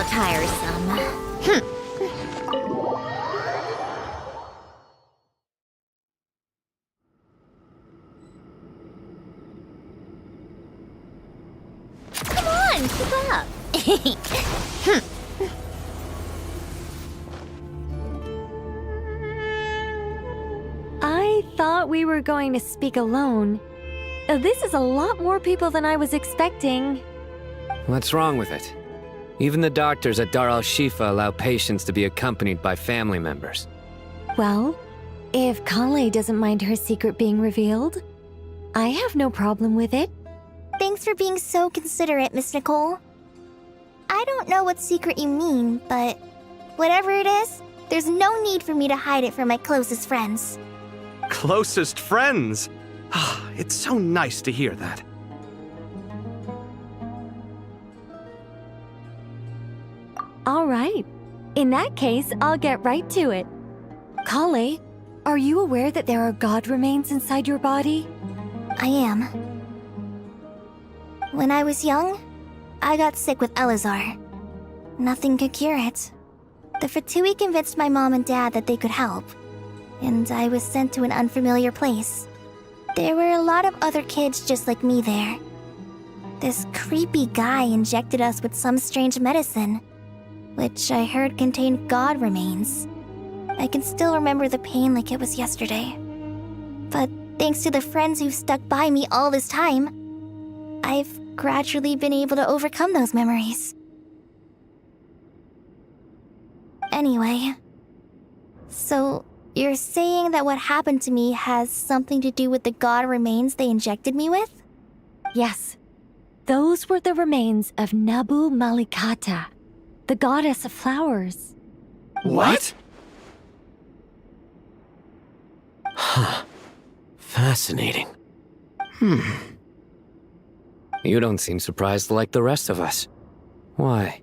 how tiresome. Come on, keep up. I thought we were going to speak alone. This is a lot more people than I was expecting. What's wrong with it? Even the doctors at Dar al-Shifa allow patients to be accompanied by family members. Well, if Kale doesn't mind her secret being revealed, I have no problem with it. Thanks for being so considerate, Miss Nicole. I don't know what secret you mean, but whatever it is, there's no need for me to hide it from my closest friends. Closest friends? It's so nice to hear that. All right. In that case, I'll get right to it. Kale, are you aware that there are god remains inside your body? I am. When I was young, I got sick with Elazar. Nothing could cure it. The Fatui convinced my mom and dad that they could help, and I was sent to an unfamiliar place. There were a lot of other kids just like me there. This creepy guy injected us with some strange medicine, which I heard contained god remains. I can still remember the pain like it was yesterday. But thanks to the friends who've stuck by me all this time, I've gradually been able to overcome those memories. Anyway, so you're saying that what happened to me has something to do with the god remains they injected me with? Yes. Those were the remains of Nabu Malikata, the goddess of flowers. What? Huh. Fascinating. You don't seem surprised like the rest of us. Why?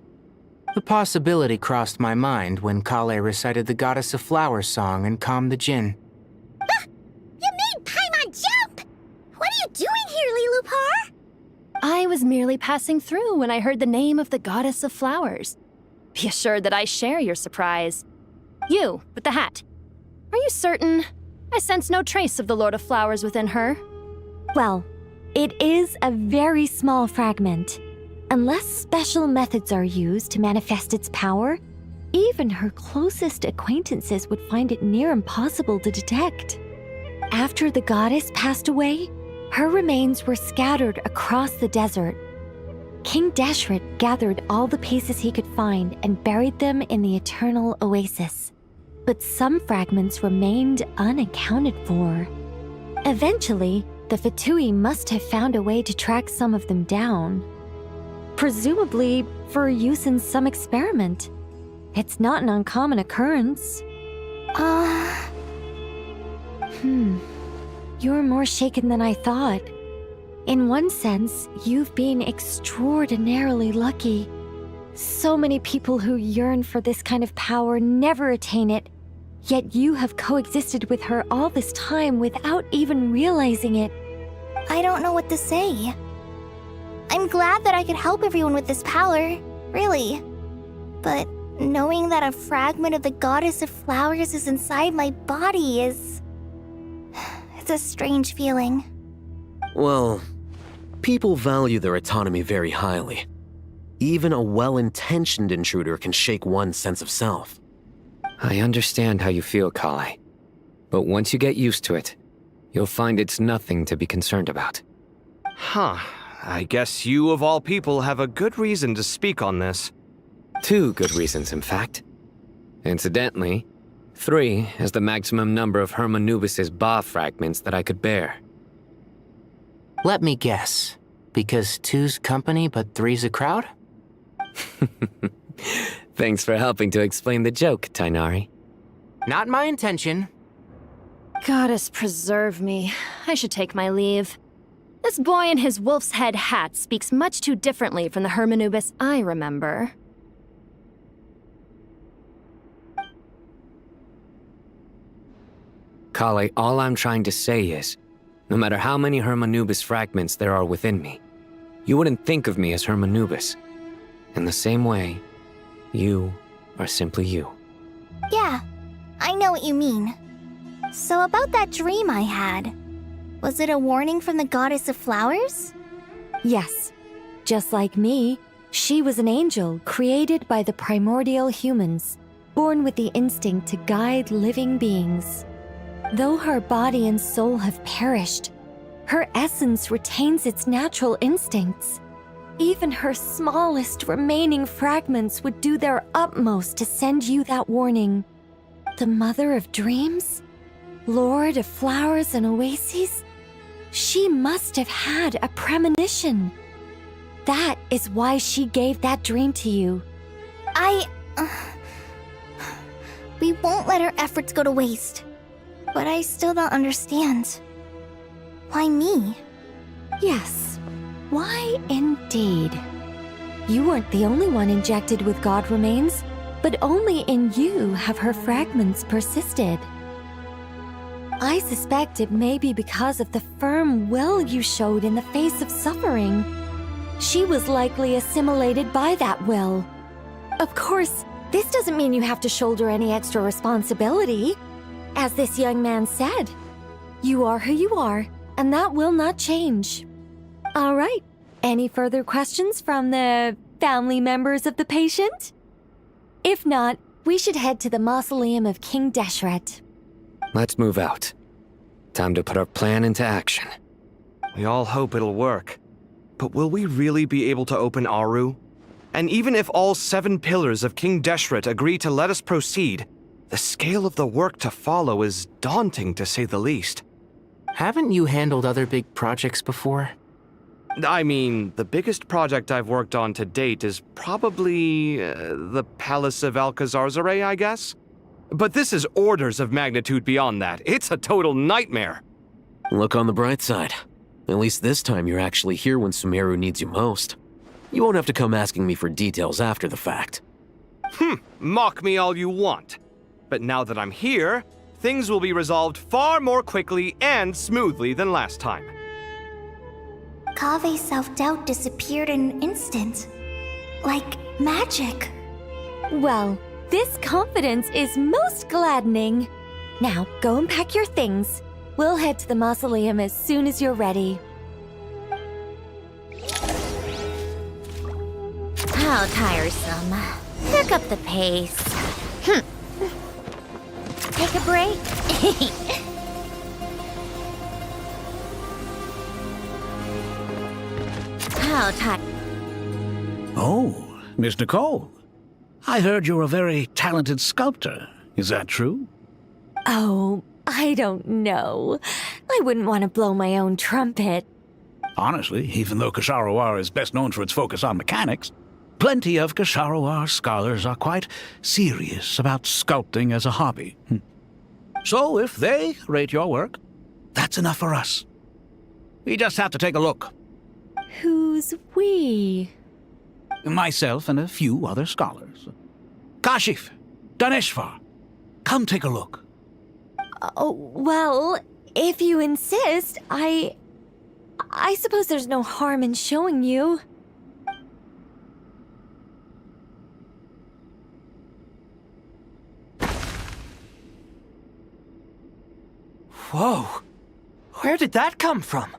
The possibility crossed my mind when Kale recited the Goddess of Flowers song and calmed the djinn. You made Paimon jump! What are you doing here, Lilupar? I was merely passing through when I heard the name of the Goddess of Flowers. Be assured that I share your surprise. You, with the hat. Are you certain? I sense no trace of the Lord of Flowers within her. Well, it is a very small fragment. Unless special methods are used to manifest its power, even her closest acquaintances would find it near impossible to detect. After the goddess passed away, her remains were scattered across the desert. King Deshret gathered all the pieces he could find and buried them in the eternal oasis. But some fragments remained unaccounted for. Eventually, the Fatui must have found a way to track some of them down. Presumably for use in some experiment. It's not an uncommon occurrence. You're more shaken than I thought. In one sense, you've been extraordinarily lucky. So many people who yearn for this kind of power never attain it, yet you have coexisted with her all this time without even realizing it. I don't know what to say. I'm glad that I could help everyone with this power, really. But knowing that a fragment of the Goddess of Flowers is inside my body is... it's a strange feeling. Well, people value their autonomy very highly. Even a well-intentioned intruder can shake one's sense of self. I understand how you feel, Kale. But once you get used to it, you'll find it's nothing to be concerned about. Huh. I guess you, of all people, have a good reason to speak on this. 2 good reasons, in fact. Incidentally, 3 is the maximum number of Hermanubis' Ba fragments that I could bear. Let me guess. Because 2's company but 3's a crowd? Thanks for helping to explain the joke, Tainari. Not my intention. Goddess preserve me. I should take my leave. This boy in his wolf's head hat speaks much too differently from the Hermanubis I remember. Kale, all I'm trying to say is, no matter how many Hermanubis fragments there are within me, you wouldn't think of me as Hermanubis. In the same way, You are simply you. Yeah, I know what you mean. So about that dream I had, was it a warning from the goddess of flowers? Yes. Just like me, she was an angel created by the primordial humans, born with the instinct to guide living beings. Though her body and soul have perished, her essence retains its natural instincts. Even her smallest remaining fragments would do their utmost to send you that warning. The Mother of Dreams? Lord of Flowers and Oases? She must have had a premonition. That is why she gave that dream to you. We won't let our efforts go to waste. But I still don't understand. Why me? Yes, why indeed? You weren't the only one injected with god remains, but only in you have her fragments persisted. I suspect it may be because of the firm will you showed in the face of suffering. She was likely assimilated by that will. Of course, this doesn't mean you have to shoulder any extra responsibility. As this young man said, you are who you are, and that will not change. All right, any further questions from the family members of the patient? If not, we should head to the mausoleum of King Deshret. Let's move out. Time to put our plan into action. We all hope it'll work. But will we really be able to open Aru? And even if all 7 pillars of King Deshret agree to let us proceed, the scale of the work to follow is daunting to say the least. Haven't you handled other big projects before? I mean, the biggest project I've worked on to date is probably the Palace of Alcazarzaray, I guess? But this is orders of magnitude beyond that. It's a total nightmare. Look on the bright side. At least this time you're actually here when Sumeru needs you most. You won't have to come asking me for details after the fact. Mock me all you want. But now that I'm here, things will be resolved far more quickly and smoothly than last time. Kave's self-doubt disappeared in an instant. Like magic. Well, this confidence is most gladdening. Now, go and pack your things. We'll head to the mausoleum as soon as you're ready. How tiresome. Pick up the pace. Take a break? How tired. Oh, Miss Nicole. I heard you're a very talented sculptor. Is that true? Oh, I don't know. I wouldn't want to blow my own trumpet. Honestly, even though Kasharawar is best known for its focus on mechanics, plenty of Kasharawar scholars are quite serious about sculpting as a hobby. So if they rate your work, that's enough for us. We just have to take a look. Who's we? Myself and a few other scholars. Kashif, Daneshvar, come take a look. Oh, well, if you insist, I suppose there's no harm in showing you. Whoa! Where did that come from?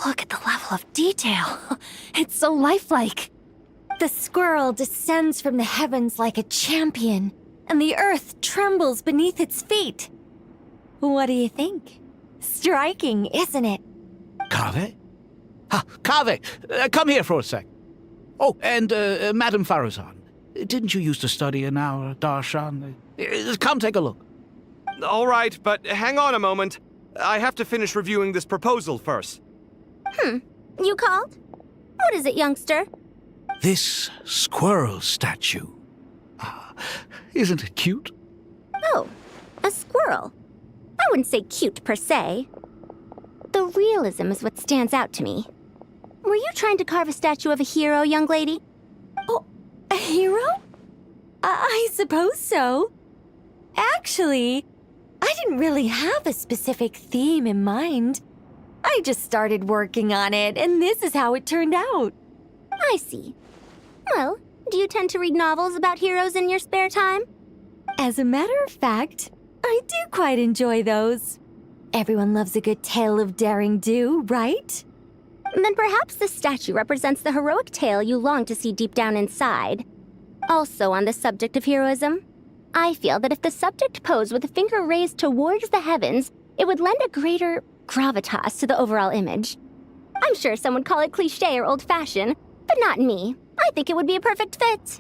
Look at the level of detail. It's so lifelike. The squirrel descends from the heavens like a champion, and the earth trembles beneath its feet. What do you think? Striking, isn't it? Kave? Kave, come here for a sec. Oh, and Madam Faruzan, didn't you used to study in our darshan? Come take a look. All right, but hang on a moment. I have to finish reviewing this proposal first. You called? What is it, youngster? This squirrel statue. Isn't it cute? Oh, a squirrel. I wouldn't say cute per se. The realism is what stands out to me. Were you trying to carve a statue of a hero, young lady? Oh, a hero? I suppose so. Actually, I didn't really have a specific theme in mind. I just started working on it, and this is how it turned out. I see. Well, Do you tend to read novels about heroes in your spare time? As a matter of fact, I do quite enjoy those. Everyone loves a good tale of daring do, right? Then perhaps the statue represents the heroic tale you long to see deep down inside. Also on the subject of heroism, I feel that if the subject posed with a finger raised towards the heavens, it would lend a greater gravitas to the overall image. I'm sure some would call it cliché or old-fashioned, but not me. I think it would be a perfect fit.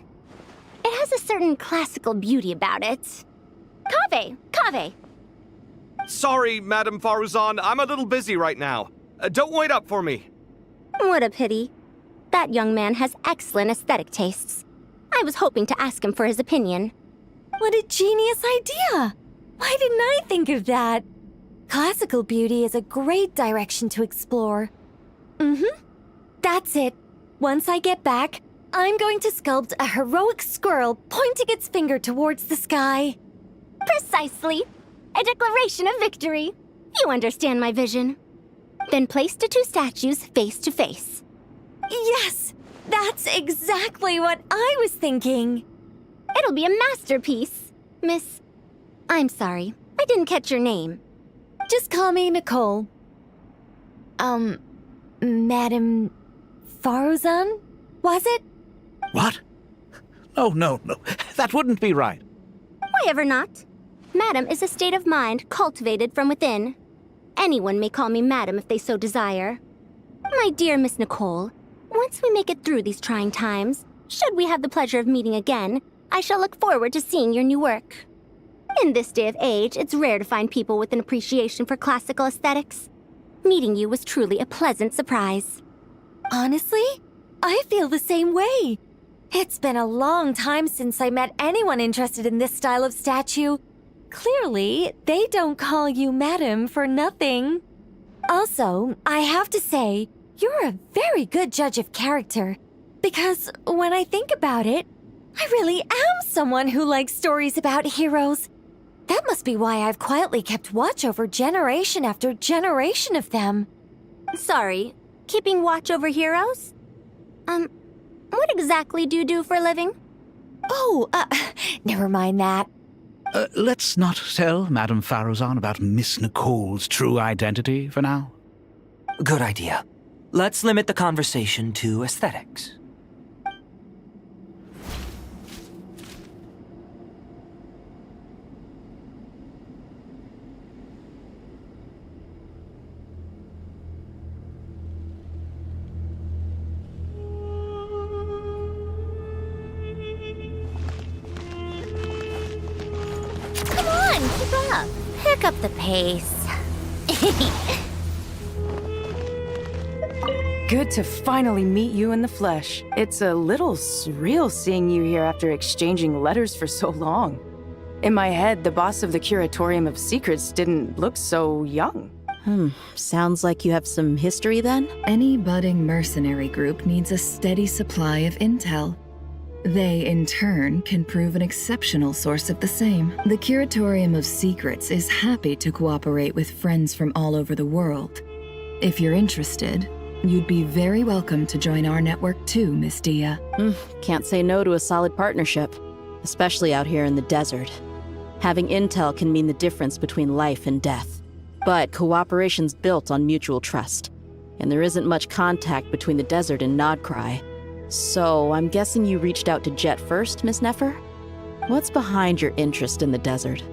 It has a certain classical beauty about it. Kaveh! Sorry, Madame Faruzan, I'm a little busy right now. Don't wait up for me. What a pity. That young man has excellent aesthetic tastes. I was hoping to ask him for his opinion. What a genius idea! Why didn't I think of that? Classical beauty is a great direction to explore. That's it. Once I get back, I'm going to sculpt a heroic squirrel pointing its finger towards the sky. Precisely. A declaration of victory. You understand my vision. Then place the two statues face to face. Yes! That's exactly what I was thinking. It'll be a masterpiece, Miss... I'm sorry, I didn't catch your name. Just call me Nicole. Madame Faruzan? Was it? What? Oh, no. That wouldn't be right. Why ever not? Madam is a state of mind cultivated from within. Anyone may call me Madam if they so desire. My dear Miss Nicole, once we make it through these trying times, should we have the pleasure of meeting again, I shall look forward to seeing your new work. In this day of age, it's rare to find people with an appreciation for classical aesthetics. Meeting you was truly a pleasant surprise. Honestly, I feel the same way. It's been a long time since I met anyone interested in this style of statue. Clearly, they don't call you Madam for nothing. Also, I have to say, you're a very good judge of character. Because when I think about it, I really am someone who likes stories about heroes. That must be why I've quietly kept watch over generation after generation of them. Sorry, keeping watch over heroes? What exactly do you do for a living? Oh, never mind that. Let's not tell Madame Faruzan about Miss Nicole's true identity for now. Good idea. Let's limit the conversation to aesthetics. Come on, keep up. Pick up the pace. Good to finally meet you in the flesh. It's a little surreal seeing you here after exchanging letters for so long. In my head, the boss of the Curatorium of Secrets didn't look so young. Sounds like you have some history then? Any budding mercenary group needs a steady supply of intel. They, in turn, can prove an exceptional source of the same. The Curatorium of Secrets is happy to cooperate with friends from all over the world. If you're interested, you'd be very welcome to join our network too, Miss Dia. Can't say no to a solid partnership, especially out here in the desert. Having intel can mean the difference between life and death. But cooperation's built on mutual trust, and there isn't much contact between the desert and Nodkrai. So, I'm guessing you reached out to Jet first, Miss Nefer? What's behind your interest in the desert?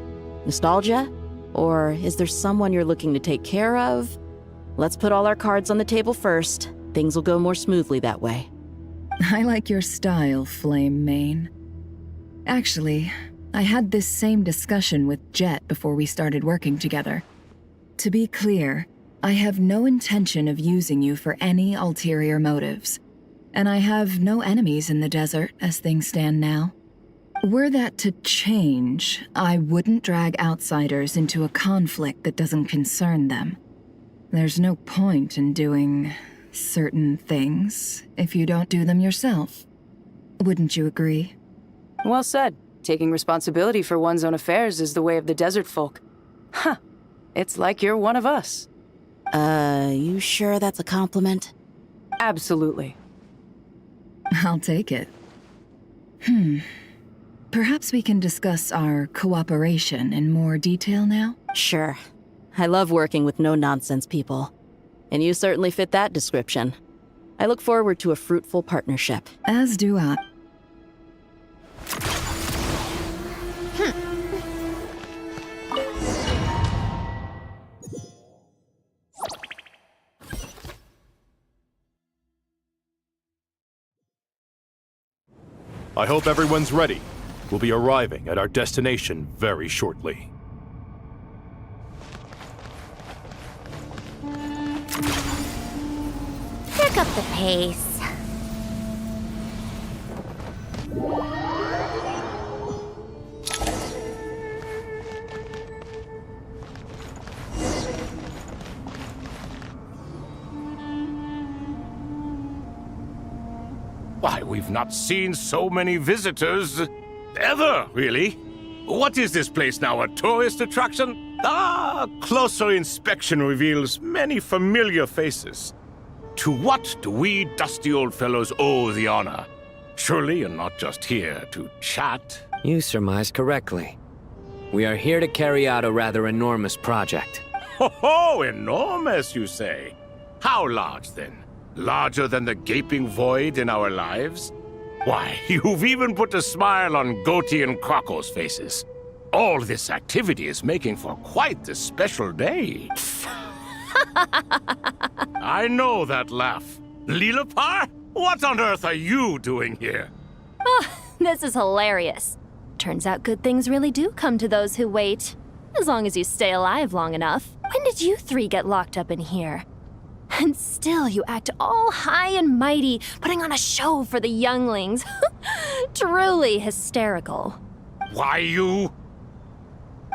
Nostalgia? Or is there someone you're looking to take care of? Let's put all our cards on the table first. Things will go more smoothly that way. I like your style, Flame Mane. Actually, I had this same discussion with Jet before we started working together. To be clear, I have no intention of using you for any ulterior motives. And I have no enemies in the desert as things stand now. Were that to change, I wouldn't drag outsiders into a conflict that doesn't concern them. There's no point in doing certain things if you don't do them yourself. Wouldn't you agree? Well said. Taking responsibility for one's own affairs is the way of the desert folk. Huh. It's like you're one of us. You sure that's a compliment? Absolutely. I'll take it. Perhaps we can discuss our cooperation in more detail now? Sure. I love working with no-nonsense people. And you certainly fit that description. I look forward to a fruitful partnership. As do I. I hope everyone's ready. We'll be arriving at our destination very shortly. Pick up the pace. Why, we've not seen so many visitors ever, really. What is this place now, a tourist attraction? Ah, closer inspection reveals many familiar faces. To what do we dusty old fellows owe the honor? Surely you're not just here to chat. You surmise correctly. We are here to carry out a rather enormous project. Ho, enormous, you say? How large, then? Larger than the gaping void in our lives? Why, you've even put a smile on Goatee and Crocco's faces. All this activity is making for quite the special day. I know that laugh. Lilipar? What on earth are you doing here? Oh, this is hilarious. Turns out good things really do come to those who wait. As long as you stay alive long enough. When did you three get locked up in here? And still you act all high and mighty, putting on a show for the younglings. Truly hysterical. Why, you...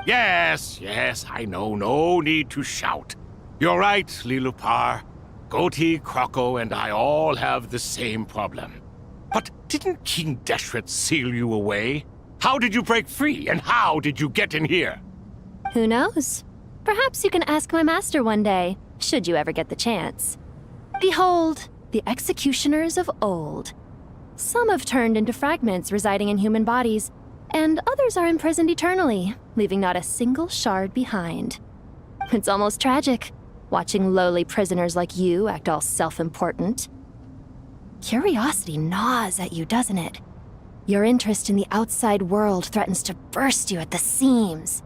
Yes, I know. No need to shout. You're right, Lilipar. Goatee, Crocco, and I all have the same problem. But didn't King Deshret seal you away? How did you break free, and how did you get in here? Who knows? Perhaps you can ask my master one day, should you ever get the chance. Behold, the executioners of old. Some have turned into fragments residing in human bodies, and others are imprisoned eternally, leaving not a single shard behind. It's almost tragic, watching lowly prisoners like you act all self-important. Curiosity gnaws at you, doesn't it? Your interest in the outside world threatens to burst you at the seams.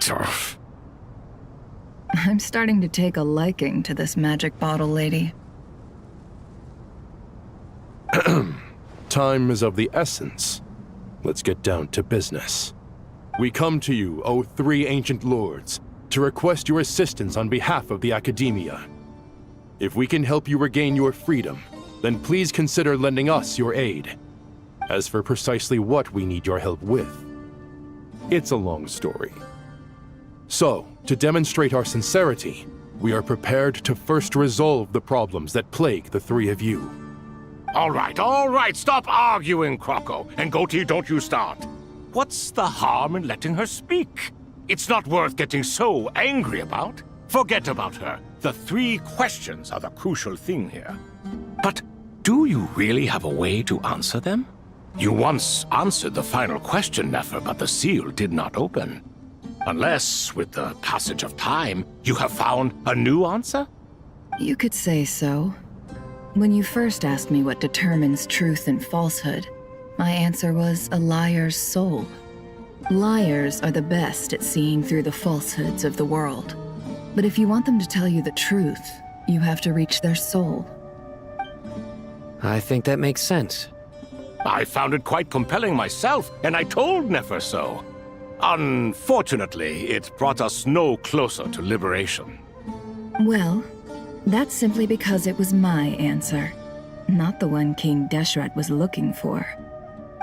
Turf. I'm starting to take a liking to this magic bottle lady. Time is of the essence. Let's get down to business. We come to you, O three ancient lords, to request your assistance on behalf of the Academia. If we can help you regain your freedom, then please consider lending us your aid. As for precisely what we need your help with, it's a long story. So, to demonstrate our sincerity, we are prepared to first resolve the problems that plague the three of you. All right, stop arguing, Crocco. And Goatee, don't you start. What's the harm in letting her speak? It's not worth getting so angry about. Forget about her. The three questions are the crucial thing here. But do you really have a way to answer them? You once answered the final question, Nefer, but the seal did not open. Unless, with the passage of time, you have found a new answer? You could say so. When you first asked me what determines truth and falsehood, my answer was a liar's soul. Liars are the best at seeing through the falsehoods of the world. But if you want them to tell you the truth, you have to reach their soul. I think that makes sense. I found it quite compelling myself, and I told Nefer so. Unfortunately, it brought us no closer to liberation. Well, that's simply because it was my answer, not the one King Deshret was looking for.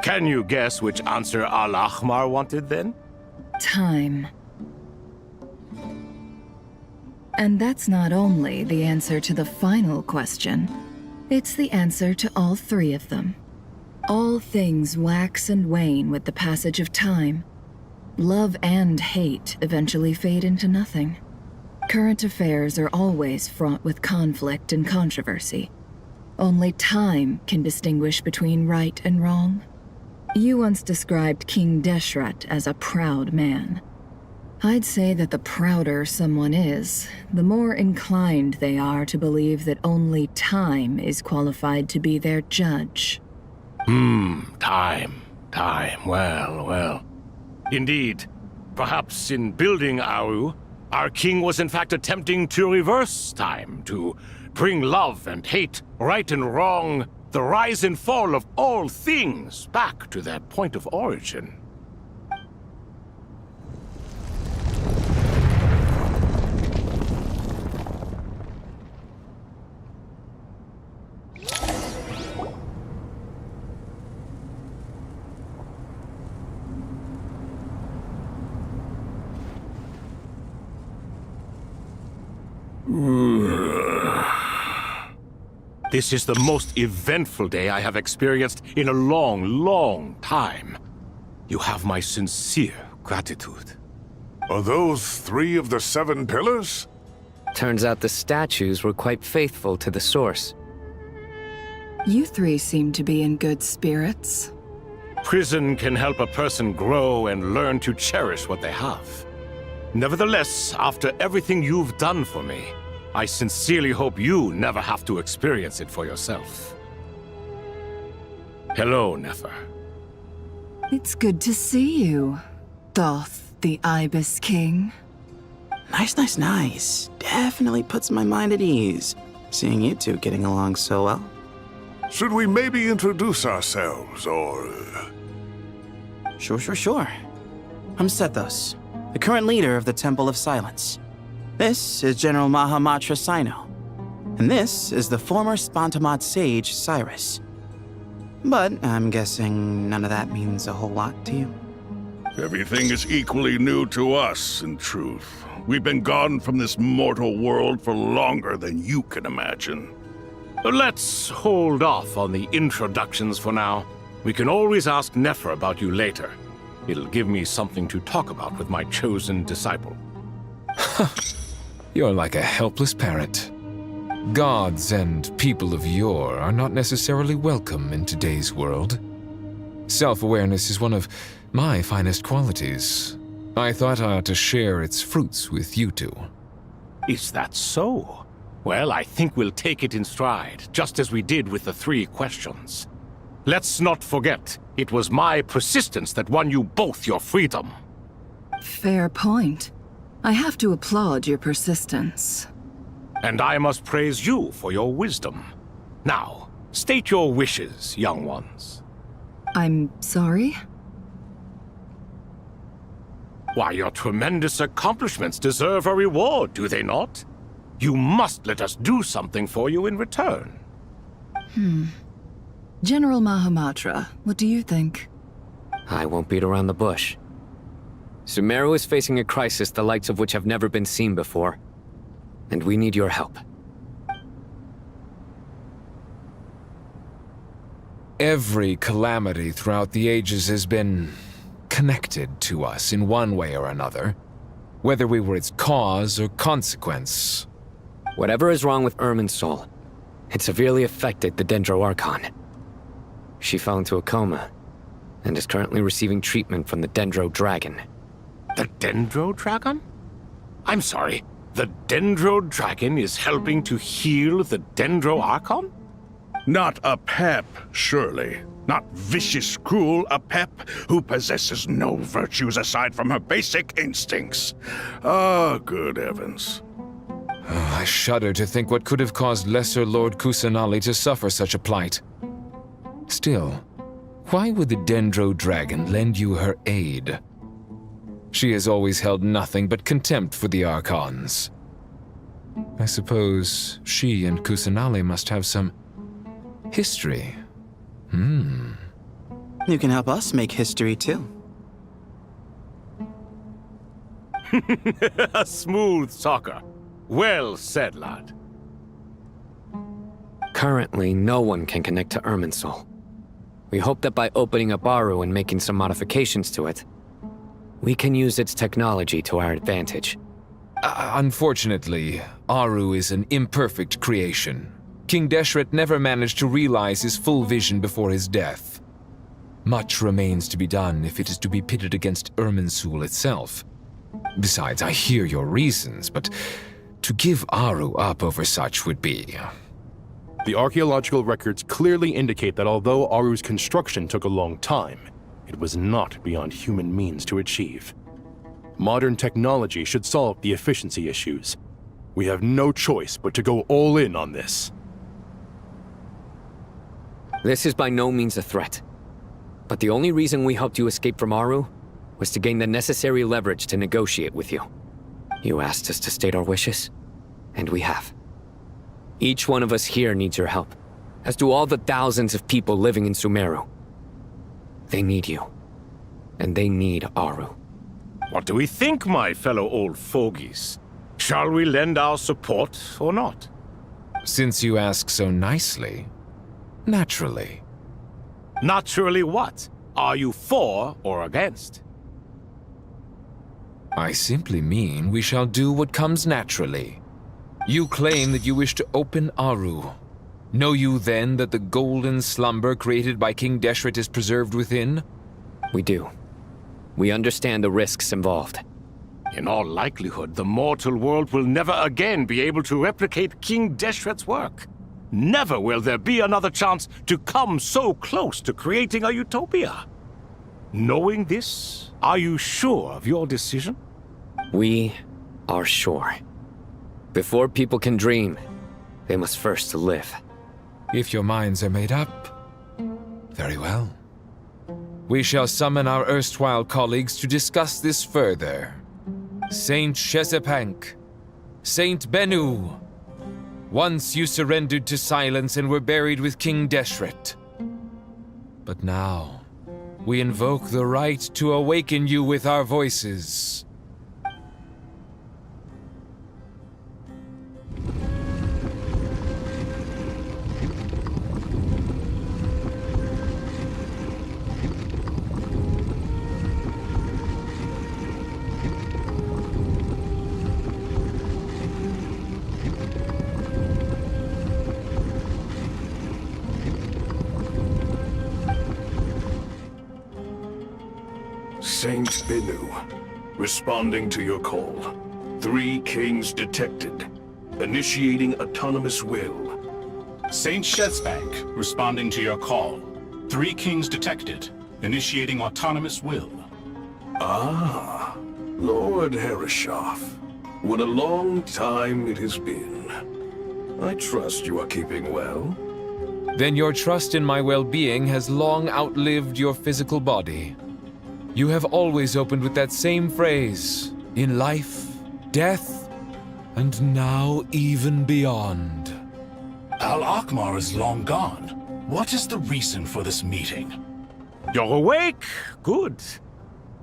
Can you guess which answer Al-Ahmar wanted then? Time. And that's not only the answer to the final question, it's the answer to all three of them. All things wax and wane with the passage of time. Love and hate eventually fade into nothing. Current affairs are always fraught with conflict and controversy. Only time can distinguish between right and wrong. You once described King Deshret as a proud man. I'd say that the prouder someone is, the more inclined they are to believe that only time is qualified to be their judge. Time. Well. Indeed. Perhaps in building Aru, our king was in fact attempting to reverse time, to bring love and hate, right and wrong, the rise and fall of all things back to their point of origin. This is the most eventful day I have experienced in a long time. You have my sincere gratitude. Are those 3 of the 7 pillars? Turns out the statues were quite faithful to the source. You 3 seem to be in good spirits. Prison can help a person grow and learn to cherish what they have. Nevertheless, after everything you've done for me, I sincerely hope you never have to experience it for yourself. Hello, Nefer. It's good to see you, Thoth, the Ibis King. Nice. Definitely puts my mind at ease, seeing you two getting along so well. Should we maybe introduce ourselves, or... Sure. I'm Sethos, the current leader of the Temple of Silence. This is General Mahamatra Sino, and this is the former Spantamad sage, Cyrus. But I'm guessing none of that means a whole lot to you. Everything is equally new to us, in truth. We've been gone from this mortal world for longer than you can imagine. Let's hold off on the introductions for now. We can always ask Nefer about you later. It'll give me something to talk about with my chosen disciple. You're like a helpless parrot. Gods and people of yore are not necessarily welcome in today's world. Self-awareness is one of my finest qualities. I thought I ought to share its fruits with you two. Is that so? Well, I think we'll take it in stride, just as we did with the 3 questions. Let's not forget, it was my persistence that won you both your freedom. Fair point. I have to applaud your persistence. And I must praise you for your wisdom. Now, state your wishes, young ones. I'm sorry? Why, your tremendous accomplishments deserve a reward, do they not? You must let us do something for you in return. General Mahamatra, what do you think? I won't beat around the bush. Sumeru is facing a crisis the likes of which have never been seen before. And we need your help. Every calamity throughout the ages has been connected to us in one way or another, whether we were its cause or consequence. Whatever is wrong with Irminsul, it severely affected the Dendro Archon. She fell into a coma and is currently receiving treatment from the Dendro Dragon. The Dendro Dragon? I'm sorry, the Dendro Dragon is helping to heal the Dendro Archon? Not a pep, surely. Not vicious, cruel a pep who possesses no virtues aside from her basic instincts. Good heavens. I shudder to think what could have caused Lesser Lord Kusanali to suffer such a plight. Still, why would the Dendro Dragon lend you her aid? She has always held nothing but contempt for the Archons. I suppose she and Kusanali must have some history. You can help us make history, too. A smooth talker. Well said, lad. Currently, no one can connect to Irminsul. We hope that by opening up Aru and making some modifications to it, we can use its technology to our advantage. Unfortunately, Aru is an imperfect creation. King Deshret never managed to realize his full vision before his death. Much remains to be done if it is to be pitted against Irminsul itself. Besides, I hear your reasons, but to give Aru up over such would be... The archaeological records clearly indicate that although Aru's construction took a long time, it was not beyond human means to achieve. Modern technology should solve the efficiency issues. We have no choice but to go all in on this. This is by no means a threat. But the only reason we helped you escape from Aru was to gain the necessary leverage to negotiate with you. You asked us to state our wishes, and we have. Each one of us here needs your help, as do all the thousands of people living in Sumeru. They need you, and they need Aru. What do we think, my fellow old fogies? Shall we lend our support or not? Since you ask so nicely, naturally. Naturally what? Are you for or against? I simply mean we shall do what comes naturally. You claim that you wish to open Aru. Know you then that the golden slumber created by King Deshret is preserved within? We do. We understand the risks involved. In all likelihood, the mortal world will never again be able to replicate King Deshret's work. Never will there be another chance to come so close to creating a utopia. Knowing this, are you sure of your decision? We are sure. Before people can dream, they must first live. If your minds are made up, very well. We shall summon our erstwhile colleagues to discuss this further. Saint Shezepank, Saint Bennu, once you surrendered to silence and were buried with King Deshret. But now, we invoke the right to awaken you with our voices. Saint Bennu, responding to your call. 3 kings detected. Initiating autonomous will. Saint Shezbank, responding to your call. 3 kings detected. Initiating autonomous will. Ah, Lord Herreshoff. What a long time it has been. I trust you are keeping well. Then your trust in my well-being has long outlived your physical body. You have always opened with that same phrase, in life, death, and now even beyond. Al-Akmar is long gone. What is the reason for this meeting? You're awake? Good.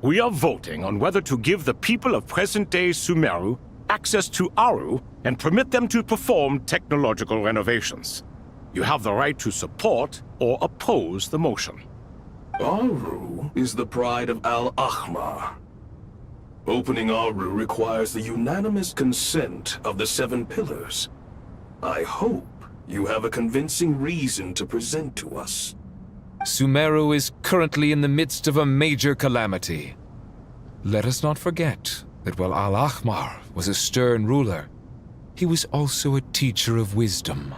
We are voting on whether to give the people of present-day Sumeru access to Aru and permit them to perform technological renovations. You have the right to support or oppose the motion. Aru is the pride of Al-Ahmar. Opening Aru requires the unanimous consent of the 7 pillars. I hope you have a convincing reason to present to us. Sumeru is currently in the midst of a major calamity. Let us not forget that while Al-Ahmar was a stern ruler, he was also a teacher of wisdom.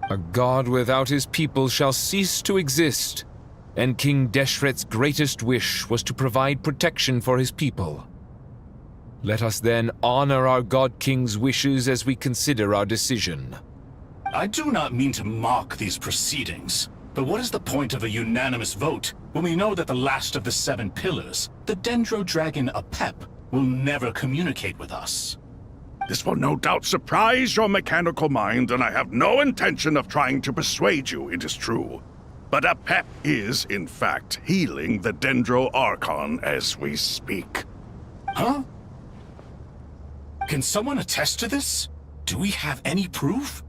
A god without his people shall cease to exist, and King Deshret's greatest wish was to provide protection for his people. Let us then honor our God King's wishes as we consider our decision. I do not mean to mock these proceedings, but what is the point of a unanimous vote when we know that the last of the 7 pillars, the Dendro Dragon Apep, will never communicate with us? This will no doubt surprise your mechanical mind, and I have no intention of trying to persuade you it is true. But Apep is, in fact, healing the Dendro Archon as we speak. Huh? Can someone attest to this? Do we have any proof?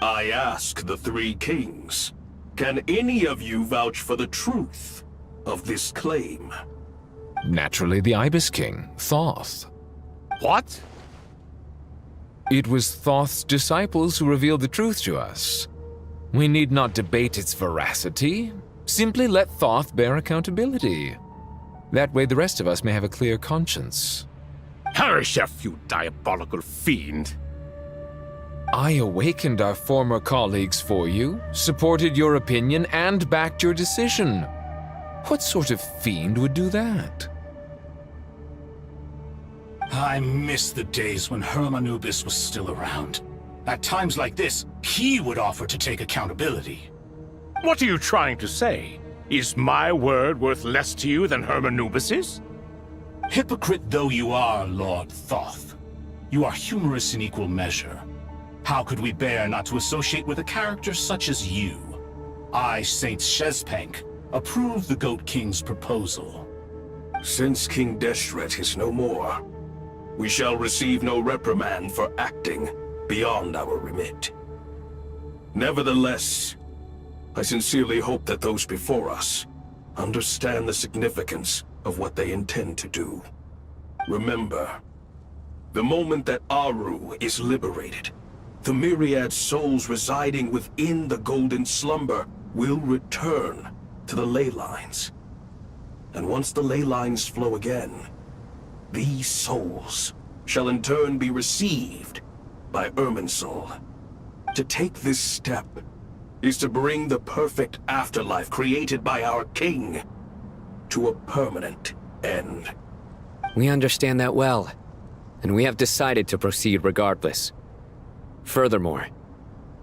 I ask the 3 kings. Can any of you vouch for the truth of this claim? Naturally, the Ibis King, Thoth. What? It was Thoth's disciples who revealed the truth to us. We need not debate its veracity. Simply let Thoth bear accountability. That way the rest of us may have a clear conscience. Harishef, you diabolical fiend. I awakened our former colleagues for you, supported your opinion, and backed your decision. What sort of fiend would do that? I miss the days when Hermanubis was still around. At times like this, he would offer to take accountability. What are you trying to say? Is my word worth less to you than Hermanubis's? Hypocrite though you are, Lord Thoth, you are humorous in equal measure. How could we bear not to associate with a character such as you? I, Saint Shezpank, approve the Goat King's proposal. Since King Deshret is no more, we shall receive no reprimand for acting beyond our remit. Nevertheless, I sincerely hope that those before us understand the significance of what they intend to do. Remember, the moment that Aru is liberated, the myriad souls residing within the Golden Slumber will return to the ley lines. And once the ley lines flow again, these souls shall in turn be received by Irminsul. To take this step is to bring the perfect afterlife created by our king to a permanent end. We understand that well, and we have decided to proceed regardless. Furthermore,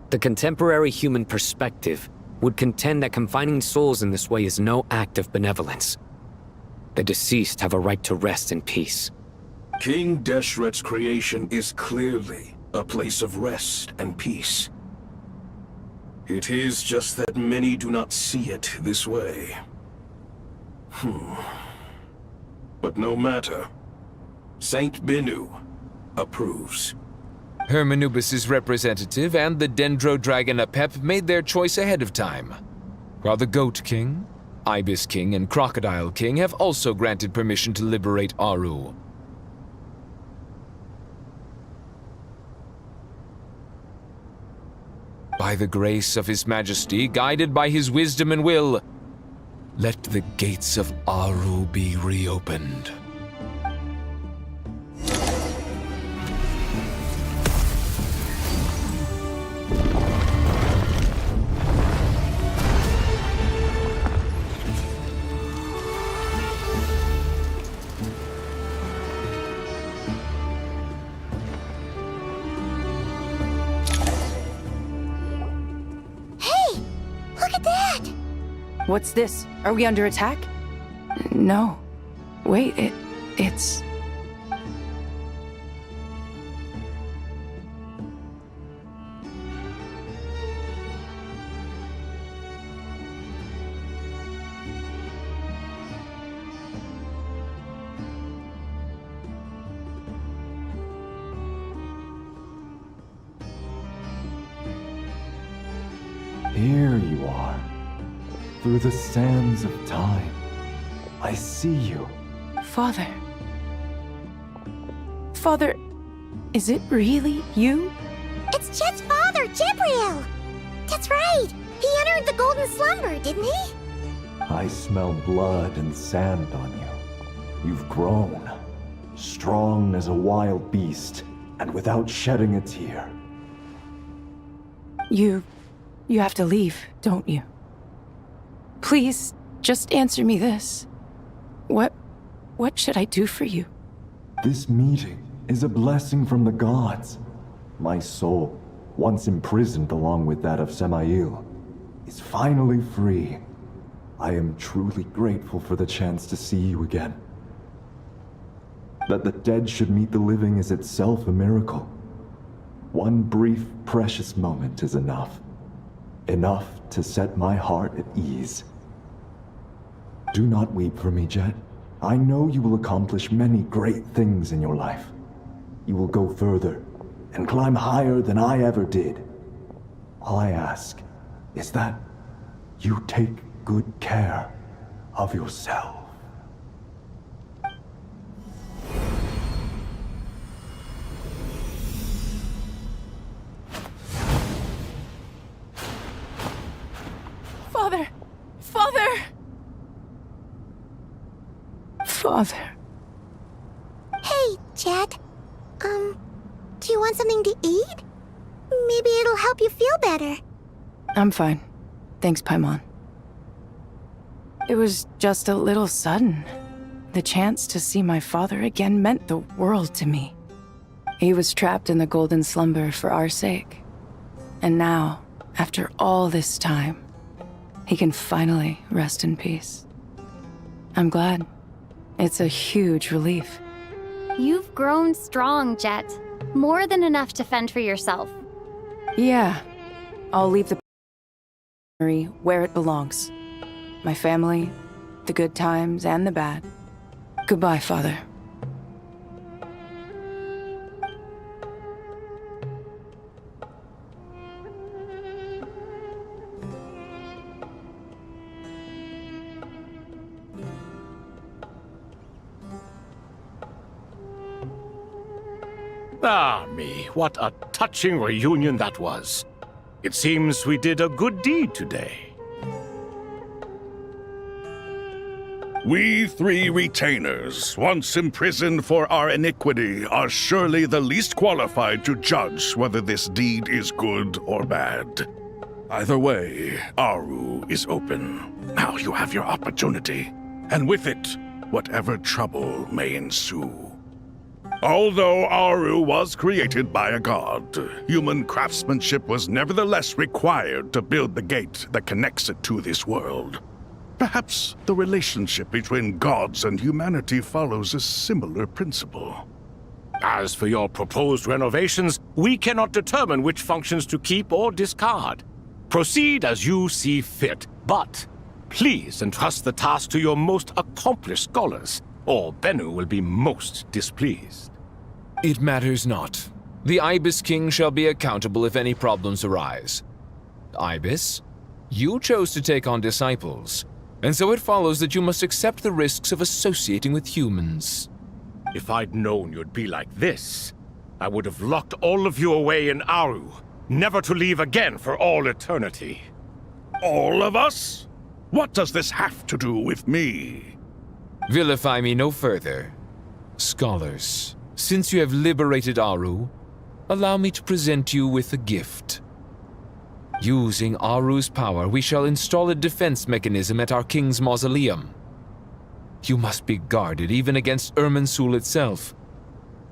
the contemporary human perspective would contend that confining souls in this way is no act of benevolence. The deceased have a right to rest in peace. King Deshret's creation is clearly a place of rest and peace. It is just that many do not see it this way. But no matter. Saint Binu approves. Hermanubis' representative and the Dendro Dragon Apep made their choice ahead of time, while the Goat King, Ibis King, and Crocodile King have also granted permission to liberate Aru. By the grace of His Majesty, guided by his wisdom and will, let the gates of Aru be reopened. What's this? Are we under attack? No. Wait, it's... Here you are. Through the sands of time, I see you. Father. Father, is it really you? It's Jet's father, Jibriel! That's right! He entered the Golden Slumber, didn't he? I smell blood and sand on you. You've grown, strong as a wild beast, and without shedding a tear. You have to leave, don't you? Please, just answer me this. What should I do for you? This meeting is a blessing from the gods. My soul, once imprisoned along with that of Semail, is finally free. I am truly grateful for the chance to see you again. That the dead should meet the living is itself a miracle. One brief, precious moment is enough. Enough to set my heart at ease. Do not weep for me, Jet. I know you will accomplish many great things in your life. You will go further and climb higher than I ever did. All I ask is that you take good care of yourself. Father! Father! Father. Hey, Jet. Do you want something to eat? Maybe it'll help you feel better. I'm fine. Thanks, Paimon. It was just a little sudden. The chance to see my father again meant the world to me. He was trapped in the golden slumber for our sake. And now, after all this time, he can finally rest in peace. I'm glad. It's a huge relief. You've grown strong, Jet. More than enough to fend for yourself. Yeah. I'll leave the memory where it belongs. My family, the good times and the bad. Goodbye, Father. Ah, me, what a touching reunion that was. It seems we did a good deed today. We three retainers, once imprisoned for our iniquity, are surely the least qualified to judge whether this deed is good or bad. Either way, Aru is open. Now you have your opportunity, and with it, whatever trouble may ensue. Although Aru was created by a god, human craftsmanship was nevertheless required to build the gate that connects it to this world. Perhaps the relationship between gods and humanity follows a similar principle. As for your proposed renovations, we cannot determine which functions to keep or discard. Proceed as you see fit, but please entrust the task to your most accomplished scholars, or Bennu will be most displeased. It matters not. The Ibis King shall be accountable if any problems arise. Ibis, you chose to take on disciples, and so it follows that you must accept the risks of associating with humans. If I'd known you'd be like this, I would have locked all of you away in Aru, never to leave again for all eternity. All of us? What does this have to do with me? Vilify me no further. Scholars, since you have liberated Aru, allow me to present you with a gift. Using Aru's power, we shall install a defense mechanism at our king's mausoleum. You must be guarded even against Irminsul itself.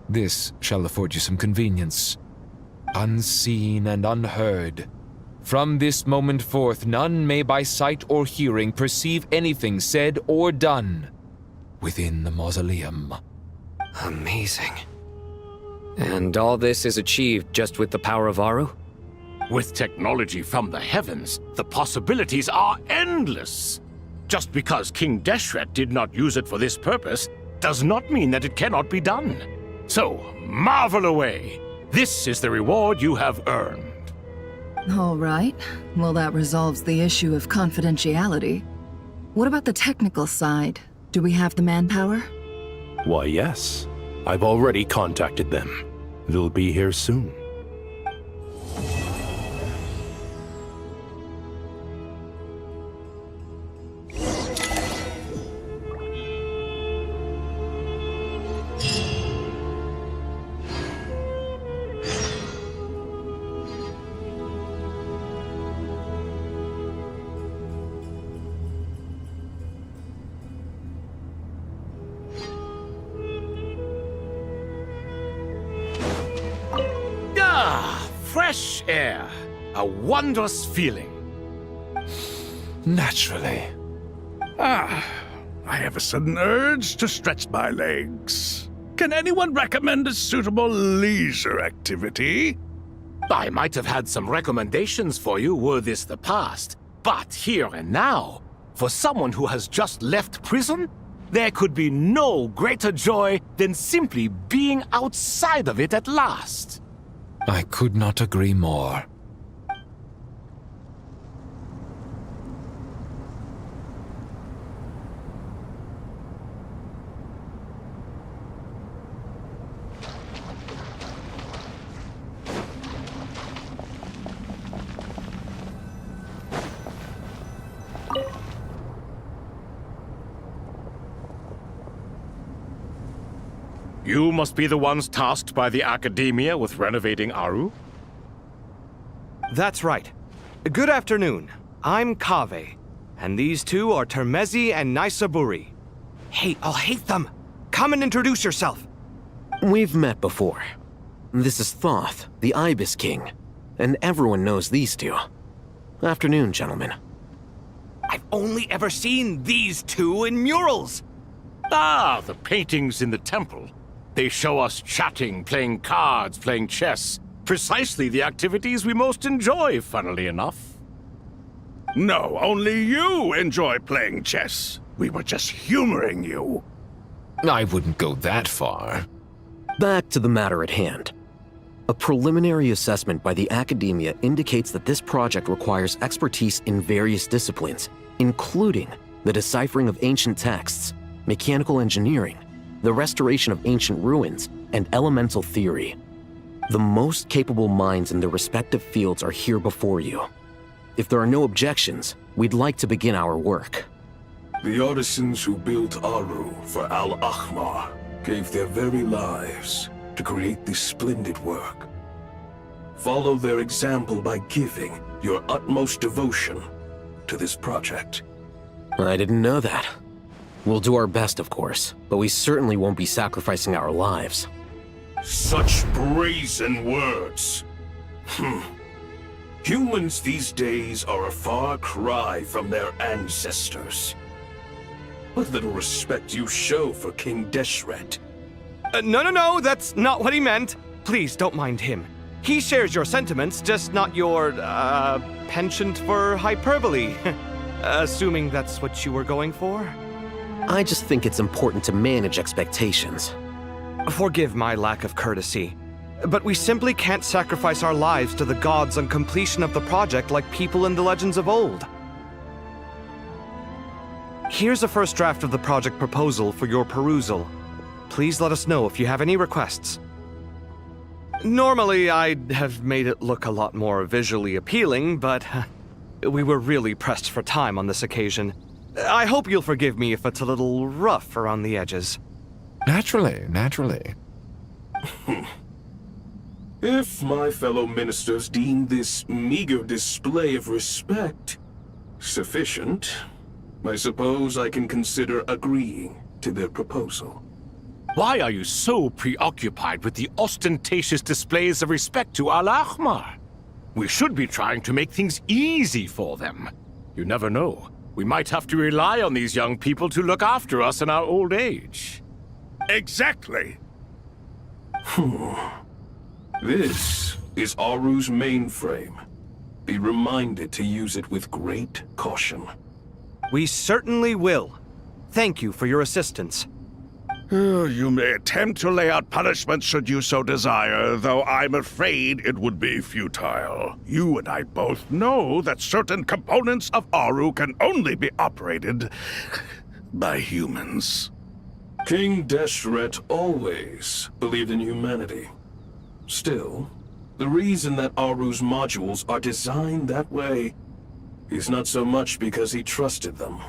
This shall afford you some convenience. Unseen and unheard. From this moment forth, none may by sight or hearing perceive anything said or done within the mausoleum. Amazing. And all this is achieved just with the power of Aru? With technology from the heavens, the possibilities are endless. Just because King Deshret did not use it for this purpose does not mean that it cannot be done. So, marvel away. This is the reward you have earned. All right. Well, that resolves the issue of confidentiality. What about the technical side? Do we have the manpower? Why, yes. I've already contacted them. They'll be here soon. Fresh air. A wondrous feeling. Naturally. I have a sudden urge to stretch my legs. Can anyone recommend a suitable leisure activity? I might have had some recommendations for you were this the past, but here and now, for someone who has just left prison, there could be no greater joy than simply being outside of it at last. I could not agree more. You must be the ones tasked by the Academia with renovating Aru? That's right. Good afternoon. I'm Kaveh, and these two are Termezi and Naisaburi. Hey, I'll hate them! Come and introduce yourself! We've met before. This is Thoth, the Ibis King, and everyone knows these two. Afternoon, gentlemen. I've only ever seen these two in murals! Ah, the paintings in the temple. They show us chatting, playing cards, playing chess. Precisely the activities we most enjoy, funnily enough. No, only you enjoy playing chess. We were just humoring you. I wouldn't go that far. Back to the matter at hand. A preliminary assessment by the Academia indicates that this project requires expertise in various disciplines, including the deciphering of ancient texts, mechanical engineering, the restoration of ancient ruins, and elemental theory. The most capable minds in their respective fields are here before you. If there are no objections, we'd like to begin our work. The artisans who built Aru for Al-Ahmar gave their very lives to create this splendid work. Follow their example by giving your utmost devotion to this project. I didn't know that. We'll do our best, of course, but we certainly won't be sacrificing our lives. Such brazen words. Humans these days are a far cry from their ancestors. What little respect you show for King Deshret. No, that's not what he meant. Please, don't mind him. He shares your sentiments, just not your, penchant for hyperbole. Assuming that's what you were going for? I just think it's important to manage expectations. Forgive my lack of courtesy, but we simply can't sacrifice our lives to the gods on completion of the project like people in the legends of old. Here's a first draft of the project proposal for your perusal. Please let us know if you have any requests. Normally, I'd have made it look a lot more visually appealing, but we were really pressed for time on this occasion. I hope you'll forgive me if it's a little rough around the edges. Naturally. If my fellow ministers deem this meager display of respect sufficient, I suppose I can consider agreeing to their proposal. Why are you so preoccupied with the ostentatious displays of respect to Al-Ahmar? We should be trying to make things easy for them. You never know. We might have to rely on these young people to look after us in our old age. Exactly. This is Aru's mainframe. Be reminded to use it with great caution. We certainly will. Thank you for your assistance. You may attempt to lay out punishment should you so desire, though I'm afraid it would be futile. You and I both know that certain components of Aru can only be operated by humans. King Deshret always believed in humanity. Still, the reason that Aru's modules are designed that way is not so much because he trusted them,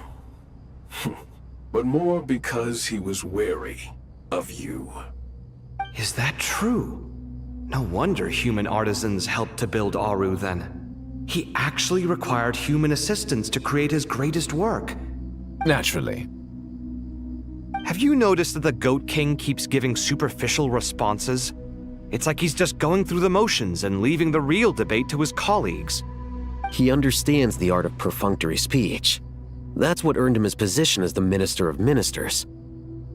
but more because he was wary of you. Is that true? No wonder human artisans helped to build Aru then. He actually required human assistance to create his greatest work. Naturally. Have you noticed that the Goat King keeps giving superficial responses? It's like he's just going through the motions and leaving the real debate to his colleagues. He understands the art of perfunctory speech. That's what earned him his position as the Minister of Ministers.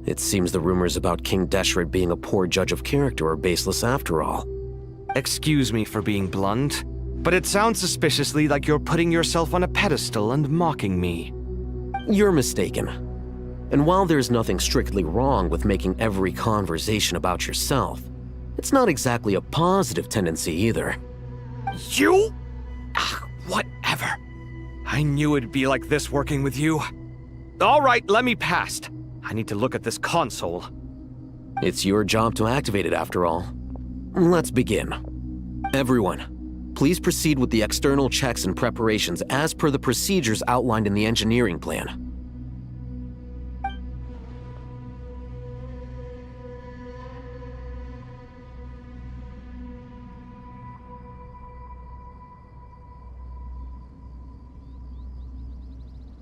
It seems the rumors about King Deshret being a poor judge of character are baseless after all. Excuse me for being blunt, but it sounds suspiciously like you're putting yourself on a pedestal and mocking me. You're mistaken. And while there's nothing strictly wrong with making every conversation about yourself, it's not exactly a positive tendency either. You? Whatever. I knew it'd be like this working with you. All right, let me past. I need to look at this console. It's your job to activate it after all. Let's begin. Everyone, please proceed with the external checks and preparations as per the procedures outlined in the engineering plan.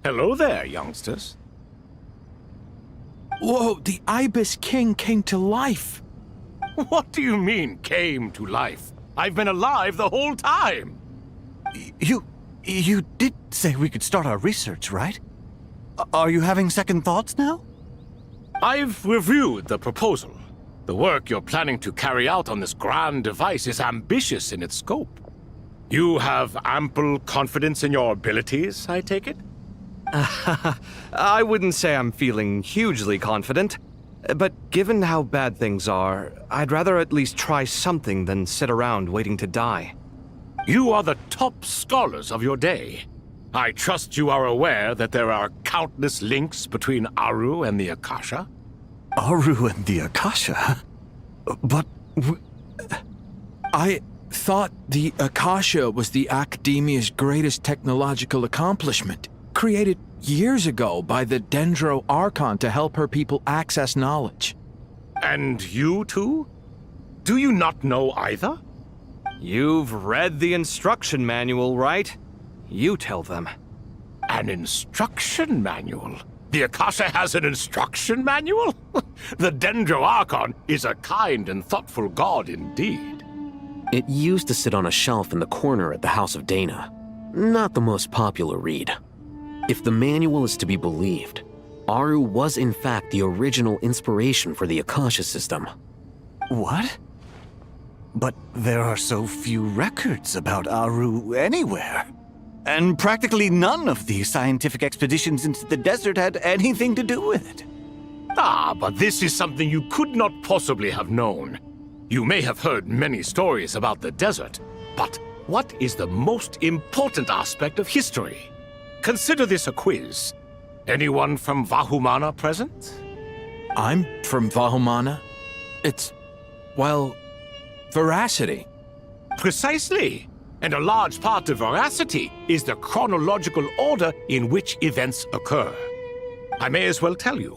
Hello there, youngsters. Whoa, the Ibis King came to life. What do you mean, came to life? I've been alive the whole time. You did say we could start our research, right? Are you having second thoughts now? I've reviewed the proposal. The work you're planning to carry out on this grand device is ambitious in its scope. You have ample confidence in your abilities, I take it? I wouldn't say I'm feeling hugely confident. But given how bad things are, I'd rather at least try something than sit around waiting to die. You are the top scholars of your day. I trust you are aware that there are countless links between Aru and the Akasha? Aru and the Akasha? But... I thought the Akasha was the Academia's greatest technological accomplishment, created years ago by the Dendro Archon to help her people access knowledge. And you too? Do you not know either? You've read the instruction manual, right? You tell them. An instruction manual? The Akasha has an instruction manual? The Dendro Archon is a kind and thoughtful god indeed. It used to sit on a shelf in the corner at the House of Dana. Not the most popular read. If the manual is to be believed, Aru was in fact the original inspiration for the Akasha system. What? But there are so few records about Aru anywhere. And practically none of the scientific expeditions into the desert had anything to do with it. Ah, but this is something you could not possibly have known. You may have heard many stories about the desert, but what is the most important aspect of history? Consider this a quiz. Anyone from Vahumana present? I'm from Vahumana. It's, well, veracity. Precisely. And a large part of veracity is the chronological order in which events occur. I may as well tell you.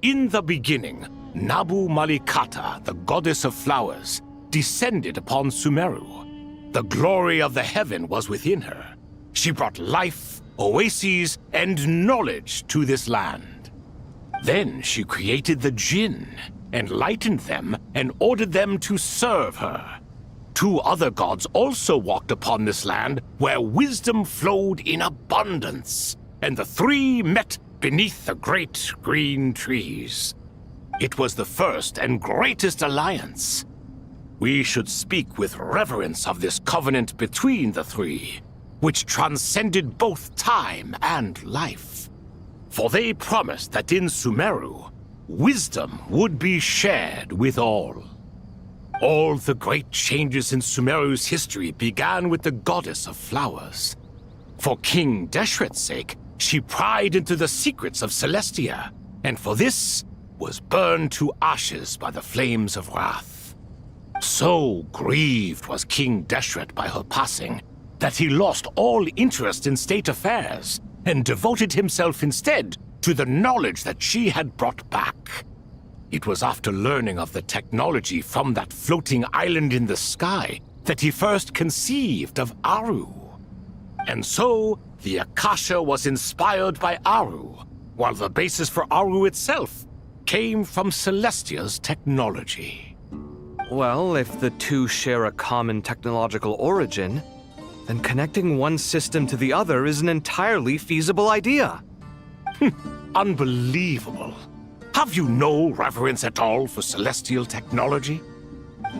In the beginning, Nabu Malikata, the goddess of flowers, descended upon Sumeru. The glory of the heaven was within her. She brought life, oases, and knowledge to this land. Then she created the Jinn, enlightened them, and ordered them to serve her. 2 other gods also walked upon this land where wisdom flowed in abundance, and the 3 met beneath the great green trees. It was the first and greatest alliance. We should speak with reverence of this covenant between the 3, which transcended both time and life. For they promised that in Sumeru, wisdom would be shared with all. All the great changes in Sumeru's history began with the goddess of flowers. For King Deshret's sake, she pried into the secrets of Celestia, and for this was burned to ashes by the flames of wrath. So grieved was King Deshret by her passing that he lost all interest in state affairs and devoted himself instead to the knowledge that she had brought back. It was after learning of the technology from that floating island in the sky that he first conceived of Aru. And so, the Akasha was inspired by Aru, while the basis for Aru itself came from Celestia's technology. Well, if the 2 share a common technological origin, then connecting one system to the other is an entirely feasible idea. Unbelievable. Have you no reverence at all for celestial technology?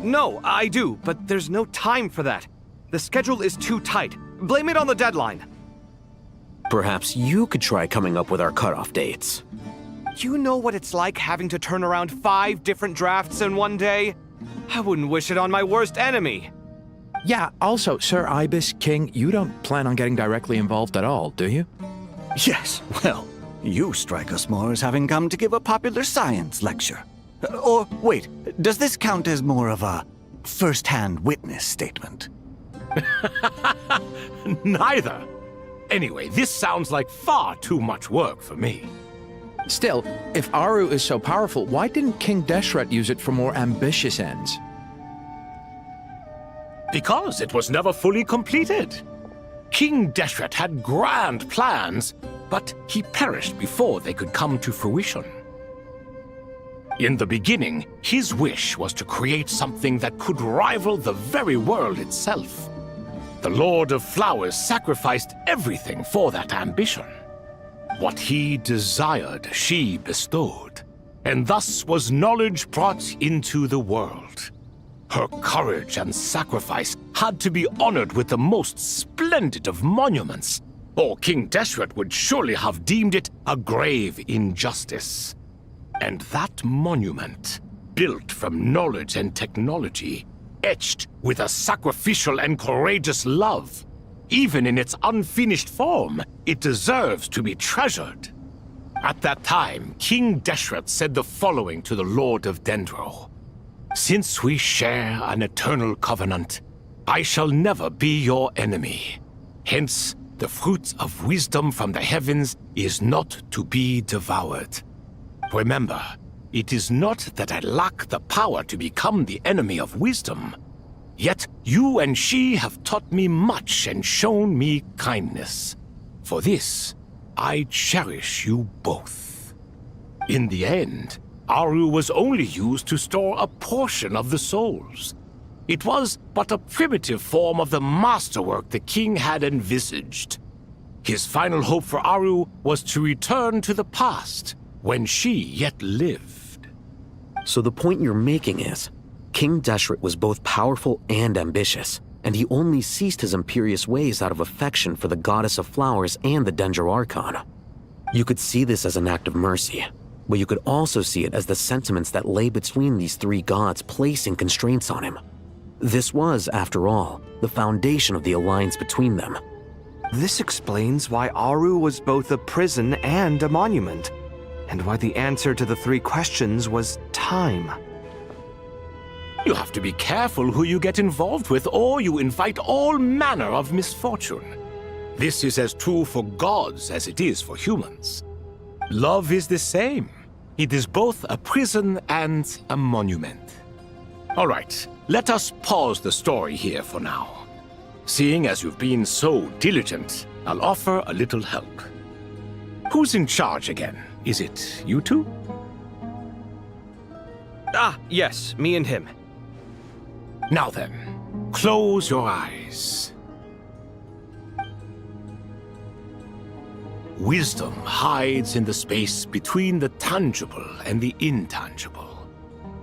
No, I do, but there's no time for that. The schedule is too tight. Blame it on the deadline. Perhaps you could try coming up with our cutoff dates. You know what it's like having to turn around 5 different drafts in one day? I wouldn't wish it on my worst enemy. Yeah, also, Sir Ibis King, you don't plan on getting directly involved at all, do you? Yes, well, you strike us more as having come to give a popular science lecture. Or, wait, does this count as more of a first-hand witness statement? Neither. Anyway, this sounds like far too much work for me. Still, if Aru is so powerful, why didn't King Deshret use it for more ambitious ends? Because it was never fully completed. King Deshret had grand plans, but he perished before they could come to fruition. In the beginning, his wish was to create something that could rival the very world itself. The Lord of Flowers sacrificed everything for that ambition. What he desired, she bestowed, and thus was knowledge brought into the world. Her courage and sacrifice had to be honored with the most splendid of monuments, or King Deshret would surely have deemed it a grave injustice. And that monument, built from knowledge and technology, etched with a sacrificial and courageous love, even in its unfinished form, it deserves to be treasured. At that time, King Deshret said the following to the Lord of Dendro. Since we share an eternal covenant, I shall never be your enemy. Hence, the fruit of wisdom from the heavens is not to be devoured. Remember, it is not that I lack the power to become the enemy of wisdom. Yet you and she have taught me much and shown me kindness. For this, I cherish you both. In the end, Aru was only used to store a portion of the souls. It was but a primitive form of the masterwork the king had envisaged. His final hope for Aru was to return to the past, when she yet lived. So the point you're making is, King Deshret was both powerful and ambitious, and he only ceased his imperious ways out of affection for the Goddess of Flowers and the Dendro Archon. You could see this as an act of mercy, but you could also see it as the sentiments that lay between these three gods placing constraints on him. This was, after all, the foundation of the alliance between them. This explains why Aru was both a prison and a monument, and why the answer to the three questions was time. You have to be careful who you get involved with, or you invite all manner of misfortune. This is as true for gods as it is for humans. Love is the same. It is both a prison and a monument. All right, let us pause the story here for now. Seeing as you've been so diligent, I'll offer a little help. Who's in charge again? Is it you two? Ah, yes, me and him. Now then, close your eyes. Wisdom hides in the space between the tangible and the intangible.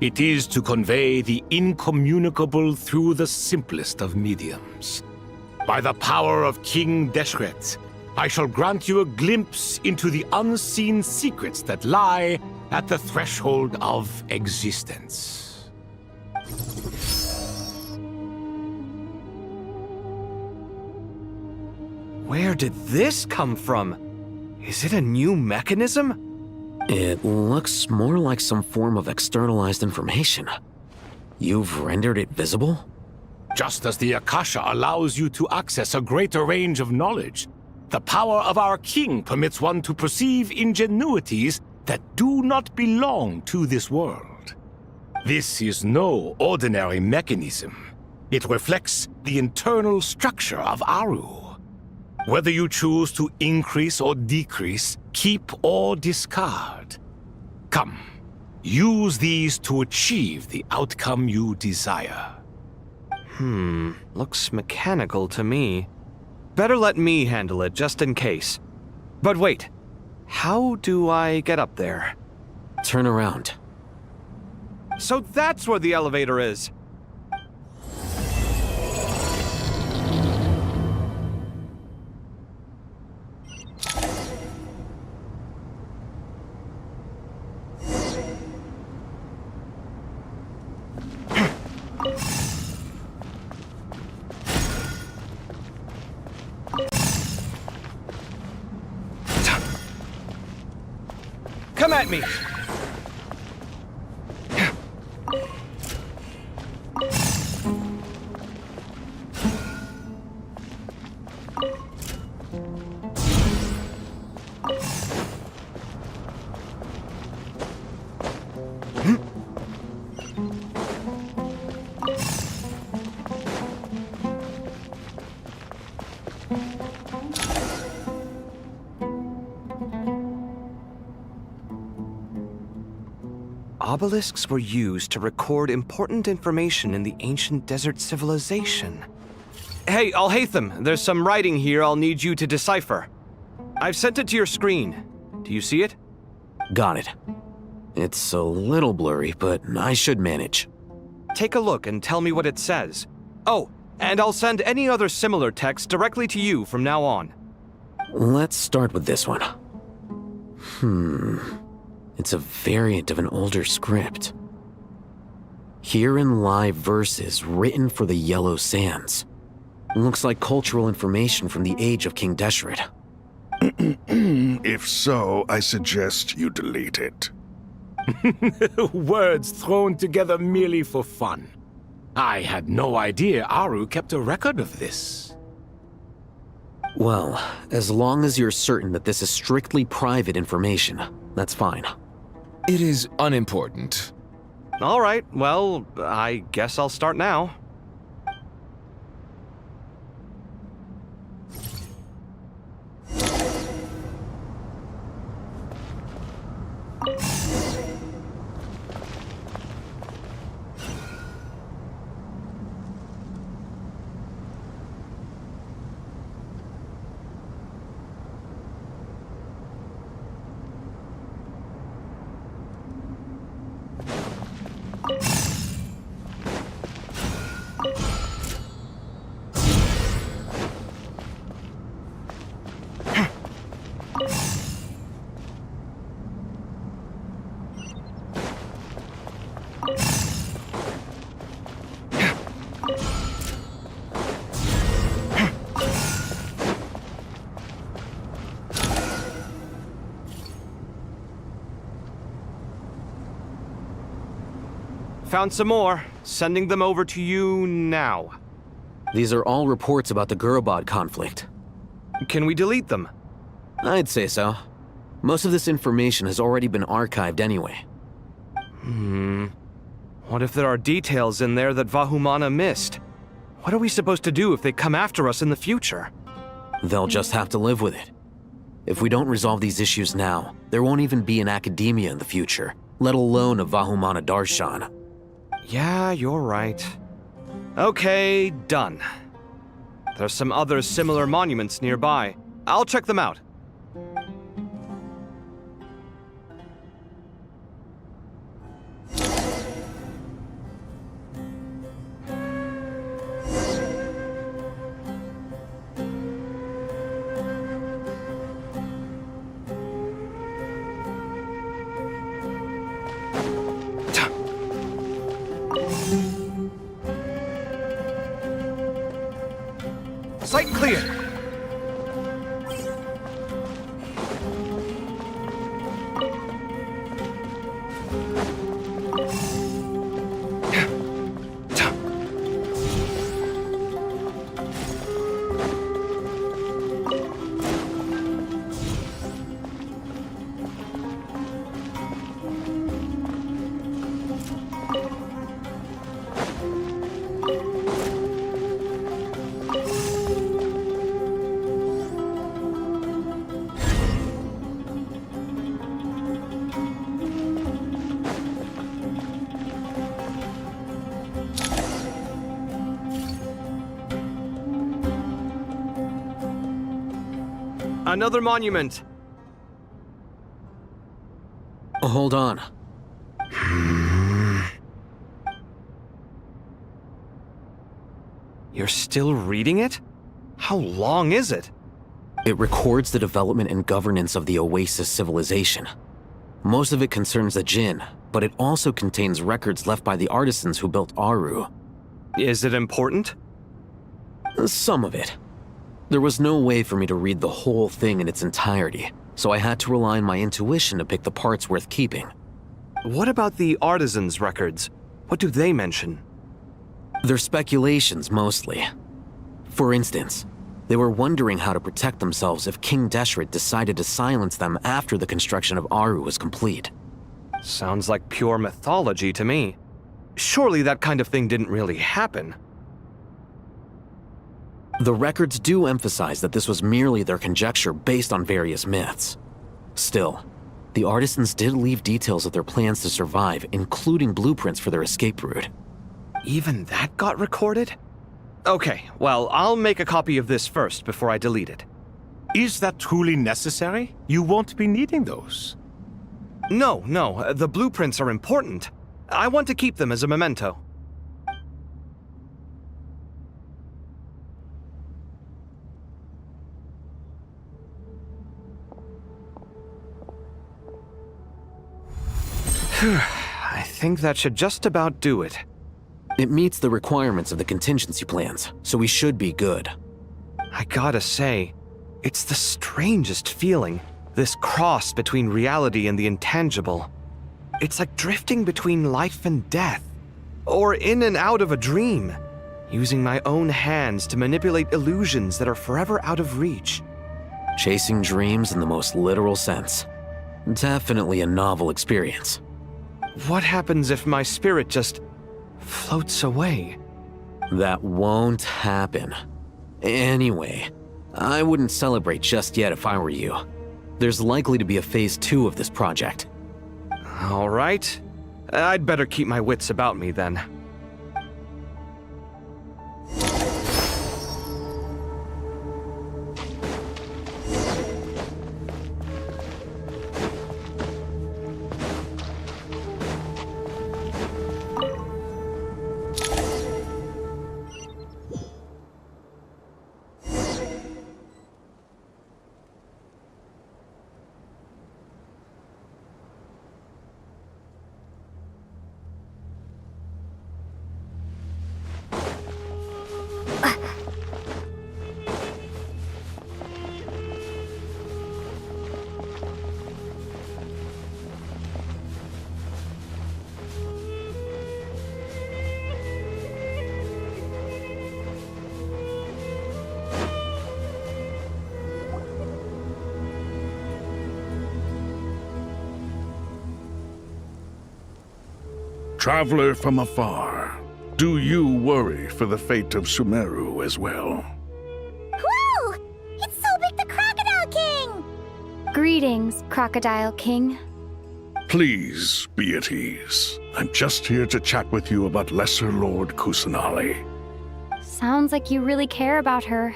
It is to convey the incommunicable through the simplest of mediums. By the power of King Deshret, I shall grant you a glimpse into the unseen secrets that lie at the threshold of existence. Where did this come from? Is it a new mechanism? It looks more like some form of externalized information. You've rendered it visible? Just as the Akasha allows you to access a greater range of knowledge, the power of our king permits one to perceive ingenuities that do not belong to this world. This is no ordinary mechanism. It reflects the internal structure of Aru. Whether you choose to increase or decrease, keep or discard. Come, use these to achieve the outcome you desire. Looks mechanical to me. Better let me handle it, just in case. But wait, how do I get up there? Turn around. So that's where the elevator is! Come at me! Obelisks were used to record important information in the ancient desert civilization. Hey, Al-Haytham, there's some writing here I'll need you to decipher. I've sent it to your screen. Do you see it? Got it. It's a little blurry, but I should manage. Take a look and tell me what it says. Oh, and I'll send any other similar text directly to you from now on. Let's start with this one. It's a variant of an older script. Herein lie verses written for the Yellow Sands. Looks like cultural information from the age of King Deshret. If so, I suggest you delete it. Words thrown together merely for fun. I had no idea Aru kept a record of this. Well, as long as you're certain that this is strictly private information, that's fine. It is unimportant. All right, well, I guess I'll start now. Found some more. Sending them over to you now. These are all reports about the Gurabad conflict. Can we delete them? I'd say so. Most of this information has already been archived anyway. What if there are details in there that Vahumana missed? What are we supposed to do if they come after us in the future? They'll just have to live with it. If we don't resolve these issues now, there won't even be an academia in the future, let alone a Vahumana Darshan. Yeah, you're right. Okay, done. There's some other similar monuments nearby. I'll check them out. Site clear. Another monument. Hold on. You're still reading it? How long is it? It records the development and governance of the Oasis civilization. Most of it concerns the Jinn, but it also contains records left by the artisans who built Aru. Is it important? Some of it. There was no way for me to read the whole thing in its entirety, so I had to rely on my intuition to pick the parts worth keeping. What about the artisans' records? What do they mention? They're speculations, mostly. For instance, they were wondering how to protect themselves if King Deshret decided to silence them after the construction of Aru was complete. Sounds like pure mythology to me. Surely that kind of thing didn't really happen. The records do emphasize that this was merely their conjecture based on various myths. Still, The artisans did leave details of their plans to survive, including blueprints for their escape route. Even that got recorded? Okay, well, I'll make a copy of this first before I delete it. Is that truly necessary? You won't be needing those. No, the blueprints are important. I want to keep them as a memento. I think that should just about do it. It meets the requirements of the contingency plans, so we should be good. I gotta say, it's the strangest feeling, this cross between reality and the intangible. It's like drifting between life and death, or in and out of a dream, using my own hands to manipulate illusions that are forever out of reach. Chasing dreams in the most literal sense. Definitely a novel experience. What happens if my spirit just floats away? That won't happen. Anyway, I wouldn't celebrate just yet if I were you. There's likely to be a phase 2 of this project. All right. I'd better keep my wits about me then. Traveler from afar, do you worry for the fate of Sumeru as well? Whoa! It's Sobek the Crocodile King! Greetings, Crocodile King. Please be at ease. I'm just here to chat with you about Lesser Lord Kusanali. Sounds like you really care about her.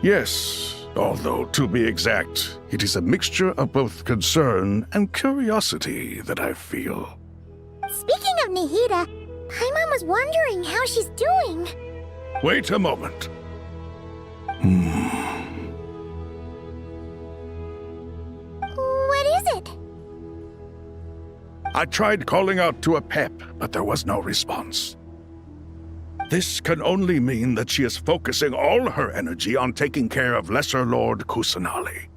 Yes, although to be exact, it is a mixture of both concern and curiosity that I feel. Speaking of Nihida, Paimon was wondering how she's doing. Wait a moment. What is it? I tried calling out to Apep, but there was no response. This can only mean that she is focusing all her energy on taking care of Lesser Lord Kusanali.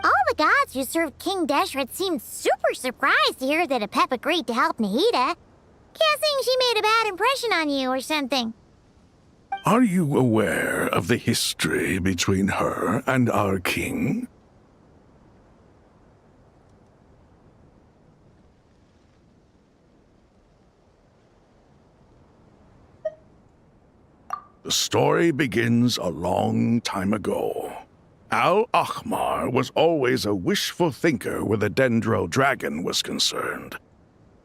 All the gods who served King Deshret seemed super surprised to hear that Apep agreed to help Nihida. Guessing she made a bad impression on you or something. Are you aware of the history between her and our king? The story begins a long time ago. Al-Ahmar was always a wishful thinker where the Dendro dragon was concerned.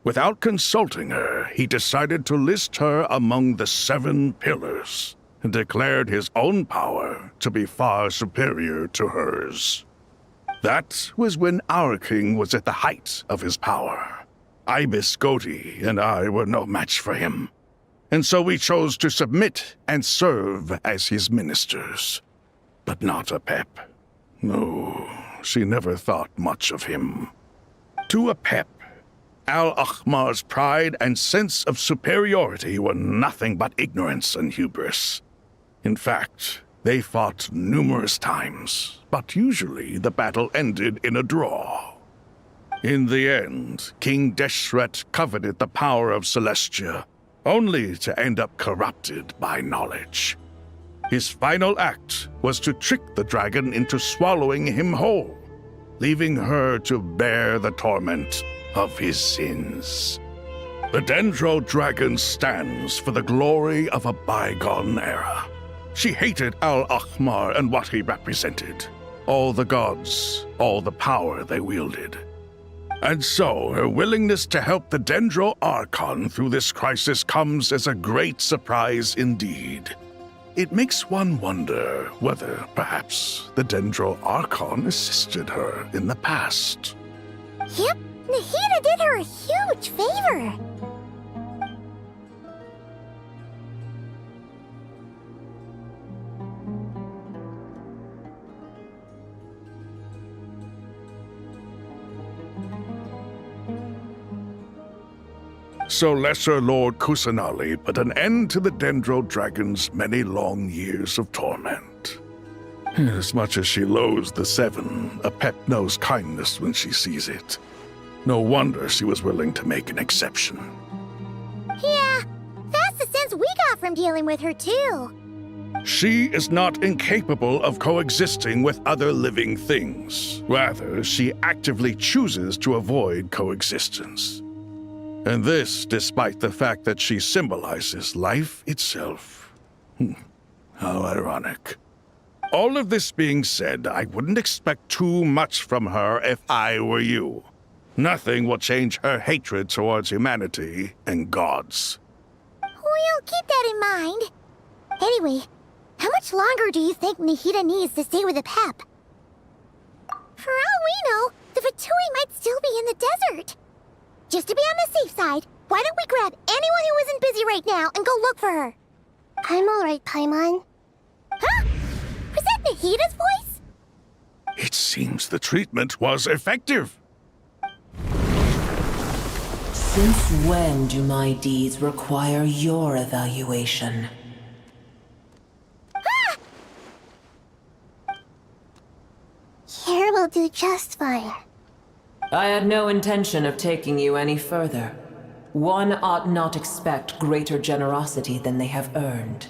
Without consulting her, he decided to list her among the 7 pillars and declared his own power to be far superior to hers. That was when our king was at the height of his power. Ibis Goti and I were no match for him, and so we chose to submit and serve as his ministers. But not Apep. No, she never thought much of him. To Apep, Al-Ahmar's pride and sense of superiority were nothing but ignorance and hubris. In fact, they fought numerous times, but usually the battle ended in a draw. In the end, King Deshret coveted the power of Celestia, only to end up corrupted by knowledge. His final act was to trick the dragon into swallowing him whole, leaving her to bear the torment of his sins. The Dendro dragon stands for the glory of a bygone era. She hated Al-Ahmar and what he represented. all the gods, all the power they wielded. And so, her willingness to help the Dendro Archon through this crisis comes as a great surprise indeed. It makes one wonder whether, perhaps, the Dendro Archon assisted her in the past. Yep, Nahida did her a huge favor. So Lesser Lord Kusanali put an end to the Dendro Dragon's many long years of torment. As much as she loathes the Seven, Apep knows kindness when she sees it. No wonder she was willing to make an exception. Yeah, that's the sense we got from dealing with her, too. She is not incapable of coexisting with other living things. Rather, she actively chooses to avoid coexistence. And this despite the fact that she symbolizes life itself. How ironic. All of this being said, I wouldn't expect too much from her if I were you. Nothing will change her hatred towards humanity and gods. We'll keep that in mind. Anyway, how much longer do you think Nahida needs to stay with Apep? For all we know, the Fatui might still be in the desert. Just to be on the safe side, why don't we grab anyone who isn't busy right now and go look for her? I'm alright, Paimon. Huh? Was that Nahida's voice? It seems the treatment was effective. Since when do my deeds require your evaluation? Here will do just fine. I had no intention of taking you any further. One ought not expect greater generosity than they have earned.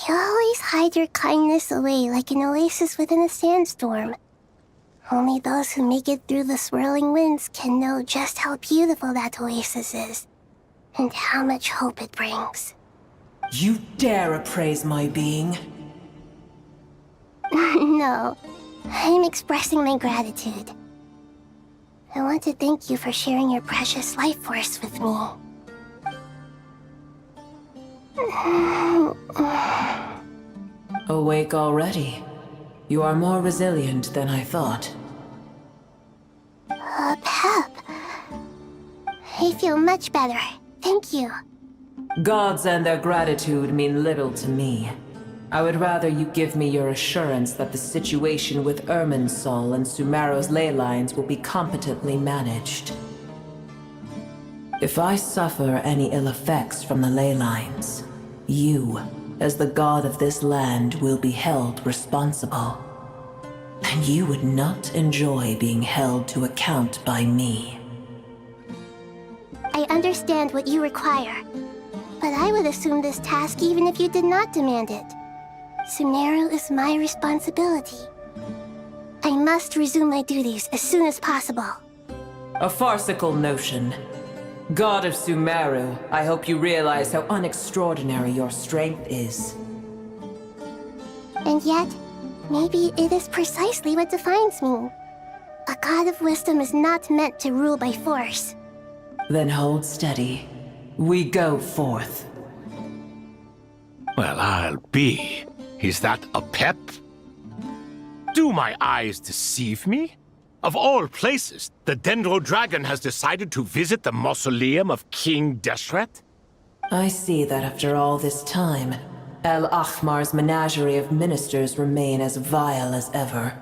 You always hide your kindness away like an oasis within a sandstorm. Only those who make it through the swirling winds can know just how beautiful that oasis is, and how much hope it brings. You dare appraise my being? No, I'm expressing my gratitude. I want to thank you for sharing your precious life force with me. Awake already? You are more resilient than I thought. Pep. I feel much better. Thank you. Gods and their gratitude mean little to me. I would rather you give me your assurance that the situation with Irminsul and Sumeru's ley lines will be competently managed. If I suffer any ill effects from the ley lines, you, as the god of this land, will be held responsible. And you would not enjoy being held to account by me. I understand what you require, but I would assume this task even if you did not demand it. Sumeru is my responsibility. I must resume my duties as soon as possible. A farcical notion. God of Sumeru, I hope you realize how unextraordinary your strength is. And yet, maybe it is precisely what defines me. A god of wisdom is not meant to rule by force. Then hold steady. We go forth. Well, I'll be. Is that Apep? Do my eyes deceive me? Of all places, the Dendro Dragon has decided to visit the mausoleum of King Deshret? I see that after all this time, El Ahmar's menagerie of ministers remain as vile as ever.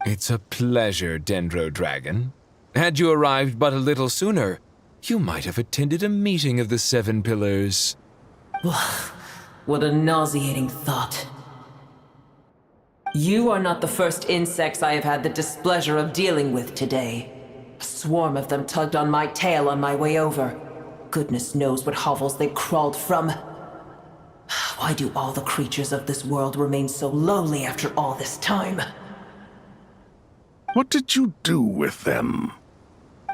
It's a pleasure, Dendro Dragon. Had you arrived but a little sooner, you might have attended a meeting of the Seven Pillars. What a nauseating thought. You are not the first insects I have had the displeasure of dealing with today. A swarm of them tugged on my tail on my way over. Goodness knows what hovels they crawled from. Why do all the creatures of this world remain so lowly after all this time? What did you do with them?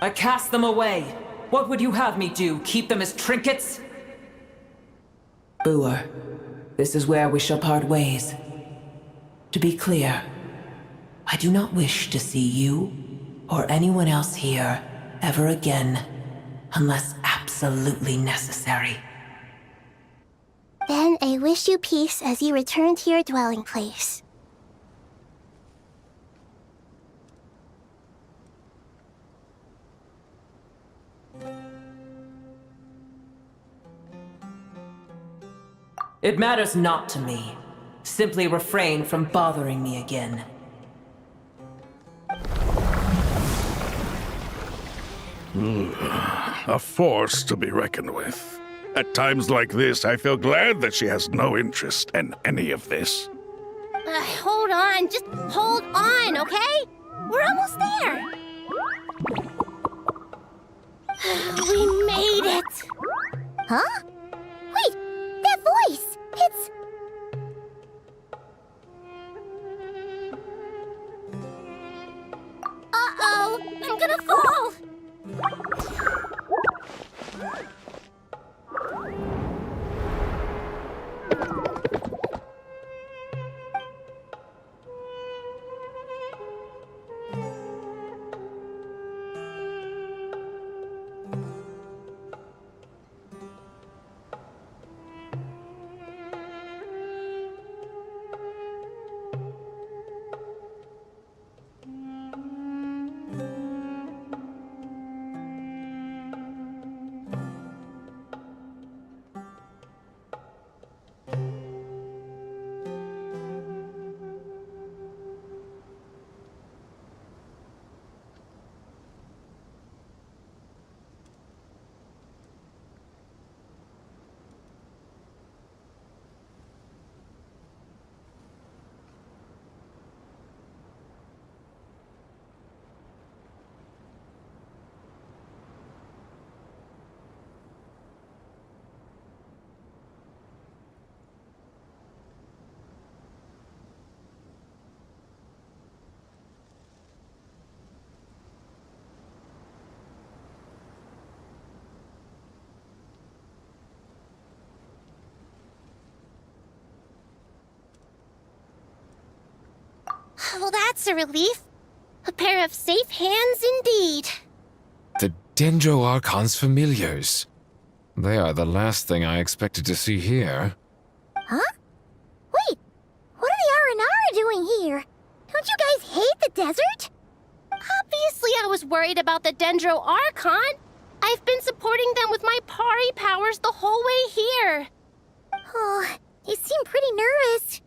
I cast them away. What would you have me do? Keep them as trinkets? Boer, this is where we shall part ways. To be clear, I do not wish to see you or anyone else here ever again, unless absolutely necessary. Then I wish you peace as you return to your dwelling place. It matters not to me. Simply refrain from bothering me again. A force to be reckoned with. At times like this, I feel glad that she has no interest in any of this. Hold on, just hold on, okay? We're almost there. We made it. Huh? Wait, that voice! It's... Uh-oh, I'm gonna fall! Well, that's a relief. A pair of safe hands indeed. The Dendro Archon's familiars. They are the last thing I expected to see here. Huh? Wait, what are the R&R doing here? Don't you guys hate the desert? Obviously I was worried about the Dendro Archon. I've been supporting them with my Pari powers the whole way here. Oh, you seem pretty nervous.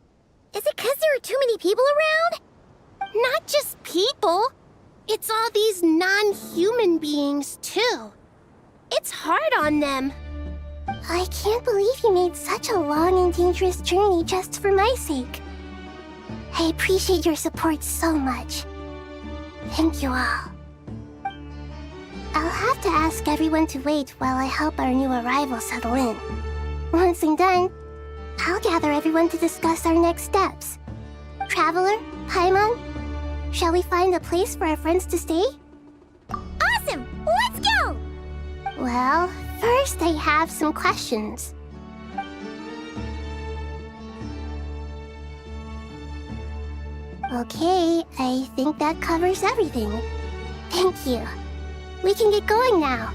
Is it because there are too many people around? Not just people. It's all these non-human beings, too. It's hard on them. I can't believe you made such a long and dangerous journey just for my sake. I appreciate your support so much. Thank you all. I'll have to ask everyone to wait while I help our new arrival settle in. Once I'm done, I'll gather everyone to discuss our next steps. Traveler, Paimon, shall we find a place for our friends to stay? Awesome! Let's go! Well, first I have some questions. Okay, I think that covers everything. Thank you. We can get going now.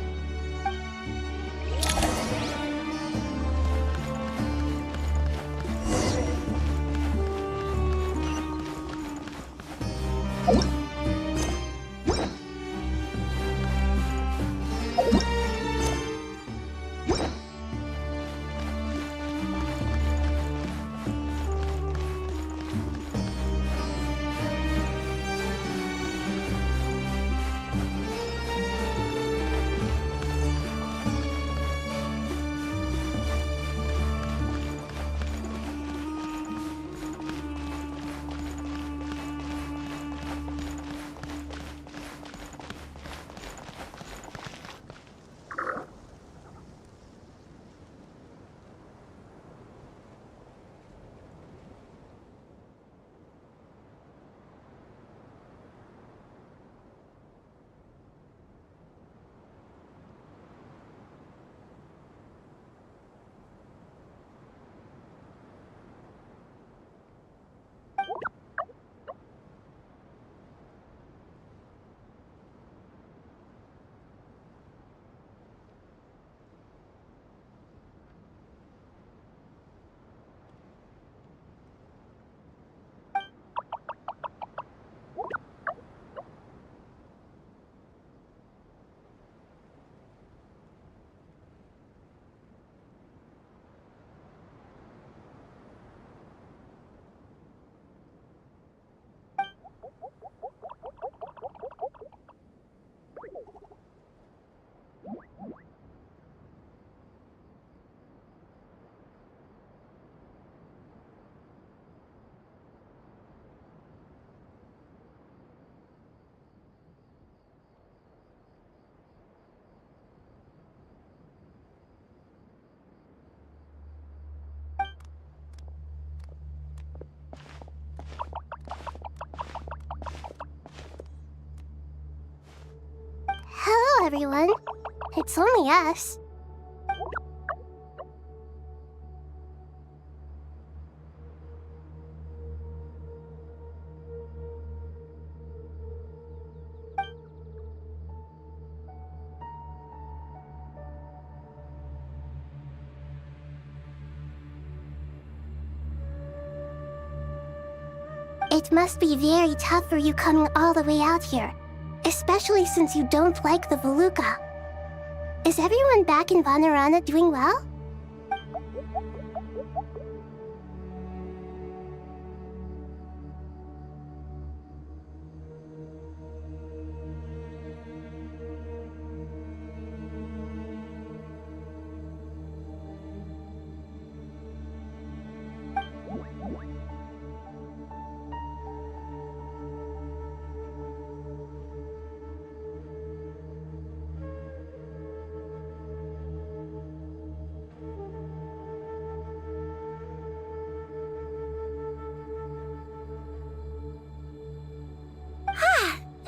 everyone. It's only us. It must be very tough for you coming all the way out here, especially since you don't like the Voluka. Is everyone back in Vanarana doing well?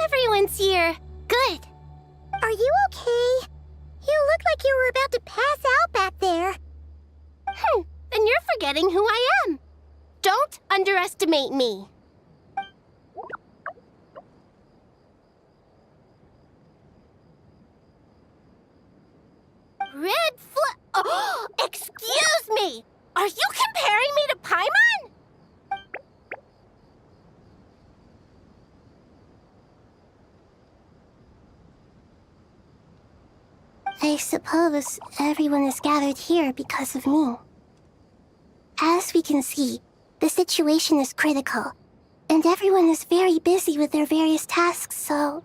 Everyone's here. Good. Are you okay? You look like you were about to pass out back there. Then you're forgetting who I am. Don't underestimate me. Oh, excuse me! Are you comparing me to Paimon? I suppose everyone is gathered here because of me. As we can see, the situation is critical, and everyone is very busy with their various tasks, so...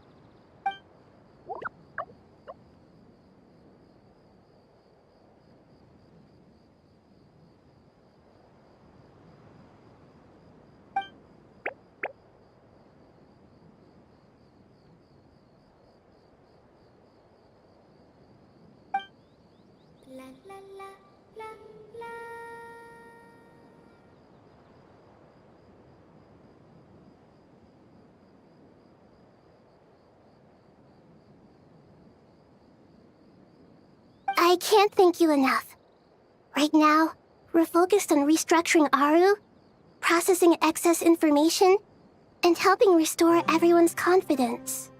I can't thank you enough. Right now, we're focused on restructuring Aru, processing excess information, and helping restore everyone's confidence.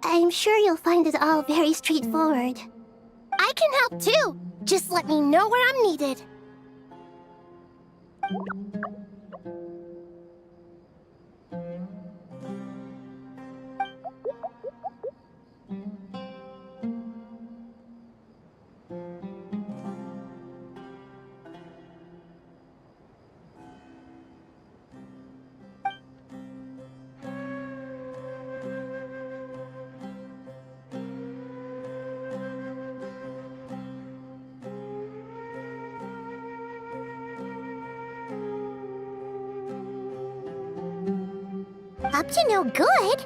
I'm sure you'll find it all very straightforward. I can help too! Just let me know where I'm needed. Up to no good?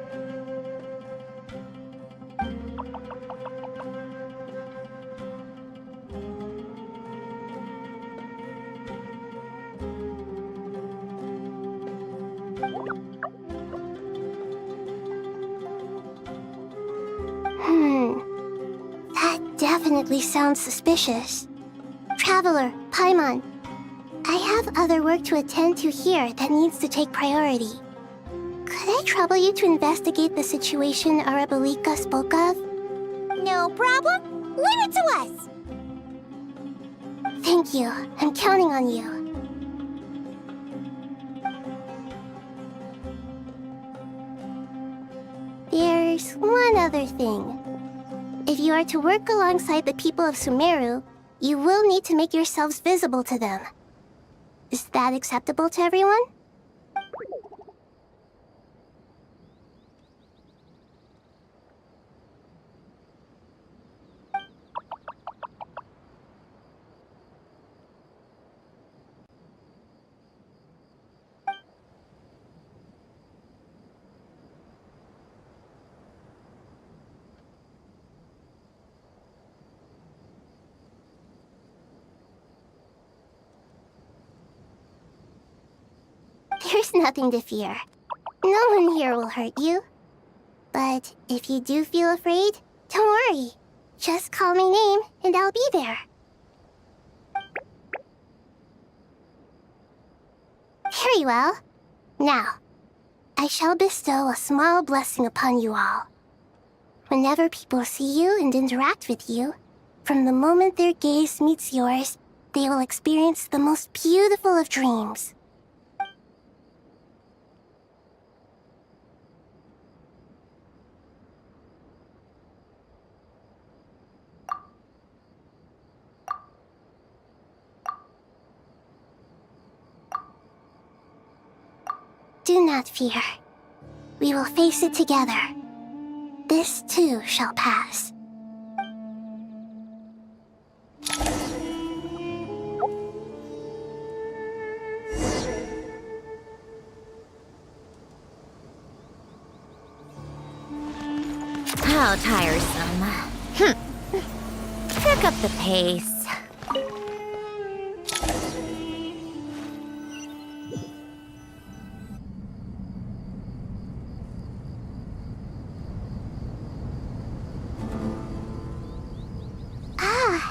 That definitely sounds suspicious. Traveler, Paimon, I have other work to attend to here that needs to take priority. Could I trouble you to investigate the situation Arabalika spoke of? No problem. Leave it to us. Thank you. I'm counting on you. There's one other thing. If you are to work alongside the people of Sumeru, you will need to make yourselves visible to them. Is that acceptable to everyone? There's nothing to fear. No one here will hurt you. But if you do feel afraid, Don't worry. Just call my name, and I'll be there. Very well. Now, I shall bestow a small blessing upon you all. Whenever people see you and interact with you, from the moment their gaze meets yours, they will experience the most beautiful of dreams. Do not fear. We will face it together. This too shall pass. How tiresome. Pick up the pace.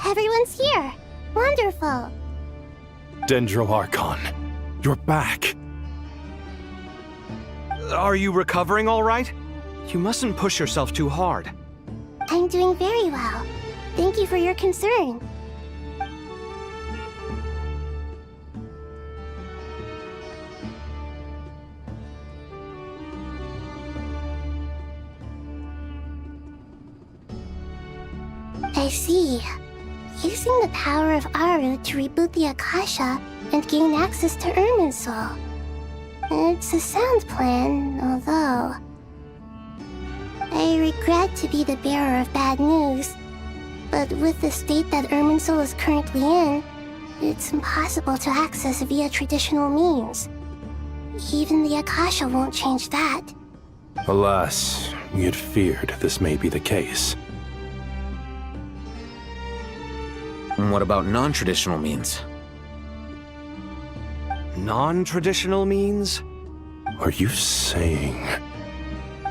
Everyone's here. Wonderful. Dendro Archon, you're back. Are you recovering all right? You mustn't push yourself too hard. I'm doing very well. Thank you for your concern. I see. Using the power of Aru to reboot the Akasha and gain access to Irminsul. It's a sound plan, although... I regret to be the bearer of bad news, but with the state that Irminsul is currently in, it's impossible to access via traditional means. Even the Akasha won't change that. Alas, we had feared this may be the case. And what about non-traditional means? Non-traditional means? Are you saying...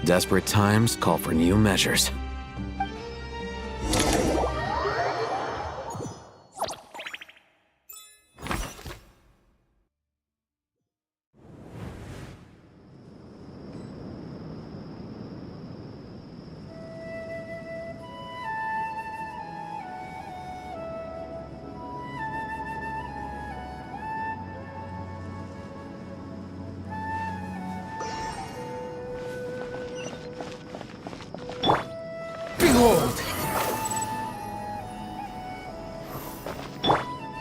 Desperate times call for new measures.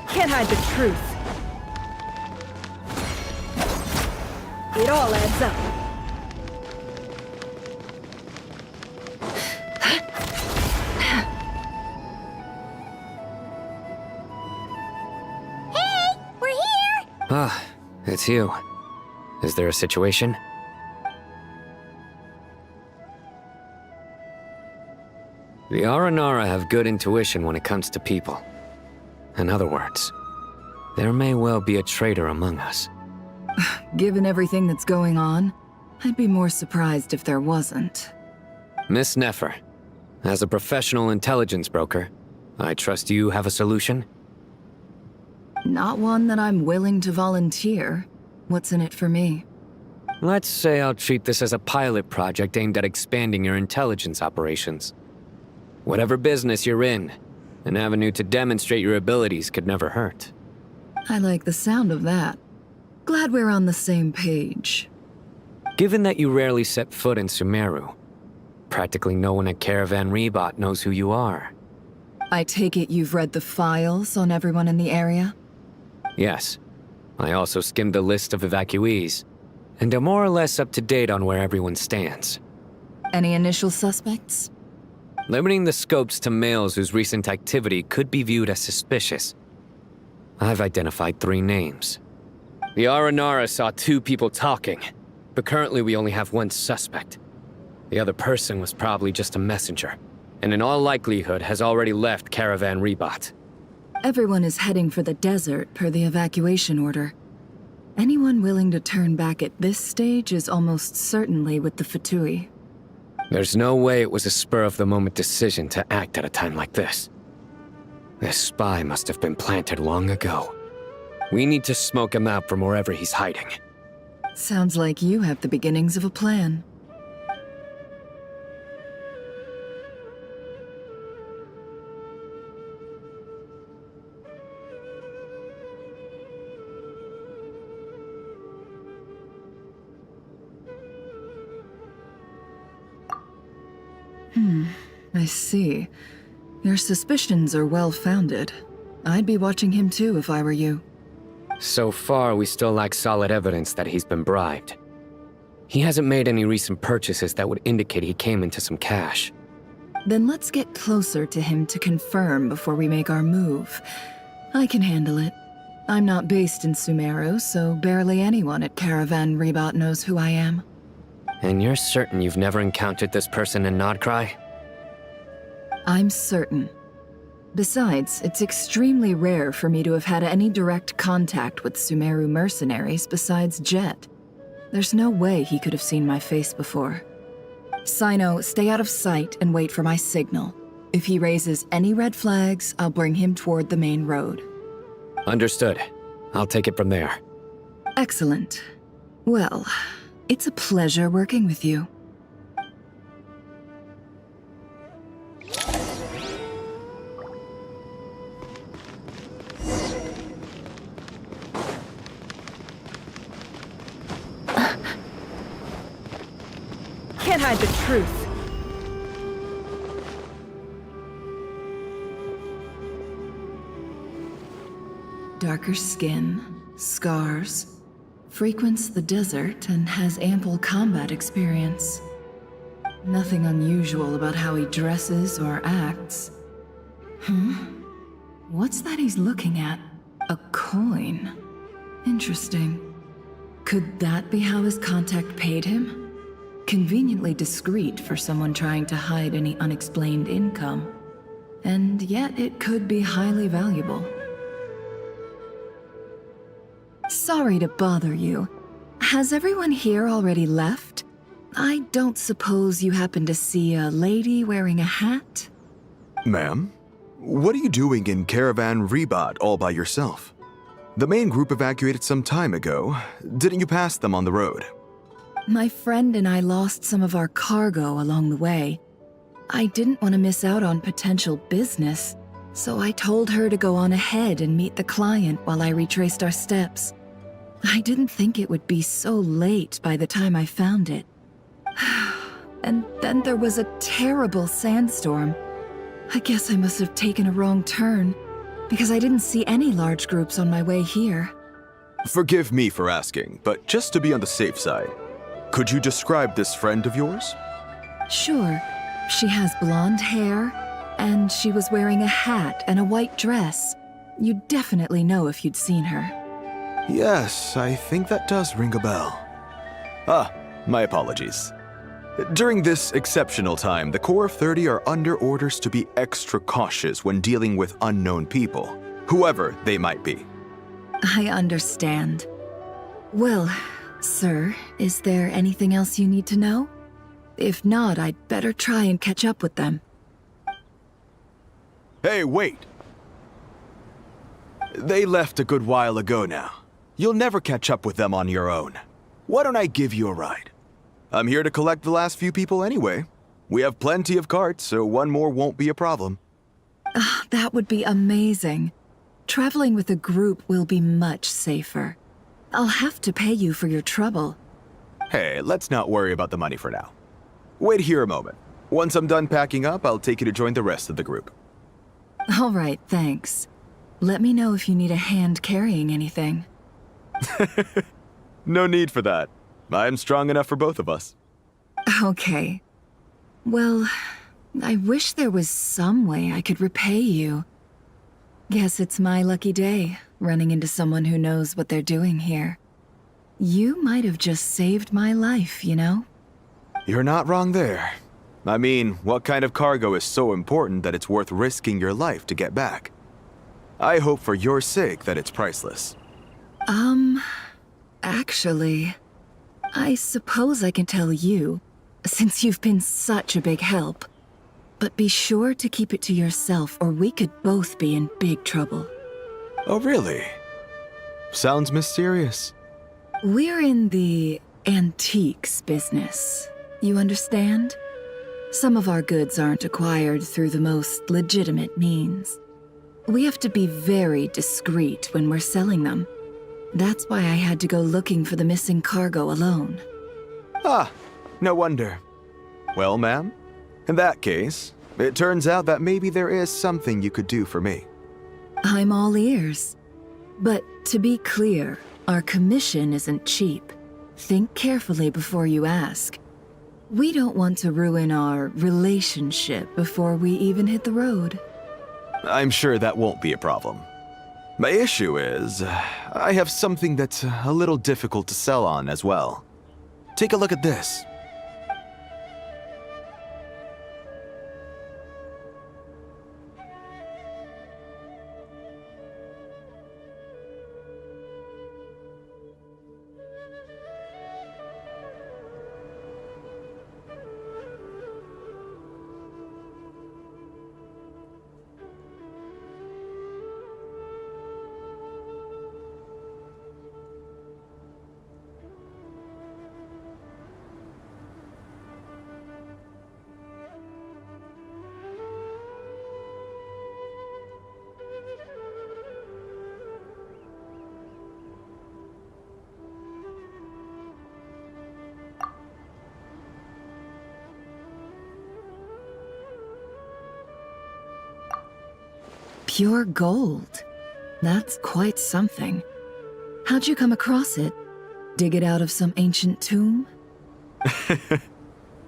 Can't hide the truth. It all adds up. Hey! We're here! Ah, it's you. Is there a situation? The Aranara have good intuition when it comes to people. In other words, there may well be a traitor among us. Given everything that's going on, I'd be more surprised if there wasn't. Miss Nefer, as a professional intelligence broker, I trust you have a solution? Not one that I'm willing to volunteer. What's in it for me? Let's say I'll treat this as a pilot project aimed at expanding your intelligence operations. Whatever business you're in, an avenue to demonstrate your abilities could never hurt. I like the sound of that. Glad we're on the same page. Given that you rarely set foot in Sumeru, practically no one at Caravan Rebot knows who you are. I take it you've read the files on everyone in the area? Yes. I also skimmed the list of evacuees, and am more or less up to date on where everyone stands. Any initial suspects? Limiting the scopes to males whose recent activity could be viewed as suspicious. I've identified 3 names. The Aranara saw 2 people talking, but currently we only have 1 suspect. The other person was probably just a messenger, and in all likelihood has already left Caravan Rebot. Everyone is heading for the desert per the evacuation order. Anyone willing to turn back at this stage is almost certainly with the Fatui. There's no way it was a spur-of-the-moment decision to act at a time like this. This spy must have been planted long ago. We need to smoke him out from wherever he's hiding. Sounds like you have the beginnings of a plan. I see. Your suspicions are well-founded. I'd be watching him too if I were you. So far, we still lack solid evidence that he's been bribed. He hasn't made any recent purchases that would indicate he came into some cash. Then let's get closer to him to confirm before we make our move. I can handle it. I'm not based in Sumeru, so barely anyone at Caravan Rebot knows who I am. And you're certain you've never encountered this person in Nodcry? I'm certain. Besides, it's extremely rare for me to have had any direct contact with Sumeru mercenaries besides Jet. There's no way he could have seen my face before. Sino, stay out of sight and wait for my signal. If he raises any red flags, I'll bring him toward the main road. Understood. I'll take it from there. Excellent. Well, it's a pleasure working with you. Can't hide the truth. Darker skin, scars, frequents the desert and has ample combat experience. Nothing unusual about how he dresses or acts. What's that he's looking at? A coin. Interesting. Could that be how his contact paid him? Conveniently discreet for someone trying to hide any unexplained income. And yet it could be highly valuable. Sorry to bother you. Has everyone here already left? I don't suppose you happen to see a lady wearing a hat? Ma'am, what are you doing in Caravan Rebot all by yourself? The main group evacuated some time ago. Didn't you pass them on the road? My friend and I lost some of our cargo along the way. I didn't want to miss out on potential business, so I told her to go on ahead and meet the client while I retraced our steps. I didn't think it would be so late by the time I found it. And then there was a terrible sandstorm. I guess I must have taken a wrong turn, because I didn't see any large groups on my way here. Forgive me for asking, but just to be on the safe side, could you describe this friend of yours? Sure. She has blonde hair, and she was wearing a hat and a white dress. You'd definitely know if you'd seen her. Yes, I think that does ring a bell. Ah, my apologies. During this exceptional time, the Corps of 30 are under orders to be extra cautious when dealing with unknown people, whoever they might be. I understand. Well, sir, is there anything else you need to know? If not, I'd better try and catch up with them. Hey, wait! They left a good while ago now. You'll never catch up with them on your own. Why don't I give you a ride? I'm here to collect the last few people anyway. We have plenty of carts, so one more won't be a problem. That would be amazing. Traveling with a group will be much safer. I'll have to pay you for your trouble. Hey, let's not worry about the money for now. Wait here a moment. Once I'm done packing up, I'll take you to join the rest of the group. All right, thanks. Let me know if you need a hand carrying anything. No need for that. I'm strong enough for both of us. Okay. Well, I wish there was some way I could repay you. Guess it's my lucky day, running into someone who knows what they're doing here. You might have just saved my life, you know? You're not wrong there. I mean, what kind of cargo is so important that it's worth risking your life to get back? I hope for your sake that it's priceless. Actually, I suppose I can tell you. since you've been such a big help. But be sure to keep it to yourself, or we could both be in big trouble. Oh, really? Sounds mysterious. We're in the antiques business. You understand? Some of our goods aren't acquired through the most legitimate means. We have to be very discreet when we're selling them. That's why I had to go looking for the missing cargo alone. Ah, no wonder. Well, ma'am, in that case, it turns out that maybe there is something you could do for me. I'm all ears. But to be clear, our commission isn't cheap. Think carefully before you ask. We don't want to ruin our relationship before we even hit the road. I'm sure that won't be a problem. My issue is, I have something that's a little difficult to sell on as well. Take a look at this. Pure gold. That's quite something. How'd you come across it? Dig it out of some ancient tomb?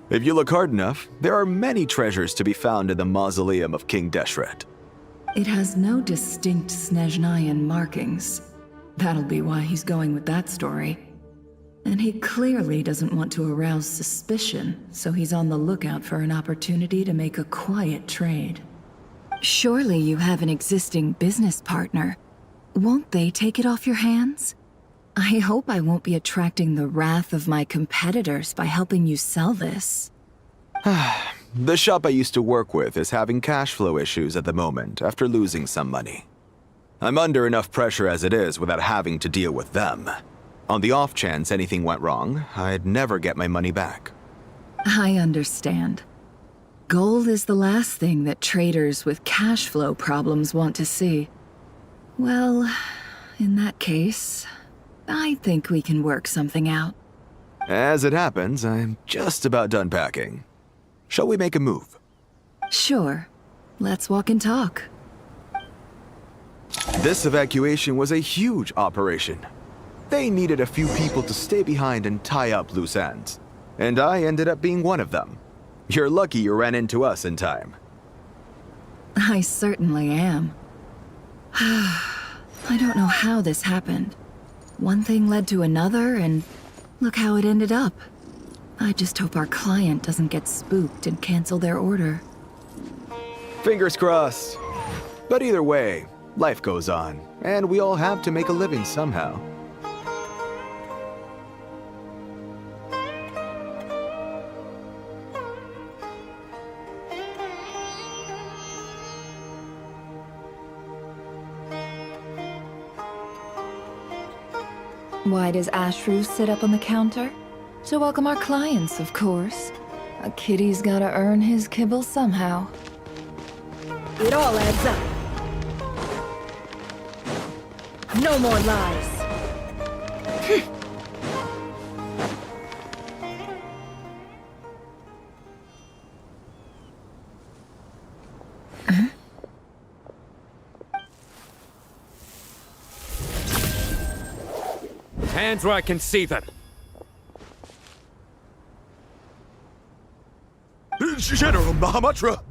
If you look hard enough, there are many treasures to be found in the mausoleum of King Deshret. It has no distinct Snezhnayan markings. That'll be why he's going with that story. And he clearly doesn't want to arouse suspicion, so he's on the lookout for an opportunity to make a quiet trade. Surely you have an existing business partner. Won't they take it off your hands? I hope I won't be attracting the wrath of my competitors by helping you sell this. The shop I used to work with is having cash flow issues at the moment after losing some money. I'm under enough pressure as it is without having to deal with them. On the off chance anything went wrong, I'd never get my money back. I understand. Gold is the last thing that traders with cash flow problems want to see. Well, in that case, I think we can work something out. As it happens, I'm just about done packing. Shall we make a move? Sure. Let's walk and talk. This evacuation was a huge operation. They needed a few people to stay behind and tie up loose ends. And I ended up being one of them. You're lucky you ran into us in time. I certainly am. I don't know how this happened. One thing led to another, and look how it ended up. I just hope our client doesn't get spooked and cancel their order. Fingers crossed. But either way, life goes on, and we all have to make a living somehow. Why does Ashru sit up on the counter? To welcome our clients, of course. A kitty's gotta earn his kibble somehow. It all adds up. No more lies. Hands where I can see them. General Mahamatra!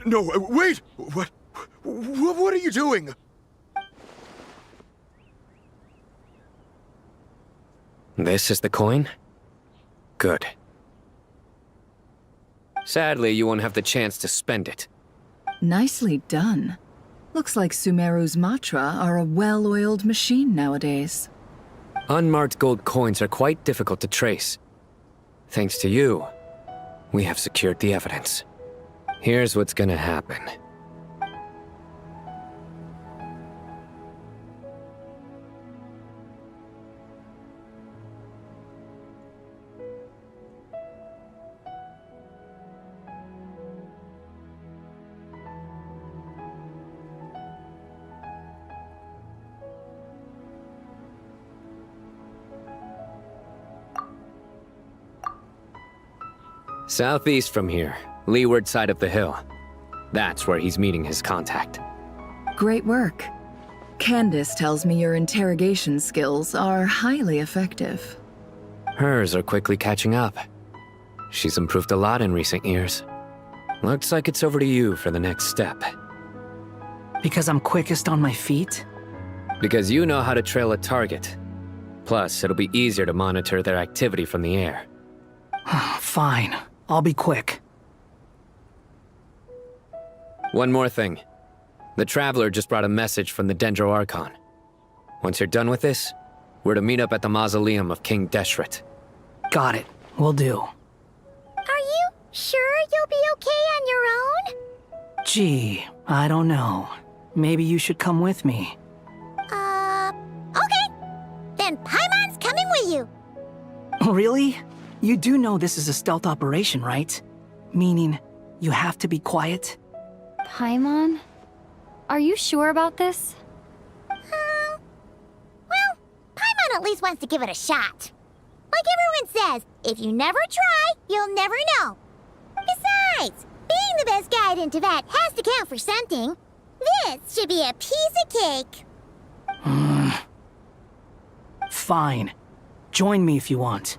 No, wait! What are you doing? This is the coin? Good. Sadly, you won't have the chance to spend it. Nicely done. Looks like Sumeru's Matra are a well-oiled machine nowadays. Unmarked gold coins are quite difficult to trace. Thanks to you, We have secured the evidence. Here's what's gonna happen. Southeast from here, leeward side of the hill. That's where he's meeting his contact. Great work. Candace tells me your interrogation skills are highly effective. Hers are quickly catching up. She's improved a lot in recent years. Looks like it's over to you for the next step. Because I'm quickest on my feet? Because you know how to trail a target. Plus, it'll be easier to monitor their activity from the air. Fine. I'll be quick. One more thing. The Traveler just brought a message from the Dendro Archon. Once you're done with this, we're to meet up at the mausoleum of King Deshret. Got it. Will do. Are you sure you'll be okay on your own? Gee, I don't know. Maybe you should come with me. Okay. Then Paimon's coming with you. Really? You do know this is a stealth operation, right? Meaning, you have to be quiet? Paimon? Are you sure about this? Well, Paimon at least wants to give it a shot. Like everyone says, if you never try, you'll never know. Besides, being the best guide into that has to count for something. This should be a piece of cake. Fine. Join me if you want.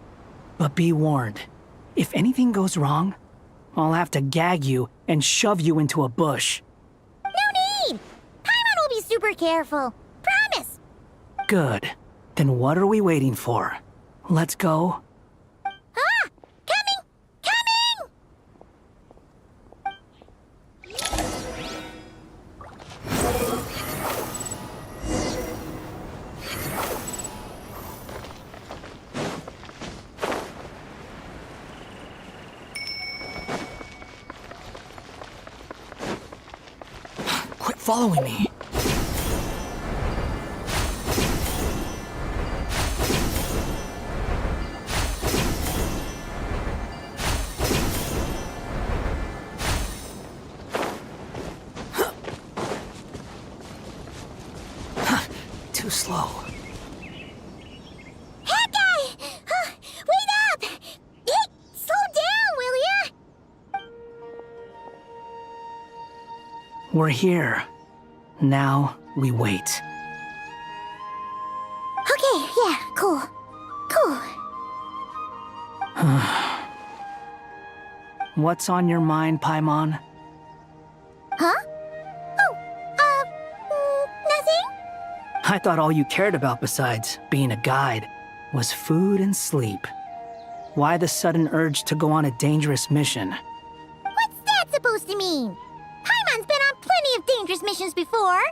But be warned, if anything goes wrong, I'll have to gag you and shove you into a bush. No need! Paimon will be super careful. Promise! Good. Then what are we waiting for? Let's go. Ah! Coming! Coming! Quit following me. Too slow. That guy! Wait up! Hey, slow down, will ya? We're here. Now we wait. Okay, yeah, cool. Cool. What's on your mind, Paimon? Huh? Nothing? I thought all you cared about besides being a guide was food and sleep. Why the sudden urge to go on a dangerous mission? What's that supposed to mean? Paimon's been on plenty of dangerous missions before.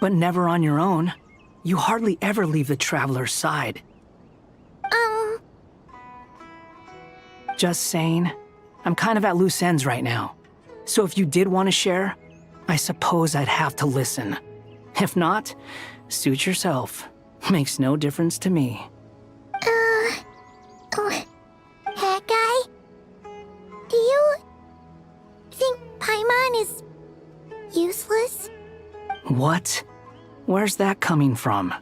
But never on your own. You hardly ever leave the Traveler's side. Just saying, I'm kind of at loose ends right now. So if you did want to share, I suppose I'd have to listen. If not, suit yourself. Makes no difference to me. That guy? Do you think Paimon is useless? What? Where's that coming from? When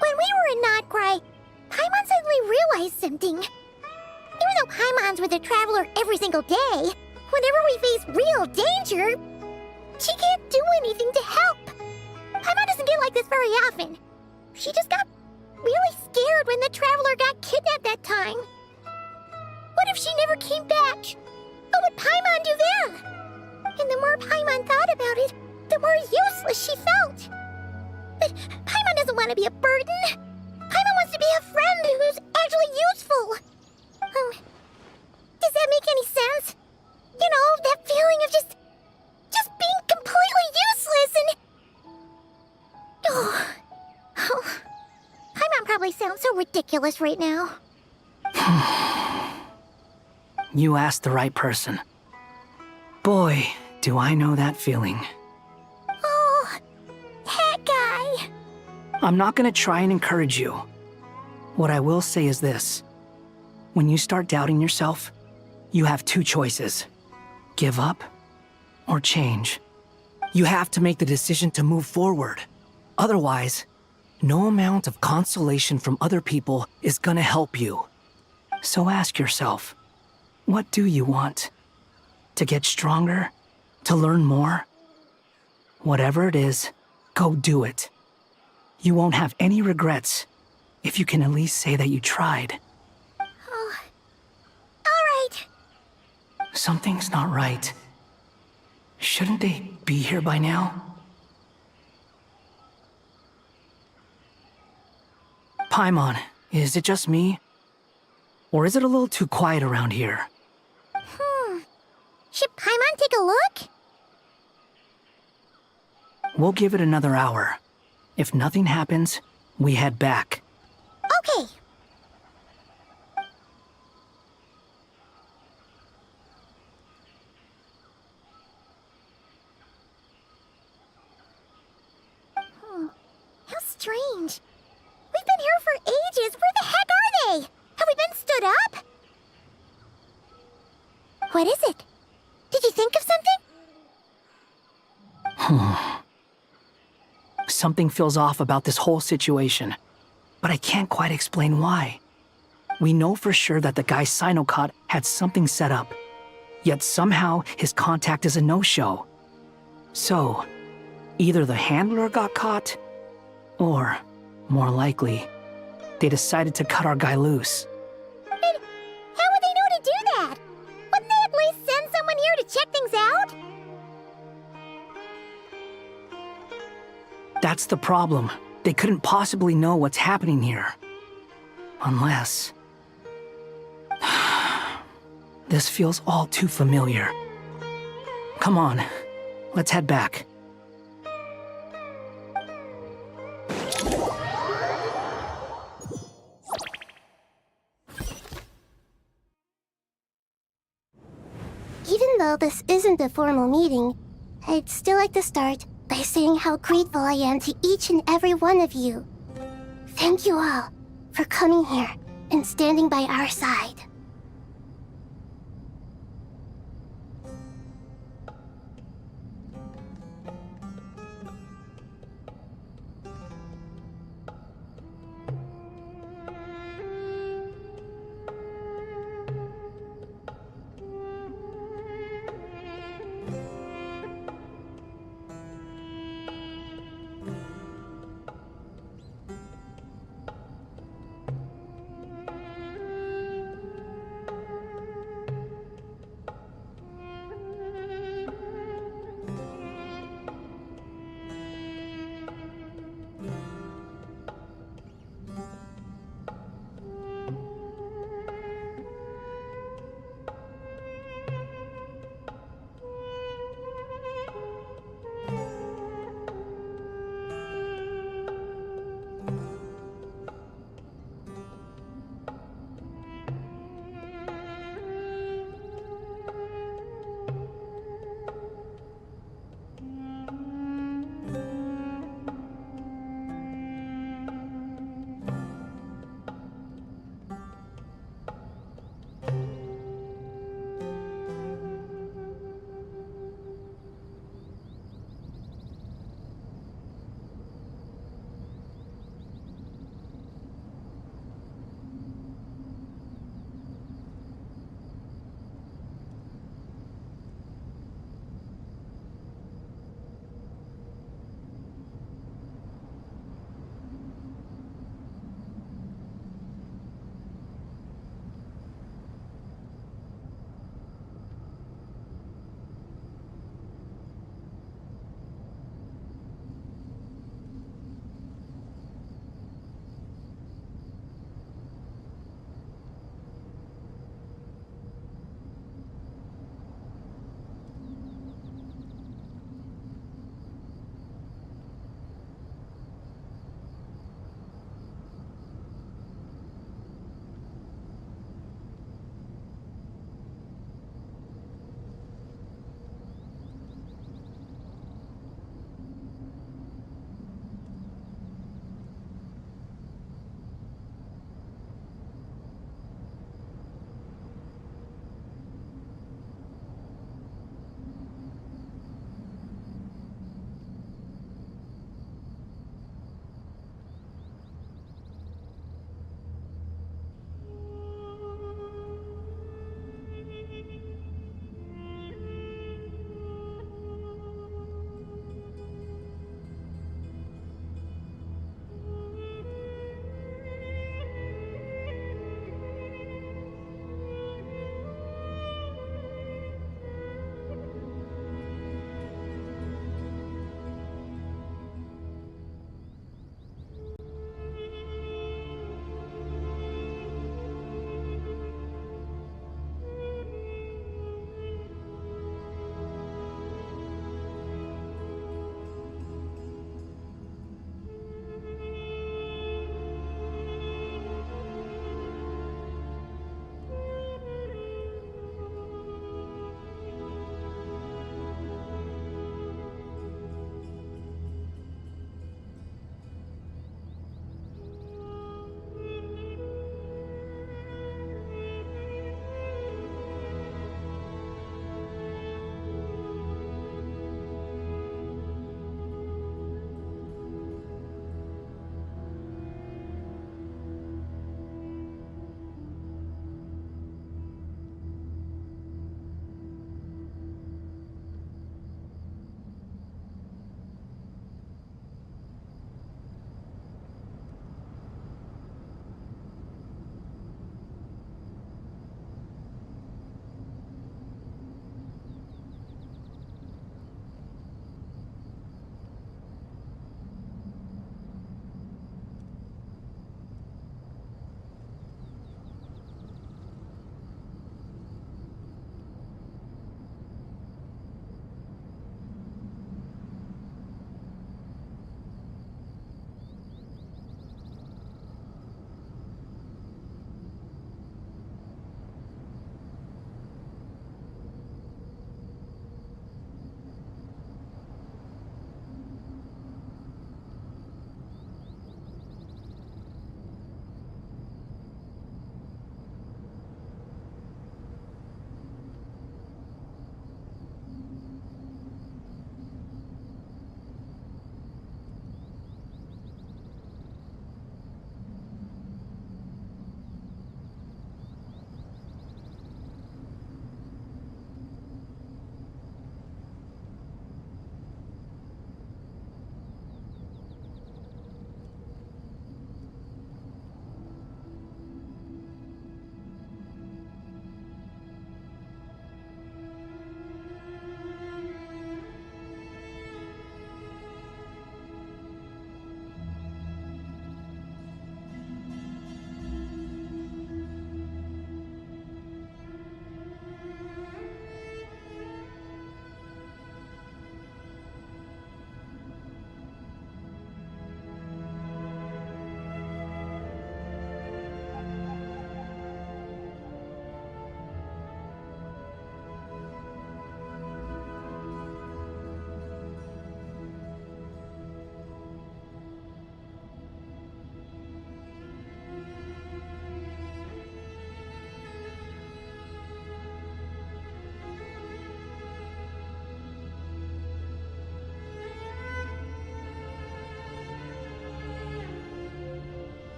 we were in Krai, Paimon suddenly realized something. Even though Paimon's with the Traveler every single day, whenever we face real danger, she can't do anything to help. Paimon doesn't get like this very often. She just got really scared when the Traveler got kidnapped that time. What if she never came back? What would Paimon do then? And the more Paimon thought about it, the more useless she felt. But Paimon doesn't want to be a burden. Paimon wants to be a friend who's actually useful. Does that make any sense? You know, that feeling of just being completely useless and... Oh. Paimon probably sounds so ridiculous right now. You asked the right person. Boy, do I know that feeling. Oh, that guy. I'm not gonna try and encourage you. What I will say is this. When you start doubting yourself, you have two choices. Give up or change. You have to make the decision to move forward. Otherwise, no amount of consolation from other people is gonna help you. So ask yourself, what do you want? To get stronger? To learn more? Whatever it is, go do it. You won't have any regrets if you can at least say that you tried. Oh, all right. Something's not right. Shouldn't they be here by now? Paimon, is it just me? Or is it a little too quiet around here? Should Paimon take a look? We'll give it another hour. If nothing happens, we head back. Okay. How strange. We've been here for ages. Where the heck are they? Have we been stood up? What is it? Did you think of something? Something feels off about this whole situation, but I can't quite explain why. We know for sure that the guy Sinocot had something set up, yet somehow his contact is a no-show. So, either the handler got caught, or, more likely, they decided to cut our guy loose. How would they know to do that? Wouldn't they at least send someone here to check things out? That's the problem. They couldn't possibly know what's happening here. Unless... This feels all too familiar. Come on, let's head back. Even though this isn't a formal meeting, I'd still like to start by saying how grateful I am to each and every one of you. Thank you all for coming here and standing by our side.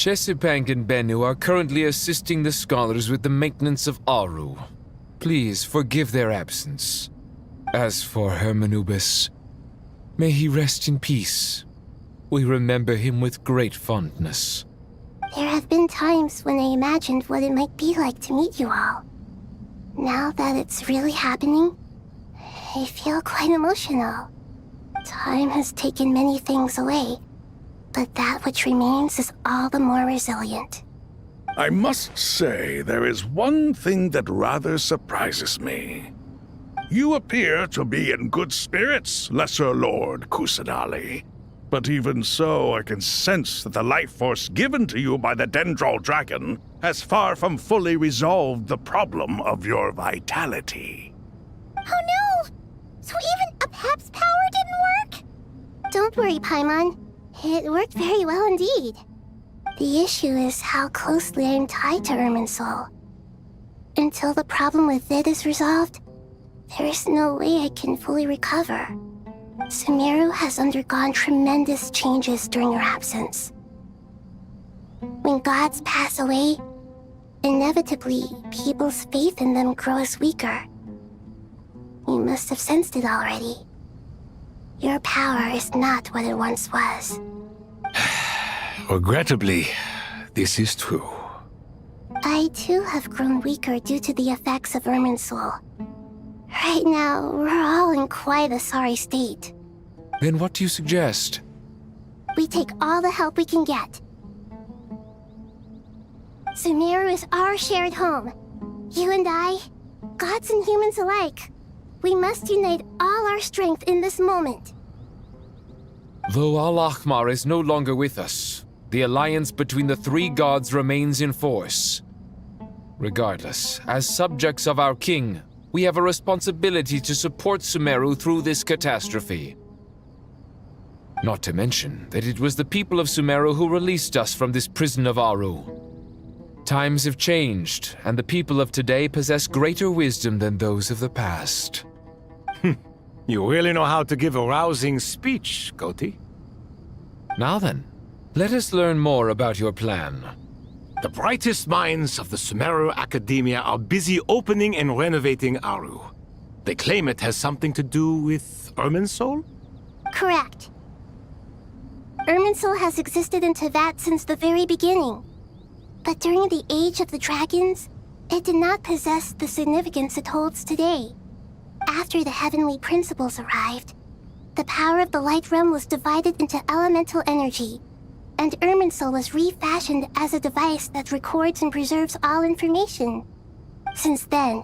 Shesipank and Bennu are currently assisting the scholars with the maintenance of Aru. Please forgive their absence. As for Hermanubis, may he rest in peace. We remember him with great fondness. There have been times when I imagined what it might be like to meet you all. Now that it's really happening, I feel quite emotional. Time has taken many things away, but that which remains is all the more resilient. I must say, there is one thing that rather surprises me. You appear to be in good spirits, Lesser Lord Kusanali. But even so, I can sense that the life force given to you by the Dendral Dragon has far from fully resolved the problem of your vitality. Oh no! So even a Pep's power didn't work? Don't worry, Paimon. It worked very well indeed. The issue is how closely I am tied to Irminsul. Until the problem with it is resolved, there is no way I can fully recover. Sumeru has undergone tremendous changes during your absence. When gods pass away, inevitably, people's faith in them grows weaker. You must have sensed it already. Your power is not what it once was. Regrettably, this is true. I too have grown weaker due to the effects of Irminsul. Right now, we're all in quite a sorry state. Then what do you suggest? We take all the help we can get. Sumeru is our shared home. You and I, gods and humans alike. We must unite all our strength in this moment. Though Al-Ahmar is no longer with us, the alliance between the three gods remains in force. Regardless, as subjects of our king, we have a responsibility to support Sumeru through this catastrophe. Not to mention that it was the people of Sumeru who released us from this prison of Aru. Times have changed, and the people of today possess greater wisdom than those of the past. You really know how to give a rousing speech, Koti. Now then, let us learn more about your plan. The brightest minds of the Sumeru Academia are busy opening and renovating Aru. They claim it has something to do with Irminsul? Correct. Irminsul has existed in Tevat since the very beginning. But during the Age of the Dragons, it did not possess the significance it holds today. After the heavenly principles arrived, the power of the Light Realm was divided into elemental energy, and Irminsul was refashioned as a device that records and preserves all information. Since then,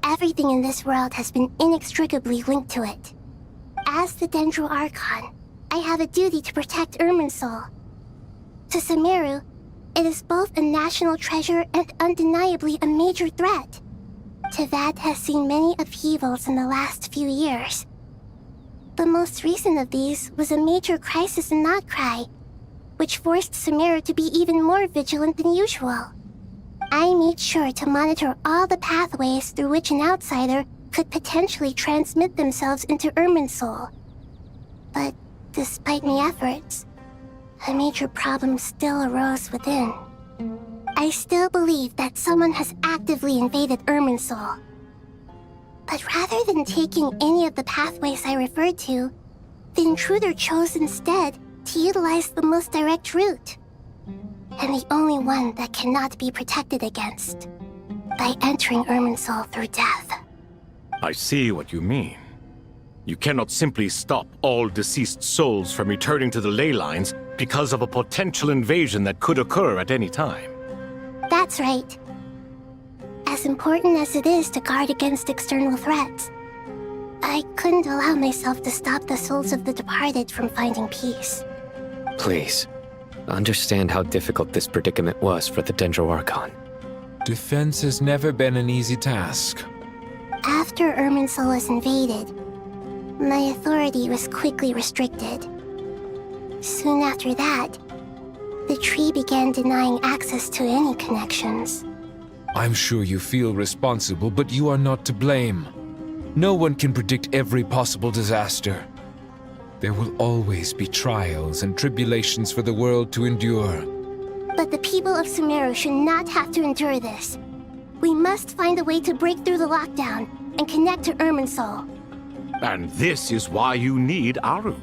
everything in this world has been inextricably linked to it. As the Dendro Archon, I have a duty to protect Irminsul. To Sumeru, it is both a national treasure and undeniably a major threat. Tevat has seen many upheavals in the last few years. The most recent of these was a major crisis in Krai, which forced Sumeru to be even more vigilant than usual. I made sure to monitor all the pathways through which an outsider could potentially transmit themselves into Irminsul. But despite my efforts, a major problem still arose within. I still believe that someone has actively invaded Irminsul. But rather than taking any of the pathways I referred to, the intruder chose instead to utilize the most direct route, and the only one that cannot be protected against, by entering Irminsul through death. I see what you mean. You cannot simply stop all deceased souls from returning to the ley lines because of a potential invasion that could occur at any time. That's right. As important as it is to guard against external threats, I couldn't allow myself to stop the souls of the departed from finding peace. Please, understand how difficult this predicament was for the Dendro Archon. Defense has never been an easy task. After Irminsul was invaded, my authority was quickly restricted. Soon after that, the tree began denying access to any connections. I'm sure you feel responsible, but you are not to blame. No one can predict every possible disaster. There will always be trials and tribulations for the world to endure. But the people of Sumeru should not have to endure this. We must find a way to break through the lockdown and connect to Irminsul. And this is why you need Aru.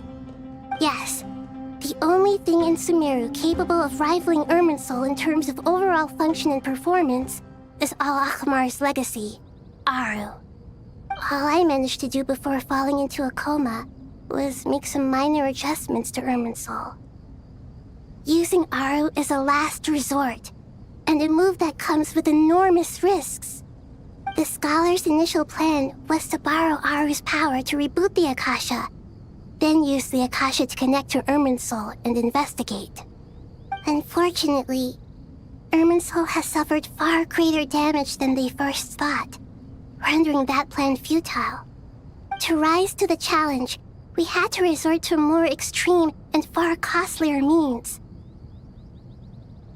Yes. The only thing in Sumeru capable of rivaling Irminsul in terms of overall function and performance is Al-Akhmar's legacy, Aru. All I managed to do before falling into a coma was make some minor adjustments to Irminsul. Using Aru is a last resort, and a move that comes with enormous risks. The Scholar's initial plan was to borrow Aru's power to reboot the Akasha, then use the Akasha to connect to Irminsul and investigate. Unfortunately, Irminsul has suffered far greater damage than they first thought, rendering that plan futile. To rise to the challenge, we had to resort to more extreme and far costlier means.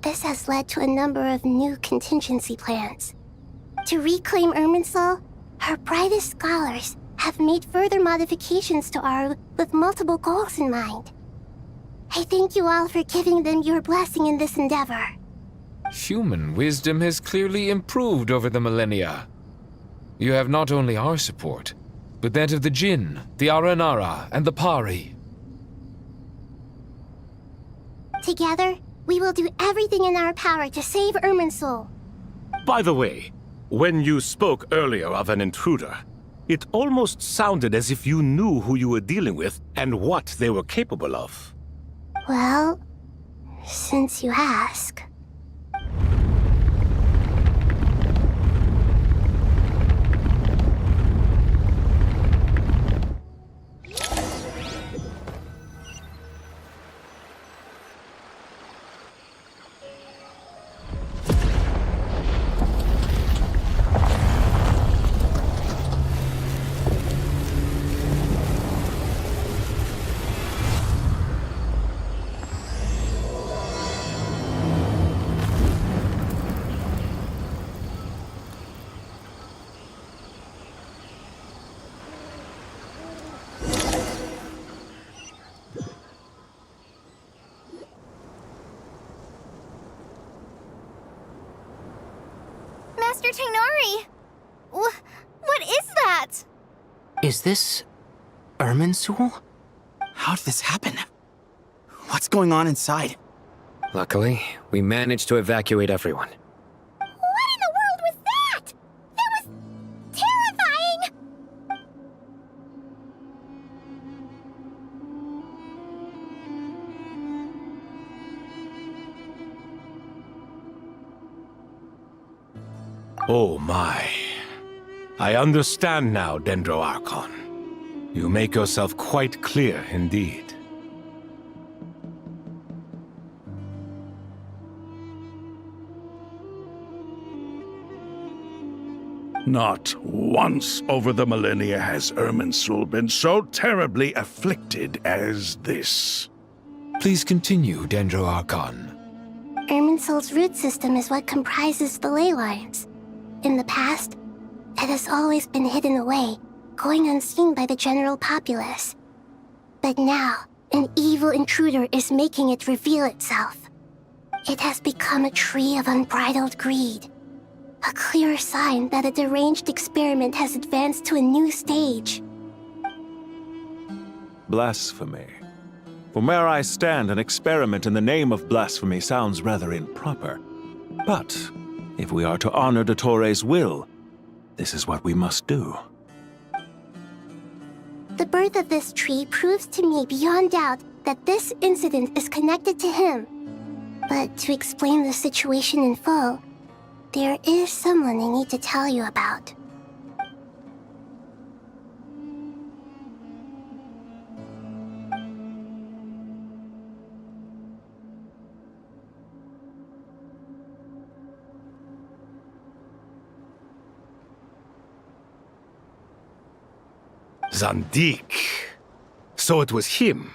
This has led to a number of new contingency plans. To reclaim Irminsul, our brightest scholars have made further modifications to Aru with multiple goals in mind. I thank you all for giving them your blessing in this endeavor. Human wisdom has clearly improved over the millennia. You have not only our support, but that of the Jinn, the Aranara, and the Pari. Together, we will do everything in our power to save Irminsul. By the way, when you spoke earlier of an intruder, it almost sounded as if you knew who you were dealing with and what they were capable of. Well, since you ask. Master Tainari! What is that? Is this Irminsul? How did this happen? What's going on inside? Luckily, we managed to evacuate everyone. What in the world was that? That was terrifying! Oh my. I understand now, Dendro Archon. You make yourself quite clear indeed. Not once over the millennia has Irminsul been so terribly afflicted as this. Please continue, Dendro Archon. Irminsul's root system is what comprises the ley lines. In the past, it has always been hidden away, going unseen by the general populace. But now, an evil intruder is making it reveal itself. It has become a tree of unbridled greed. A clear sign that a deranged experiment has advanced to a new stage. Blasphemy. From where I stand, an experiment in the name of blasphemy sounds rather improper. But if we are to honor Dottores' will, this is what we must do. The birth of this tree proves to me beyond doubt that this incident is connected to him. But to explain the situation in full, there is someone I need to tell you about. Zandik. So it was him.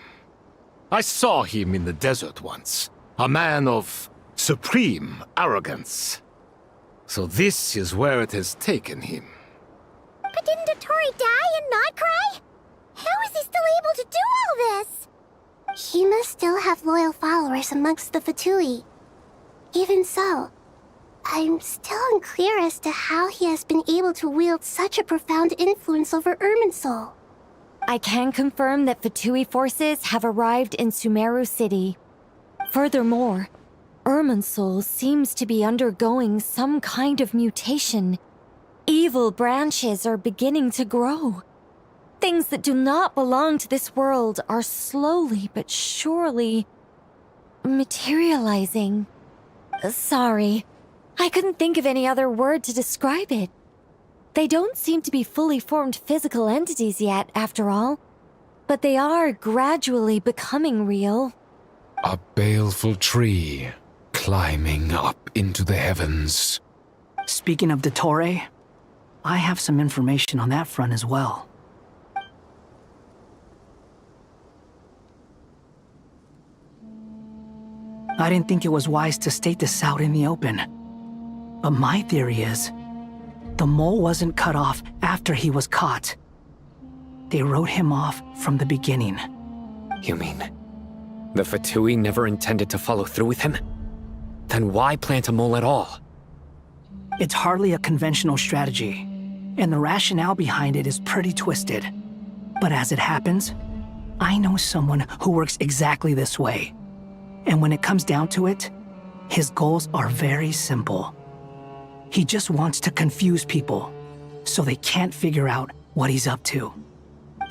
I saw him in the desert once. A man of supreme arrogance. So this is where it has taken him. But didn't Dottori die and not cry? How is he still able to do all this? He must still have loyal followers amongst the Fatui. Even so, I'm still unclear as to how he has been able to wield such a profound influence over Irminsul. I can confirm that Fatui forces have arrived in Sumeru City. Furthermore, Irminsul seems to be undergoing some kind of mutation. Evil branches are beginning to grow. Things that do not belong to this world are slowly but surely materializing. Sorry, I couldn't think of any other word to describe it. They don't seem to be fully formed physical entities yet, after all, but they are gradually becoming real. A baleful tree climbing up into the heavens. Speaking of Dottore, I have some information on that front as well. I didn't think it was wise to state this out in the open. But my theory is, the mole wasn't cut off after he was caught. They wrote him off from the beginning. You mean, the Fatui never intended to follow through with him? Then why plant a mole at all? It's hardly a conventional strategy, and the rationale behind it is pretty twisted. But as it happens, I know someone who works exactly this way. And when it comes down to it, his goals are very simple. He just wants to confuse people, so they can't figure out what he's up to.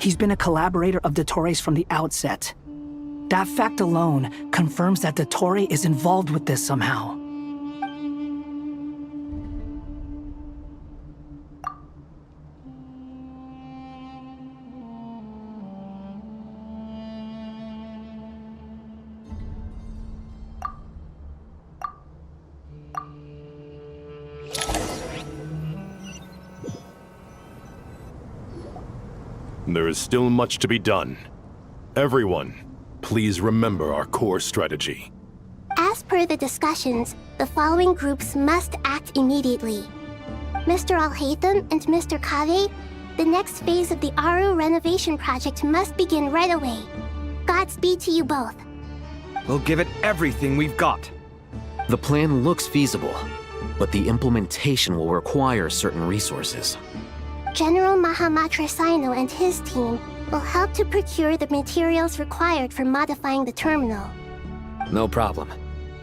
He's been a collaborator of Dottore's from the outset. That fact alone confirms that Dottore is involved with this somehow. There is still much to be done. Everyone, please remember our core strategy. As per the discussions, the following groups must act immediately. Mr. Alhaitham and Mr. Kaveh, the next phase of the Aru renovation project must begin right away. Godspeed to you both. We'll give it everything we've got. The plan looks feasible, but the implementation will require certain resources. General Mahamatra Sino and his team will help to procure the materials required for modifying the terminal. No problem.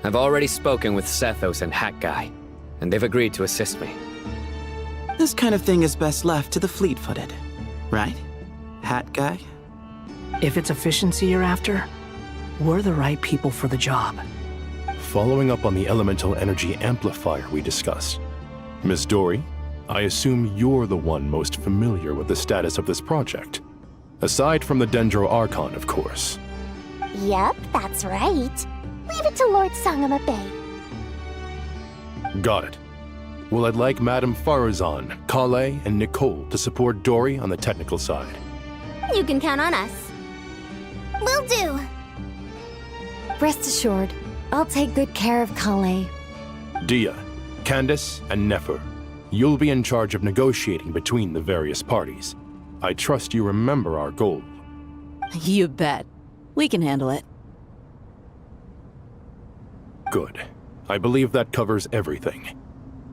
I've already spoken with Sethos and Hat Guy, and they've agreed to assist me. This kind of thing is best left to the fleet-footed, right, Hat Guy? If it's efficiency you're after, we're the right people for the job. Following up on the elemental energy amplifier we discussed, Ms. Dory, I assume you're the one most familiar with the status of this project. Aside from the Dendro Archon, of course. Yep, that's right. Leave it to Lord Sangamabe. Got it. Well, I'd like Madame Farazan, Kale, and Nicole to support Dory on the technical side. You can count on us. Will do. Rest assured, I'll take good care of Kale. Dia, Candace, and Nefer, you'll be in charge of negotiating between the various parties. I trust you remember our goal. You bet. We can handle it. Good. I believe that covers everything.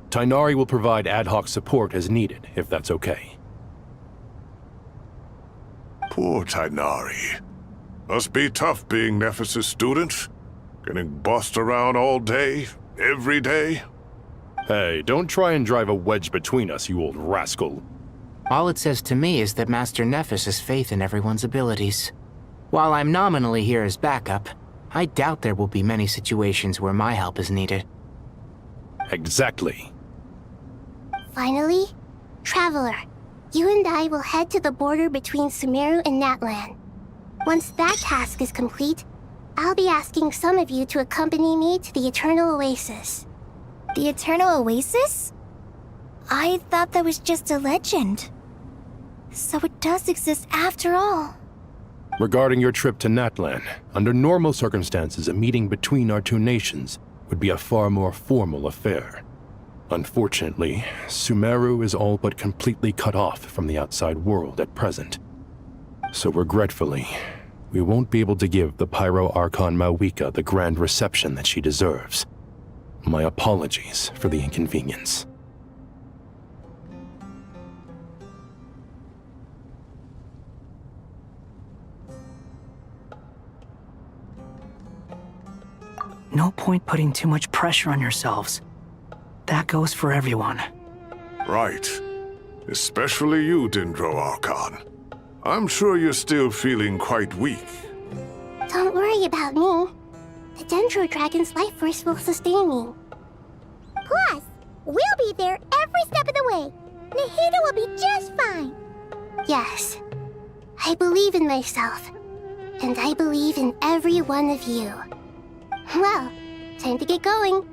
Tainari will provide ad hoc support as needed, if that's okay. Poor Tainari. Must be tough being Nephis' student. Getting bossed around all day, every day. Hey, don't try and drive a wedge between us, you old rascal. All it says to me is that Master Nephis has faith in everyone's abilities. While I'm nominally here as backup, I doubt there will be many situations where my help is needed. Exactly. Finally, Traveler, you and I will head to the border between Sumeru and Natlan. Once that task is complete, I'll be asking some of you to accompany me to the Eternal Oasis. The Eternal Oasis? I thought that was just a legend. So it does exist after all. Regarding your trip to Natlan, under normal circumstances, a meeting between our two nations would be a far more formal affair. Unfortunately, Sumeru is all but completely cut off from the outside world at present. So regretfully, we won't be able to give the Pyro Archon Mawika the grand reception that she deserves. My apologies for the inconvenience. No point putting too much pressure on yourselves. That goes for everyone. Right. Especially you, Dendro Archon. I'm sure you're still feeling quite weak. Don't worry about me. The Dendro Dragon's life force will sustain me. Plus, we'll be there every step of the way. Nahida will be just fine. Yes, I believe in myself. And I believe in every one of you. Well, time to get going.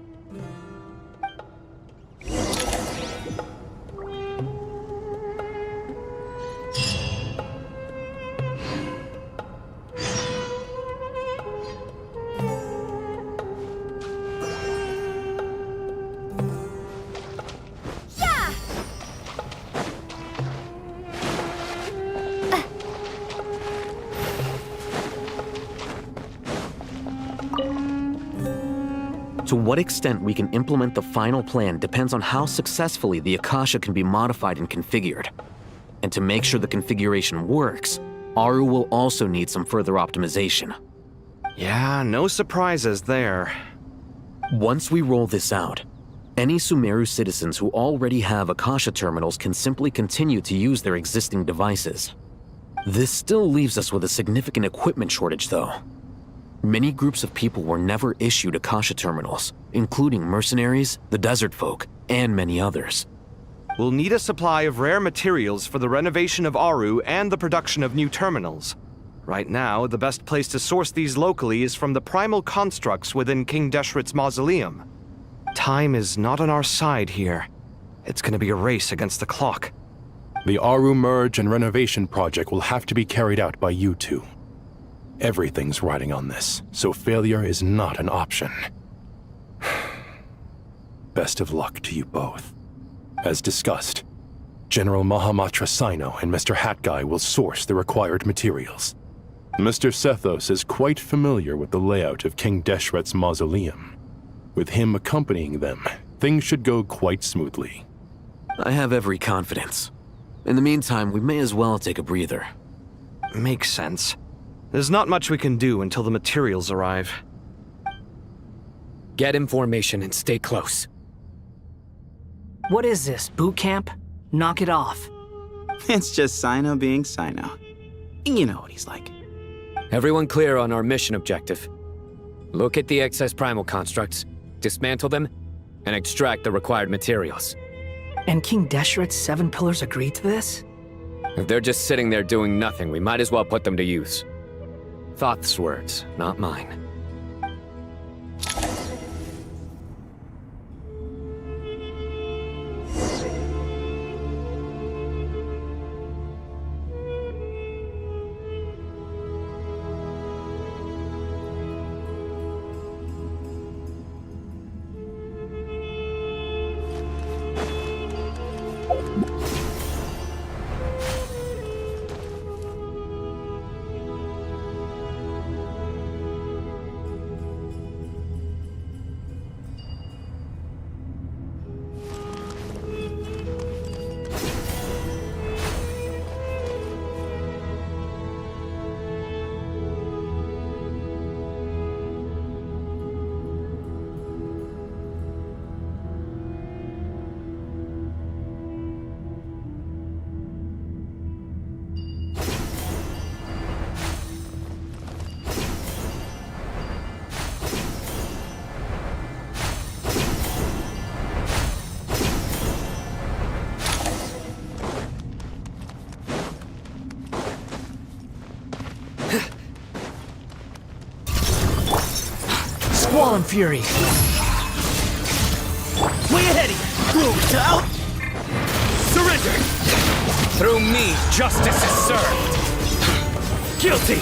To what extent we can implement the final plan depends on how successfully the Akasha can be modified and configured. And to make sure the configuration works, Aru will also need some further optimization. Yeah, no surprises there. Once we roll this out, any Sumeru citizens who already have Akasha terminals can simply continue to use their existing devices. This still leaves us with a significant equipment shortage, though. Many groups of people were never issued Akasha terminals, including mercenaries, the desert folk, and many others. We'll need a supply of rare materials for the renovation of Aru and the production of new terminals. Right now, the best place to source these locally is from the primal constructs within King Deshret's mausoleum. Time is not on our side here. It's gonna be a race against the clock. The Aru merge and renovation project will have to be carried out by you two. Everything's riding on this, so failure is not an option. Best of luck to you both. As discussed, General Mahamatra Sino and Mr. Hatguy will source the required materials. Mr. Sethos is quite familiar with the layout of King Deshret's mausoleum. With him accompanying them, things should go quite smoothly. I have every confidence. In the meantime, we may as well take a breather. Makes sense. There's not much we can do until the materials arrive. Get information and stay close. What is this, boot camp? Knock it off. It's just Sino being Sino. You know what he's like. Everyone clear on our mission objective. Look at the excess primal constructs, dismantle them, and extract the required materials. And King Deshret's 7 pillars agreed to this? If they're just sitting there doing nothing, we might as well put them to use. Thoth's words, not mine. Squall Fury! Way ahead of you! Out! Surrender! Through me, justice is served! Guilty!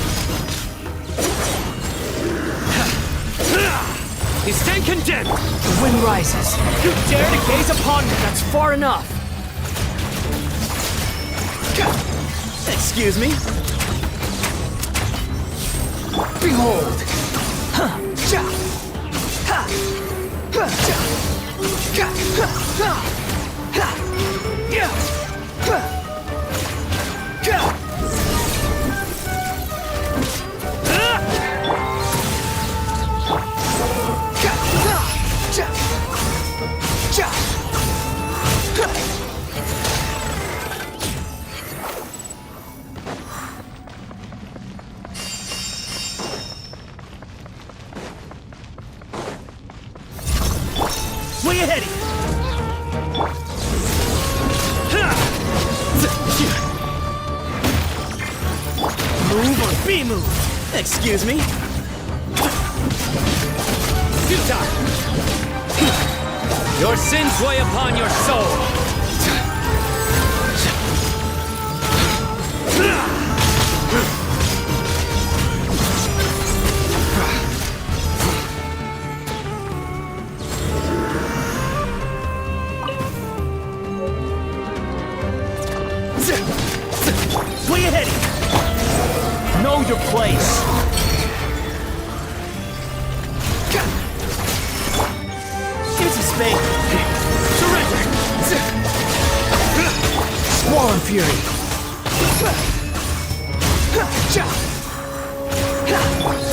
You stand condemned! The wind rises. You dare to gaze upon me, that's far enough! Excuse me? Behold! Way ahead! Move or be moved! Excuse me? Futile! Your sins weigh upon your soul! Way ahead! Know your place! Give some space! Surrender! Squall and fury!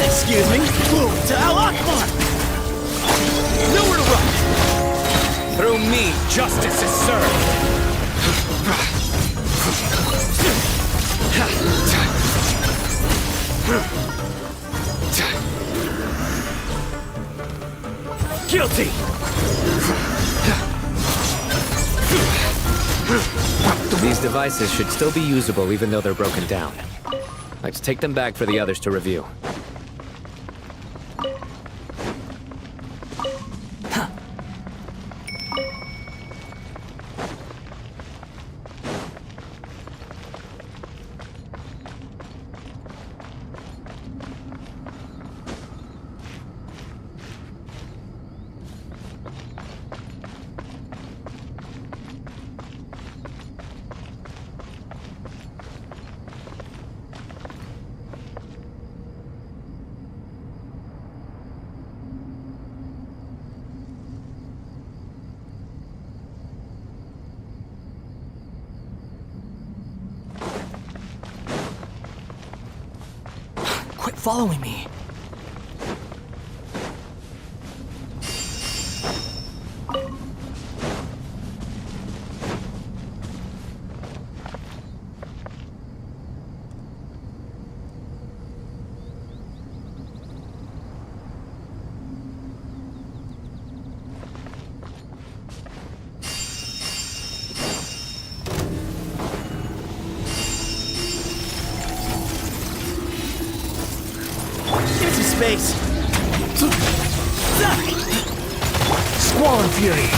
Excuse me? Move to Al Akbar! Nowhere to run! Through me, justice is served! Guilty! These devices should still be usable even though they're broken down. Let's take them back for the others to review. Quit following me. Space! Squall and fury!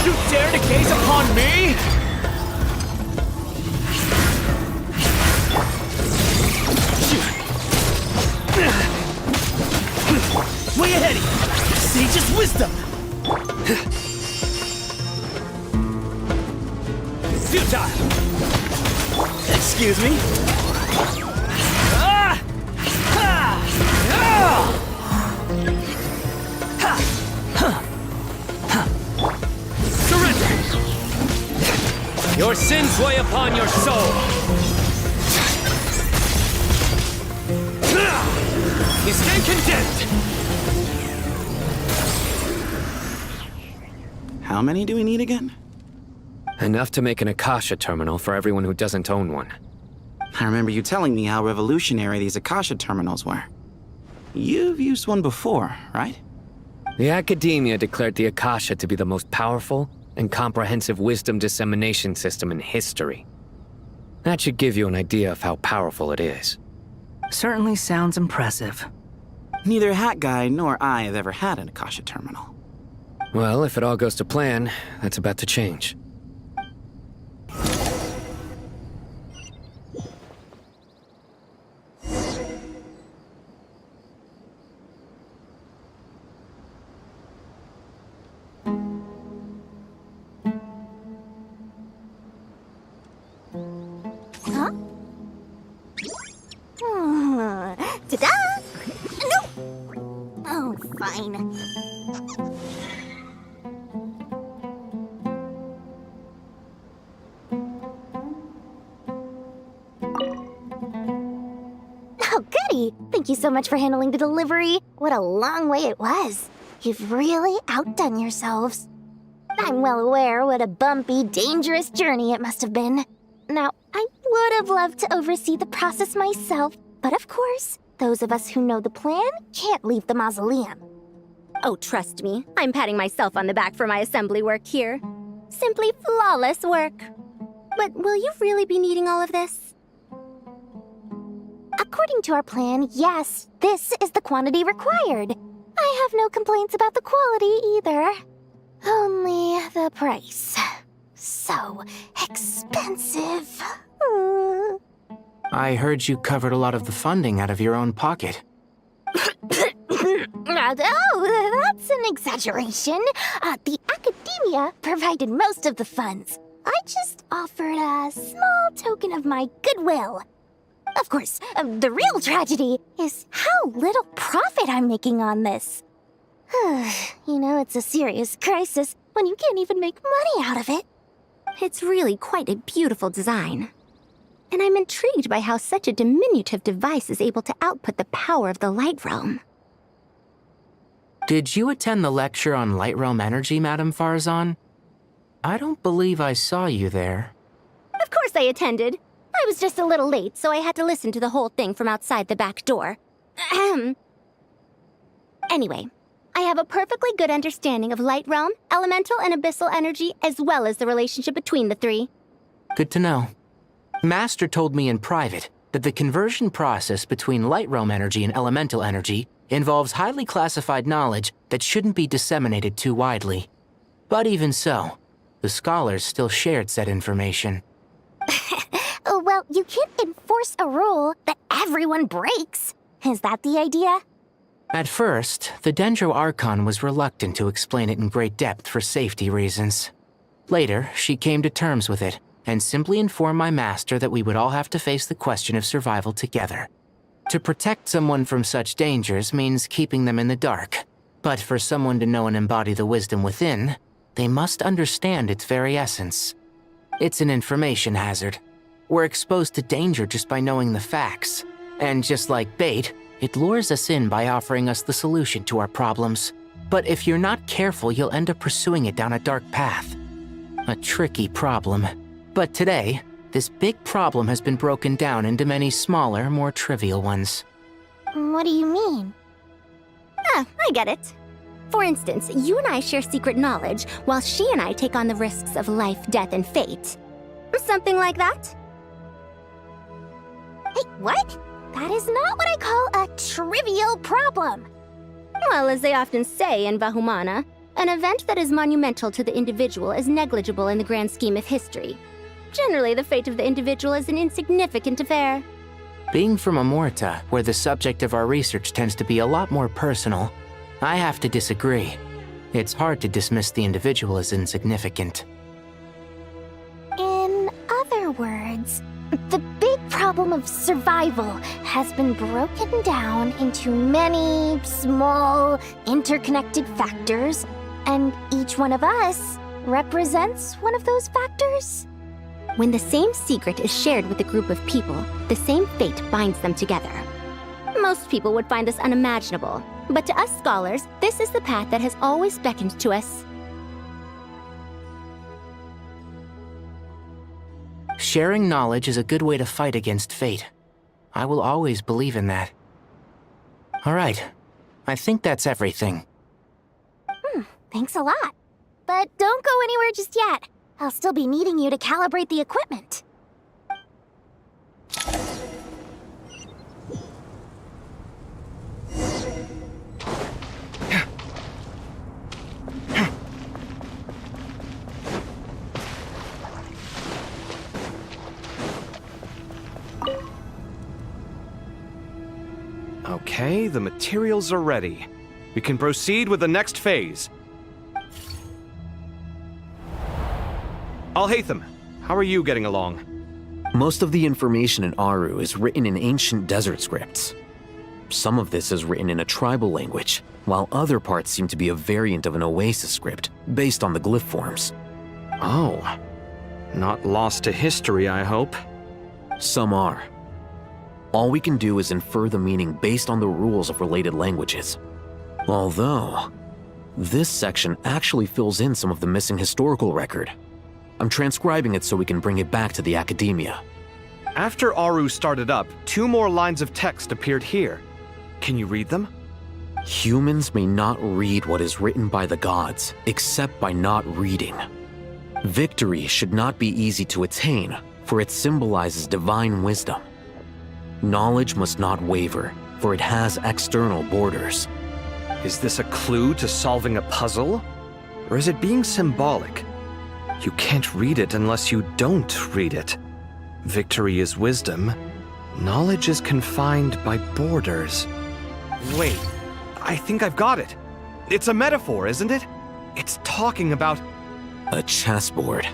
You dare to gaze upon me? Way ahead! Sage's wisdom! Futile! Excuse me? Surrender! Your sins weigh upon your soul! You stand condemned! How many do we need again? Enough to make an Akasha terminal for everyone who doesn't own one. I remember you telling me how revolutionary these Akasha terminals were. You've used one before, right? The Academia declared the Akasha to be the most powerful and comprehensive wisdom dissemination system in history. That should give you an idea of how powerful it is. Certainly sounds impressive. Neither Hat Guy nor I have ever had an Akasha terminal. Well, if it all goes to plan, that's about to change. Huh? Ta-da! No! Fine. Oh, goody! Thank you so much for handling the delivery. What a long way it was. You've really outdone yourselves. I'm well aware what a bumpy, dangerous journey it must have been. Now, I would have loved to oversee the process myself, but of course, those of us who know the plan can't leave the mausoleum. Oh, trust me, I'm patting myself on the back for my assembly work here. Simply flawless work. But will you really be needing all of this? According to our plan, yes, this is the quantity required. I have no complaints about the quality either. Only the price. So expensive. I heard you covered a lot of the funding out of your own pocket. Oh, that's an exaggeration. The academia provided most of the funds. I just offered a small token of my goodwill. Of course, the real tragedy is how little profit I'm making on this. You know, it's a serious crisis when you can't even make money out of it. It's really quite a beautiful design. And I'm intrigued by how such a diminutive device is able to output the power of the Light Realm. Did you attend the lecture on Light Realm energy, Madame Farzan? I don't believe I saw you there. Of course I attended. I was just a little late, so I had to listen to the whole thing from outside the back door. Anyway, I have a perfectly good understanding of Light Realm, elemental and abyssal energy, as well as the relationship between the three. Good to know. Master told me in private that the conversion process between Light Realm energy and elemental energy involves highly classified knowledge that shouldn't be disseminated too widely. But even so, the scholars still shared said information. Well, you can't enforce a rule that everyone breaks. Is that the idea? At first, the Dendro Archon was reluctant to explain it in great depth for safety reasons. Later, she came to terms with it and simply informed my master that we would all have to face the question of survival together. To protect someone from such dangers means keeping them in the dark, but for someone to know and embody the wisdom within, they must understand its very essence. It's an information hazard. We're exposed to danger just by knowing the facts, and just like bait, it lures us in by offering us the solution to our problems. But if you're not careful, you'll end up pursuing it down a dark path. A tricky problem. But today, this big problem has been broken down into many smaller, more trivial ones. What do you mean? I get it. For instance, you and I share secret knowledge, while she and I take on the risks of life, death, and fate. Something like that? Hey, what? That is not what I call a trivial problem. Well, as they often say in Vahumana, an event that is monumental to the individual is negligible in the grand scheme of history. Generally, the fate of the individual is an insignificant affair. Being from Amorta, where the subject of our research tends to be a lot more personal, I have to disagree. It's hard to dismiss the individual as insignificant. In other words, the big problem of survival has been broken down into many small, interconnected factors, and each one of us represents one of those factors. When the same secret is shared with a group of people, the same fate binds them together. Most people would find this unimaginable, but to us scholars, this is the path that has always beckoned to us. Sharing knowledge is a good way to fight against fate. I will always believe in that. All right, I think that's everything. Thanks a lot. But don't go anywhere just yet. I'll still be needing you to calibrate the equipment. Okay, the materials are ready. We can proceed with the next phase. Al-Haytham, how are you getting along? Most of the information in Aru is written in ancient desert scripts. some of this is written in a tribal language, while other parts seem to be a variant of an Oasis script, based on the glyph forms. Oh. Not lost to history, I hope. Some are. All we can do is infer the meaning based on the rules of related languages. Although, this section actually fills in some of the missing historical record. I'm transcribing it so we can bring it back to the academia. After Aru started up, 2 more lines of text appeared here. Can you read them? Humans may not read what is written by the gods, except by not reading. Victory should not be easy to attain, for it symbolizes divine wisdom. Knowledge must not waver, for it has external borders. Is this a clue to solving a puzzle? Or is it being symbolic? You can't read it unless you don't read it. Victory is wisdom. Knowledge is confined by borders. Wait, I think I've got it. It's a metaphor, isn't it? It's talking about a chessboard.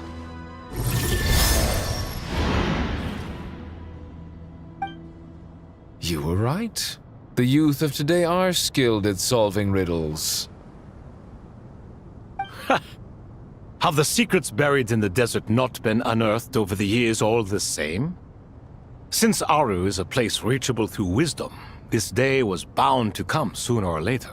You were right. The youth of today are skilled at solving riddles. Have the secrets buried in the desert not been unearthed over the years all the same? Since Aru is a place reachable through wisdom, this day was bound to come sooner or later.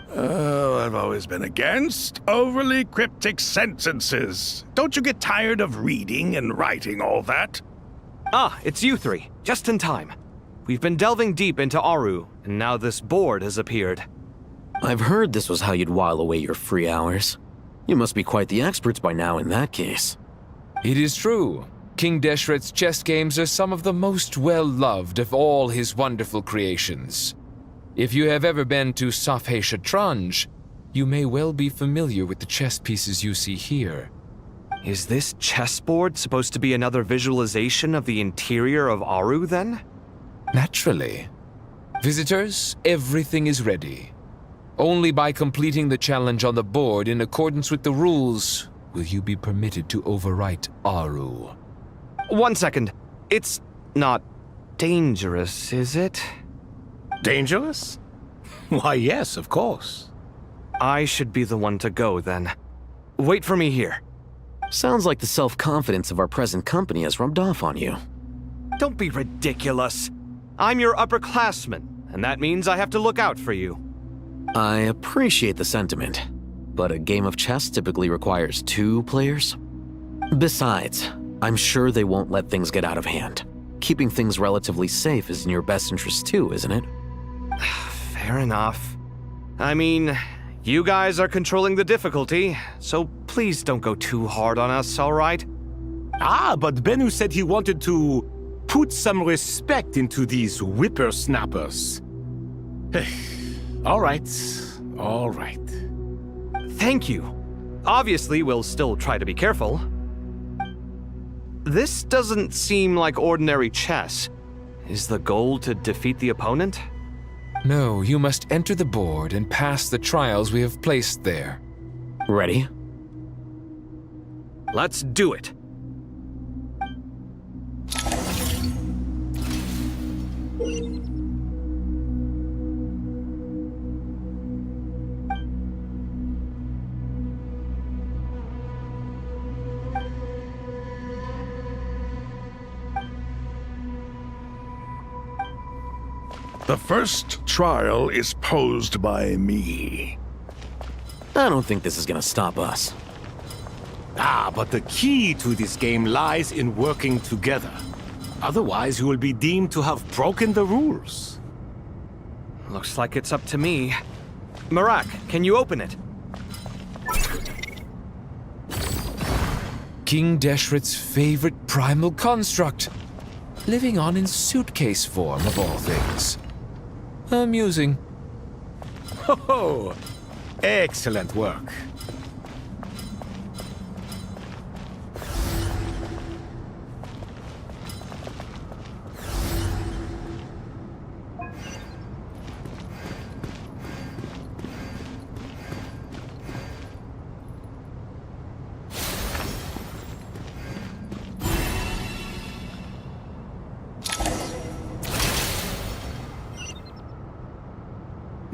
Oh, I've always been against overly cryptic sentences. Don't you get tired of reading and writing all that? Ah, it's you 3. Just in time. We've been delving deep into Aru, and now this board has appeared. I've heard this was how you'd while away your free hours. You must be quite the experts by now in that case. It is true. King Deshret's chess games are some of the most well-loved of all his wonderful creations. If you have ever been to Safhe Shatranj, you may well be familiar with the chess pieces you see here. Is this chessboard supposed to be another visualization of the interior of Aru, then? Naturally. Visitors, everything is ready. Only by completing the challenge on the board in accordance with the rules will you be permitted to overwrite Aru. 1 second. It's not dangerous, is it? Dangerous? Why, yes, of course. I should be the one to go, then. Wait for me here. Sounds like the self-confidence of our present company has rubbed off on you. Don't be ridiculous. I'm your upperclassman, and that means I have to look out for you. I appreciate the sentiment, but a game of chess typically requires 2 players. Besides, I'm sure they won't let things get out of hand. Keeping things relatively safe is in your best interest too, isn't it? Fair enough. I mean, you guys are controlling the difficulty, so please don't go too hard on us, all right? Ah, but Bennu said he wanted to put some respect into these whippersnappers. All right. Thank you. Obviously, we'll still try to be careful. This doesn't seem like ordinary chess. Is the goal to defeat the opponent? No, you must enter the board and pass the trials we have placed there. Ready? Let's do it. The first trial is posed by me. I don't think this is gonna stop us. Ah, but the key to this game lies in working together. Otherwise, you will be deemed to have broken the rules. Looks like it's up to me. Marak, can you open it? King Deshret's favorite primal construct, living on in suitcase form of all things. Amusing. Ho-ho! Excellent work.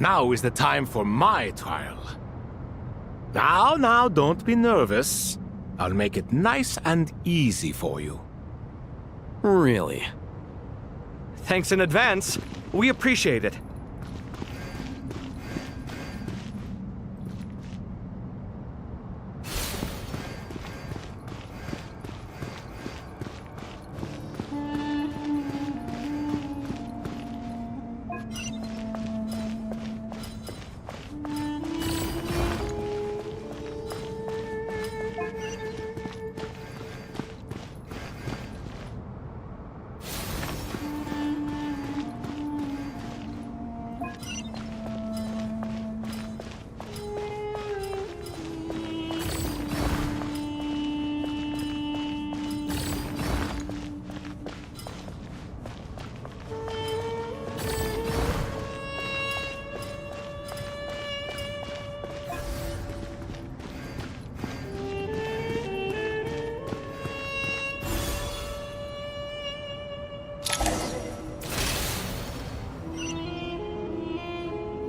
Now is the time for my trial. Now, don't be nervous. I'll make it nice and easy for you. Really? Thanks in advance. We appreciate it.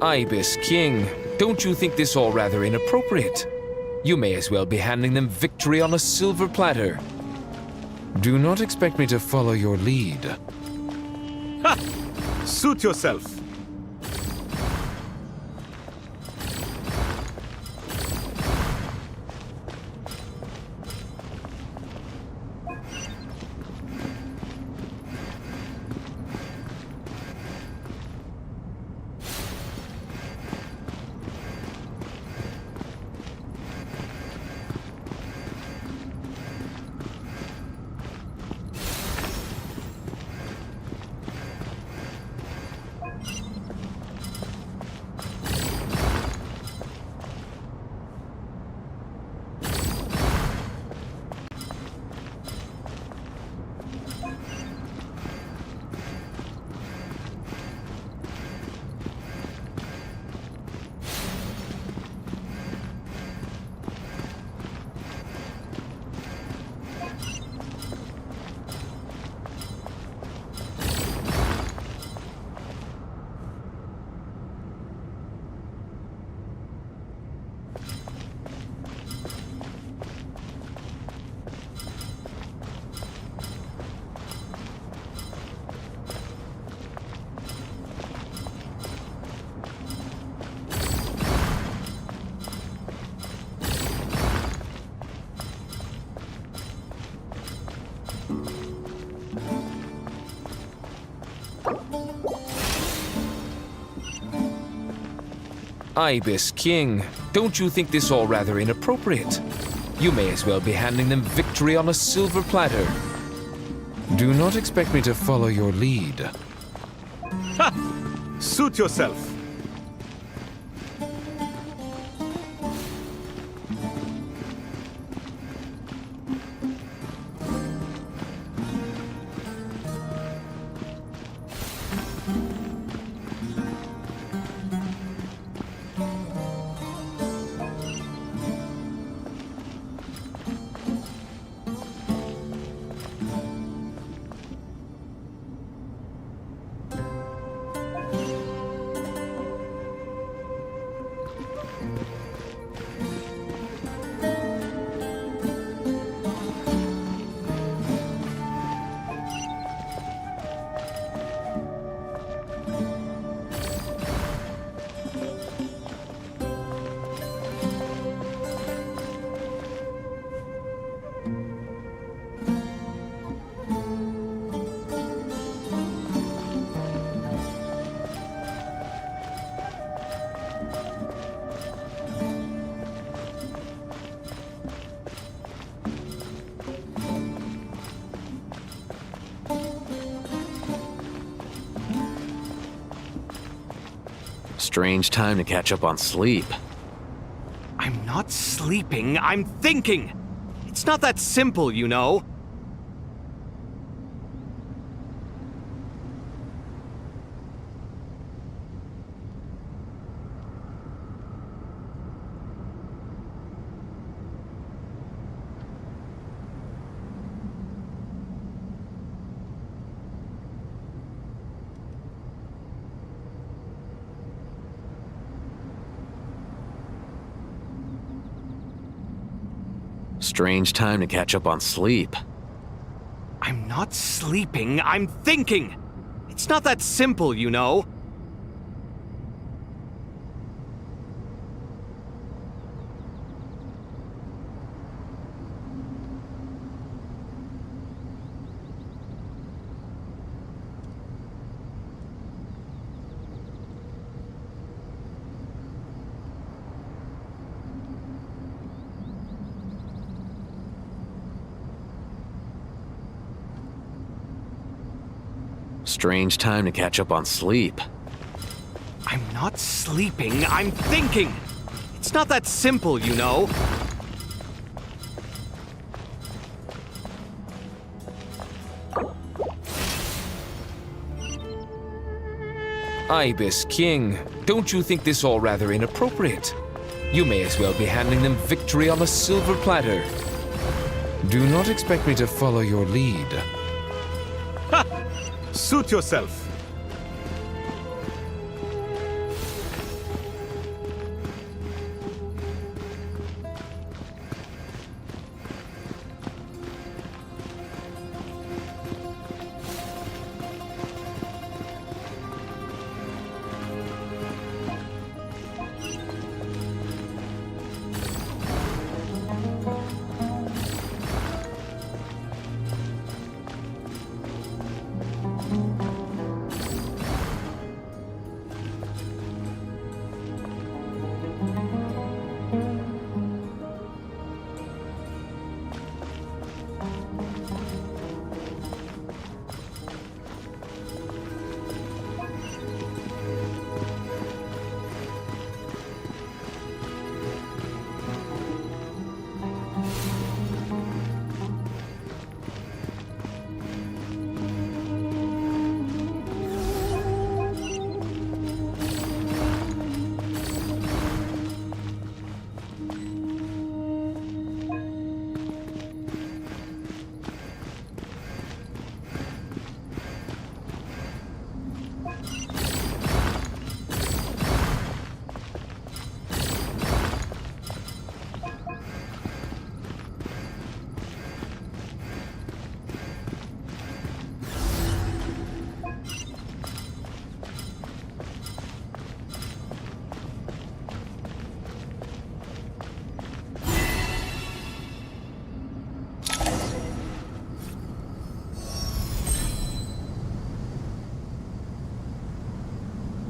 Ibis, King, don't you think this all rather inappropriate? You may as well be handing them victory on a silver platter. Do not expect me to follow your lead. Ha! Suit yourself. Ibis, King, don't you think this all rather inappropriate? You may as well be handing them victory on a silver platter. Do not expect me to follow your lead. Ha! Suit yourself. Strange time to catch up on sleep. I'm not sleeping, I'm thinking! It's not that simple, you know. Strange time to catch up on sleep. I'm not sleeping, I'm thinking! It's not that simple, you know. Strange time to catch up on sleep. I'm not sleeping, I'm thinking! It's not that simple, you know. Ibis King, don't you think this all rather inappropriate? You may as well be handing them victory on a silver platter. Do not expect me to follow your lead. Suit yourself.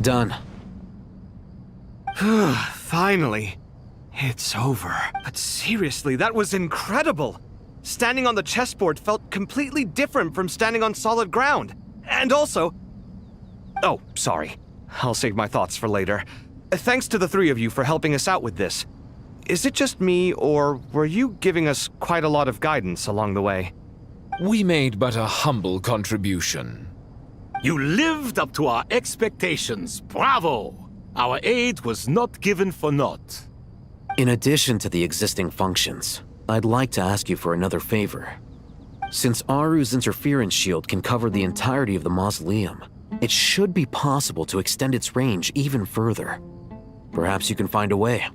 Done. Finally. It's over. But seriously, that was incredible. Standing on the chessboard felt completely different from standing on solid ground. And also... Oh, sorry. I'll save my thoughts for later. Thanks to the three of you for helping us out with this. Is it just me, or were you giving us quite a lot of guidance along the way? We made but a humble contribution. You lived up to our expectations. Bravo! Our aid was not given for naught. In addition to the existing functions, I'd like to ask you for another favor. Since Aru's interference shield can cover the entirety of the mausoleum, it should be possible to extend its range even further. Perhaps you can find a way.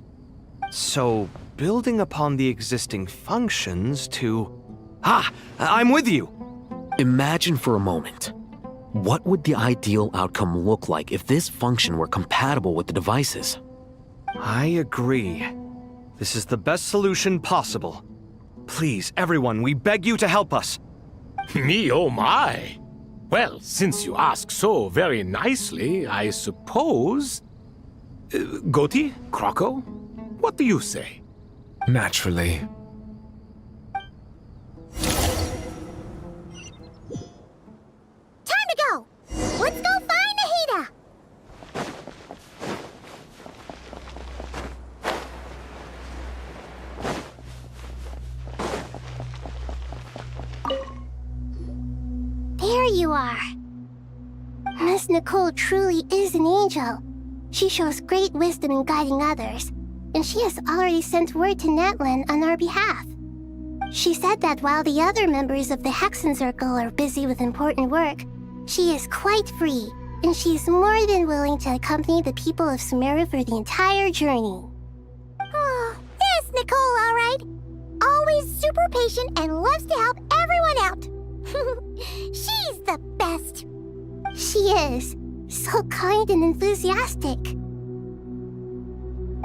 So, building upon the existing functions to... Ah! I'm with you! Imagine for a moment. What would the ideal outcome look like if this function were compatible with the devices? I agree. This is the best solution possible. Please, everyone, we beg you to help us. Me, oh my! Well, since you ask so very nicely, I suppose... Goti? Kroko? What do you say? Naturally. Time to go! Let's go find Nahida! There you are. Miss Nicole truly is an angel. She shows great wisdom in guiding others, and she has already sent word to Natlan on our behalf. She said that while the other members of the Hexen Circle are busy with important work, she is quite free, and she is more than willing to accompany the people of Sumeru for the entire journey. Oh, there's Nicole, all right. always super patient and loves to help everyone out. She's the best. She is. So kind and enthusiastic.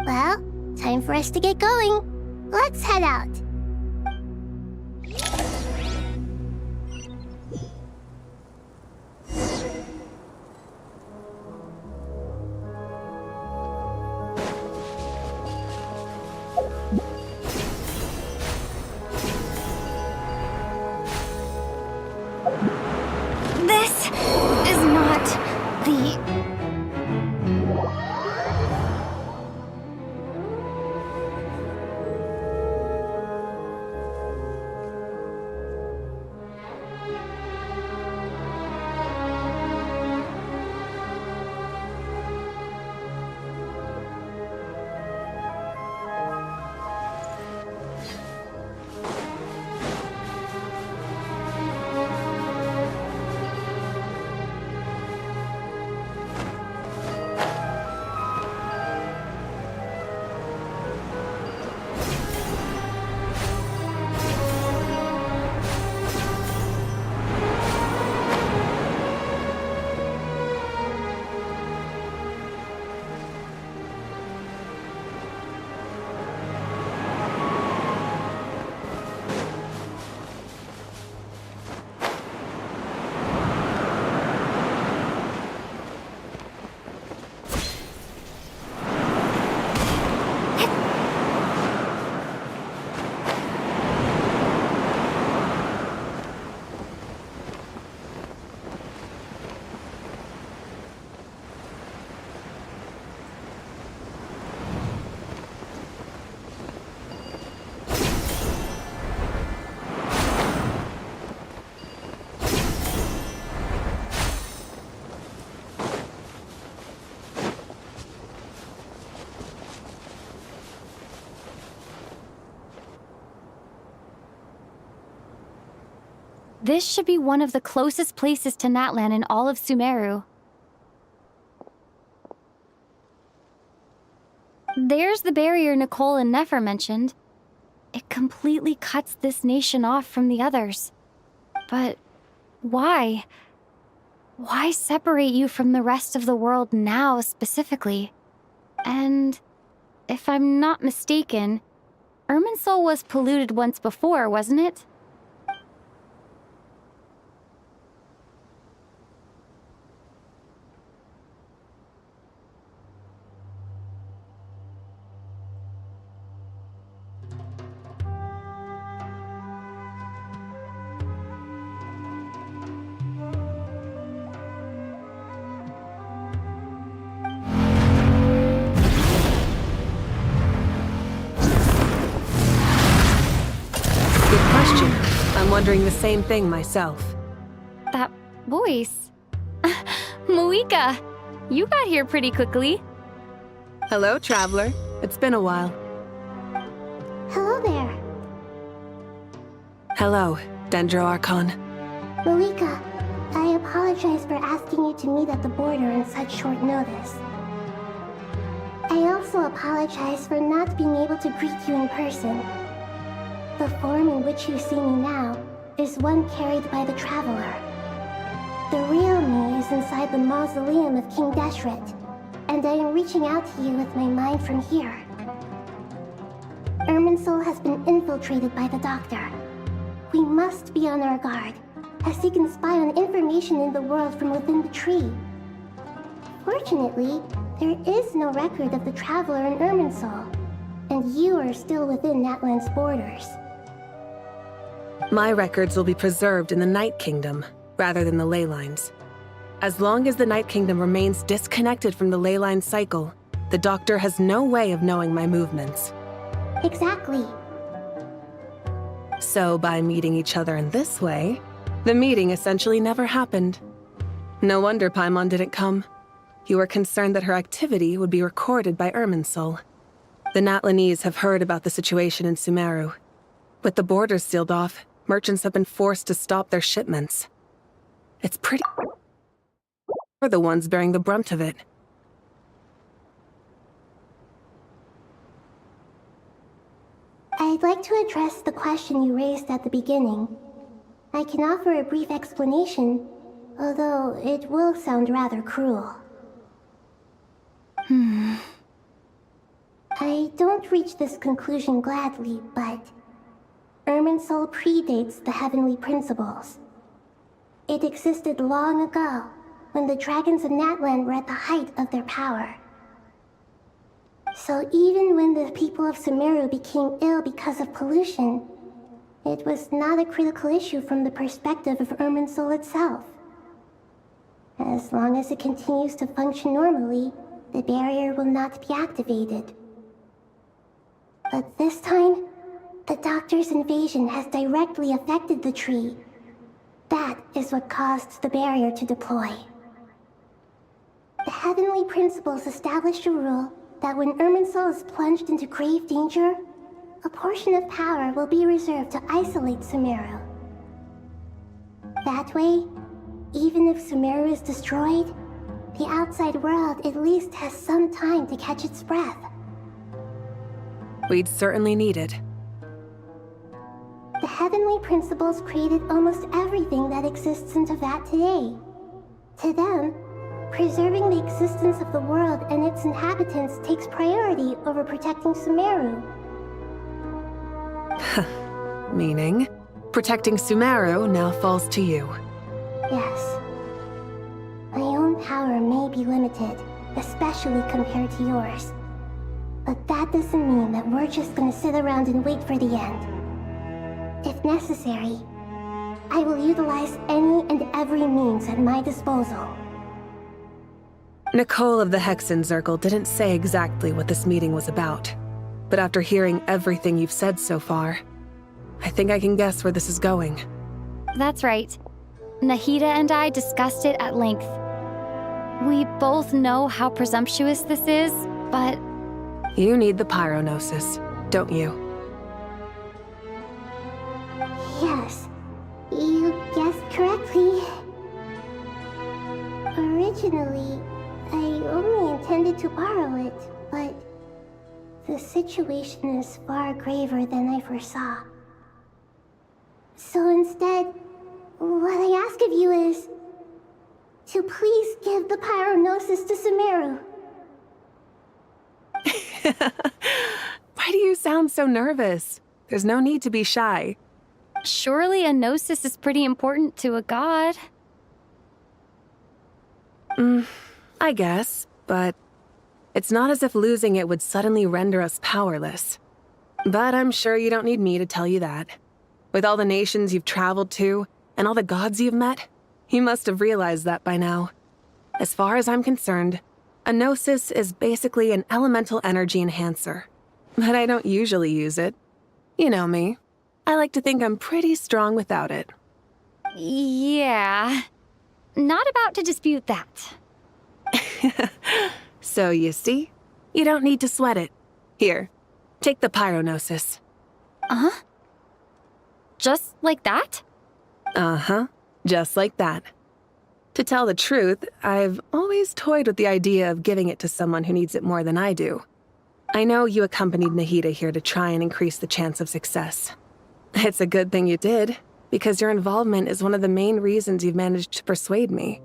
Well, time for us to get going. Let's head out. This is not the... This should be one of the closest places to Natlan in all of Sumeru. There's the barrier Nicole and Nefer mentioned. It completely cuts this nation off from the others. But why? Why separate you from the rest of the world now, specifically? And if I'm not mistaken, Irminsul was polluted once before, wasn't it? I'm wondering the same thing myself. That voice. Moika, you got here pretty quickly. Hello, traveler. It's been a while. Hello there. Hello, Dendro Archon. Moika, I apologize for asking you to meet at the border on such short notice. I also apologize for not being able to greet you in person. The form in which you see me now is one carried by the Traveler. The real me is inside the mausoleum of King Deshret, and I am reaching out to you with my mind from here. Irminsul has been infiltrated by the Doctor. We must be on our guard, as he can spy on information in the world from within the tree. Fortunately, there is no record of the Traveler in Irminsul, and you are still within Natlan's borders. My records will be preserved in the Night Kingdom, rather than the ley lines. As long as the Night Kingdom remains disconnected from the ley line cycle, the Doctor has no way of knowing my movements. Exactly. So by meeting each other in this way, the meeting essentially never happened. No wonder Paimon didn't come. You were concerned that her activity would be recorded by Irminsul. The Natlanese have heard about the situation in Sumeru. With the borders sealed off, merchants have been forced to stop their shipments. It's pretty... We're the ones bearing the brunt of it. I I'd like to address the question you raised at the beginning. I can offer a brief explanation, although it will sound rather cruel. I don't reach this conclusion gladly, but Irminsul predates the heavenly principles. It existed long ago, when the dragons of Natlan were at the height of their power. So even when the people of Sumeru became ill because of pollution, it was not a critical issue from the perspective of Irminsul itself. As long as it continues to function normally, the barrier will not be activated. But this time, the Doctor's invasion has directly affected the tree. That is what caused the barrier to deploy. The heavenly principles established a rule that when Irminsul is plunged into grave danger, a portion of power will be reserved to isolate Sumeru. That way, even if Sumeru is destroyed, the outside world at least has some time to catch its breath. We'd certainly need it. The heavenly principles created almost everything that exists in Teyvat today. To them, preserving the existence of the world and its inhabitants takes priority over protecting Sumeru. Meaning, protecting Sumeru now falls to you. Yes. My own power may be limited, especially compared to yours. But that doesn't mean that we're just gonna sit around and wait for the end. If necessary, I will utilize any and every means at my disposal. Nicole of the Hexen Circle didn't say exactly what this meeting was about. But after hearing everything you've said so far, I think I can guess where this is going. That's right. Nahida and I discussed it at length. We both know how presumptuous this is, but... You need the Pyronosis, don't you? Yes, you guessed correctly. Originally, I only intended to borrow it, but the situation is far graver than I foresaw. So instead, what I ask of you is to please give the Pyronosis to Sumeru. Why do you sound so nervous? There's no need to be shy. Surely a gnosis is pretty important to a god. I guess, but it's not as if losing it would suddenly render us powerless. But I'm sure you don't need me to tell you that. With all the nations you've traveled to, and all the gods you've met, you must have realized that by now. As far as I'm concerned, a gnosis is basically an elemental energy enhancer. But I don't usually use it. You know me. I like to think I'm pretty strong without it. Yeah. Not about to dispute that. So you see? You don't need to sweat it. Here, take the Pyronosis. Uh-huh? Just like that? Uh-huh. Just like that. To tell the truth, I've always toyed with the idea of giving it to someone who needs it more than I do. I know you accompanied Nahida here to try and increase the chance of success. It's a good thing you did, because your involvement is one of the main reasons you've managed to persuade me.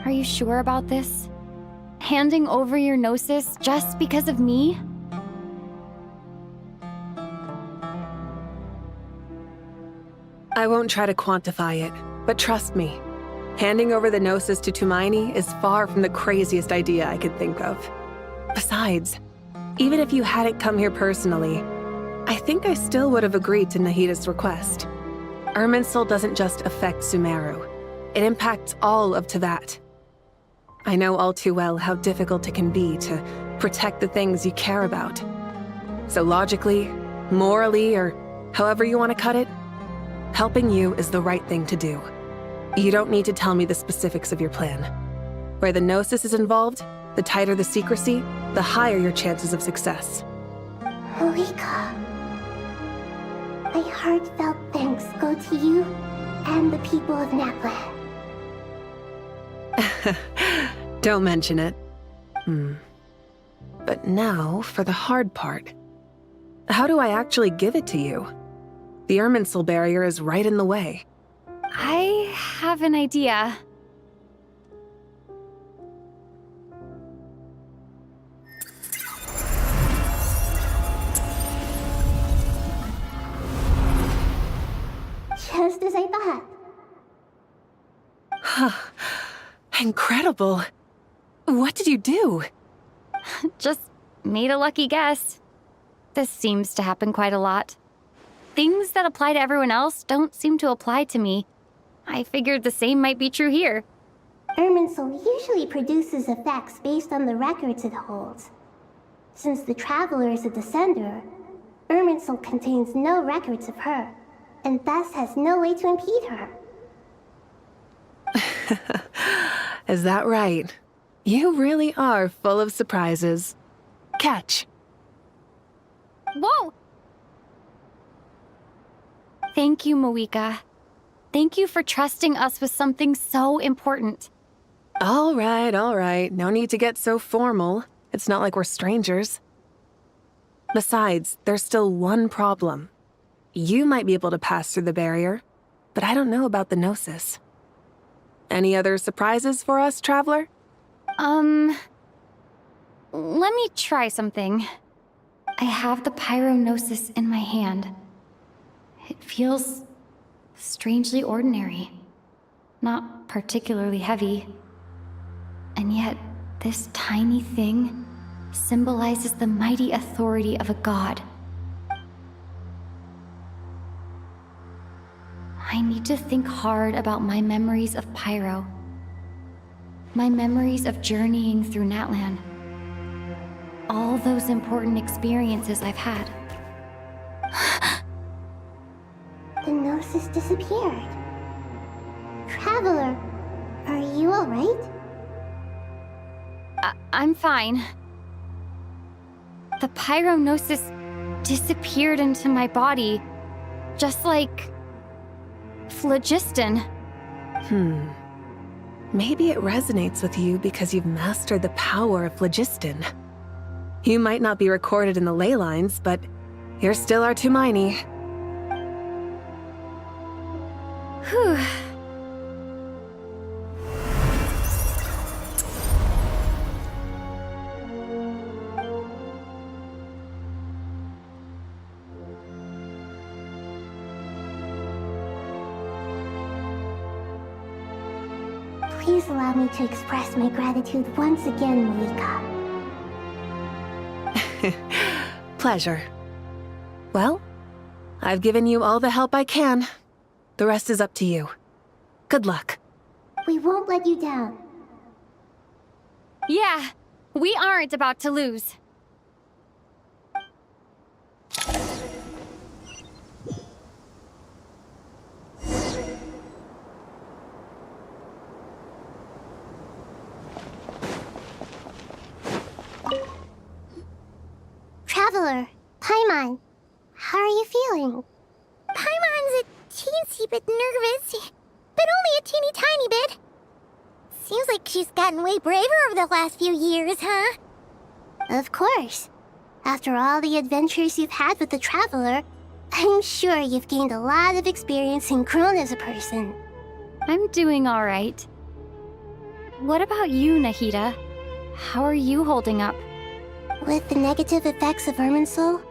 Are you sure about this? Handing over your gnosis just because of me? I won't try to quantify it, but trust me, handing over the gnosis to Tumaini is far from the craziest idea I could think of. Besides, even if you hadn't come here personally, I think I still would have agreed to Nahida's request. Irminsul doesn't just affect Sumeru, it impacts all of Teyvat. I know all too well how difficult it can be to protect the things you care about. So logically, morally, or however you want to cut it, helping you is the right thing to do. You don't need to tell me the specifics of your plan. Where the Gnosis is involved, The tighter the secrecy, the higher your chances of success. Malika, my heartfelt thanks go to you and the people of Naplan. Don't mention it. But now for the hard part. How do I actually give it to you? The Irminsul barrier is right in the way. I have an idea. Just as I thought. Incredible. What did you do? Just made a lucky guess. This seems to happen quite a lot. Things that apply to everyone else don't seem to apply to me. I figured the same might be true here. Irminsul usually produces effects based on the records it holds. Since the Traveler is a descender, Irminsul contains no records of her, and thus has no way to impede her. Is that right? You really are full of surprises. Catch. Whoa! Thank you, Moika. Thank you for trusting us with something so important. All right. No need to get so formal. It's not like we're strangers. Besides, there's still one problem. You might be able to pass through the barrier, but I don't know about the Gnosis. Any other surprises for us, Traveler? Let me try something. I have the Pyrognosis in my hand. It feels strangely ordinary. Not particularly heavy. And yet, this tiny thing symbolizes the mighty authority of a god. I need to think hard about my memories of Pyro. My memories of journeying through Natlan. All those important experiences I've had. The Gnosis disappeared. Traveler, are you alright? I'm fine. The Pyrognosis disappeared into my body, just like phlogiston. Maybe it resonates with you because you've mastered the power of phlogiston. You might not be recorded in the ley lines, but you're still our Tumaini. Whew. Please allow me to express my gratitude once again, Malika. Pleasure. Well, I've given you all the help I can. The rest is up to you. Good luck. We won't let you down. Yeah, we aren't about to lose. Traveler, Paimon, how are you feeling? Paimon's a teensy bit nervous, but only a teeny tiny bit. Seems like she's gotten way braver over the last few years, huh? Of course. After all the adventures you've had with the Traveler, I'm sure you've gained a lot of experience and grown as a person. I'm doing all right. What about you, Nahida? How are you holding up? With the negative effects of Irminsul,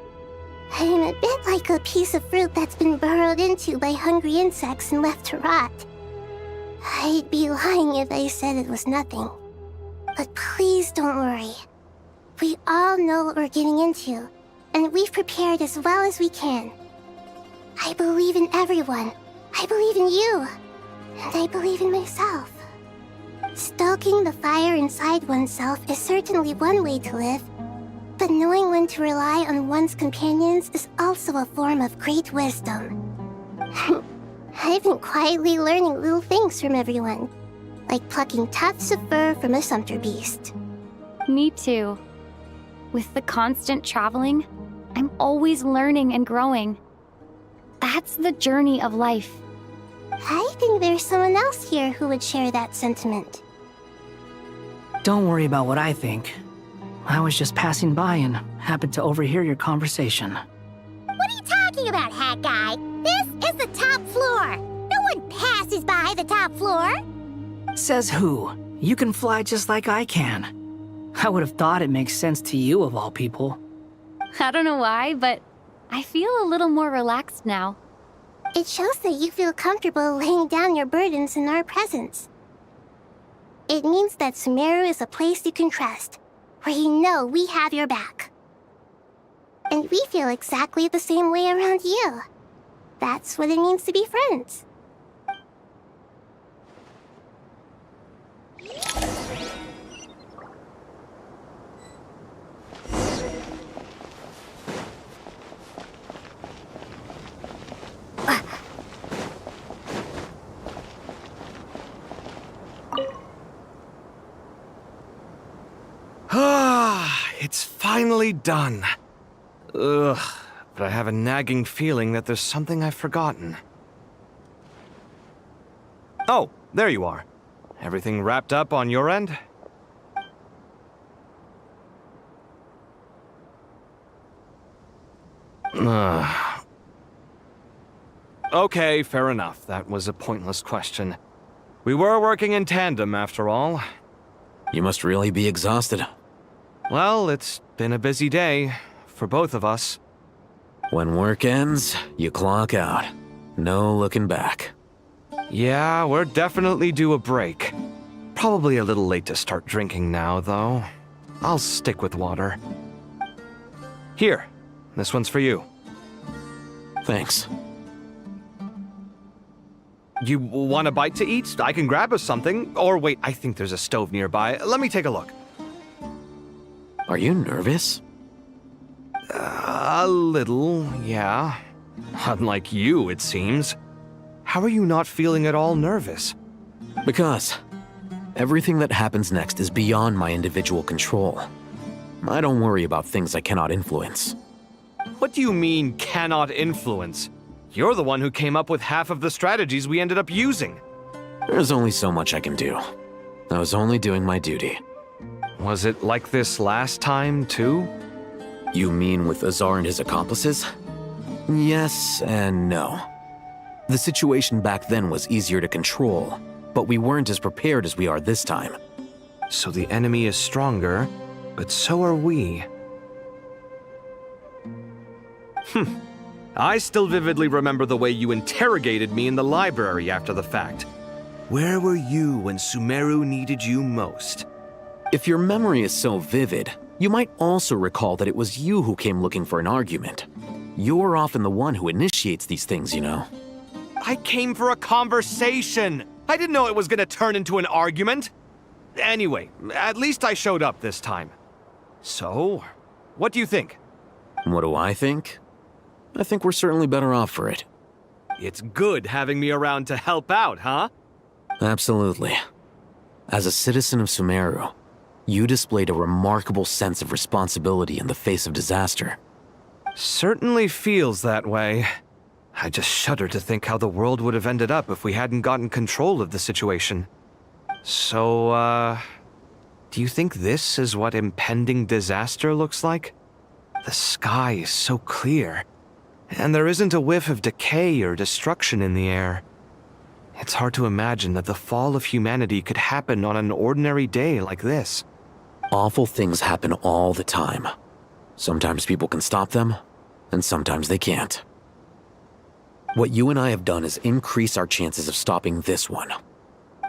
I'm a bit like a piece of fruit that's been burrowed into by hungry insects and left to rot. I'd be lying if I said it was nothing. But please don't worry. We all know what we're getting into, and we've prepared as well as we can. I believe in everyone. I believe in you. And I believe in myself. Stoking the fire inside oneself is certainly one way to live, but knowing when to rely on one's companions is also a form of great wisdom. I've been quietly learning little things from everyone, like plucking tufts of fur from a sumpter beast. Me too. With the constant traveling, I'm always learning and growing. That's the journey of life. I think there's someone else here who would share that sentiment. Don't worry about what I think. I was just passing by and happened to overhear your conversation. What are you talking about, hat guy? This is the top floor. No one passes by the top floor. Says who? You can fly just like I can. I would have thought it makes sense to you of all people. I don't know why, but I feel a little more relaxed now. It shows that you feel comfortable laying down your burdens in our presence. It means that Sumeru is a place you can trust, where you know we have your back. And we feel exactly the same way around you. That's what it means to be friends. It's finally done. Ugh, but I have a nagging feeling that there's something I've forgotten. Oh, there you are. Everything wrapped up on your end? Okay, fair enough. That was a pointless question. We were working in tandem, after all. You must really be exhausted. Well, it's been a busy day for both of us. When work ends, you clock out. No looking back. Yeah, we're definitely due a break. Probably a little late to start drinking now, though. I'll stick with water. Here, this one's for you. Thanks. You want a bite to eat? I can grab us something. Or wait, I think there's a stove nearby. Let me take a look. Are you nervous? A little, yeah. Unlike you, it seems. How are you not feeling at all nervous? Because everything that happens next is beyond my individual control. I don't worry about things I cannot influence. What do you mean, cannot influence? You're the one who came up with half of the strategies we ended up using. There's only so much I can do. I was only doing my duty. Was it like this last time, too? You mean with Azar and his accomplices? Yes and no. The situation back then was easier to control, but we weren't as prepared as we are this time. So the enemy is stronger, but so are we. I still vividly remember the way you interrogated me in the library after the fact. Where were you when Sumeru needed you most? If your memory is so vivid, you might also recall that it was you who came looking for an argument. You're often the one who initiates these things, you know. I came for a conversation! I didn't know it was gonna turn into an argument! Anyway, at least I showed up this time. So, what do you think? What do I think? I think we're certainly better off for it. It's good having me around to help out, huh? Absolutely. As a citizen of Sumeru, you displayed a remarkable sense of responsibility in the face of disaster. Certainly feels that way. I just shudder to think how the world would have ended up if we hadn't gotten control of the situation. So, do you think this is what impending disaster looks like? The sky is so clear, and there isn't a whiff of decay or destruction in the air. It's hard to imagine that the fall of humanity could happen on an ordinary day like this. Awful things happen all the time. Sometimes people can stop them, and sometimes they can't. What you and I have done is increase our chances of stopping this one.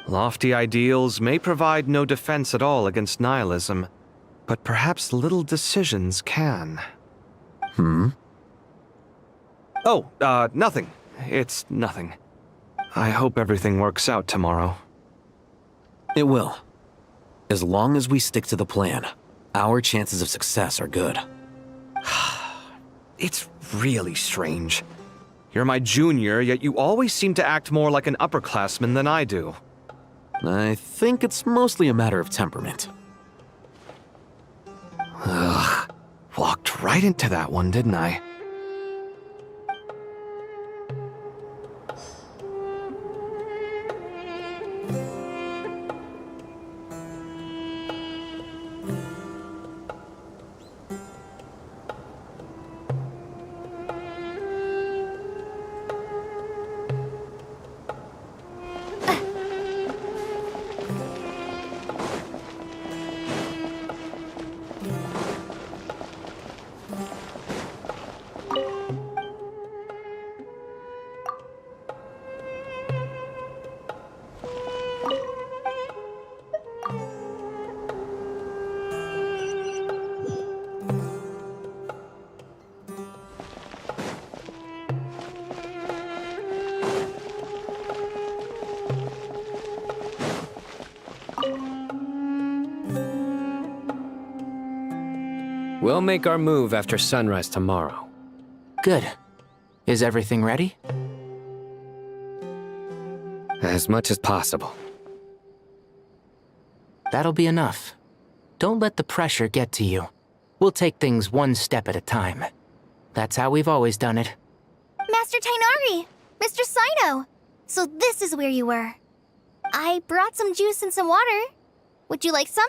Lofty ideals may provide no defense at all against nihilism, but perhaps little decisions can. Oh, nothing. It's nothing. I hope everything works out tomorrow. It will. As long as we stick to the plan, our chances of success are good. It's really strange. You're my junior, yet you always seem to act more like an upperclassman than I do. I think it's mostly a matter of temperament. walked right into that one, didn't I? We'll make our move after sunrise tomorrow. Good. Is everything ready? As much as possible. That'll be enough. Don't let the pressure get to you. We'll take things one step at a time. That's how we've always done it. Master Tainari! Mr. Sino! So this is where you were. I brought some juice and some water. Would you like some?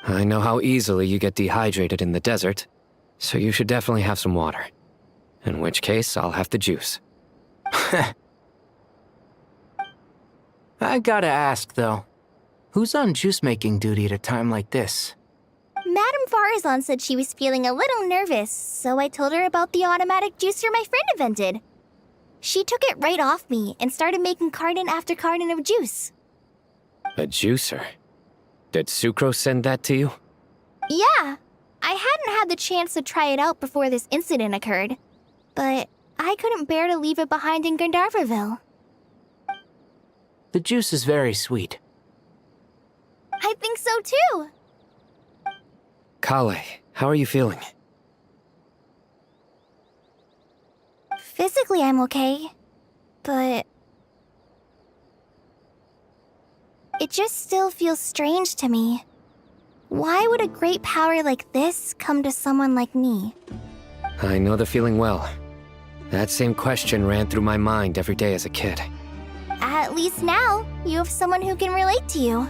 I know how easily you get dehydrated in the desert, so you should definitely have some water. In which case, I'll have the juice. I gotta ask, though. Who's on juice-making duty at a time like this? Madame Farazan said she was feeling a little nervous, so I told her about the automatic juicer my friend invented. She took it right off me and started making carton after carton of juice. A juicer? Did Sucrose send that to you? Yeah, I hadn't had the chance to try it out before this incident occurred, but I couldn't bear to leave it behind in Gandharvaville. The juice is very sweet. I think so too. Kale, how are you feeling? Physically, I'm okay, but it just still feels strange to me. Why would a great power like this come to someone like me? I know the feeling well. That same question ran through my mind every day as a kid. At least now, you have someone who can relate to you.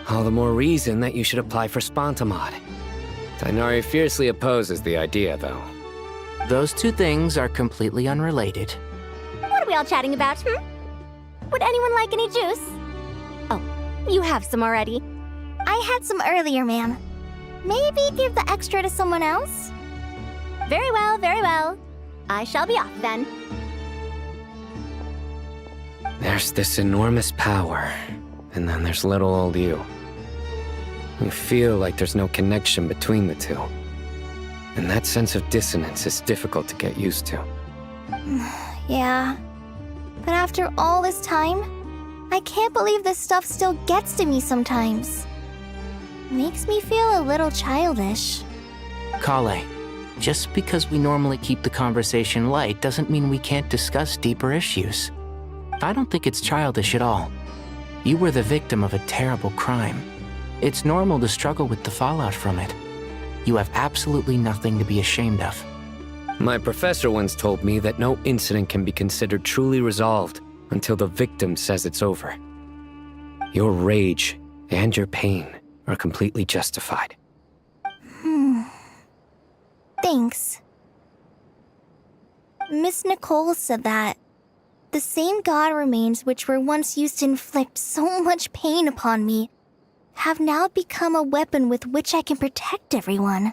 All the more reason that you should apply for Spontamod. Tainari fiercely opposes the idea, though. Those two things are completely unrelated. What are we all chatting about, Would anyone like any juice? Oh, you have some already. I had some earlier, ma'am. Maybe give the extra to someone else? Very well, very well. I shall be off then. There's this enormous power, and then there's little old you. You feel like there's no connection between the two. And that sense of dissonance is difficult to get used to. Yeah. But after all this time, I can't believe this stuff still gets to me sometimes. Makes me feel a little childish. Kale, just because we normally keep the conversation light doesn't mean we can't discuss deeper issues. I don't think it's childish at all. You were the victim of a terrible crime. It's normal to struggle with the fallout from it. You have absolutely nothing to be ashamed of. My professor once told me that no incident can be considered truly resolved until the victim says it's over. Your rage and your pain are completely justified. Thanks. Miss Nicole said that the same god remains which were once used to inflict so much pain upon me have now become a weapon with which I can protect everyone.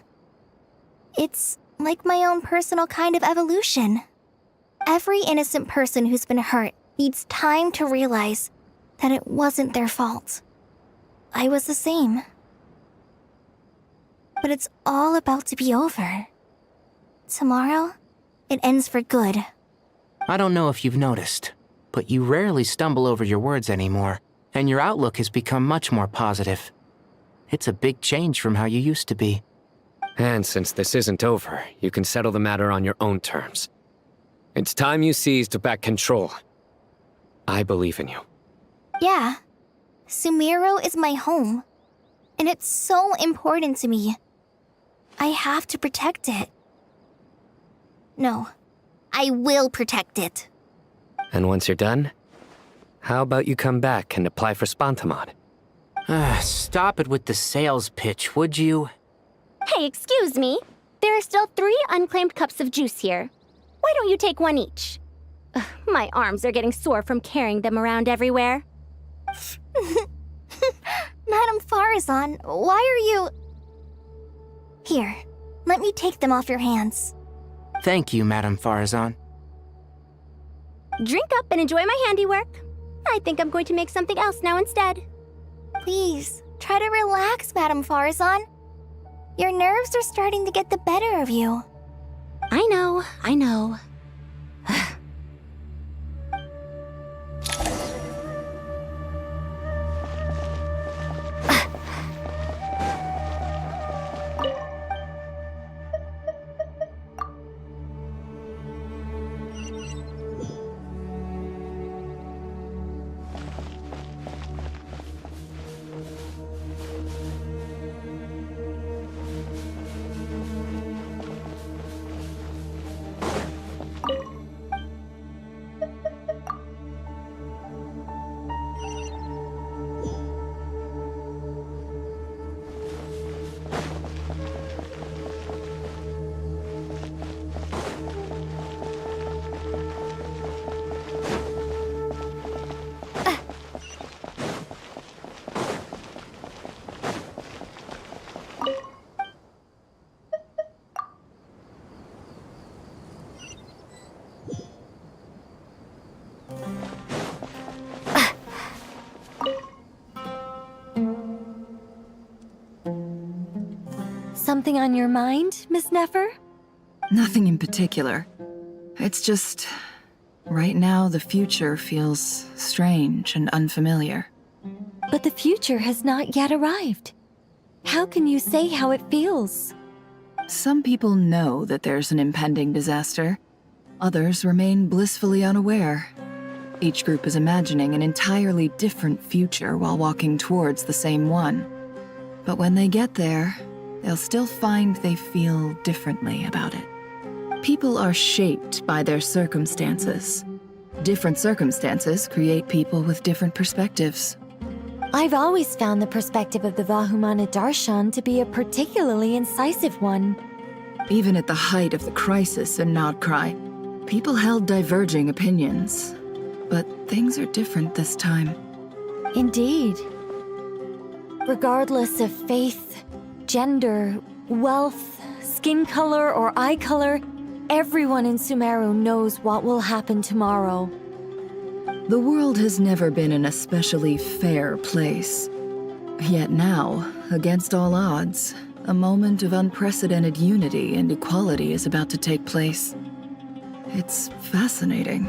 It's like my own personal kind of evolution. Every innocent person who's been hurt needs time to realize that it wasn't their fault. I was the same. But it's all about to be over. Tomorrow, it ends for good. I don't know if you've noticed, but you rarely stumble over your words anymore, and your outlook has become much more positive. It's a big change from how you used to be. And since this isn't over, you can settle the matter on your own terms. It's time you seized back control. I believe in you. Yeah. Sumeru is my home. And it's so important to me. I have to protect it. No, I will protect it. And once you're done, how about you come back and apply for Spontamod? Stop it with the sales pitch, would you? Hey, excuse me. There are still 3 unclaimed cups of juice here. Why don't you take one each? Ugh, my arms are getting sore from carrying them around everywhere. Madame Farazan, why are you... Here, let me take them off your hands. Thank you, Madame Farazan. Drink up and enjoy my handiwork. I think I'm going to make something else now instead. Please, try to relax, Madame Farazan. Your nerves are starting to get the better of you. I know. Something on your mind, Miss Nefer? Nothing in particular. It's just... right now, the future feels strange and unfamiliar. But the future has not yet arrived. How can you say how it feels? Some people know that there's an impending disaster. Others remain blissfully unaware. Each group is imagining an entirely different future while walking towards the same one. But when they get there, they'll still find they feel differently about it. People are shaped by their circumstances. Different circumstances create people with different perspectives. I've always found the perspective of the Vahumana Darshan to be a particularly incisive one. Even at the height of the crisis in Krai, people held diverging opinions. But things are different this time. Indeed. Regardless of faith, gender, wealth, skin color, or eye color, everyone in Sumeru knows what will happen tomorrow. The world has never been an especially fair place. Yet now, against all odds, a moment of unprecedented unity and equality is about to take place. It's fascinating.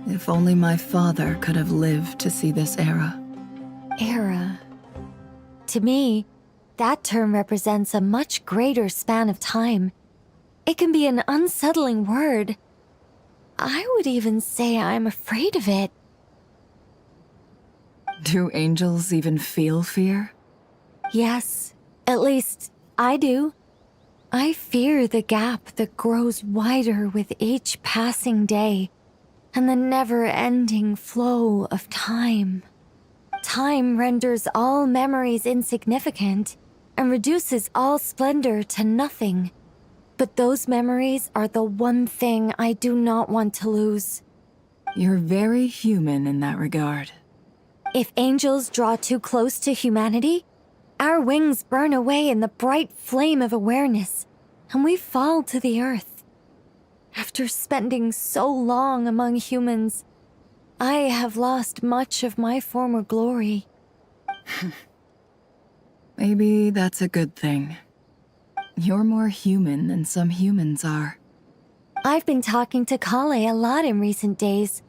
If only my father could have lived to see this era. Era. To me, that term represents a much greater span of time. It can be an unsettling word. I would even say I'm afraid of it. Do angels even feel fear? Yes, at least I do. I fear the gap that grows wider with each passing day, and the never-ending flow of time. Time renders all memories insignificant and reduces all splendor to nothing. But those memories are the one thing I do not want to lose. You're very human in that regard. If angels draw too close to humanity, our wings burn away in the bright flame of awareness, and we fall to the earth. After spending so long among humans, I have lost much of my former glory. Maybe that's a good thing. You're more human than some humans are. I've been talking to Kale a lot in recent days.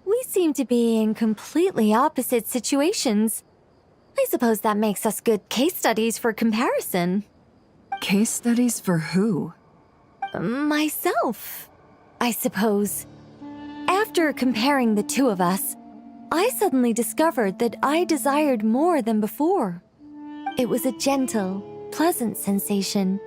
We seem to be in completely opposite situations. I suppose that makes us good case studies for comparison. Case studies for who? Myself, I suppose. After comparing the two of us, I suddenly discovered that I desired more than before. It was a gentle, pleasant sensation.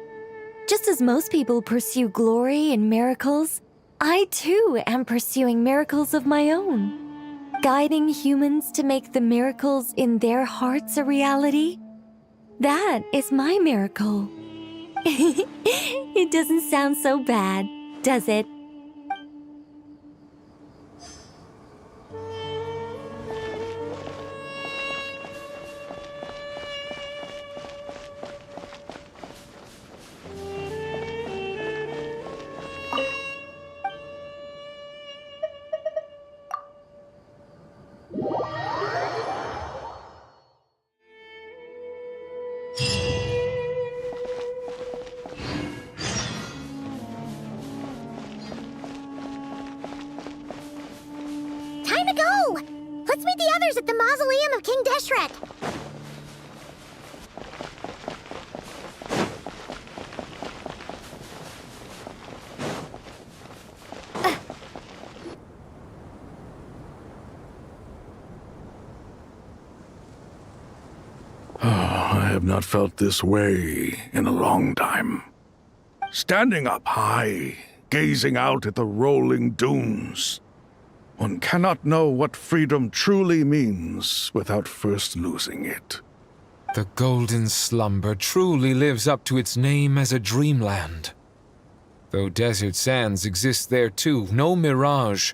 Just as most people pursue glory and miracles, I too am pursuing miracles of my own. Guiding humans to make the miracles in their hearts a reality. That is my miracle. It doesn't sound so bad, does it? Time to go! Let's meet the others at the mausoleum of King Deshret. I have not felt this way in a long time. Standing up high, gazing out at the rolling dunes. One cannot know what freedom truly means without first losing it. The Golden Slumber truly lives up to its name as a dreamland. Though desert sands exist there too, no mirage,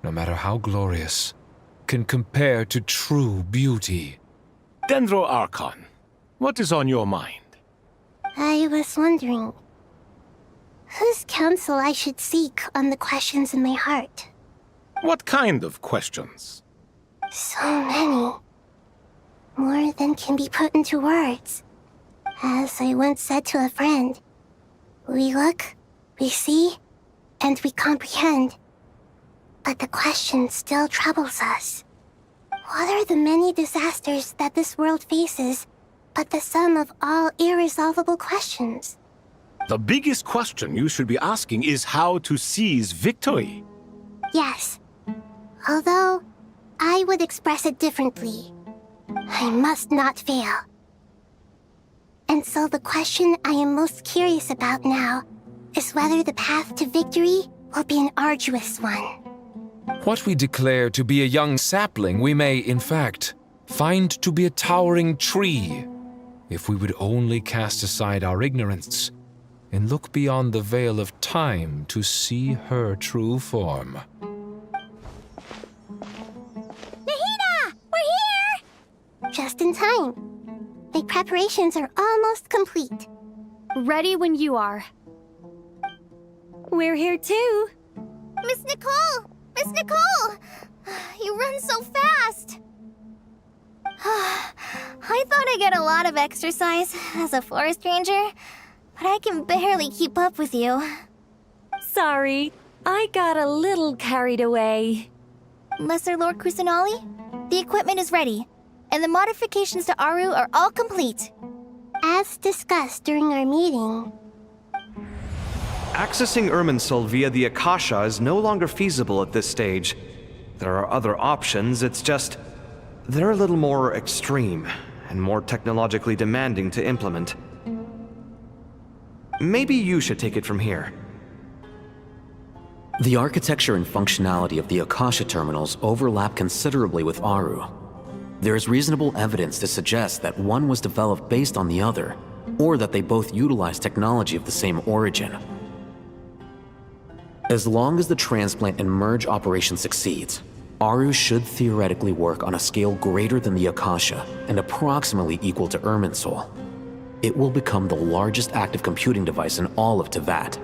no matter how glorious, can compare to true beauty. Dendro Archon, what is on your mind? I was wondering whose counsel I should seek on the questions in my heart. What kind of questions? So many. More than can be put into words. As I once said to a friend, we look, we see, and we comprehend. But the question still troubles us. What are the many disasters that this world faces but the sum of all irresolvable questions? The biggest question you should be asking is how to seize victory. Yes. Although, I would express it differently. I must not fail. And so the question I am most curious about now is whether the path to victory will be an arduous one. What we declare to be a young sapling, we may, in fact, find to be a towering tree, if we would only cast aside our ignorance and look beyond the veil of time to see her true form. Nahida! We're here! Just in time. The preparations are almost complete. Ready when you are. We're here too. Miss Nicole! Miss Nicole! You run so fast! I thought I'd get a lot of exercise as a forest ranger, but I can barely keep up with you. Sorry, I got a little carried away. Lesser Lord Kusanali, the equipment is ready, and the modifications to Aru are all complete. As discussed during our meeting, Accessing Irminsul via the Akasha is no longer feasible at this stage. There are other options, it's just... they're a little more extreme, and more technologically demanding to implement. Maybe you should take it from here. The architecture and functionality of the Akasha terminals overlap considerably with Aru. There is reasonable evidence to suggest that one was developed based on the other, or that they both utilize technology of the same origin. As long as the transplant and merge operation succeeds, Aru should theoretically work on a scale greater than the Akasha and approximately equal to Irminsul. It will become the largest active computing device in all of Teyvat.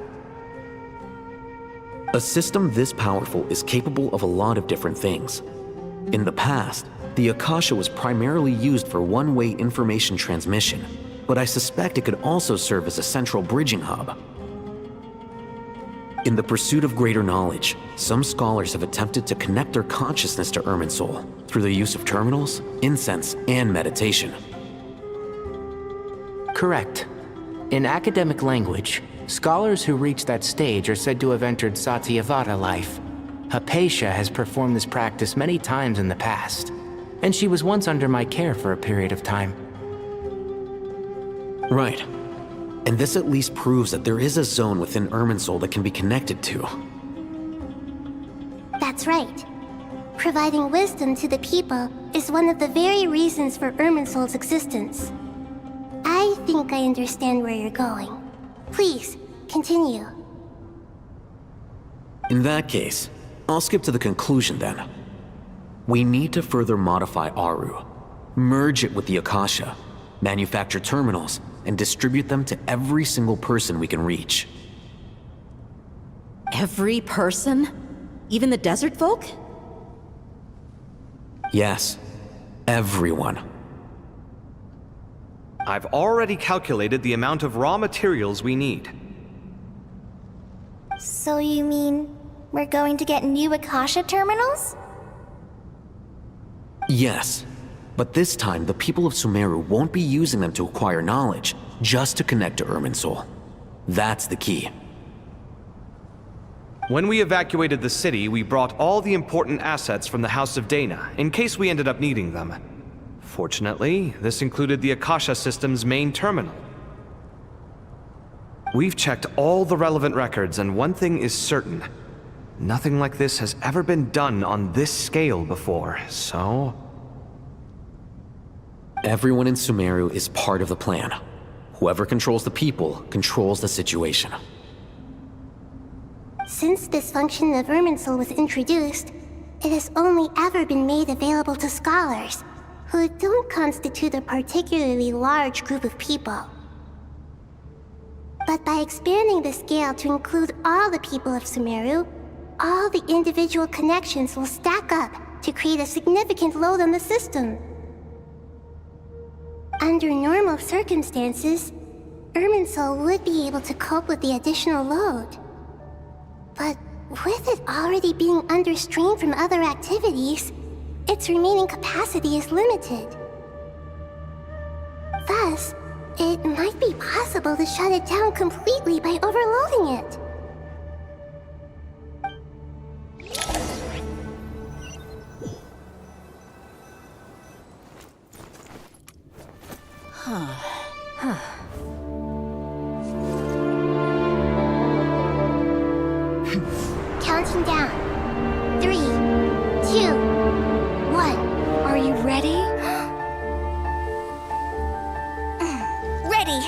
A system this powerful is capable of a lot of different things. In the past, the Akasha was primarily used for one-way information transmission, but I suspect it could also serve as a central bridging hub. In the pursuit of greater knowledge, some scholars have attempted to connect their consciousness to Irminsul through the use of terminals, incense, and meditation. Correct. In academic language, scholars who reach that stage are said to have entered Satyavata life. Hypatia has performed this practice many times in the past, and she was once under my care for a period of time. Right. And this at least proves that there is a zone within Irminsul that can be connected to. That's right. Providing wisdom to the people is one of the very reasons for Irminsul's existence. I think I understand where you're going. Please, continue. In that case, I'll skip to the conclusion then. We need to further modify Aru, merge it with the Akasha, manufacture terminals, and distribute them to every single person we can reach. Every person? Even the desert folk? Yes, everyone. I've already calculated the amount of raw materials we need. So you mean we're going to get new Akasha terminals? Yes, but this time the people of Sumeru won't be using them to acquire knowledge, just to connect to Irminsul. That's the key. When we evacuated the city, we brought all the important assets from the House of Dana, in case we ended up needing them. Fortunately, this included the Akasha system's main terminal. We've checked all the relevant records, and one thing is certain. Nothing like this has ever been done on this scale before, so... Everyone in Sumeru is part of the plan. Whoever controls the people controls the situation. Since this function of Irminsul was introduced, it has only ever been made available to scholars, who don't constitute a particularly large group of people. But by expanding the scale to include all the people of Sumeru, all the individual connections will stack up to create a significant load on the system. Under normal circumstances, Irminsul would be able to cope with the additional load. But with it already being under strain from other activities, its remaining capacity is limited. Thus, it might be possible to shut it down completely by overloading it. Counting down. 3, 2, 1. Are you ready? Ready!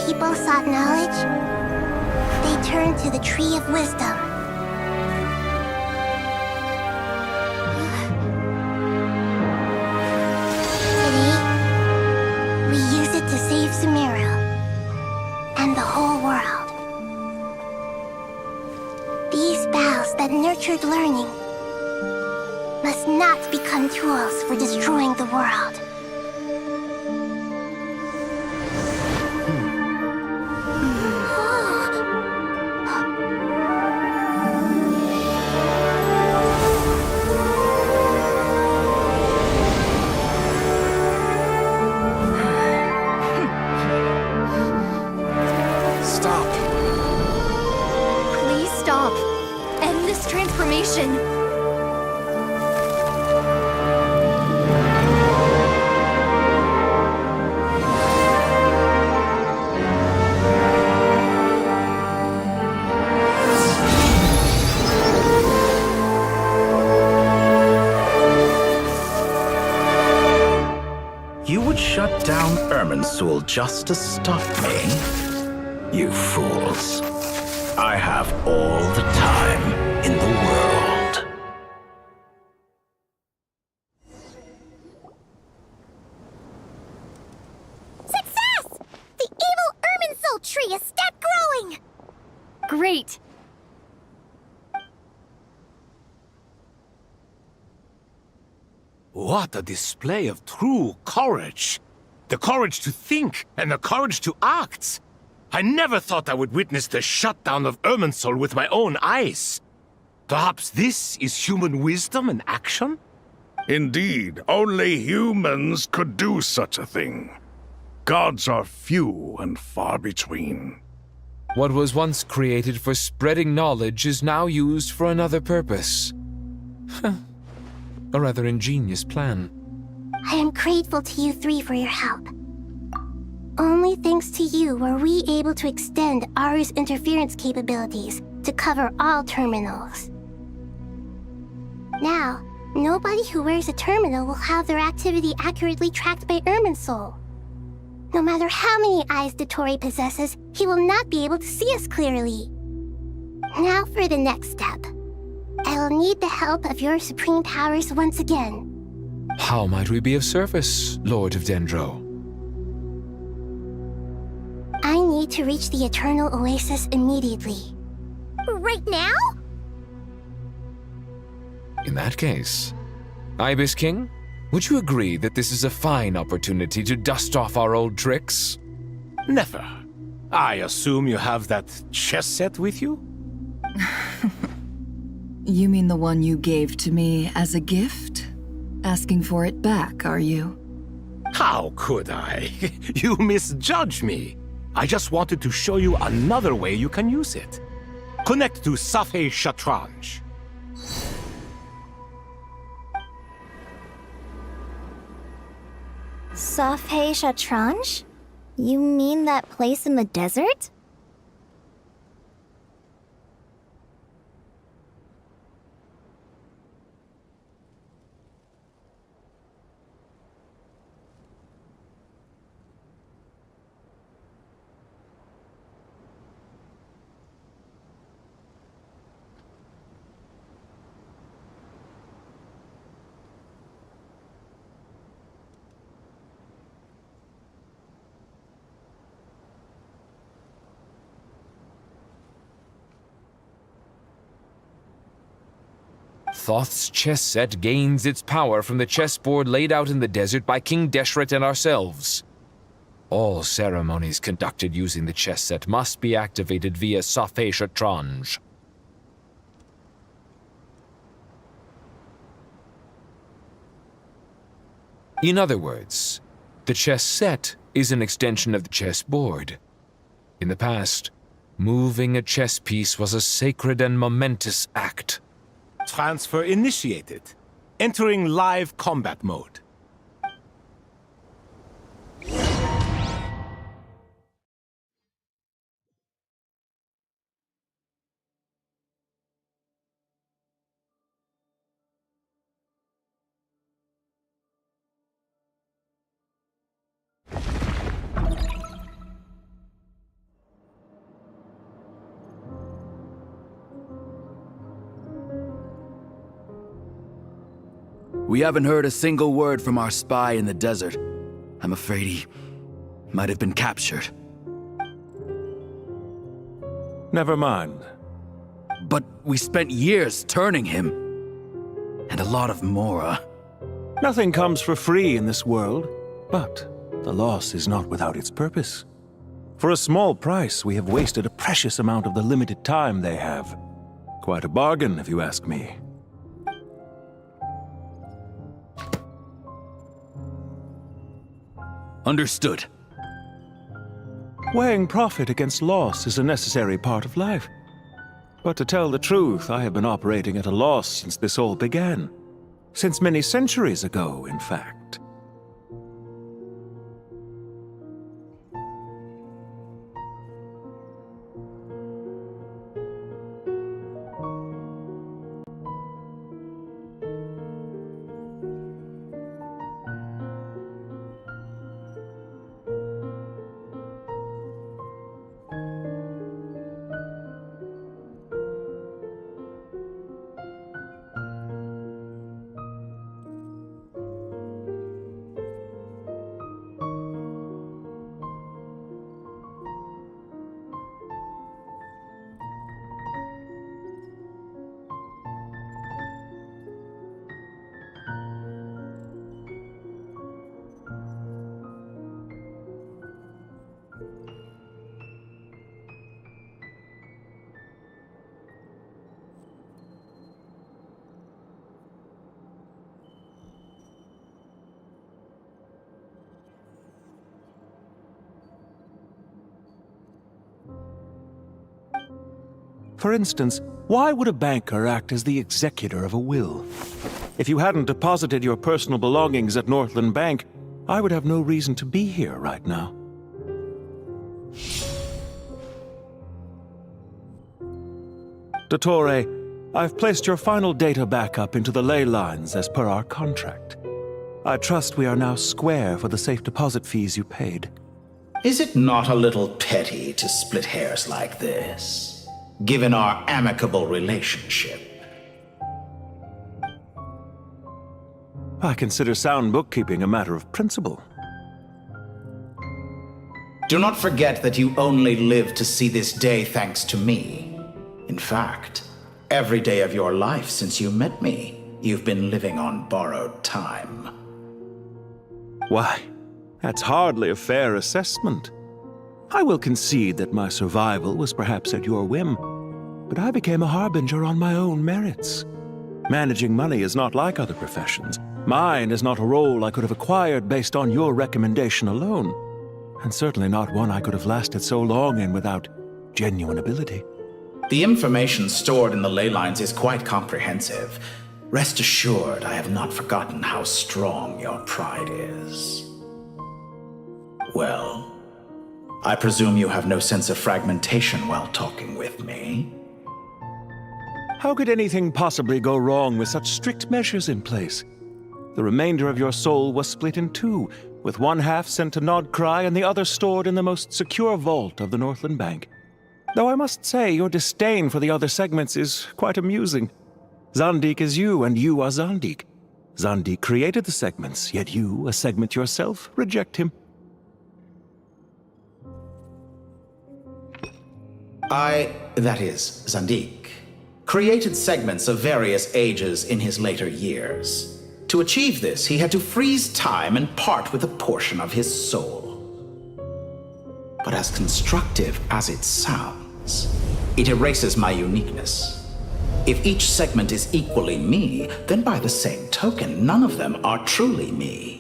People sought knowledge, they turned to the Tree of Wisdom. Today, we use it to save Sumeru and the whole world. These boughs that nurtured learning must not become tools for destroying the world. Transformation. You would shut down Irminsul just to stop me? You fools. I have all the time in the world. Success! The evil Wait! What a display of true courage! The courage to think and the courage to act! I never thought I would witness the shutdown of Irminsul with my own eyes. Perhaps this is human wisdom in action? Indeed, only humans could do such a thing. Gods are few and far between. What was once created for spreading knowledge is now used for another purpose. A rather ingenious plan. I am grateful to you three for your help. Only thanks to you were we able to extend Aru's interference capabilities to cover all terminals. Now, nobody who wears a terminal will have their activity accurately tracked by Irminsul. No matter how many eyes Dottore possesses, he will not be able to see us clearly. Now for the next step. I will need the help of your supreme powers once again. How might we be of service, Lord of Dendro? I need to reach the Eternal Oasis immediately. Right now? In that case, Ibis King, would you agree that this is a fine opportunity to dust off our old tricks? Never. I assume you have that chess set with you? You mean the one you gave to me as a gift? Asking for it back, are you? How could I? You misjudge me. I just wanted to show you another way you can use it. Connect to Safei Shatranj. Safei Shatranj? You mean that place in the desert? Thoth's chess set gains its power from the chessboard laid out in the desert by King Deshret and ourselves. All ceremonies conducted using the chess set must be activated via Safei Shatranj. In other words, the chess set is an extension of the chessboard. In the past, moving a chess piece was a sacred and momentous act. Transfer initiated. Entering live combat mode. We haven't heard a single word from our spy in the desert. I'm afraid he might have been captured. Never mind. But we spent years turning him. And a lot of Mora. Nothing comes for free in this world, but the loss is not without its purpose. For a small price, we have wasted a precious amount of the limited time they have. Quite a bargain, if you ask me. Understood. Weighing profit against loss is a necessary part of life. But to tell the truth, I have been operating at a loss since this all began. Since many centuries ago, in fact. For instance, why would a banker act as the executor of a will? If you hadn't deposited your personal belongings at Northland Bank, I would have no reason to be here right now. Dottore, I've placed your final data backup into the ley lines as per our contract. I trust we are now square for the safe deposit fees you paid. Is it not a little petty to split hairs like this, given our amicable relationship? I consider sound bookkeeping a matter of principle. Do not forget that you only live to see this day thanks to me. In fact, every day of your life since you met me, you've been living on borrowed time. Why, that's hardly a fair assessment. I will concede that my survival was perhaps at your whim, but I became a harbinger on my own merits. Managing money is not like other professions. Mine is not a role I could have acquired based on your recommendation alone, and certainly not one I could have lasted so long in without genuine ability. The information stored in the ley lines is quite comprehensive. Rest assured, I have not forgotten how strong your pride is. Well, I presume you have no sense of fragmentation while talking with me. How could anything possibly go wrong with such strict measures in place? The remainder of your soul was split in two, with one half sent to Nod Krai and the other stored in the most secure vault of the Northland Bank. Though I must say, your disdain for the other segments is quite amusing. Zandik is you, and you are Zandik. Zandik created the segments, yet you, a segment yourself, reject him. That is, Zandik, created segments of various ages in his later years. To achieve this, he had to freeze time and part with a portion of his soul. But as constructive as it sounds, it erases my uniqueness. If each segment is equally me, then by the same token, none of them are truly me.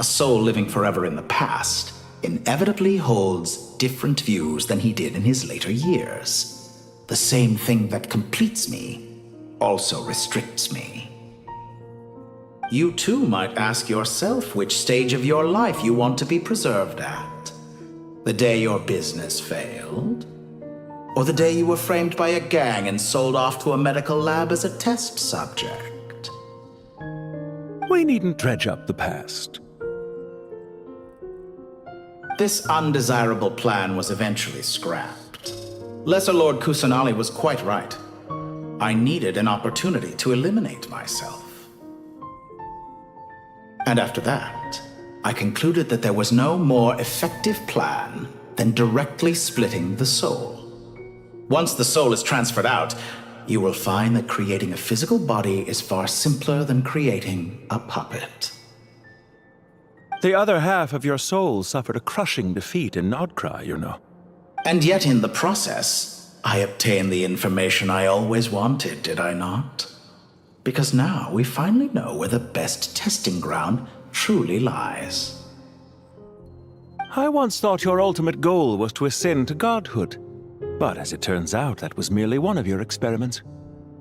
A soul living forever in the past inevitably holds different views than he did in his later years. The same thing that completes me also restricts me. You too might ask yourself which stage of your life you want to be preserved at. The day your business failed? Or the day you were framed by a gang and sold off to a medical lab as a test subject? We needn't dredge up the past. This undesirable plan was eventually scrapped. Lesser Lord Kusanali was quite right. I needed an opportunity to eliminate myself. And after that, I concluded that there was no more effective plan than directly splitting the soul. Once the soul is transferred out, you will find that creating a physical body is far simpler than creating a puppet. The other half of your soul suffered a crushing defeat in Nod Krai, you know. And yet in the process, I obtained the information I always wanted, did I not? Because now we finally know where the best testing ground truly lies. I once thought your ultimate goal was to ascend to godhood. But as it turns out, that was merely one of your experiments.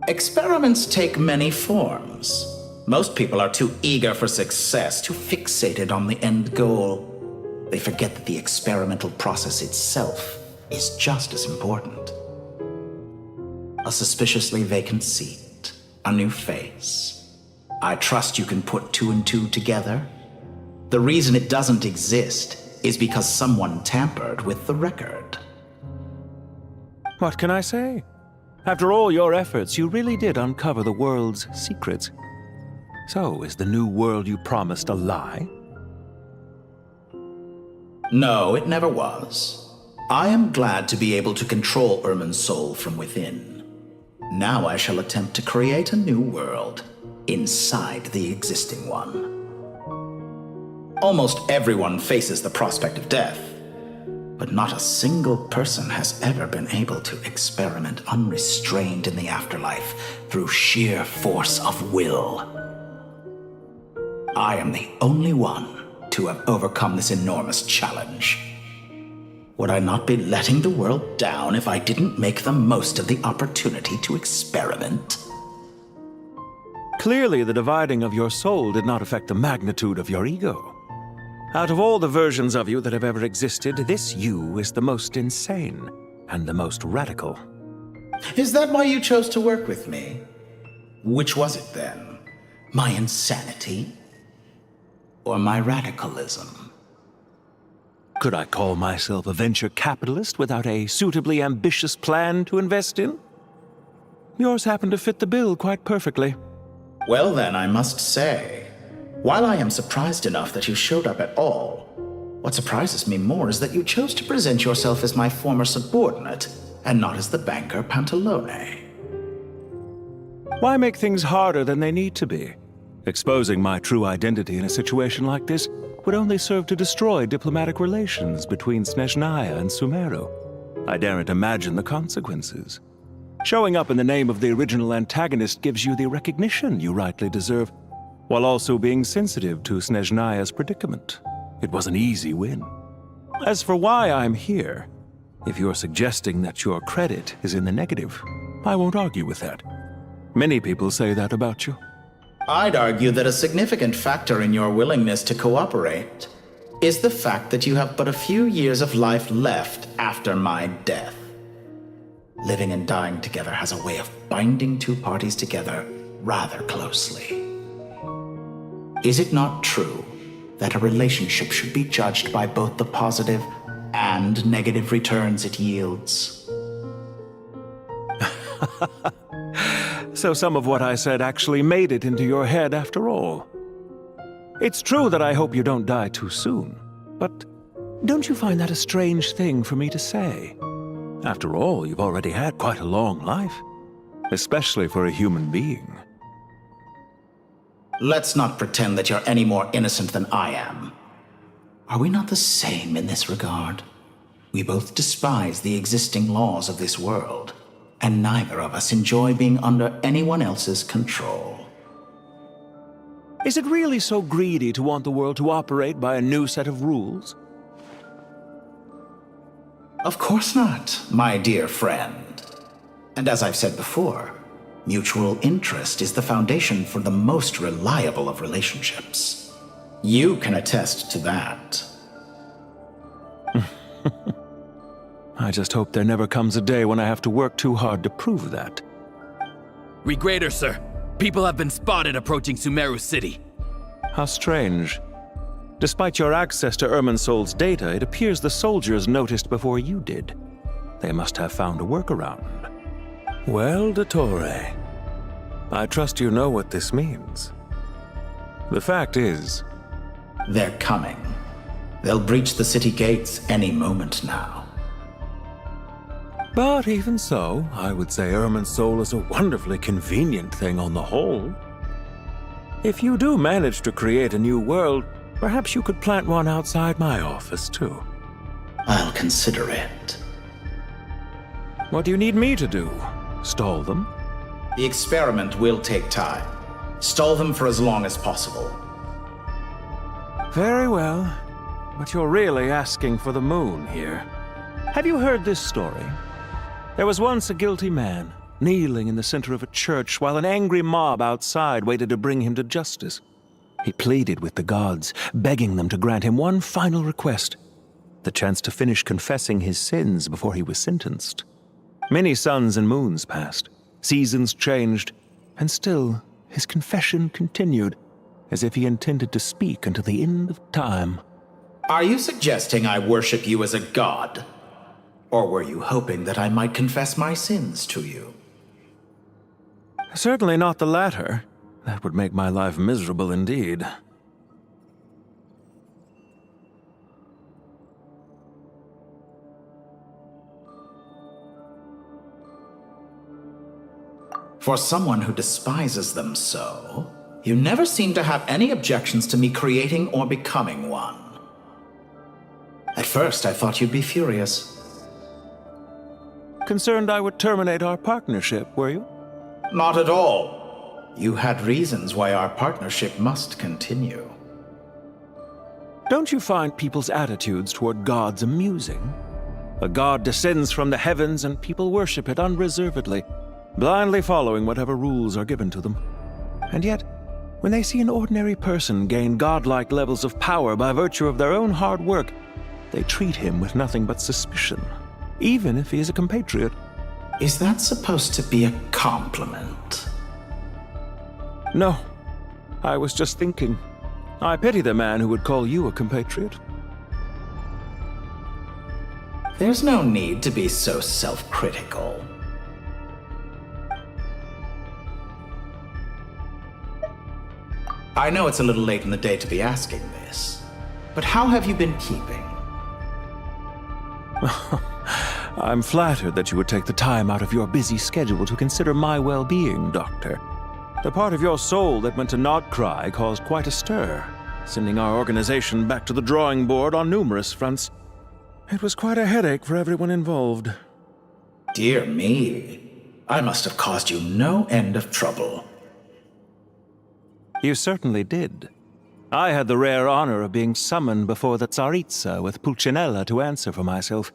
Experiments take many forms. Most people are too eager for success, too fixated on the end goal. They forget that the experimental process itself is just as important. A suspiciously vacant seat, a new face. I trust you can put two and two together. The reason it doesn't exist is because someone tampered with the record. What can I say? After all your efforts, you really did uncover the world's secrets. So, is the new world you promised a lie? No, it never was. I am glad to be able to control Irmin's soul from within. Now I shall attempt to create a new world inside the existing one. Almost everyone faces the prospect of death. but not a single person has ever been able to experiment unrestrained in the afterlife through sheer force of will. I am the only one to have overcome this enormous challenge. Would I not be letting the world down if I didn't make the most of the opportunity to experiment? Clearly, the dividing of your soul did not affect the magnitude of your ego. Out of all the versions of you that have ever existed, this you is the most insane and the most radical. Is that why you chose to work with me? Which was it then? My insanity? Or my radicalism? Could I call myself a venture capitalist without a suitably ambitious plan to invest in? Yours happened to fit the bill quite perfectly. Well then, I must say, while I am surprised enough that you showed up at all, what surprises me more is that you chose to present yourself as my former subordinate, and not as the banker Pantalone. Why make things harder than they need to be? Exposing my true identity in a situation like this would only serve to destroy diplomatic relations between Snezhnaya and Sumeru. I daren't imagine the consequences. Showing up in the name of the original antagonist gives you the recognition you rightly deserve, while also being sensitive to Snezhnaya's predicament. It was an easy win. As for why I'm here, if you're suggesting that your credit is in the negative, I won't argue with that. Many people say that about you. I'd argue that a significant factor in your willingness to cooperate is the fact that you have but a few years of life left after my death. Living and dying together has a way of binding two parties together rather closely. Is it not true that a relationship should be judged by both the positive and negative returns it yields? So some of what I said actually made it into your head after all. It's true that I hope you don't die too soon, but don't you find that a strange thing for me to say? After all, you've already had quite a long life, especially for a human being. Let's not pretend that you're any more innocent than I am. Are we not the same in this regard? We both despise the existing laws of this world, and neither of us enjoy being under anyone else's control. Is it really so greedy to want the world to operate by a new set of rules? Of course not, my dear friend. And as I've said before, mutual interest is the foundation for the most reliable of relationships. You can attest to that. I just hope there never comes a day when I have to work too hard to prove that. Regrader, sir. People have been spotted approaching Sumeru City. How strange. Despite your access to Irminsol's data, it appears the soldiers noticed before you did. They must have found a workaround. Well, Dottore, I trust you know what this means. The fact is... They're coming. They'll breach the city gates any moment now. But even so, I would say Irminsol is a wonderfully convenient thing on the whole. If you do manage to create a new world, perhaps you could plant one outside my office, too. I'll consider it. What do you need me to do? Stall them? The experiment will take time. Stall them for as long as possible. Very well. But you're really asking for the moon here. Have you heard this story? There was once a guilty man, kneeling in the center of a church while an angry mob outside waited to bring him to justice. He pleaded with the gods, begging them to grant him one final request, the chance to finish confessing his sins before he was sentenced. Many suns and moons passed, seasons changed, and still his confession continued, as if he intended to speak until the end of time. Are you suggesting I worship you as a god? Or were you hoping that I might confess my sins to you? Certainly not the latter. That would make my life miserable indeed. For someone who despises them so, you never seem to have any objections to me creating or becoming one. At first, I thought you'd be furious. Concerned I would terminate our partnership, were you? Not at all. You had reasons why our partnership must continue. Don't you find people's attitudes toward gods amusing? A god descends from the heavens and people worship it unreservedly, blindly following whatever rules are given to them. And yet, when they see an ordinary person gain godlike levels of power by virtue of their own hard work, they treat him with nothing but suspicion, even if he is a compatriot. Is that supposed to be a compliment? No. I was just thinking. I pity the man who would call you a compatriot. There's no need to be so self-critical. I know it's a little late in the day to be asking this, but how have you been keeping? I'm flattered that you would take the time out of your busy schedule to consider my well-being, Doctor. The part of your soul that went to Krai caused quite a stir, sending our organization back to the drawing board on numerous fronts. It was quite a headache for everyone involved. Dear me, I must have caused you no end of trouble. You certainly did. I had the rare honor of being summoned before the Tsaritsa with Pulcinella to answer for myself.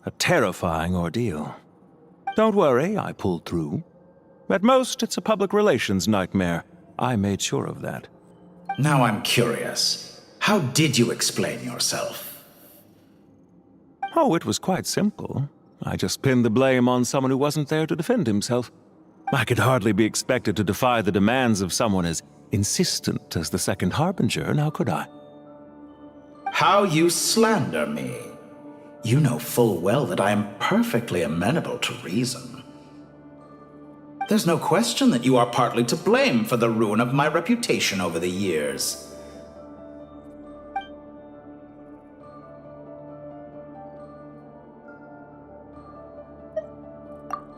A terrifying ordeal. Don't worry, I pulled through. At most, it's a public relations nightmare. I made sure of that. Now I'm curious. How did you explain yourself? Oh, it was quite simple. I just pinned the blame on someone who wasn't there to defend himself. I could hardly be expected to defy the demands of someone as insistent as the Second Harbinger, now could I? How you slander me. You know full well that I am perfectly amenable to reason. There's no question that you are partly to blame for the ruin of my reputation over the years.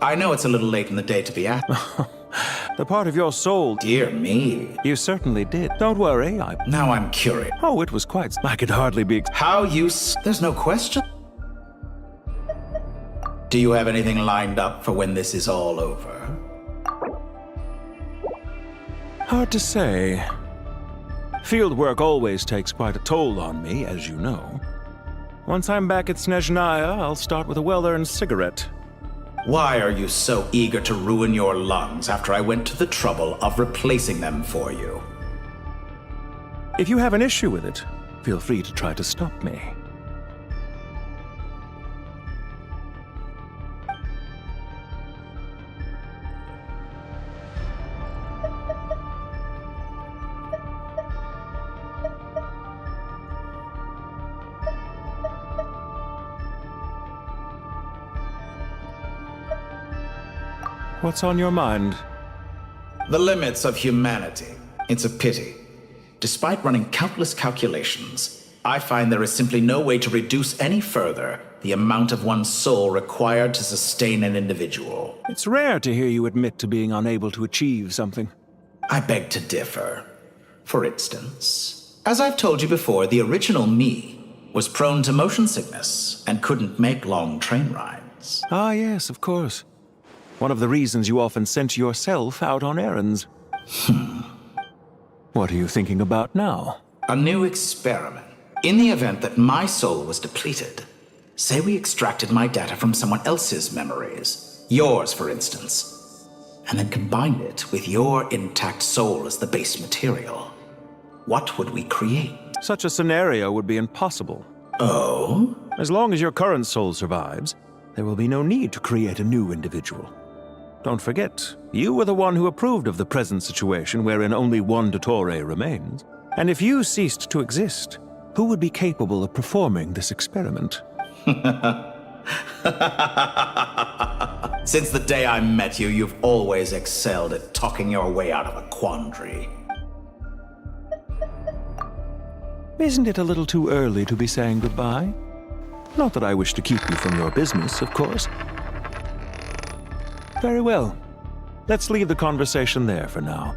I know it's a little late in the day to be at. The part of your soul... Dear me. You certainly did. Don't worry, Now I'm curious. Oh, it was quite... I could hardly be... How you... There's no question. Do you have anything lined up for when this is all over? Hard to say. Field work always takes quite a toll on me, as you know. Once I'm back at Snezhnaya, I'll start with a well-earned cigarette. Why are you so eager to ruin your lungs after I went to the trouble of replacing them for you? If you have an issue with it, feel free to try to stop me. What's on your mind? The limits of humanity. It's a pity. Despite running countless calculations, I find there is simply no way to reduce any further the amount of one's soul required to sustain an individual. It's rare to hear you admit to being unable to achieve something. I beg to differ. For instance, as I've told you before, the original me was prone to motion sickness and couldn't make long train rides. Ah, yes, of course. One of the reasons you often sent yourself out on errands. What are you thinking about now? A new experiment. In the event that my soul was depleted, say we extracted my data from someone else's memories, yours for instance, and then combined it with your intact soul as the base material. What would we create? Such a scenario would be impossible. Oh? As long as your current soul survives, there will be no need to create a new individual. Don't forget, you were the one who approved of the present situation wherein only one Dottore remains. And if you ceased to exist, who would be capable of performing this experiment? Since the day I met you, you've always excelled at talking your way out of a quandary. Isn't it a little too early to be saying goodbye? Not that I wish to keep you from your business, of course. Very well. Let's leave the conversation there for now.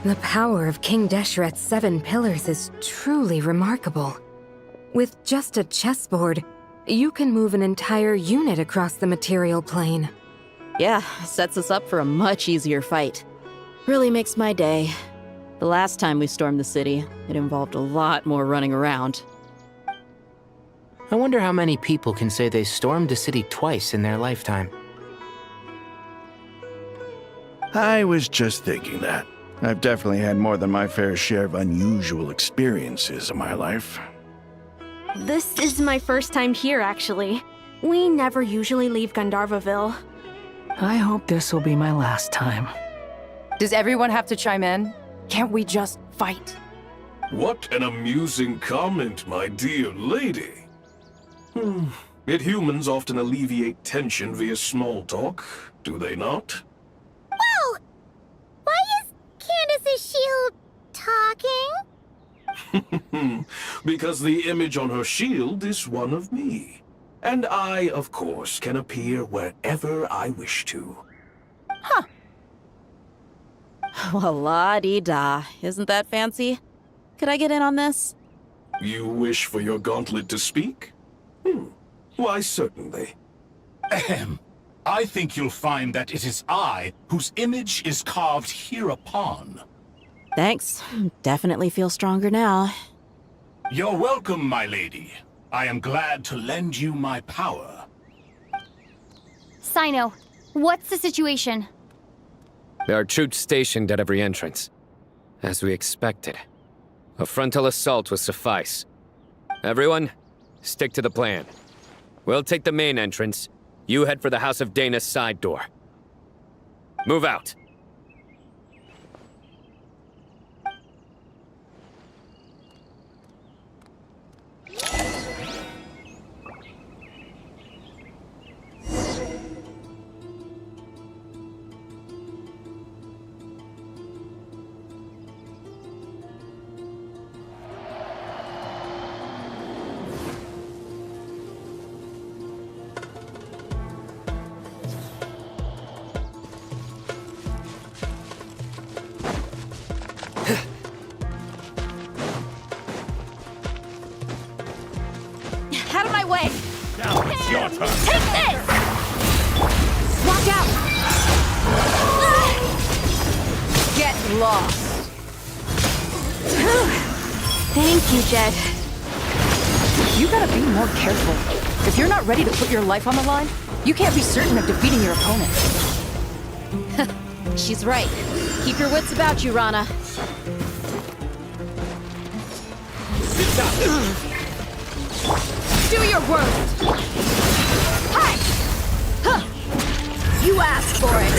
The power of King Deshret's 7 pillars is truly remarkable. With just a chessboard, you can move an entire unit across the material plane. Yeah, sets us up for a much easier fight. Really makes my day. The last time we stormed the city, it involved a lot more running around. I wonder how many people can say they stormed a city twice in their lifetime. I was just thinking that. I've definitely had more than my fair share of unusual experiences in my life. This is my first time here, actually. We never usually leave Gandharvaville. I hope this will be my last time. Does everyone have to chime in? Can't we just fight? What an amusing comment, my dear lady. Yet humans often alleviate tension via small talk, do they not? Whoa! Why is Candace's shield talking? Because the image on her shield is one of me. And I, of course, can appear wherever I wish to. Huh. Well, la-dee-da. Isn't that fancy? Could I get in on this? You wish for your gauntlet to speak? Why, certainly. Ahem. I think you'll find that it is I whose image is carved hereupon. Thanks. Definitely feel stronger now. You're welcome, my lady. I am glad to lend you my power. Sino, what's the situation? There are troops stationed at every entrance. As we expected. A frontal assault will suffice. Everyone, stick to the plan. We'll take the main entrance. You head for the House of Dana's side door. Move out. Out of my way! Now it's your turn. Take this! Watch out! Get lost. Thank you, Jed. You gotta be more careful. If you're not ready to put your life on the line, you can't be certain of defeating your opponent. She's right. Keep your wits about you, Rana. Do your worst! Hi! Huh. You asked for it!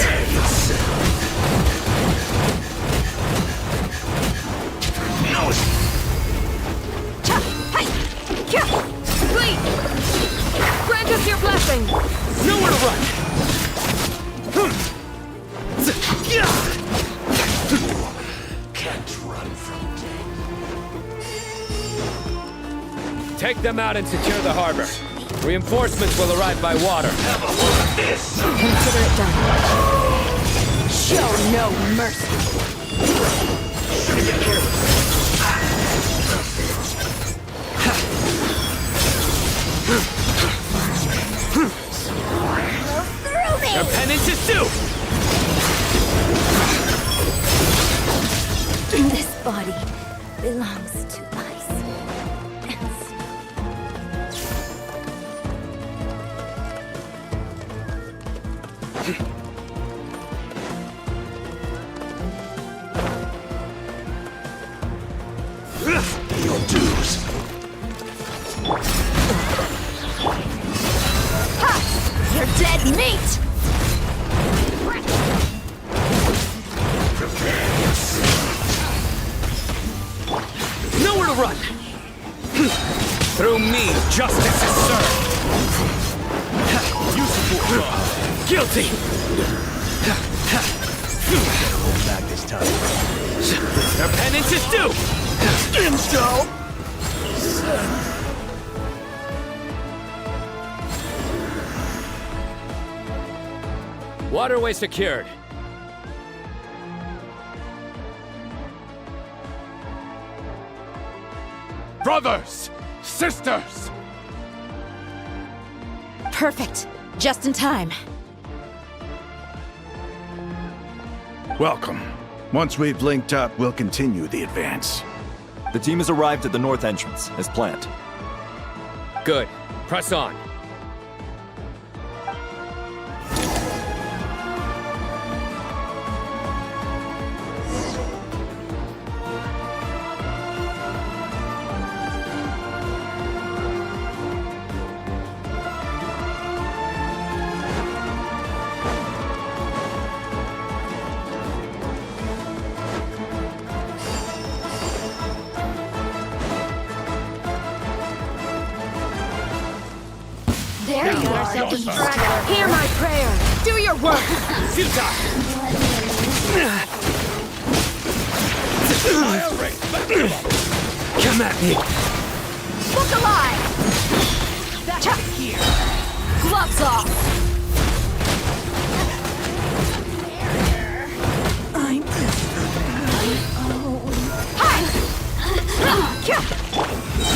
No. Cha! Hi! Kya! Please! Grant us your blessing! Nowhere to run! Can't run from Take them out and secure the harbor. Reinforcements will arrive by water. Consider it done. Show no mercy. Your penance is due! This body belongs to ice and snow. your dues. Ha! You're dead meat! Nowhere to run! Through me, justice is served! You support guilty! Hold back this time. Your penance is due! Intel! Waterway secured. Brothers! Sisters! Perfect. Just in time. Welcome. Once we've linked up, we'll continue the advance. The team has arrived at the north entrance, as planned. Good. Press on. There you are, self-distracted. Hear my prayer. Do your work. Come at me. Look alive. That's here. Gloves off.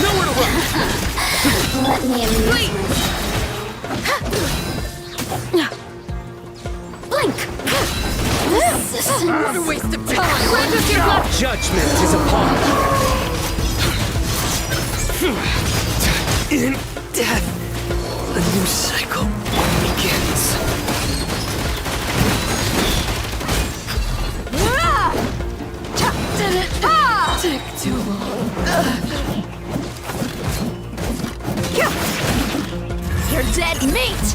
Nowhere to run. Let me in. Wait. Blink. What a waste of time. Where does your blood? Judgment is upon you. In death, a new cycle begins. Did it take too long? You're dead meat!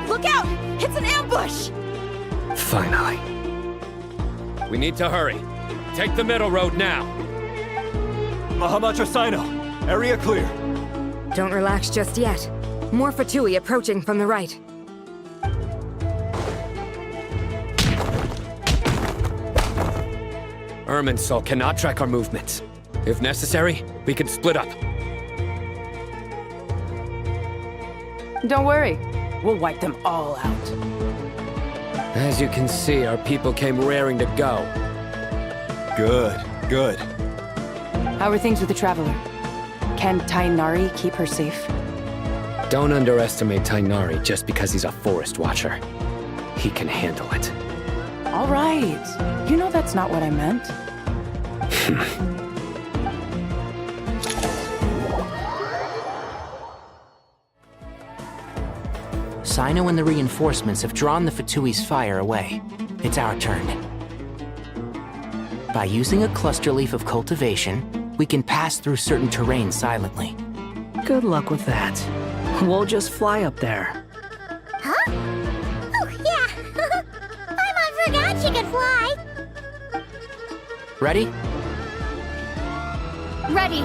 Look out! It's an ambush! Finally. We need to hurry. Take the middle road now. Mahamacha Sino, area clear. Don't relax just yet. More Fatui approaching from the right. Irminsul cannot track our movements. If necessary, we can split up. Don't worry. We'll wipe them all out. As you can see, our people came raring to go. Good, good. How are things with the Traveler? Can Tainari keep her safe? Don't underestimate Tainari just because he's a forest watcher. He can handle it. All right. You know that's not what I meant. Sino and the reinforcements have drawn the Fatui's fire away. It's our turn. By using a cluster leaf of cultivation, we can pass through certain terrain silently. Good luck with that. We'll just fly up there. Huh? Oh, yeah. I forgot she could fly. Ready? Ready.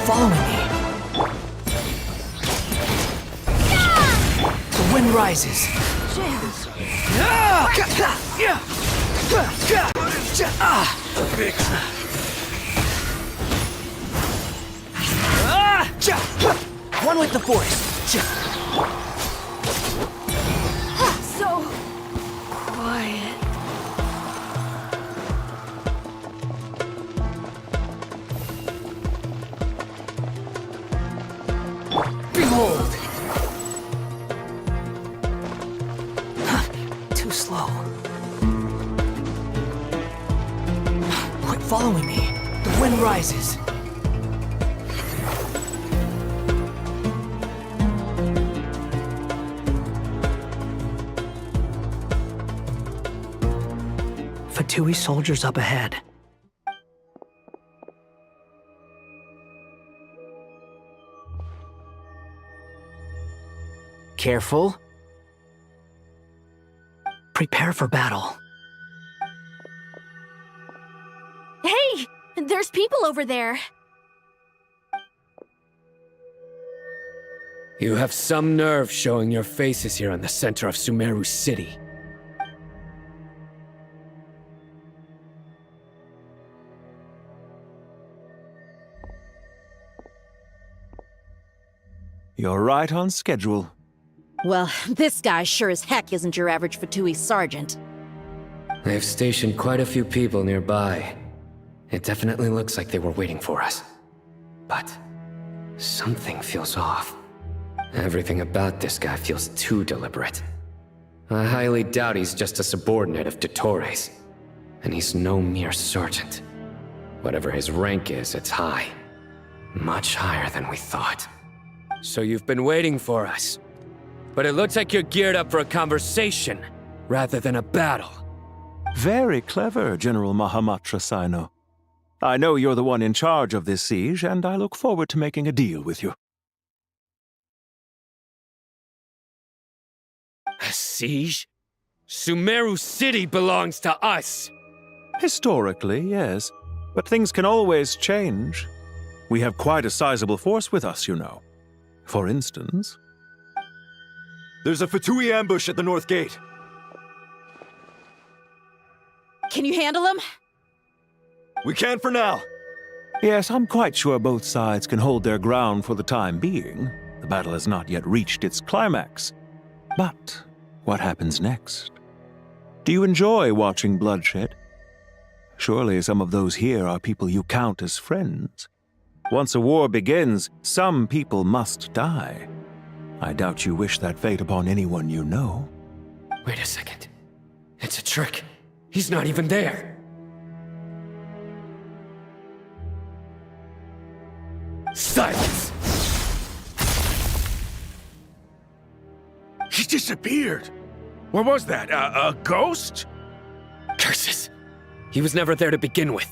Following me. The wind rises. One with the force. So quiet. cold. Too slow. Quit following me. The wind rises. Fatui soldiers up ahead. Careful. Prepare for battle. Hey! There's people over there. You have some nerve showing your faces here in the center of Sumeru City. You're right on schedule. Well, this guy sure as heck isn't your average Fatui sergeant. They've stationed quite a few people nearby. It definitely looks like they were waiting for us. But something feels off. Everything about this guy feels too deliberate. I highly doubt he's just a subordinate of Dottores. And he's no mere sergeant. Whatever his rank is, it's high. Much higher than we thought. So you've been waiting for us. But it looks like you're geared up for a conversation, rather than a battle. Very clever, General Mahamatra Sino. I know you're the one in charge of this siege, and I look forward to making a deal with you. A siege? Sumeru City belongs to us! Historically, yes. But things can always change. We have quite a sizable force with us, you know. For instance... There's a Fatui ambush at the north gate. Can you handle him? We can for now. Yes, I'm quite sure both sides can hold their ground for the time being. The battle has not yet reached its climax. But what happens next? Do you enjoy watching bloodshed? Surely some of those here are people you count as friends. Once a war begins, some people must die. I doubt you wish that fate upon anyone you know. Wait a second. It's a trick. He's not even there. Silence! He disappeared. What was that? A ghost? Curses! He was never there to begin with.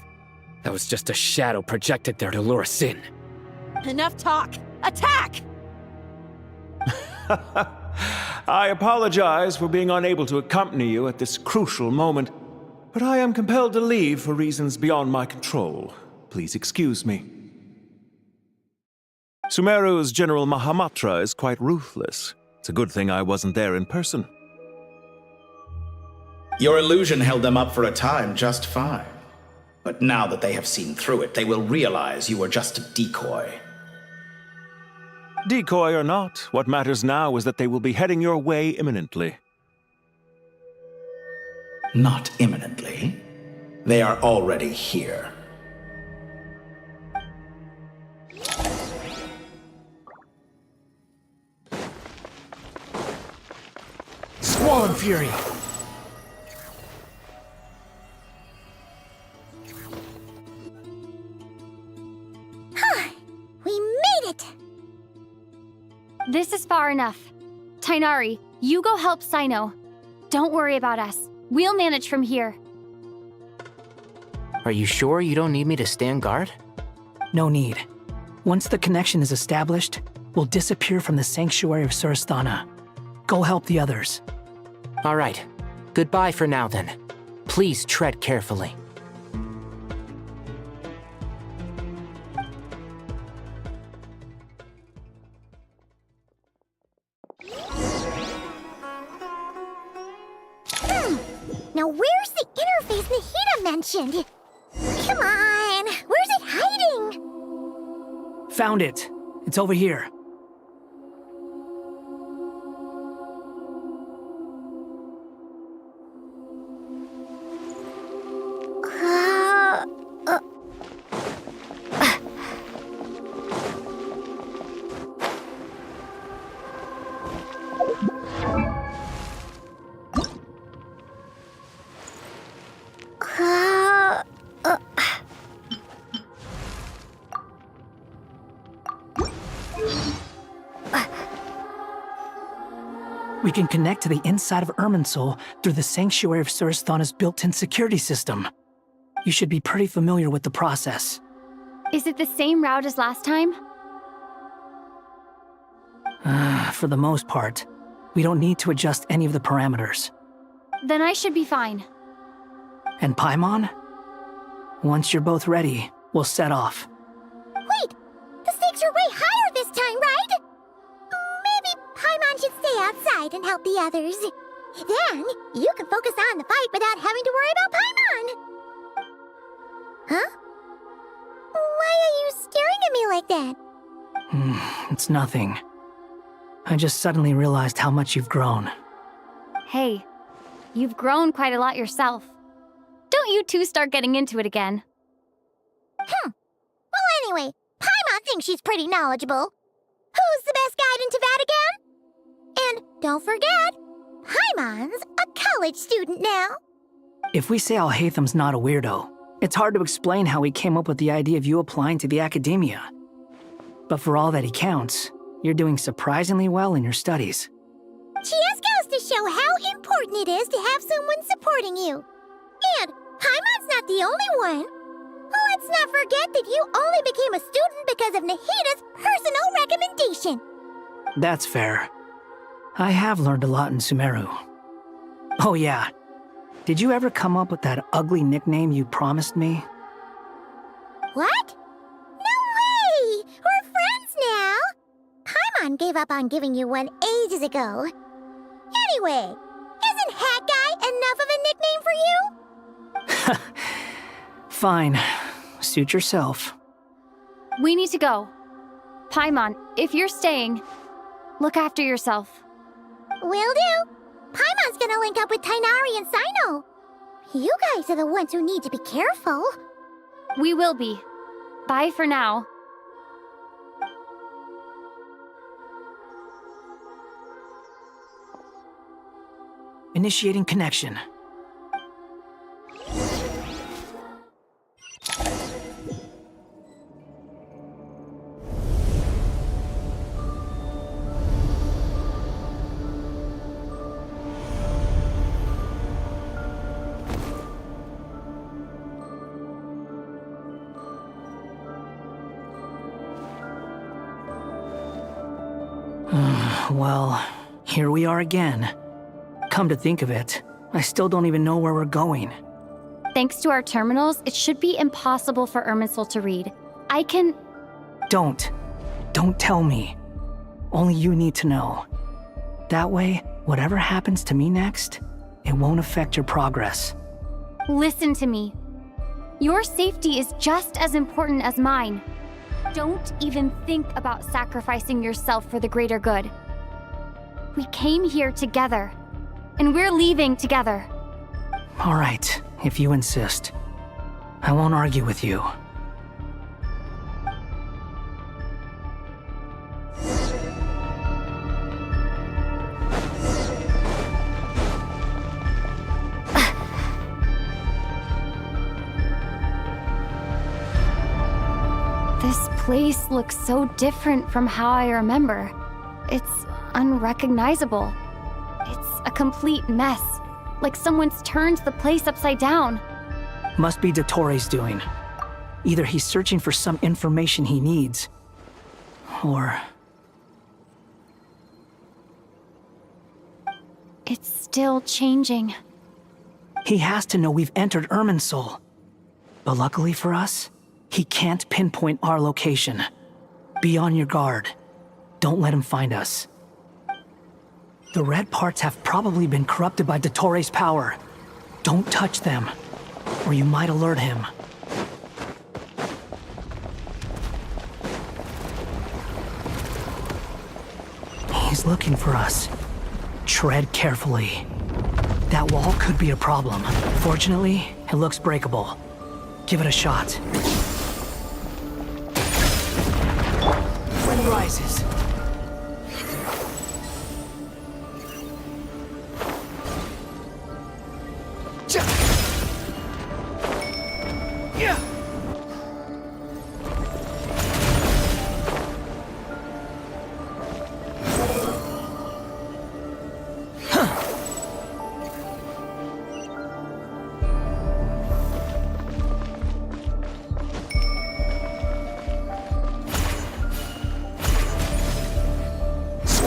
That was just a shadow projected there to lure us in. Enough talk! Attack! I apologize for being unable to accompany you at this crucial moment, but I am compelled to leave for reasons beyond my control. Please excuse me. Sumeru's General Mahamatra is quite ruthless. It's a good thing I wasn't there in person. Your illusion held them up for a time just fine. But now that they have seen through it, they will realize you were just a decoy. Decoy or not, what matters now is that they will be heading your way imminently. Not imminently. They are already here. Squall Fury! We made it! This is far enough. Tainari, you go help Sino. Don't worry about us. We'll manage from here. Are you sure you don't need me to stand guard? No need. Once the connection is established, we'll disappear from the sanctuary of Surasthana. Go help the others. All right. Goodbye for now, then. Please tread carefully. Now where's the interface Nahida mentioned? Come on, where's it hiding? Found it. It's over here. We can connect to the inside of Irminsul through the Sanctuary of Surasthana's built-in security system. You should be pretty familiar with the process. Is it the same route as last time? For the most part, we don't need to adjust any of the parameters. Then I should be fine. And Paimon? Once you're both ready, we'll set off. Wait! The stakes are way higher this time, right? Maybe Paimon should stay outside and help the others. Then, you can focus on the fight without having to worry about Paimon. Huh? Why are you staring at me like that? It's nothing. I just suddenly realized how much you've grown. Hey, you've grown quite a lot yourself. Don't you two start getting into it again. Well, anyway, Paimon thinks she's pretty knowledgeable. Who's the best guide in Teyvat again? And don't forget, Paimon's a college student now. If we say Alhatham's not a weirdo, it's hard to explain how he came up with the idea of you applying to the academia. But for all that he counts, you're doing surprisingly well in your studies. Just goes to show how important it is to have someone supporting you. And Paimon's not the only one. Let's not forget that you only became a student because of Nahida's personal recommendation. That's fair. I have learned a lot in Sumeru. Oh yeah, did you ever come up with that ugly nickname you promised me? What? No way! We're friends now! Paimon gave up on giving you one ages ago. Anyway, isn't Hat Guy enough of a nickname for you? Fine. Suit yourself. We need to go. Paimon, if you're staying, look after yourself. Will do. Paimon's gonna link up with Tainari and Sino. You guys are the ones who need to be careful. We will be. Bye for now. Initiating connection. Well, here we are again. Come to think of it, I still don't even know where we're going. Thanks to our terminals, it should be impossible for Irminsul to read. I can... Don't tell me. Only you need to know. That way, whatever happens to me next, it won't affect your progress. Listen to me. Your safety is just as important as mine. Don't even think about sacrificing yourself for the greater good. We came here together, and we're leaving together. All right, if you insist. I won't argue with you. This place looks so different from how I remember. It's unrecognizable. It's a complete mess, like someone's turned the place upside down. Must be Dottore's doing. Either he's searching for some information he needs, or... It's still changing. He has to know we've entered Irminsul. But luckily for us, he can't pinpoint our location. Be on your guard. Don't let him find us. The red parts have probably been corrupted by Dottore's power. Don't touch them, or you might alert him. He's looking for us. Tread carefully. That wall could be a problem. Fortunately, it looks breakable. Give it a shot. Wind rises.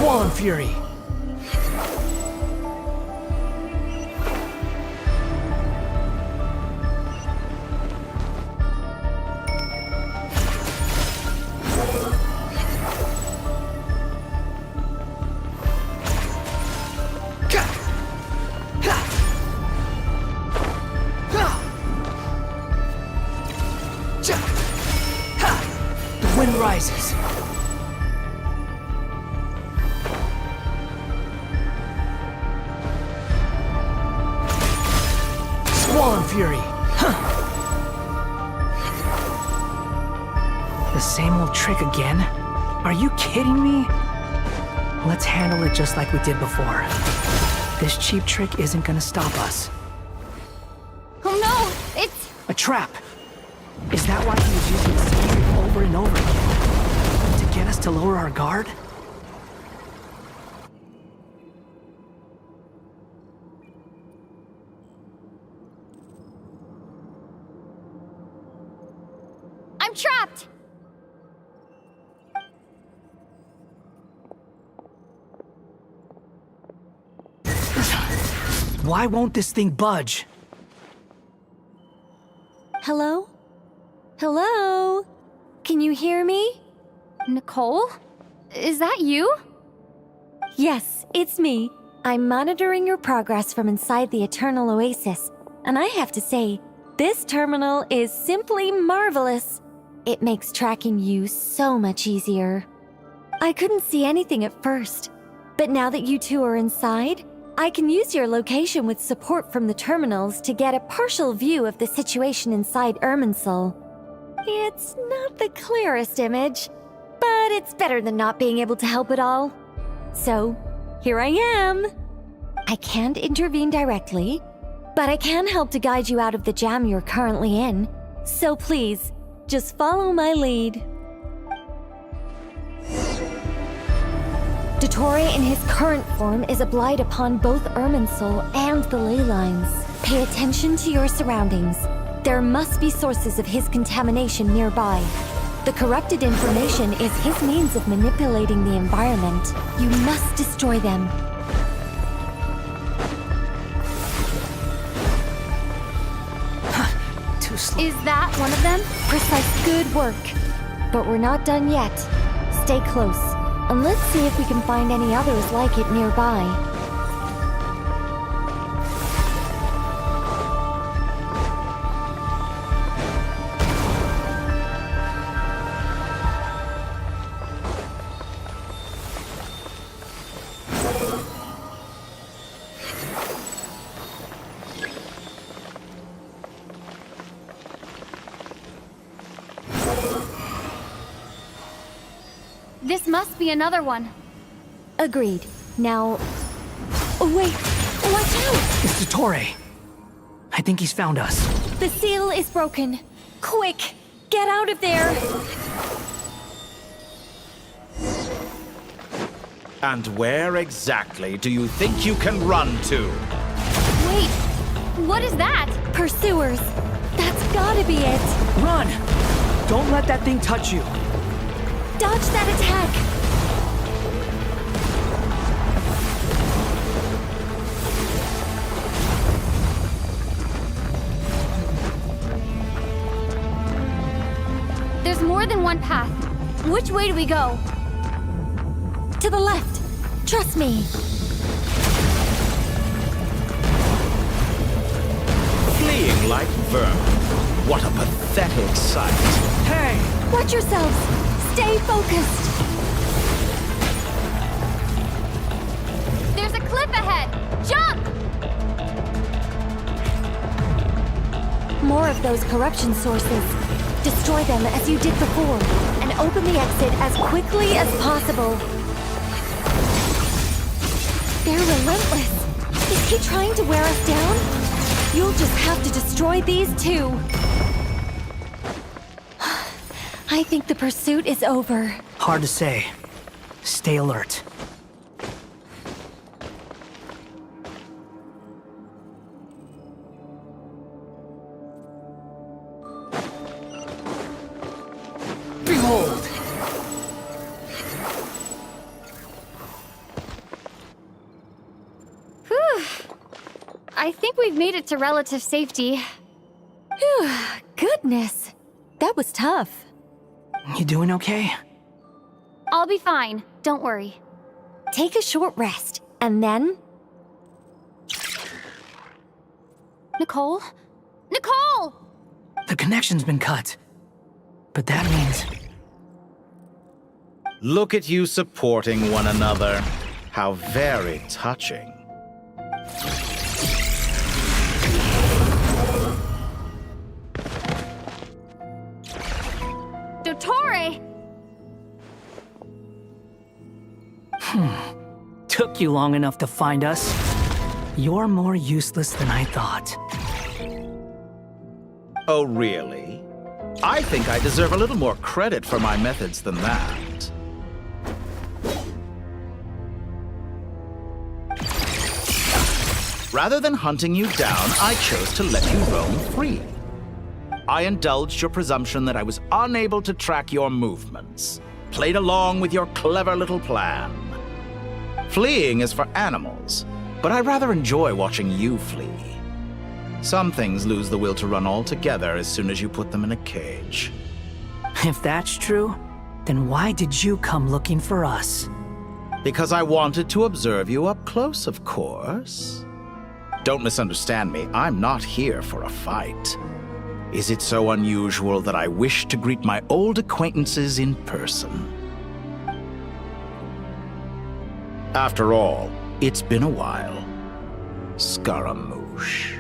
Squall and Fury! The wind rises. Squall and Fury. The same old trick again? Are you kidding me? Let's handle it just like we did before. This cheap trick isn't gonna stop us. Oh no! It's... A trap! Is that why he was using the same trick over and over again? To get us to lower our guard? I'm trapped! Why won't this thing budge? Hello? Hello? Can you hear me? Nicole? Is that you? Yes, it's me. I'm monitoring your progress from inside the Eternal Oasis, and I have to say, this terminal is simply marvelous. It makes tracking you so much easier. I couldn't see anything at first, but now that you two are inside, I can use your location with support from the terminals to get a partial view of the situation inside Irminsul. It's not the clearest image, but it's better than not being able to help at all. So, here I am. I can't intervene directly, but I can help to guide you out of the jam you're currently in. So please, just follow my lead. Dottore in his current form is a blight upon both Irminsul and the ley lines. Pay attention to your surroundings. There must be sources of his contamination nearby. The corrupted information is his means of manipulating the environment. You must destroy them. Too slow. Is that one of them? Precise, good work. But we're not done yet. Stay close, and let's see if we can find any others like it nearby. This must be another one. Agreed. Now... Oh, wait! Watch out! It's Dottore. I think he's found us. The seal is broken. Quick! Get out of there! And where exactly do you think you can run to? Wait, what is that? Pursuers. That's gotta be it. Run! Don't let that thing touch you. Dodge that attack! There's more than one path. Which way do we go? To the left. Trust me. Fleeing like vermin. What a pathetic sight. Hey! Watch yourselves. Stay focused. There's a cliff ahead. Jump! More of those corruption sources. Destroy them as you did before, and open the exit as quickly as possible. They're relentless. Is he trying to wear us down? You'll just have to destroy these too. I think the pursuit is over. Hard to say. Stay alert. Behold! I think we've made it to relative safety. Phew, goodness. That was tough. You doing okay? I'll be fine. Don't worry. Take a short rest, and then... Nicole? Nicole! The connection's been cut. But that means... Look at you supporting one another. How very touching. Dottore! Took you long enough to find us. You're more useless than I thought. Oh, really? I think I deserve a little more credit for my methods than that. Rather than hunting you down, I chose to let you roam free. I indulged your presumption that I was unable to track your movements, played along with your clever little plan. Fleeing is for animals, but I rather enjoy watching you flee. Some things lose the will to run altogether as soon as you put them in a cage. If that's true, then why did you come looking for us? Because I wanted to observe you up close, of course. Don't misunderstand me, I'm not here for a fight. Is it so unusual that I wish to greet my old acquaintances in person? After all, it's been a while. Scaramouche.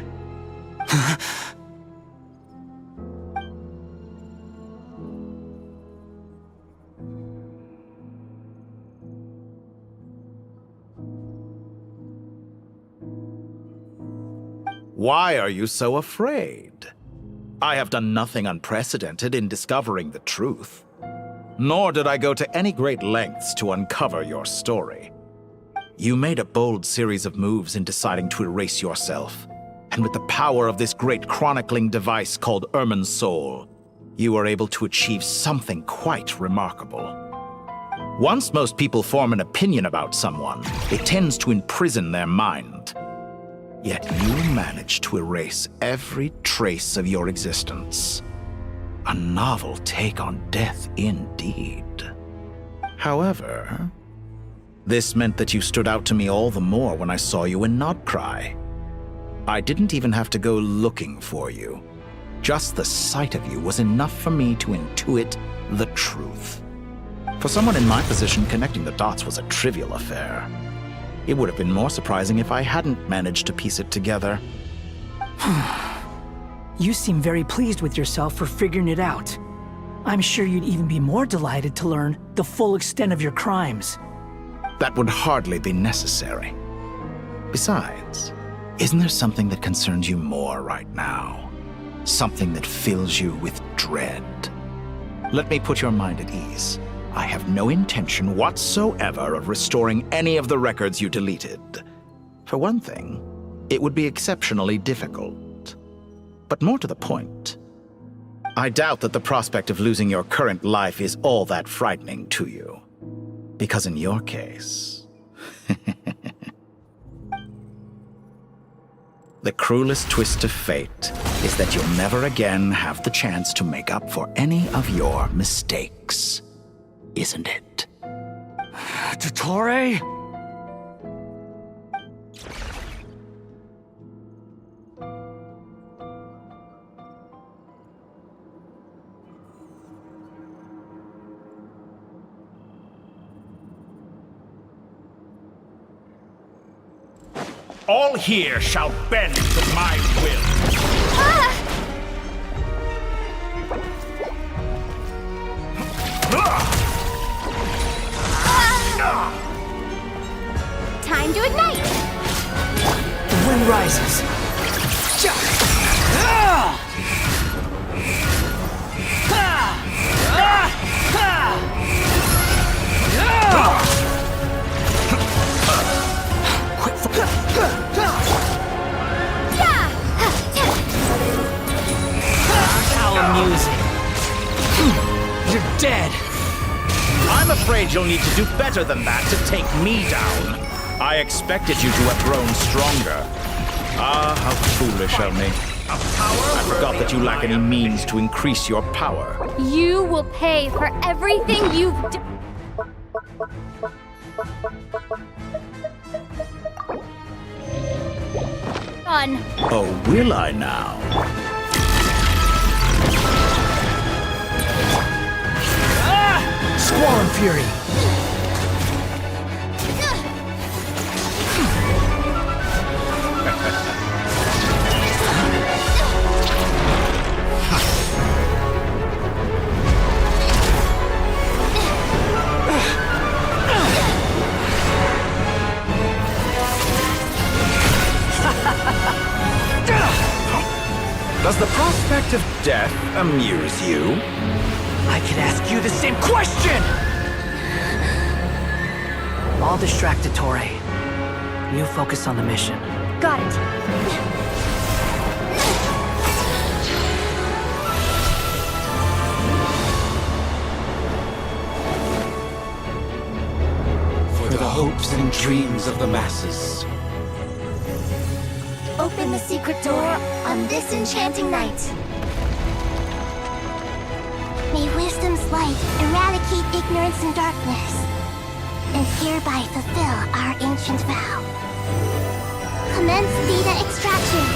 Why are you so afraid? I have done nothing unprecedented in discovering the truth. Nor did I go to any great lengths to uncover your story. You made a bold series of moves in deciding to erase yourself. And with the power of this great chronicling device called Ermin's Soul, you were able to achieve something quite remarkable. Once most people form an opinion about someone, it tends to imprison their mind. Yet you managed to erase every trace of your existence. A novel take on death indeed. However, this meant that you stood out to me all the more when I saw you in Krai. I didn't even have to go looking for you. Just the sight of you was enough for me to intuit the truth. For someone in my position, connecting the dots was a trivial affair. It would have been more surprising if I hadn't managed to piece it together. You seem very pleased with yourself for figuring it out. I'm sure you'd even be more delighted to learn the full extent of your crimes. That would hardly be necessary. Besides, isn't there something that concerns you more right now? Something that fills you with dread? Let me put your mind at ease. I have no intention whatsoever of restoring any of the records you deleted. For one thing, it would be exceptionally difficult. But more to the point, I doubt that the prospect of losing your current life is all that frightening to you. Because in your case, the cruelest twist of fate is that you'll never again have the chance to make up for any of your mistakes. Isn't it? Dottore? All here shall bend to my will. Time to ignite! The wind rises. How amusing. You're dead. I'm afraid you'll need to do better than that to take me down. I expected you to have grown stronger. Ah, how foolish of me. I forgot that you lack any means to increase your power. You will pay for everything you've done. Oh, will I now? Squall Fury! Does the prospect of death amuse you? I could ask you the same question! I'll distract Dottore. You focus on the mission. Got it. For the hopes and dreams of the masses. Open the secret door on this enchanting night. May wisdom's light eradicate ignorance and darkness, and hereby fulfill our ancient vow. Commence data extraction.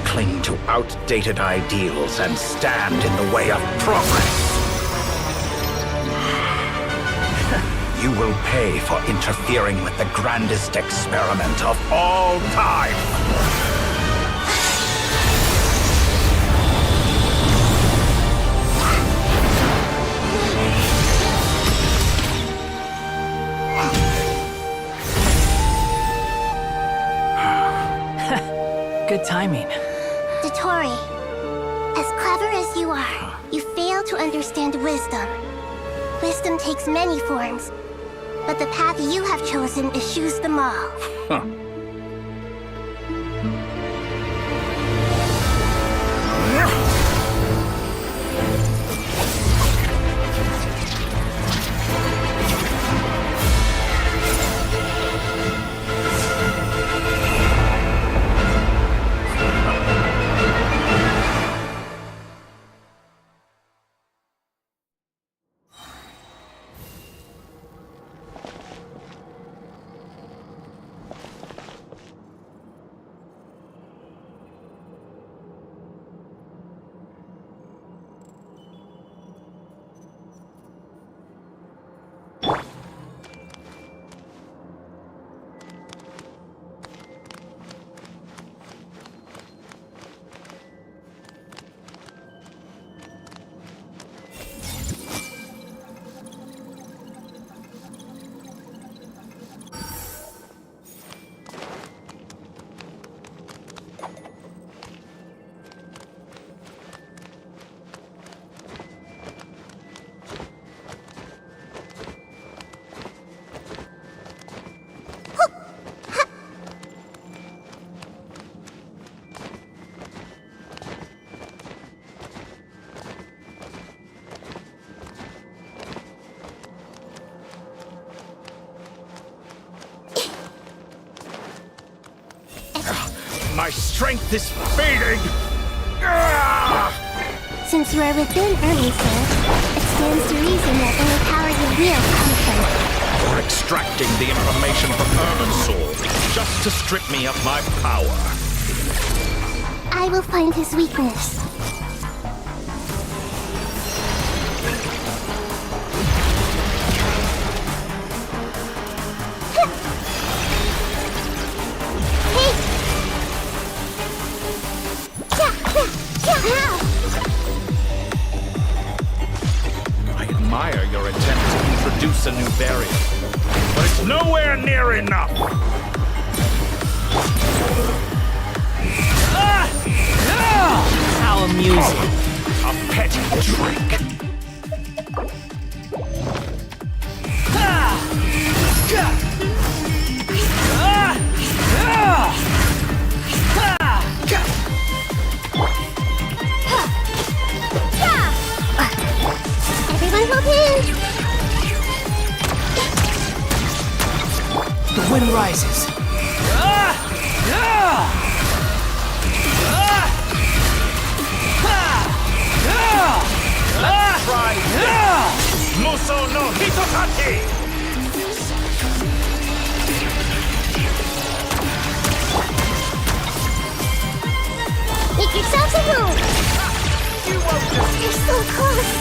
Cling to outdated ideals and stand in the way of progress. You will pay for interfering with the grandest experiment of all time. Good timing. Dottore, as clever as you are, you fail to understand wisdom. Wisdom takes many forms, but the path you have chosen eschews them all. Huh. My strength is fading! Since you are within Ermi, sir, it stands to reason that any power you wield comes from it. You're extracting the information from Ermin's soul just to strip me of my power. I will find his weakness. I admire your attempt to introduce a new variable. Nowhere near enough! How amusing. A petty trick. Everyone hold hands! The wind rises. Let's try this! Muso no Hitotaki! Make yourselves at home! You're so close!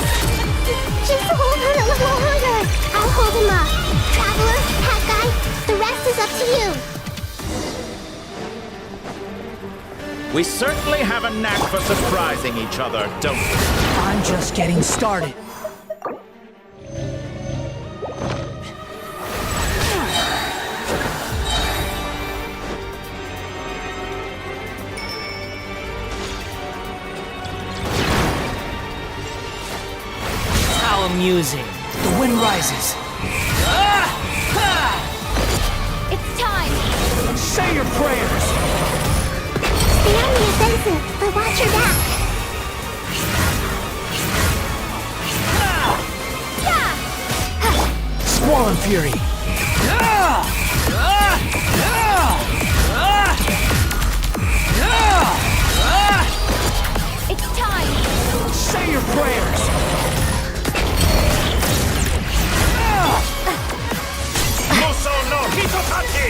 Just hold her a little longer! I'll hold him up! Traveler, Hat Guy, the rest is up to you! We certainly have a knack for surprising each other, don't we? I'm just getting started. How amusing. The wind rises. It's time! Say your prayers. Stay on the offensive, but watch your back! Squall and Fury. It's time! Say your prayers. Muso no Hitotaki!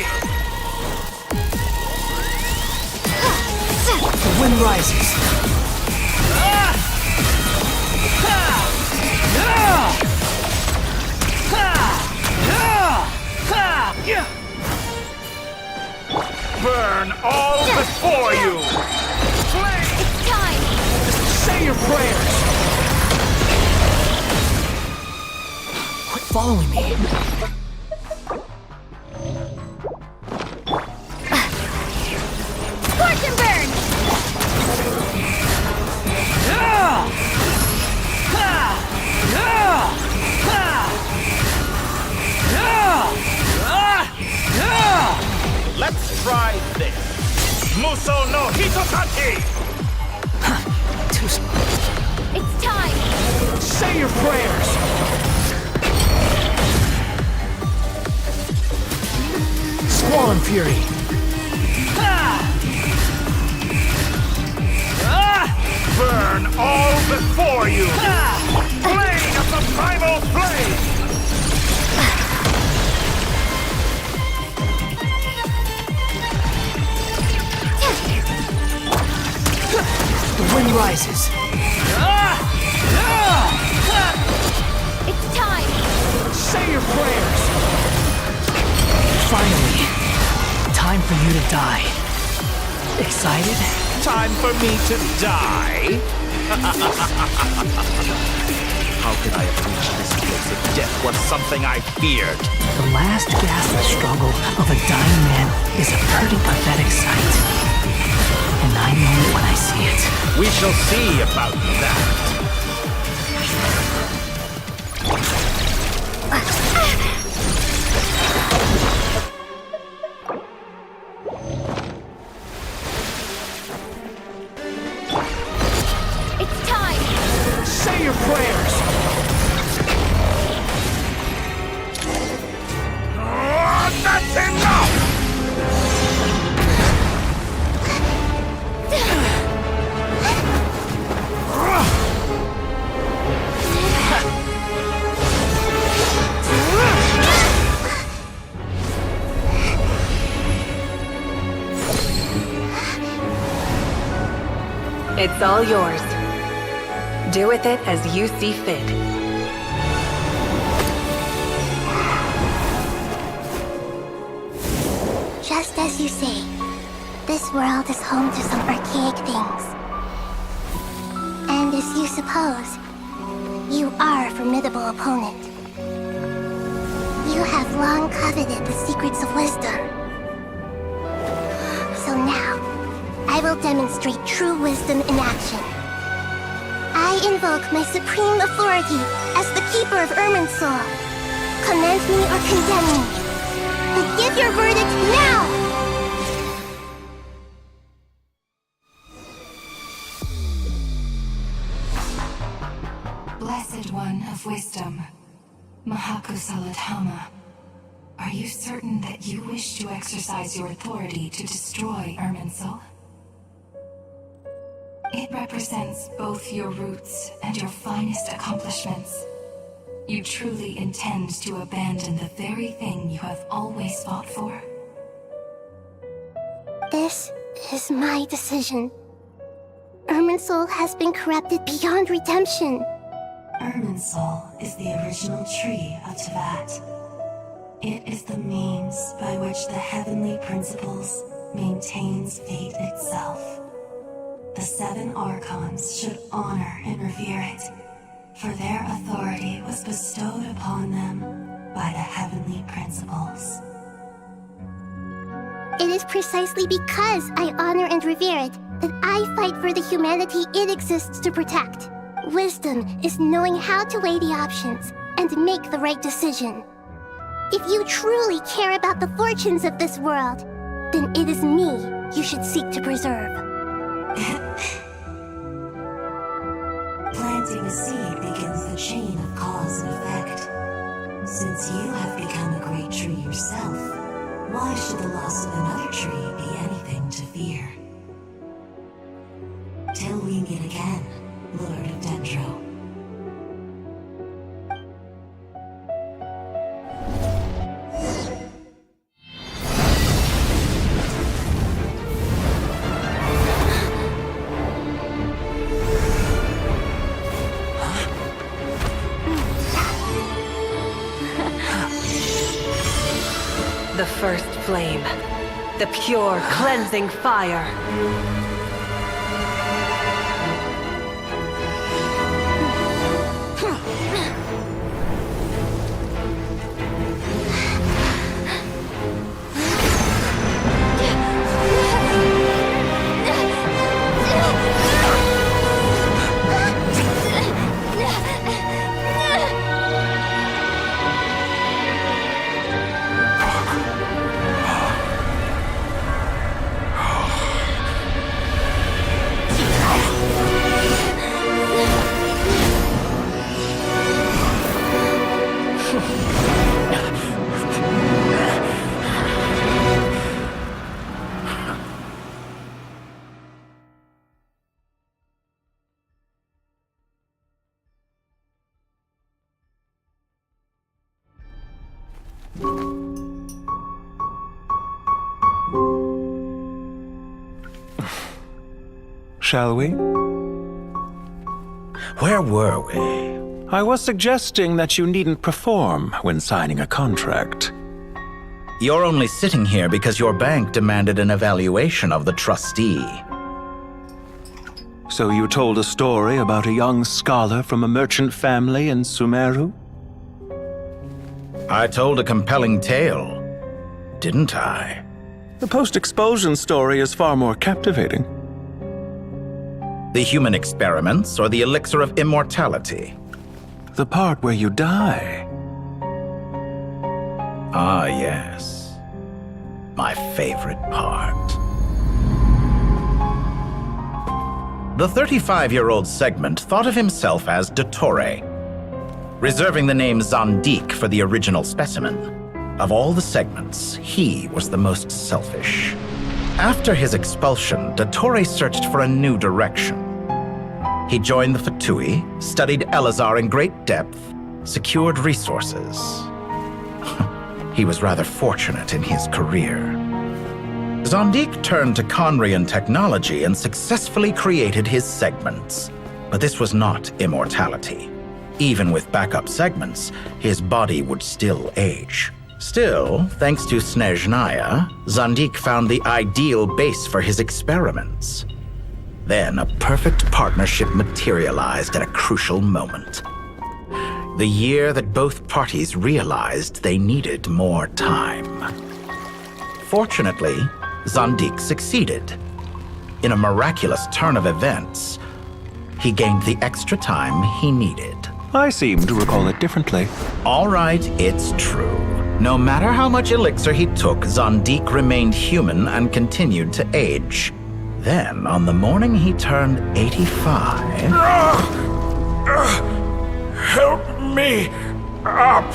The wind rises. Burn all before you! It's time! Say your prayers. Quit following me. Scorch and burn! Let's try this! Muso no Hitotaki! Too slow. It's time! Say your prayers. Squall and Fury. Burn all before you! Blade of the primal flame! The wind rises. It's time! Say your prayers. Finally, time for you to die. Excited? Time for me to die? How could I have reached this place if death was something I feared? The last gasp struggle of a dying man is a pretty pathetic sight. And I know it when I see it. We shall see about that. It's time! Say your prayers. That's enough! It's all yours. Do with it as you see fit. Just as you say, this world is home to some archaic things. And as you suppose, you are a formidable opponent. You have long coveted the secrets of wisdom. So now, I will demonstrate true wisdom in action. I invoke my supreme authority as the keeper of Irminsul. Command me or condemn me. And give your verdict now! Blessed One of Wisdom, Mahakusaladhama, are you certain that you wish to exercise your authority to destroy Irminsul? It represents both your roots and your finest accomplishments. You truly intend to abandon the very thing you have always fought for? This is my decision. Irminsul has been corrupted beyond redemption. Irminsul is the original tree of Tevat. It is the means by which the heavenly principles maintains fate itself. The 7 Archons should honor and revere it, for their authority was bestowed upon them by the heavenly principles. It is precisely because I honor and revere it that I fight for the humanity it exists to protect. Wisdom is knowing how to weigh the options and make the right decision. If you truly care about the fortunes of this world, then it is me you should seek to preserve. Planting a seed begins the chain of cause and effect. Since you have become a great tree yourself, why should the loss of another tree be anything to fear? Till we meet again, Lord of Dendro. The first flame. The pure, cleansing fire. Shall we? Where were we? I was suggesting that you needn't perform when signing a contract. You're only sitting here because your bank demanded an evaluation of the trustee. So you told a story about a young scholar from a merchant family in Sumeru? I told a compelling tale, didn't I? The post-expulsion story is far more captivating. The human experiments or the elixir of immortality? The part where you die. Ah, yes. My favorite part. The 35-year-old Segment thought of himself as Dottore, reserving the name Zandik for the original specimen. Of all the Segments, he was the most selfish. After his expulsion, Dottore searched for a new direction. He joined the Fatui, studied Elazar in great depth, secured resources. He was rather fortunate in his career. Zandik turned to Conrian technology and successfully created his segments. But this was not immortality. Even with backup segments, his body would still age. Still, thanks to Snezhnaya, Zandik found the ideal base for his experiments. Then a perfect partnership materialized at a crucial moment. The year that both parties realized they needed more time. Fortunately, Zandik succeeded. In a miraculous turn of events, he gained the extra time he needed. I seem to recall it differently. All right, it's true. No matter how much elixir he took, Zandik remained human and continued to age. Then, on the morning he turned 85... Help me up!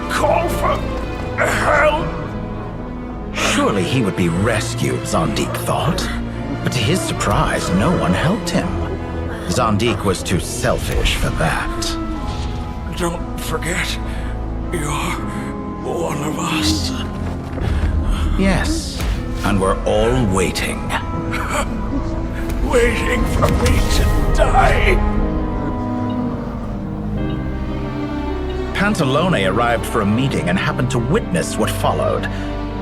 Call for help! Surely he would be rescued, Zandik thought. But to his surprise, no one helped him. Zandik was too selfish for that. Don't forget, you're one of us. Yes, and we're all waiting. Waiting for me to die. Pantalone arrived for a meeting and happened to witness what followed.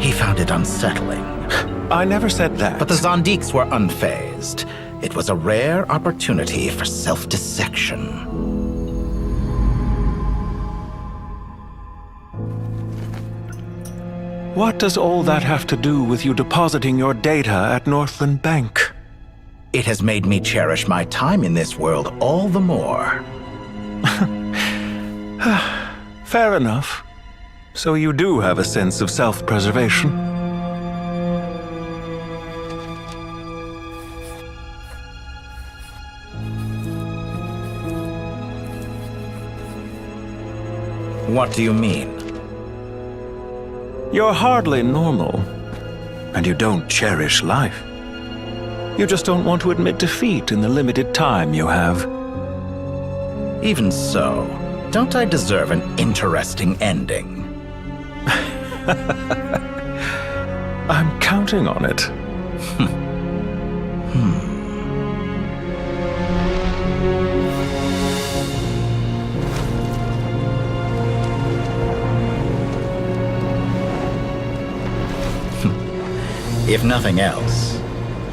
He found it unsettling. I never said that. But the Zandiks were unfazed. It was a rare opportunity for self-dissection. What does all that have to do with you depositing your data at Northland Bank? It has made me cherish my time in this world all the more. Fair enough. So you do have a sense of self-preservation. What do you mean? You're hardly normal, and you don't cherish life. You just don't want to admit defeat in the limited time you have. Even so, don't I deserve an interesting ending? I'm counting on it. If nothing else,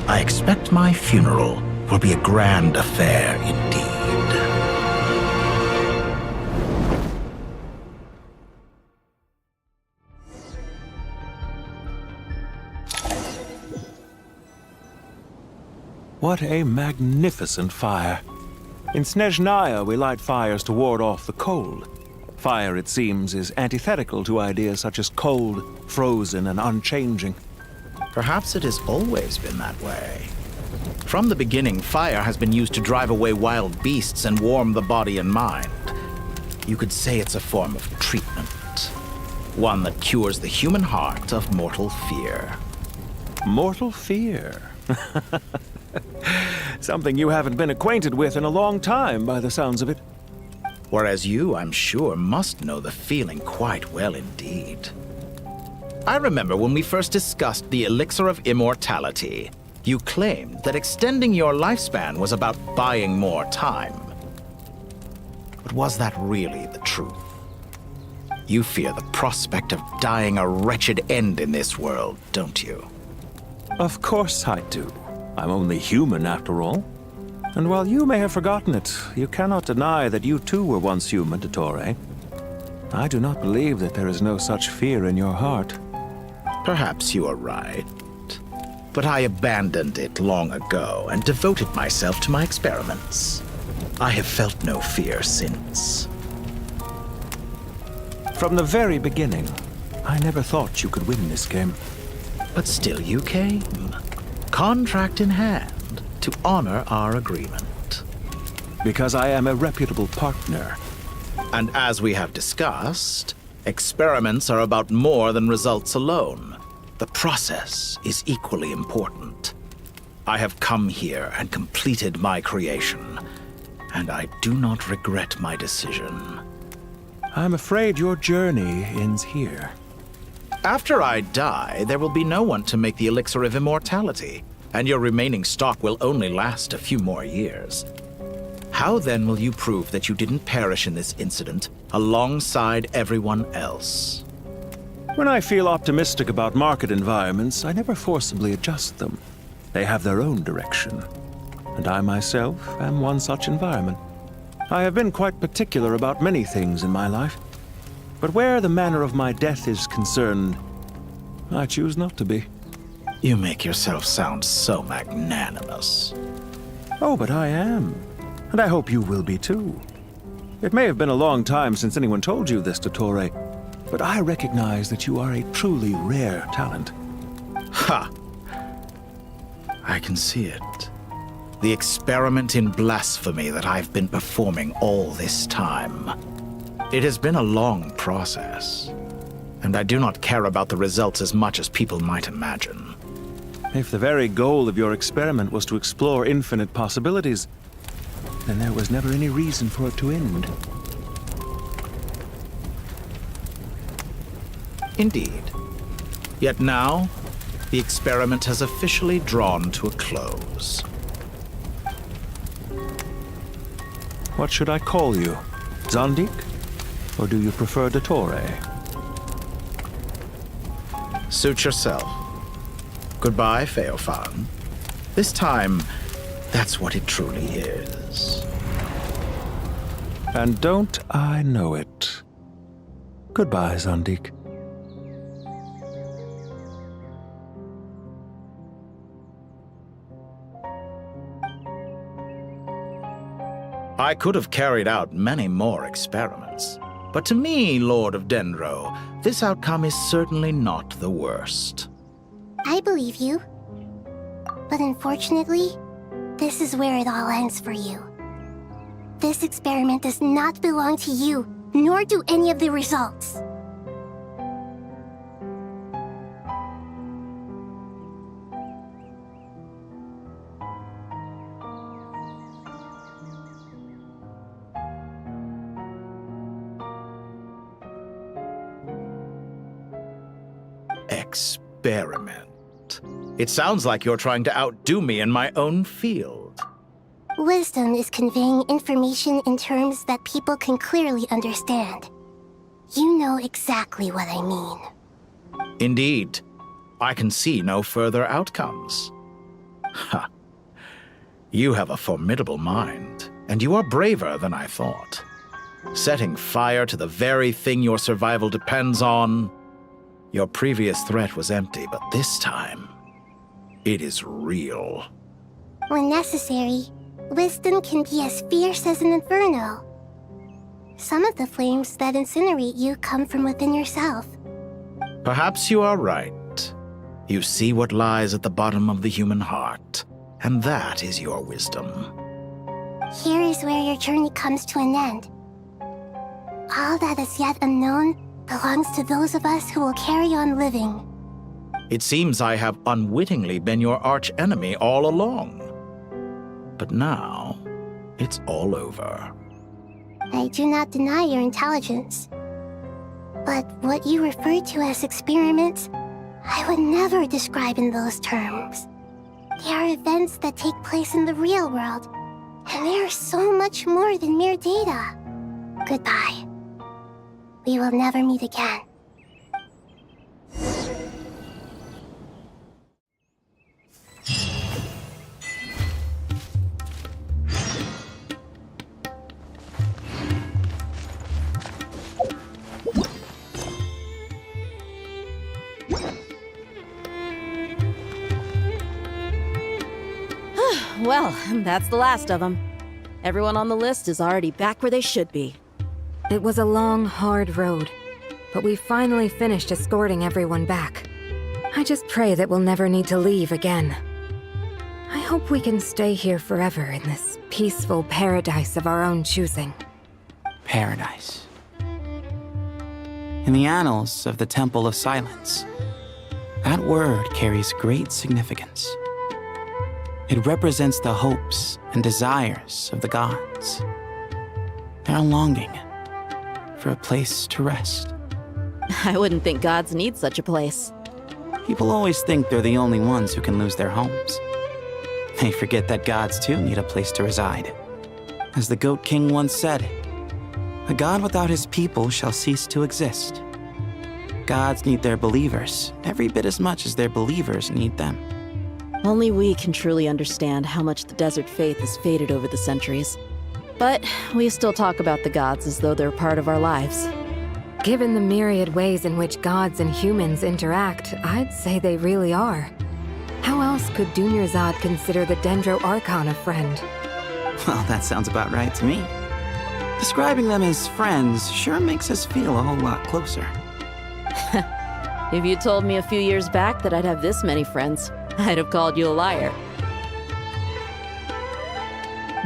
I expect my funeral will be a grand affair indeed. What a magnificent fire. In Snezhnaya, we light fires to ward off the cold. Fire, it seems, is antithetical to ideas such as cold, frozen, and unchanging. Perhaps it has always been that way. From the beginning, fire has been used to drive away wild beasts and warm the body and mind. You could say it's a form of treatment. One that cures the human heart of mortal fear. Mortal fear? Something you haven't been acquainted with in a long time, by the sounds of it. Whereas you, I'm sure, must know the feeling quite well indeed. I remember when we first discussed the elixir of immortality, you claimed that extending your lifespan was about buying more time. But was that really the truth? You fear the prospect of dying a wretched end in this world, don't you? Of course I do. I'm only human, after all. And while you may have forgotten it, you cannot deny that you too were once human, Dottore. I do not believe that there is no such fear in your heart. Perhaps you are right. But I abandoned it long ago and devoted myself to my experiments. I have felt no fear since. From the very beginning, I never thought you could win this game. But still you came, contract in hand, to honor our agreement. Because I am a reputable partner. And as we have discussed, experiments are about more than results alone. The process is equally important. I have come here and completed my creation, and I do not regret my decision. I'm afraid your journey ends here. After I die, there will be no one to make the elixir of immortality, and your remaining stock will only last a few more years. How then will you prove that you didn't perish in this incident alongside everyone else? When I feel optimistic about market environments, I never forcibly adjust them. They have their own direction. And I myself am one such environment. I have been quite particular about many things in my life. But where the manner of my death is concerned, I choose not to be. You make yourself sound so magnanimous. Oh, but I am. And I hope you will be too. It may have been a long time since anyone told you this, Dottore, but I recognize that you are a truly rare talent. Ha! I can see it. The experiment in blasphemy that I've been performing all this time. It has been a long process, and I do not care about the results as much as people might imagine. If the very goal of your experiment was to explore infinite possibilities, then there was never any reason for it to end. Indeed. Yet now, the experiment has officially drawn to a close. What should I call you? Zondik? Or do you prefer Dottore? Suit yourself. Goodbye, Feofan. This time, that's what it truly is. And don't I know it? Goodbye, Zondik. I could have carried out many more experiments, but to me, Lord of Dendro, this outcome is certainly not the worst. I believe you. But unfortunately, this is where it all ends for you. This experiment does not belong to you, nor do any of the results. Experiment. It sounds like you're trying to outdo me in my own field. Wisdom is conveying information in terms that people can clearly understand. You know exactly what I mean. Indeed. I can see no further outcomes. Ha. You have a formidable mind, and you are braver than I thought. Setting fire to the very thing your survival depends on. Your previous threat was empty, but this time, it is real. When necessary, wisdom can be as fierce as an inferno. Some of the flames that incinerate you come from within yourself. Perhaps you are right. You see what lies at the bottom of the human heart, and that is your wisdom. Here is where your journey comes to an end. All that is yet unknown belongs to those of us who will carry on living. It seems I have unwittingly been your arch-enemy all along. But now, it's all over. I do not deny your intelligence. But what you refer to as experiments, I would never describe in those terms. They are events that take place in the real world, and they are so much more than mere data. Goodbye. We will never meet again. Well, that's the last of them. Everyone on the list is already back where they should be. It was a long, hard road, but we finally finished escorting everyone back. I just pray that we'll never need to leave again. I hope we can stay here forever in this peaceful paradise of our own choosing. Paradise. In the annals of the Temple of Silence, that word carries great significance. It represents the hopes and desires of the gods. Their longing for a place to rest. I wouldn't think gods need such a place. People always think they're the only ones who can lose their homes. They forget that gods too need a place to reside. As the Goat King once said, "A god without his people shall cease to exist." Gods need their believers every bit as much as their believers need them. Only we can truly understand how much the desert faith has faded over the centuries. But we still talk about the gods as though they're part of our lives. Given the myriad ways in which gods and humans interact, I'd say they really are. How else could Dunyarzad consider the Dendro Archon a friend? Well, that sounds about right to me. Describing them as friends sure makes us feel a whole lot closer. If you told me a few years back that I'd have this many friends, I'd have called you a liar.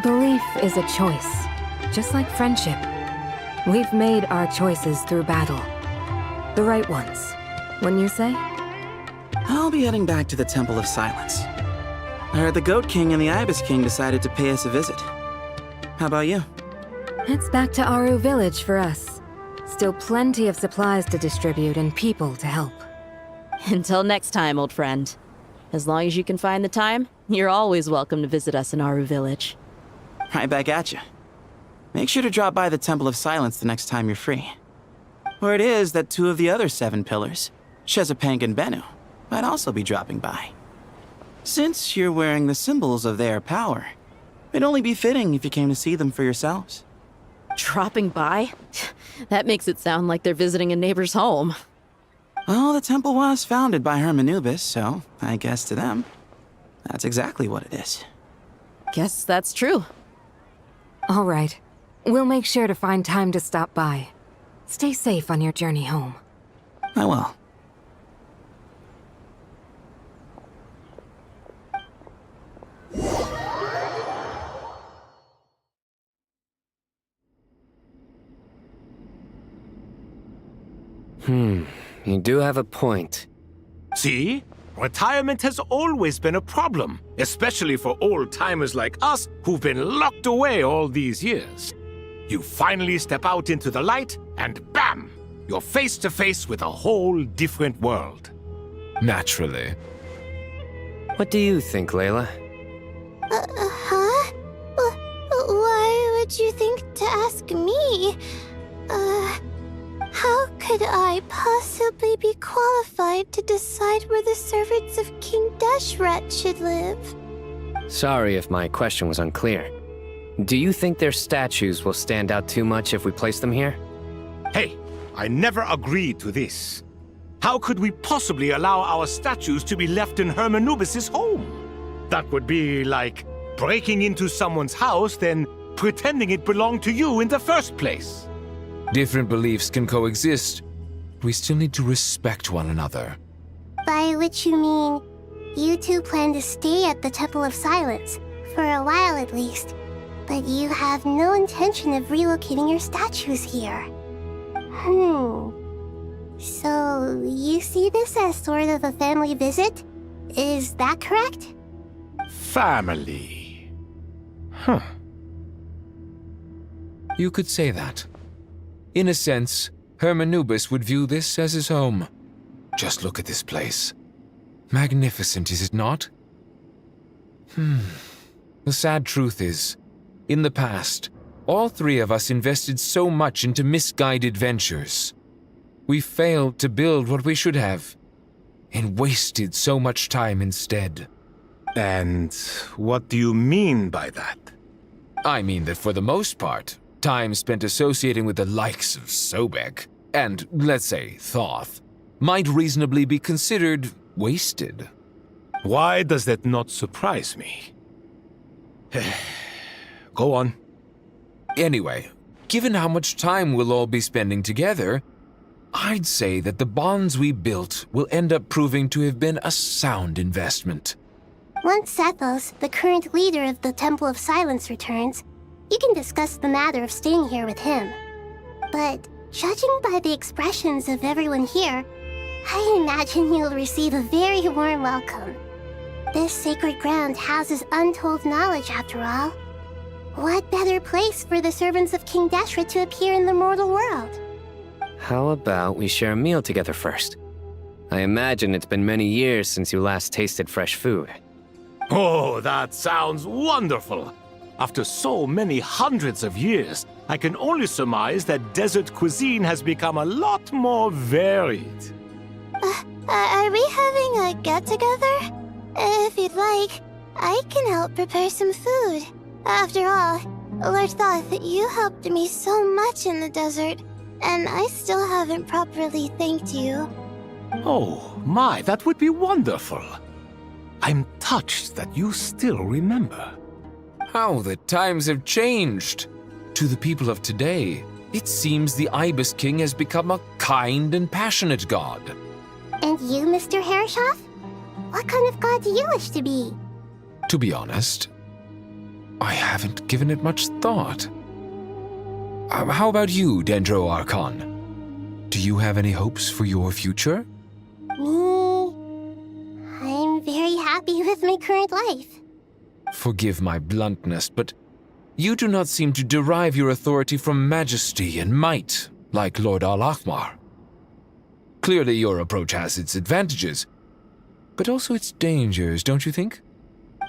Belief is a choice, just like friendship. We've made our choices through battle. The right ones, wouldn't you say? I'll be heading back to the Temple of Silence. I heard the Goat King and the Ibis King decided to pay us a visit. How about you? It's back to Aru Village for us. Still plenty of supplies to distribute and people to help. Until next time, old friend. As long as you can find the time, you're always welcome to visit us in Aru Village. Right back at you. Make sure to drop by the Temple of Silence the next time you're free. Word is that 2 of the other 7 pillars, Shezapank and Bennu, might also be dropping by. Since you're wearing the symbols of their power, it'd only be fitting if you came to see them for yourselves. Dropping by? That makes it sound like they're visiting a neighbor's home. Well, the temple was founded by Hermanubis, so I guess to them, that's exactly what it is. Guess that's true. All right. We'll make sure to find time to stop by. Stay safe on your journey home. I will. You do have a point. See? Retirement has always been a problem, especially for old-timers like us who've been locked away all these years. You finally step out into the light, and bam! You're face to face with a whole different world. Naturally. What do you think, Layla? Huh? Why would you think to ask me? How could I possibly be qualified to decide where the servants of King Deshret should live? Sorry if my question was unclear. Do you think their statues will stand out too much if we place them here? Hey, I never agreed to this. How could we possibly allow our statues to be left in Hermanubis' home? That would be like breaking into someone's house, then pretending it belonged to you in the first place. Different beliefs can coexist. We still need to respect one another. By which you mean, you two plan to stay at the Temple of Silence, for a while at least, but you have no intention of relocating your statues here. So, you see this as sort of a family visit? Is that correct? Family. You could say that. In a sense, Hermanubis would view this as his home. Just look at this place. Magnificent, is it not? The sad truth is, in the past, all 3 of us invested so much into misguided ventures. We failed to build what we should have, and wasted so much time instead. And what do you mean by that? I mean that for the most part, time spent associating with the likes of Sobek, and, let's say, Thoth, might reasonably be considered wasted. Why does that not surprise me? Go on. Anyway, given how much time we'll all be spending together, I'd say that the bonds we built will end up proving to have been a sound investment. Once Sethos, the current leader of the Temple of Silence, returns, you can discuss the matter of staying here with him. But judging by the expressions of everyone here, I imagine you'll receive a very warm welcome. This sacred ground houses untold knowledge, after all. What better place for the servants of King Deshret to appear in the mortal world? How about we share a meal together first? I imagine it's been many years since you last tasted fresh food. Oh, that sounds wonderful! After so many hundreds of years, I can only surmise that desert cuisine has become a lot more varied. Are we having a get-together? If you'd like, I can help prepare some food. After all, Lord Thoth, you helped me so much in the desert, and I still haven't properly thanked you. Oh, my, that would be wonderful. I'm touched that you still remember. How the times have changed. To the people of today, it seems the Ibis King has become a kind and passionate god. And you, Mr. Herreshoff? What kind of god do you wish to be? To be honest, I haven't given it much thought. How about you, Dendro Archon? Do you have any hopes for your future? Me? I'm very happy with my current life. Forgive my bluntness, but you do not seem to derive your authority from majesty and might, like Lord Al-Ahmar. Clearly your approach has its advantages, but also its dangers, don't you think?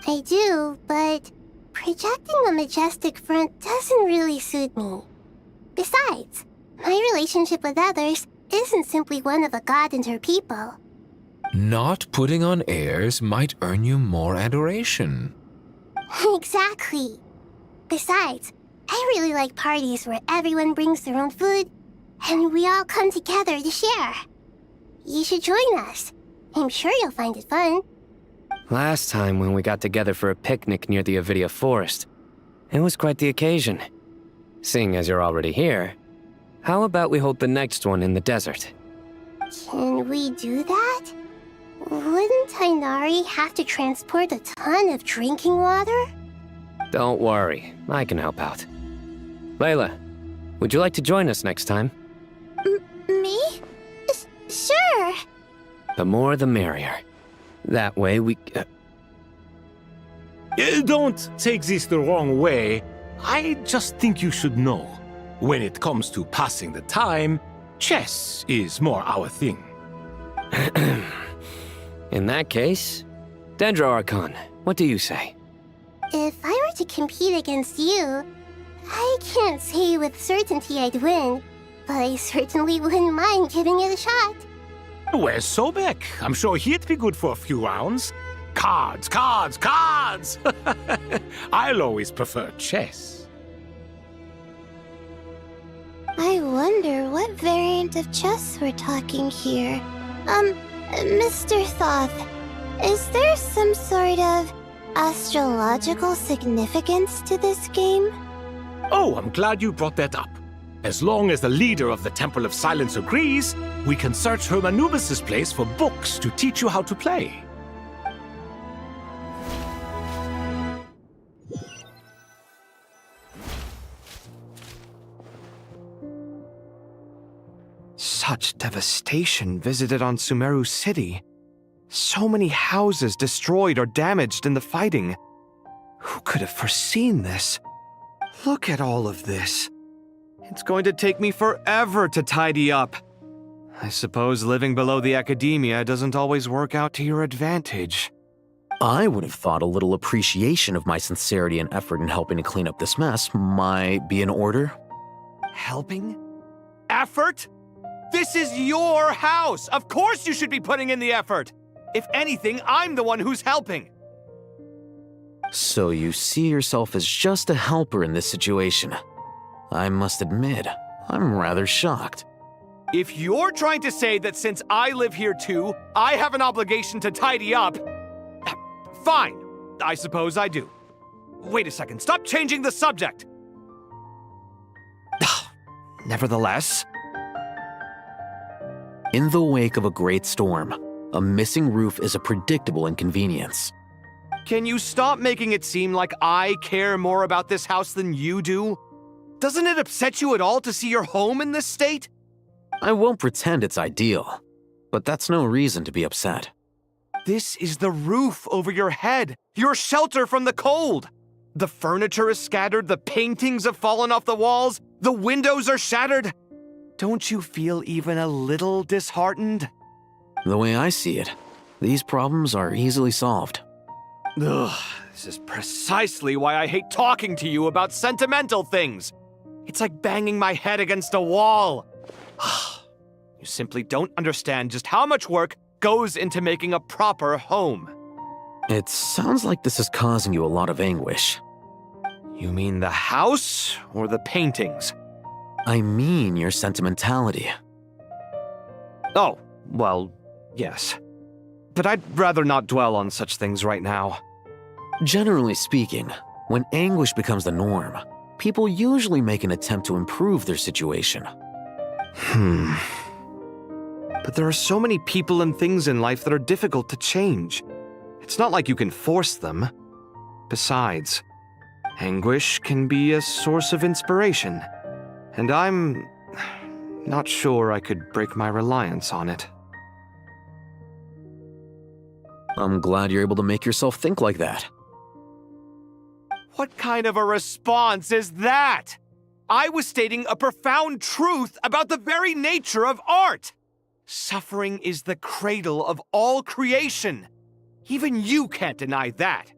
I do, but projecting a majestic front doesn't really suit me. Besides, my relationship with others isn't simply one of a god and her people. Not putting on airs might earn you more adoration. Exactly. Besides, I really like parties where everyone brings their own food and we all come together to share. You should join us. I'm sure you'll find it fun. Last time when we got together for a picnic near the Avidia Forest, it was quite the occasion. Seeing as you're already here, how about we hold the next one in the desert? Can we do that? Wouldn't Tainari have to transport a ton of drinking water? Don't worry, I can help out. Layla, would you like to join us next time? Me? Sure. The more the merrier. That way we... Don't take this the wrong way. I just think you should know. When it comes to passing the time, chess is more our thing. In that case, Dendro Archon, what do you say? If I were to compete against you, I can't say with certainty I'd win, but I certainly wouldn't mind giving it a shot. Where's Sobek? I'm sure he'd be good for a few rounds. Cards, cards, cards! I'll always prefer chess. I wonder what variant of chess we're talking here. Mr. Thoth, is there some sort of astrological significance to this game? Oh, I'm glad you brought that up. As long as the leader of the Temple of Silence agrees, we can search Hermanubis' place for books to teach you how to play. Such devastation visited on Sumeru City. So many houses destroyed or damaged in the fighting. Who could have foreseen this? Look at all of this. It's going to take me forever to tidy up. I suppose living below the academia doesn't always work out to your advantage. I would have thought a little appreciation of my sincerity and effort in helping to clean up this mess might be in order. Helping? Effort? This is your house! Of course you should be putting in the effort! If anything, I'm the one who's helping! So you see yourself as just a helper in this situation. I must admit, I'm rather shocked. If you're trying to say that since I live here too, I have an obligation to tidy up, fine, I suppose I do. Wait a second, stop changing the subject! Nevertheless... In the wake of a great storm, a missing roof is a predictable inconvenience. Can you stop making it seem like I care more about this house than you do? Doesn't it upset you at all to see your home in this state? I won't pretend it's ideal, but that's no reason to be upset. This is the roof over your head, your shelter from the cold. The furniture is scattered, the paintings have fallen off the walls, the windows are shattered. Don't you feel even a little disheartened? The way I see it, these problems are easily solved. Ugh, this is precisely why I hate talking to you about sentimental things. It's like banging my head against a wall. You simply don't understand just how much work goes into making a proper home. It sounds like this is causing you a lot of anguish. You mean the house or the paintings? I mean your sentimentality. Oh, well, yes. But I'd rather not dwell on such things right now. Generally speaking, when anguish becomes the norm, people usually make an attempt to improve their situation. But there are so many people and things in life that are difficult to change. It's not like you can force them. Besides, anguish can be a source of inspiration, and I'm not sure I could break my reliance on it. I'm glad you're able to make yourself think like that. What kind of a response is that? I was stating a profound truth about the very nature of art. Suffering is the cradle of all creation. Even you can't deny that.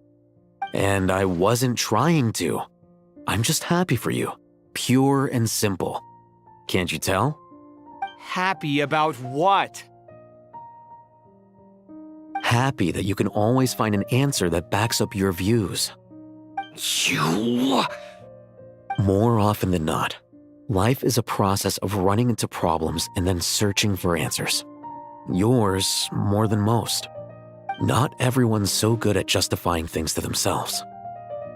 And I wasn't trying to. I'm just happy for you. Pure and simple. Can't you tell? Happy about what? Happy that you can always find an answer that backs up your views. You... More often than not, life is a process of running into problems and then searching for answers. Yours more than most. Not everyone's so good at justifying things to themselves.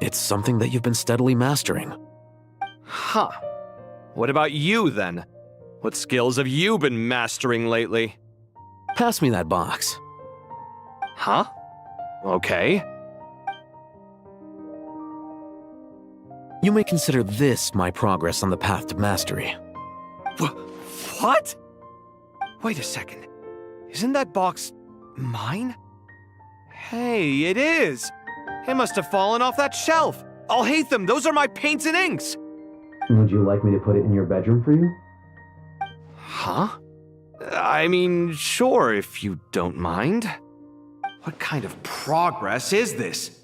It's something that you've been steadily mastering. Huh. What about you, then? What skills have you been mastering lately? Pass me that box. Huh? Okay. You may consider this my progress on the path to mastery. What? Wait a second. Isn't that box mine? Hey, it is! It must have fallen off that shelf. I'll hate them. Those are my paints and inks. Would you like me to put it in your bedroom for you? Huh? I mean, sure, if you don't mind. What kind of progress is this?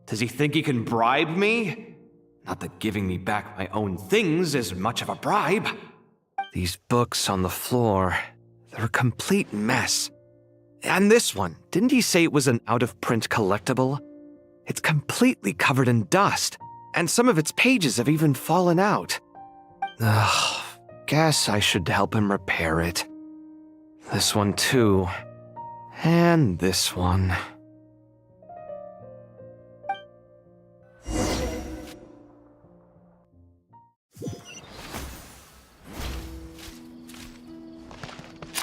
Does he think he can bribe me? Not that giving me back my own things is much of a bribe. These books on the floor, they're a complete mess. And this one, didn't he say it was an out-of-print collectible? It's completely covered in dust, and some of its pages have even fallen out. Ugh, guess I should help him repair it. This one too. And this one.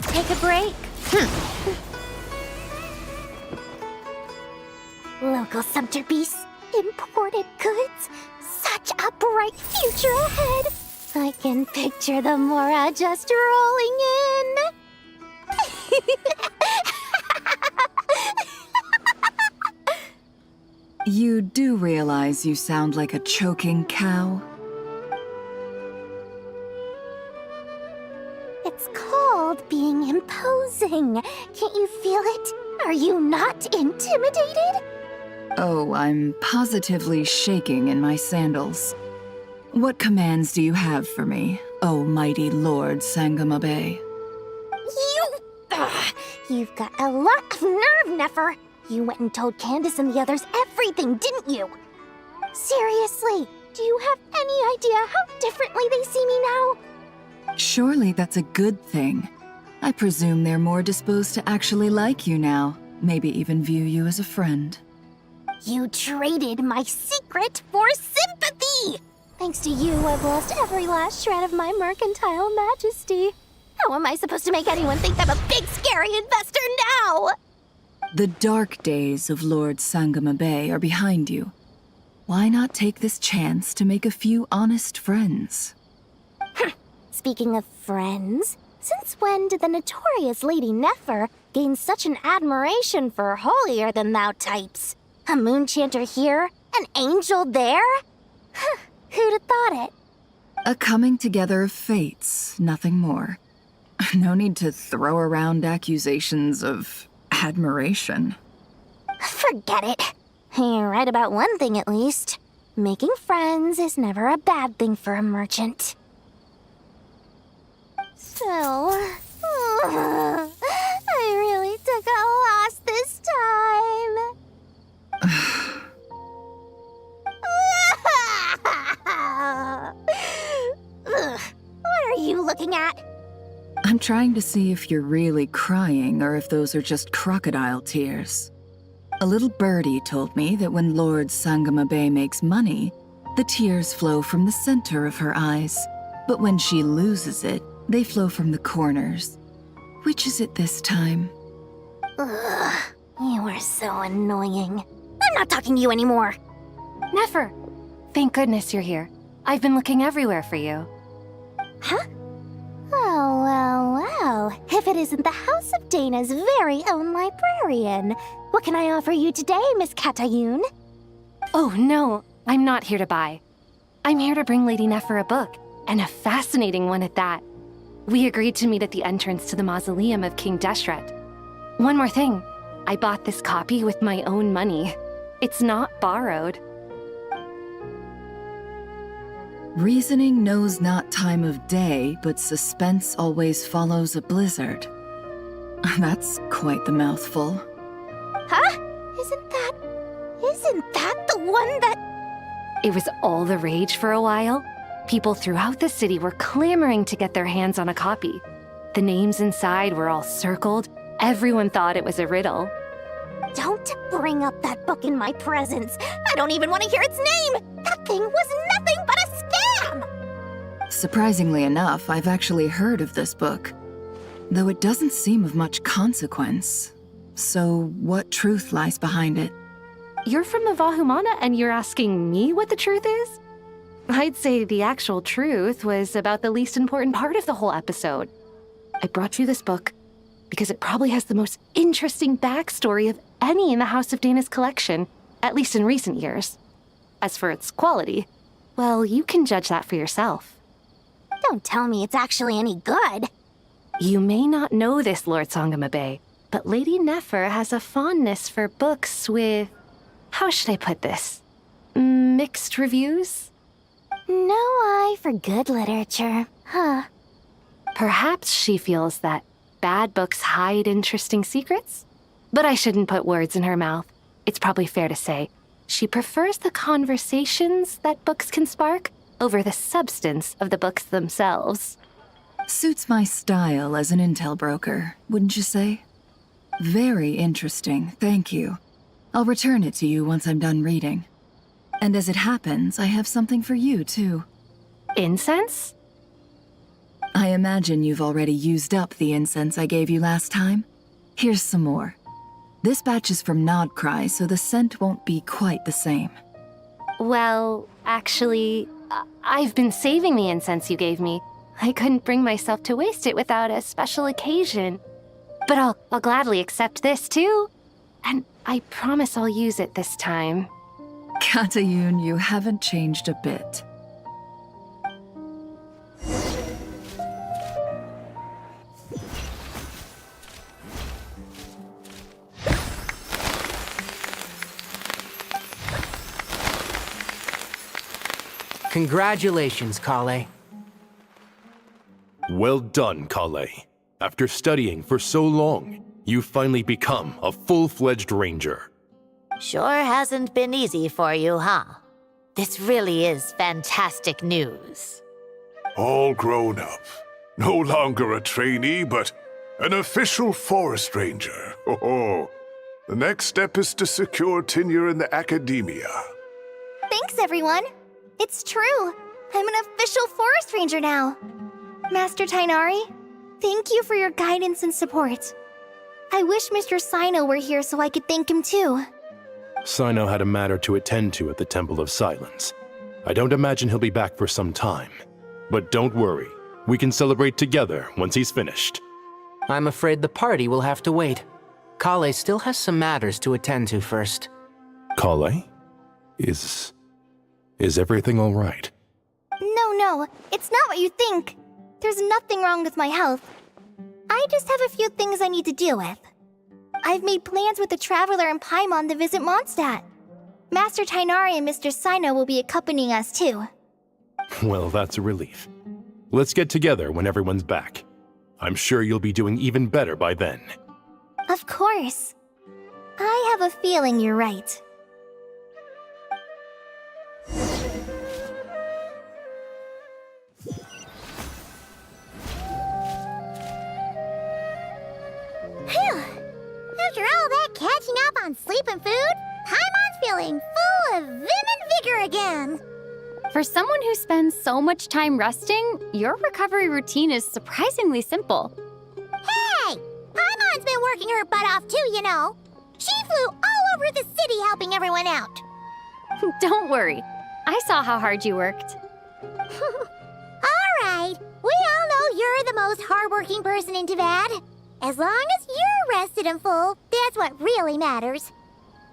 Take a break. Local Sumter beasts, imported goods. Such a bright future ahead. I can picture the Mora just rolling in. You do realize you sound like a choking cow? It's called being imposing. Can't you feel it? Are you not intimidated? Oh, I'm positively shaking in my sandals. What commands do you have for me, oh mighty Lord Sangama Bay? You've got a lot of nerve, Nefer. You went and told Candace and the others everything, didn't you? Seriously, do you have any idea how differently they see me now? Surely that's a good thing. I presume they're more disposed to actually like you now, maybe even view you as a friend. You traded my secret for sympathy! Thanks to you, I've lost every last shred of my mercantile majesty. How am I supposed to make anyone think I'm a big, scary investor now? The dark days of Lord Sangama Bay are behind you. Why not take this chance to make a few honest friends? Speaking of friends, since when did the notorious Lady Nefer gain such an admiration for holier-than-thou types? A moon chanter here, an angel there? Who'd have thought it? A coming together of fates, nothing more. No need to throw around accusations of admiration. Forget it. You're right about one thing at least. Making friends is never a bad thing for a merchant. So, I really took a loss this time. looking at? I'm trying to see if you're really crying or if those are just crocodile tears. A little birdie told me that when Lord Sangamabe makes money, the tears flow from the center of her eyes. But when she loses it, they flow from the corners. Which is it this time? Ugh, you are so annoying. I'm not talking to you anymore. Nefer! Thank goodness you're here. I've been looking everywhere for you. Huh? Oh, well. If it isn't the House of Dana's very own librarian. What can I offer you today, Miss Katayun? Oh, no. I'm not here to buy. I'm here to bring Lady Nefer a book, and a fascinating one at that. We agreed to meet at the entrance to the mausoleum of King Deshret. One more thing. I bought this copy with my own money. It's not borrowed. Reasoning knows not time of day, but suspense always follows a blizzard. That's quite the mouthful. Huh? Isn't that the one that... It was all the rage for a while. People throughout the city were clamoring to get their hands on a copy. The names inside were all circled. Everyone thought it was a riddle. Don't bring up that book in my presence. I don't even want to hear its name. That thing was nothing but a scam. Surprisingly enough, I've actually heard of this book, though it doesn't seem of much consequence. So what truth lies behind it? You're from the Vahumana and you're asking me what the truth is? I'd say the actual truth was about the least important part of the whole episode. I brought you this book because it probably has the most interesting backstory of any in the House of Dana's collection, at least in recent years. As for its quality, well, you can judge that for yourself. Don't tell me it's actually any good. You may not know this, Lord Sangamabe, but Lady Nefer has a fondness for books with... how should I put this? Mixed reviews? No eye for good literature, huh? Perhaps she feels that bad books hide interesting secrets? But I shouldn't put words in her mouth. It's probably fair to say she prefers the conversations that books can spark over the substance of the books themselves. Suits my style as an intel broker, wouldn't you say? Very interesting, thank you. I'll return it to you once I'm done reading. And as it happens, I have something for you, too. Incense? I imagine you've already used up the incense I gave you last time. Here's some more. This batch is from Krai, so the scent won't be quite the same. Well, actually, I've been saving the incense you gave me. I couldn't bring myself to waste it without a special occasion. But I'll gladly accept this, too. And I promise I'll use it this time. Katayun, you haven't changed a bit. Congratulations, Kale. Well done, Kale. After studying for so long, you've finally become a full-fledged ranger. Sure hasn't been easy for you, huh? This really is fantastic news. All grown up. No longer a trainee, but an official forest ranger. Oh, the next step is to secure tenure in the academia. Thanks, everyone. It's true. I'm an official forest ranger now. Master Tainari, thank you for your guidance and support. I wish Mr. Sino were here so I could thank him too. Sino had a matter to attend to at the Temple of Silence. I don't imagine he'll be back for some time. But don't worry, we can celebrate together once he's finished. I'm afraid the party will have to wait. Kale still has some matters to attend to first. Kale? Is everything all right? No, it's not what you think. There's nothing wrong with my health. I just have a few things I need to deal with. I've made plans with the Traveler and Paimon to visit Mondstadt. Master Tainari and Mr. Sino will be accompanying us too. Well, that's a relief. Let's get together when everyone's back. I'm sure you'll be doing even better by then. Of course. I have a feeling you're right. yet catching up on sleep and food, Paimon's feeling full of vim and vigor again. For someone who spends so much time resting, your recovery routine is surprisingly simple. Hey! Paimon's been working her butt off too, you know. She flew all over the city helping everyone out. Don't worry. I saw how hard you worked. All right. We all know you're the most hardworking person in Tavad. As long as you're rested and full, that's what really matters.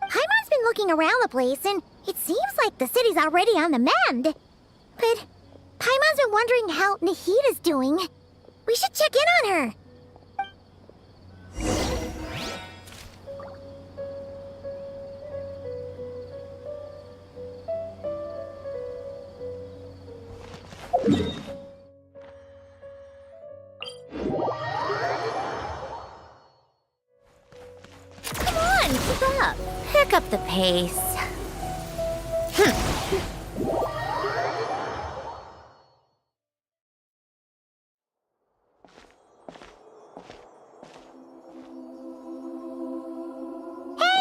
Paimon's been looking around the place, and it seems like the city's already on the mend. But Paimon's been wondering how Nahida's doing. We should check in on her. Come on, keep up. Pick up the pace. Hey,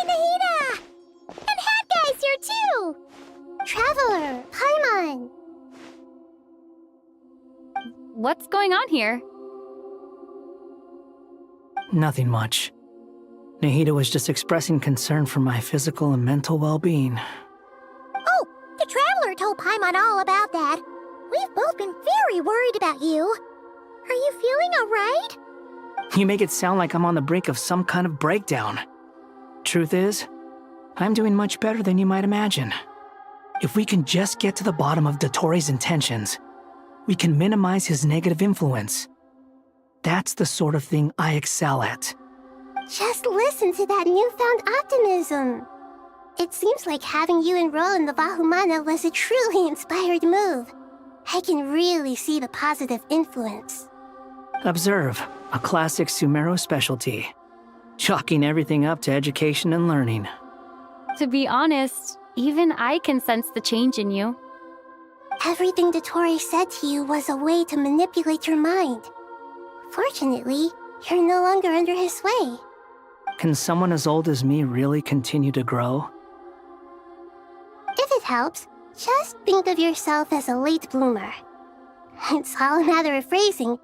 Nahida! And Hat Guy's here too! Traveler, Paimon! What's going on here? Nothing much. Nahida was just expressing concern for my physical and mental well-being. Oh, the Traveler told Paimon all about that. We've both been very worried about you. Are you feeling alright? You make it sound like I'm on the brink of some kind of breakdown. Truth is, I'm doing much better than you might imagine. If we can just get to the bottom of Dottoro's intentions, we can minimize his negative influence. That's the sort of thing I excel at. Just listen to that newfound optimism. It seems like having you enroll in the Vahumana was a truly inspired move. I can really see the positive influence. Observe, a classic Sumeru specialty. Chalking everything up to education and learning. To be honest, even I can sense the change in you. Everything Dottore said to you was a way to manipulate your mind. Fortunately, you're no longer under his sway. Can someone as old as me really continue to grow? If it helps, just think of yourself as a late bloomer. It's all a matter of phrasing,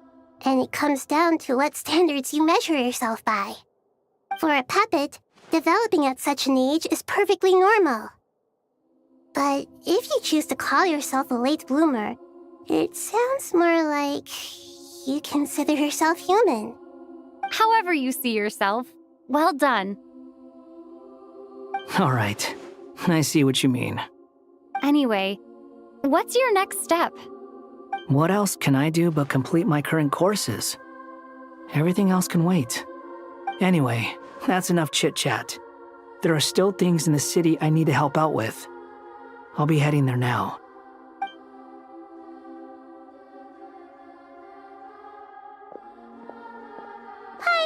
and it comes down to what standards you measure yourself by. For a puppet, developing at such an age is perfectly normal. But if you choose to call yourself a late bloomer, it sounds more like you consider yourself human. However you see yourself, well done. All right, I see what you mean. Anyway, what's your next step? What else can I do but complete my current courses? Everything else can wait. Anyway, that's enough chit-chat. There are still things in the city I need to help out with. I'll be heading there now.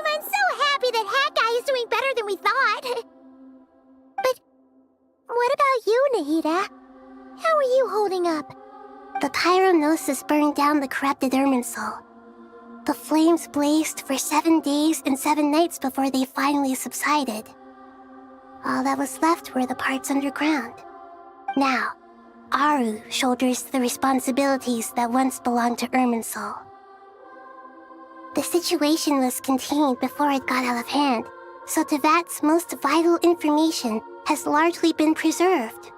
I'm so happy that Hat Guy is doing better than we thought. But what about you, Nahida? How are you holding up? The pyronosis burned down the corrupted Irminsul. The flames blazed for 7 days and 7 nights before they finally subsided. All that was left were the parts underground. Now, Aru shoulders the responsibilities that once belonged to Irminsul. The situation was contained before it got out of hand, so Tevat's most vital information has largely been preserved.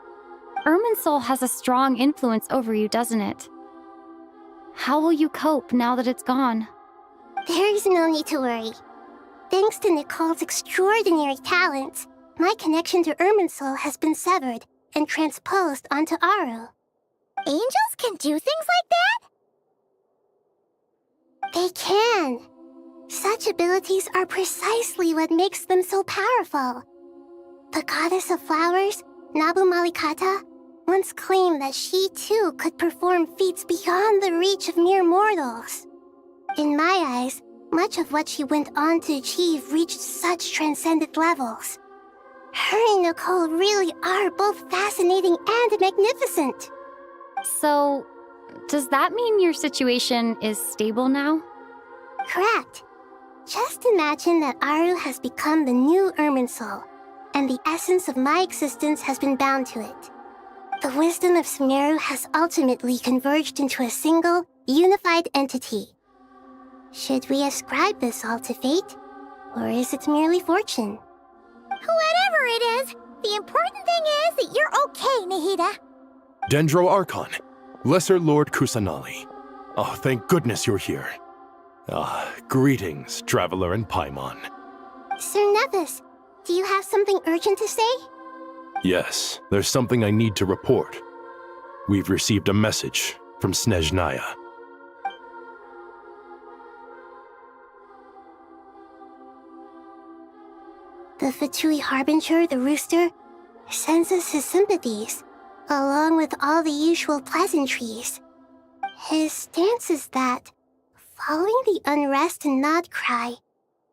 Irminsul has a strong influence over you, doesn't it? How will you cope now that it's gone? There is no need to worry. Thanks to Nicole's extraordinary talents, my connection to Irminsul has been severed and transposed onto Aru. Angels can do things like that? They can. Such abilities are precisely what makes them so powerful. The goddess of flowers, Nabu Malikata, once claimed that she too could perform feats beyond the reach of mere mortals. In my eyes, much of what she went on to achieve reached such transcendent levels. Her and Nicole really are both fascinating and magnificent. So, does that mean your situation is stable now? Correct. Just imagine that Aru has become the new Irminsul, and the essence of my existence has been bound to it. The wisdom of Sumeru has ultimately converged into a single, unified entity. Should we ascribe this all to fate, or is it merely fortune? Whatever it is, the important thing is that you're okay, Nahida. Dendro Archon, Lesser Lord Kusanali. Oh, thank goodness you're here. Greetings, Traveler and Paimon. Sir Nevis, do you have something urgent to say? Yes, there's something I need to report. We've received a message from Snezhnaya. The Fatui Harbinger, the Rooster, sends us his sympathies, along with all the usual pleasantries. His stance is that, following the unrest in Nodcry,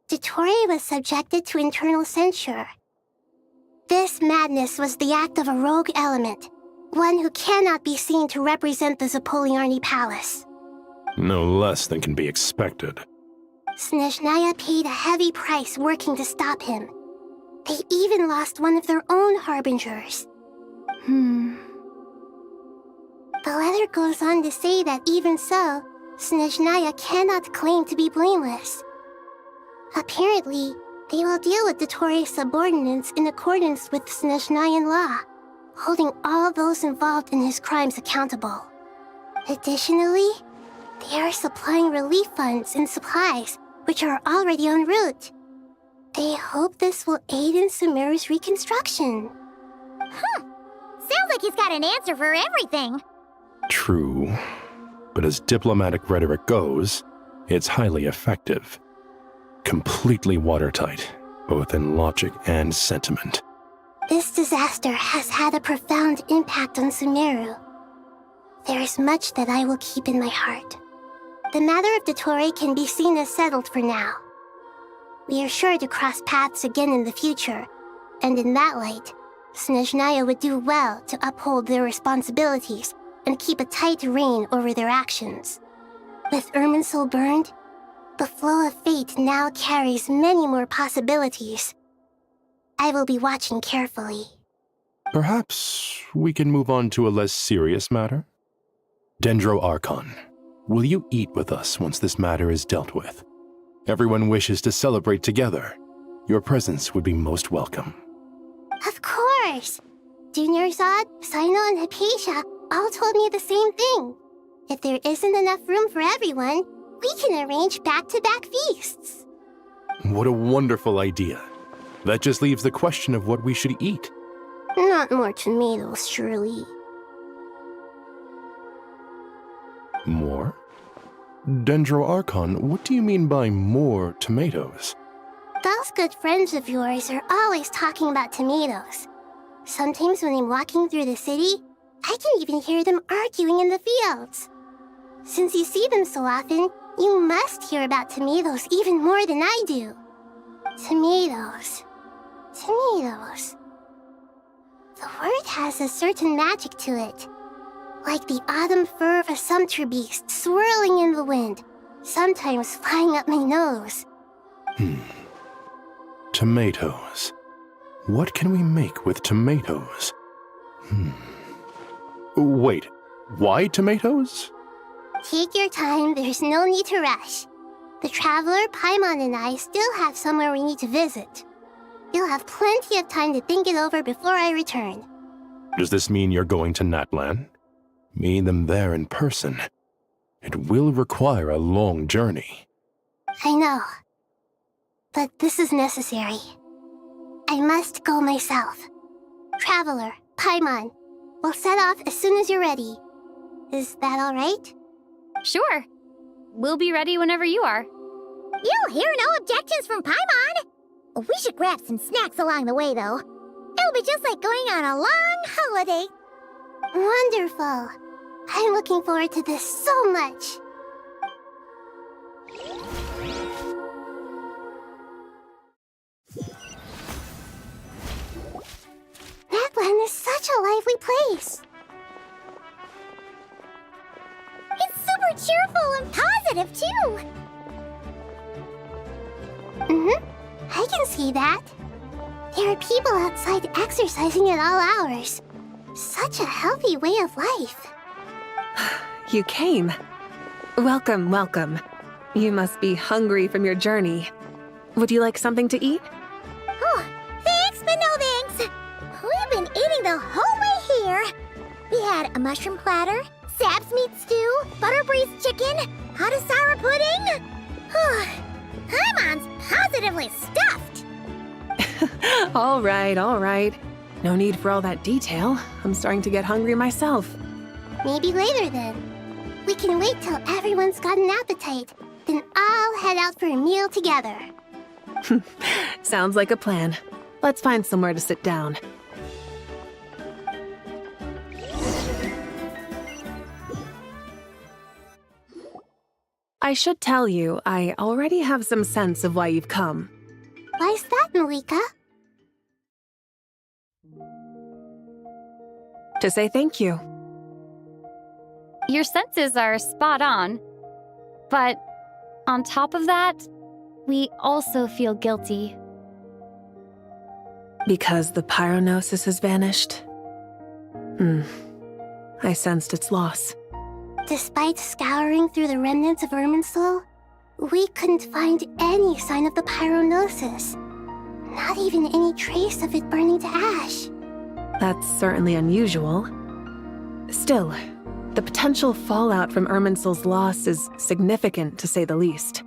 Dottore was subjected to internal censure. This madness was the act of a rogue element, one who cannot be seen to represent the Zapoliarni Palace. No less than can be expected. Snezhnaya paid a heavy price working to stop him. They even lost one of their own harbingers. The letter goes on to say that even so, Snezhnaya cannot claim to be blameless. Apparently, they will deal with Dottore's subordinates in accordance with Snezhnayan law, holding all those involved in his crimes accountable. Additionally, they are supplying relief funds and supplies, which are already en route. They hope this will aid in Sumeru's reconstruction. Sounds like he's got an answer for everything. True, but as diplomatic rhetoric goes, it's highly effective. Completely watertight, both in logic and sentiment. This disaster has had a profound impact on Sumeru. There is much that I will keep in my heart. The matter of Dottore can be seen as settled for now. We are sure to cross paths again in the future, and in that light, Snezhnaya would do well to uphold their responsibilities and keep a tight rein over their actions. With Irminsul burned, the flow of fate now carries many more possibilities. I will be watching carefully. Perhaps we can move on to a less serious matter? Dendro Archon, will you eat with us once this matter is dealt with? Everyone wishes to celebrate together. Your presence would be most welcome. Of course! Junior Zod, Sino, and Hypatia all told me the same thing. If there isn't enough room for everyone, we can arrange back-to-back feasts. What a wonderful idea. That just leaves the question of what we should eat. Not more tomatoes, surely. More? Dendro Archon, what do you mean by more tomatoes? Those good friends of yours are always talking about tomatoes. Sometimes when I'm walking through the city, I can even hear them arguing in the fields. Since you see them so often, you must hear about tomatoes even more than I do. Tomatoes. Tomatoes. The word has a certain magic to it. Like the autumn fur of a sumpter beast swirling in the wind, sometimes flying up my nose. Tomatoes. What can we make with tomatoes? Wait, why tomatoes? Take your time, there's no need to rush. The Traveler, Paimon, and I still have somewhere we need to visit. You'll have plenty of time to think it over before I return. Does this mean you're going to Natlan? Meeting them there in person. It will require a long journey. I know. But this is necessary. I must go myself. Traveler, Paimon, we'll set off as soon as you're ready. Is that all right? Sure. We'll be ready whenever you are. You'll hear no objections from Paimon. We should grab some snacks along the way, though. It'll be just like going on a long holiday. Wonderful. I'm looking forward to this so much. Natlan is such a lively place. It's super cheerful and positive, too. I can see that. There are people outside exercising at all hours. Such a healthy way of life. You came. Welcome, welcome. You must be hungry from your journey. Would you like something to eat? Oh, thanks, but no thanks. We've been eating the whole way here. We had a mushroom platter, Sab's meat stew, butter braised chicken, hot and sour pudding. Paimon's positively stuffed. All right. No need for all that detail. I'm starting to get hungry myself. Maybe later then. We can wait till everyone's got an appetite, then all head out for a meal together. Sounds like a plan. Let's find somewhere to sit down. I should tell you, I already have some sense of why you've come. Why's that, Malika? To say thank you. Your senses are spot on. But on top of that, we also feel guilty. Because the pyronosis has vanished? I sensed its loss. Despite scouring through the remnants of Irminsul, we couldn't find any sign of the pyronosis. Not even any trace of it burning to ash. That's certainly unusual. Still, the potential fallout from Irminsul's loss is significant, to say the least.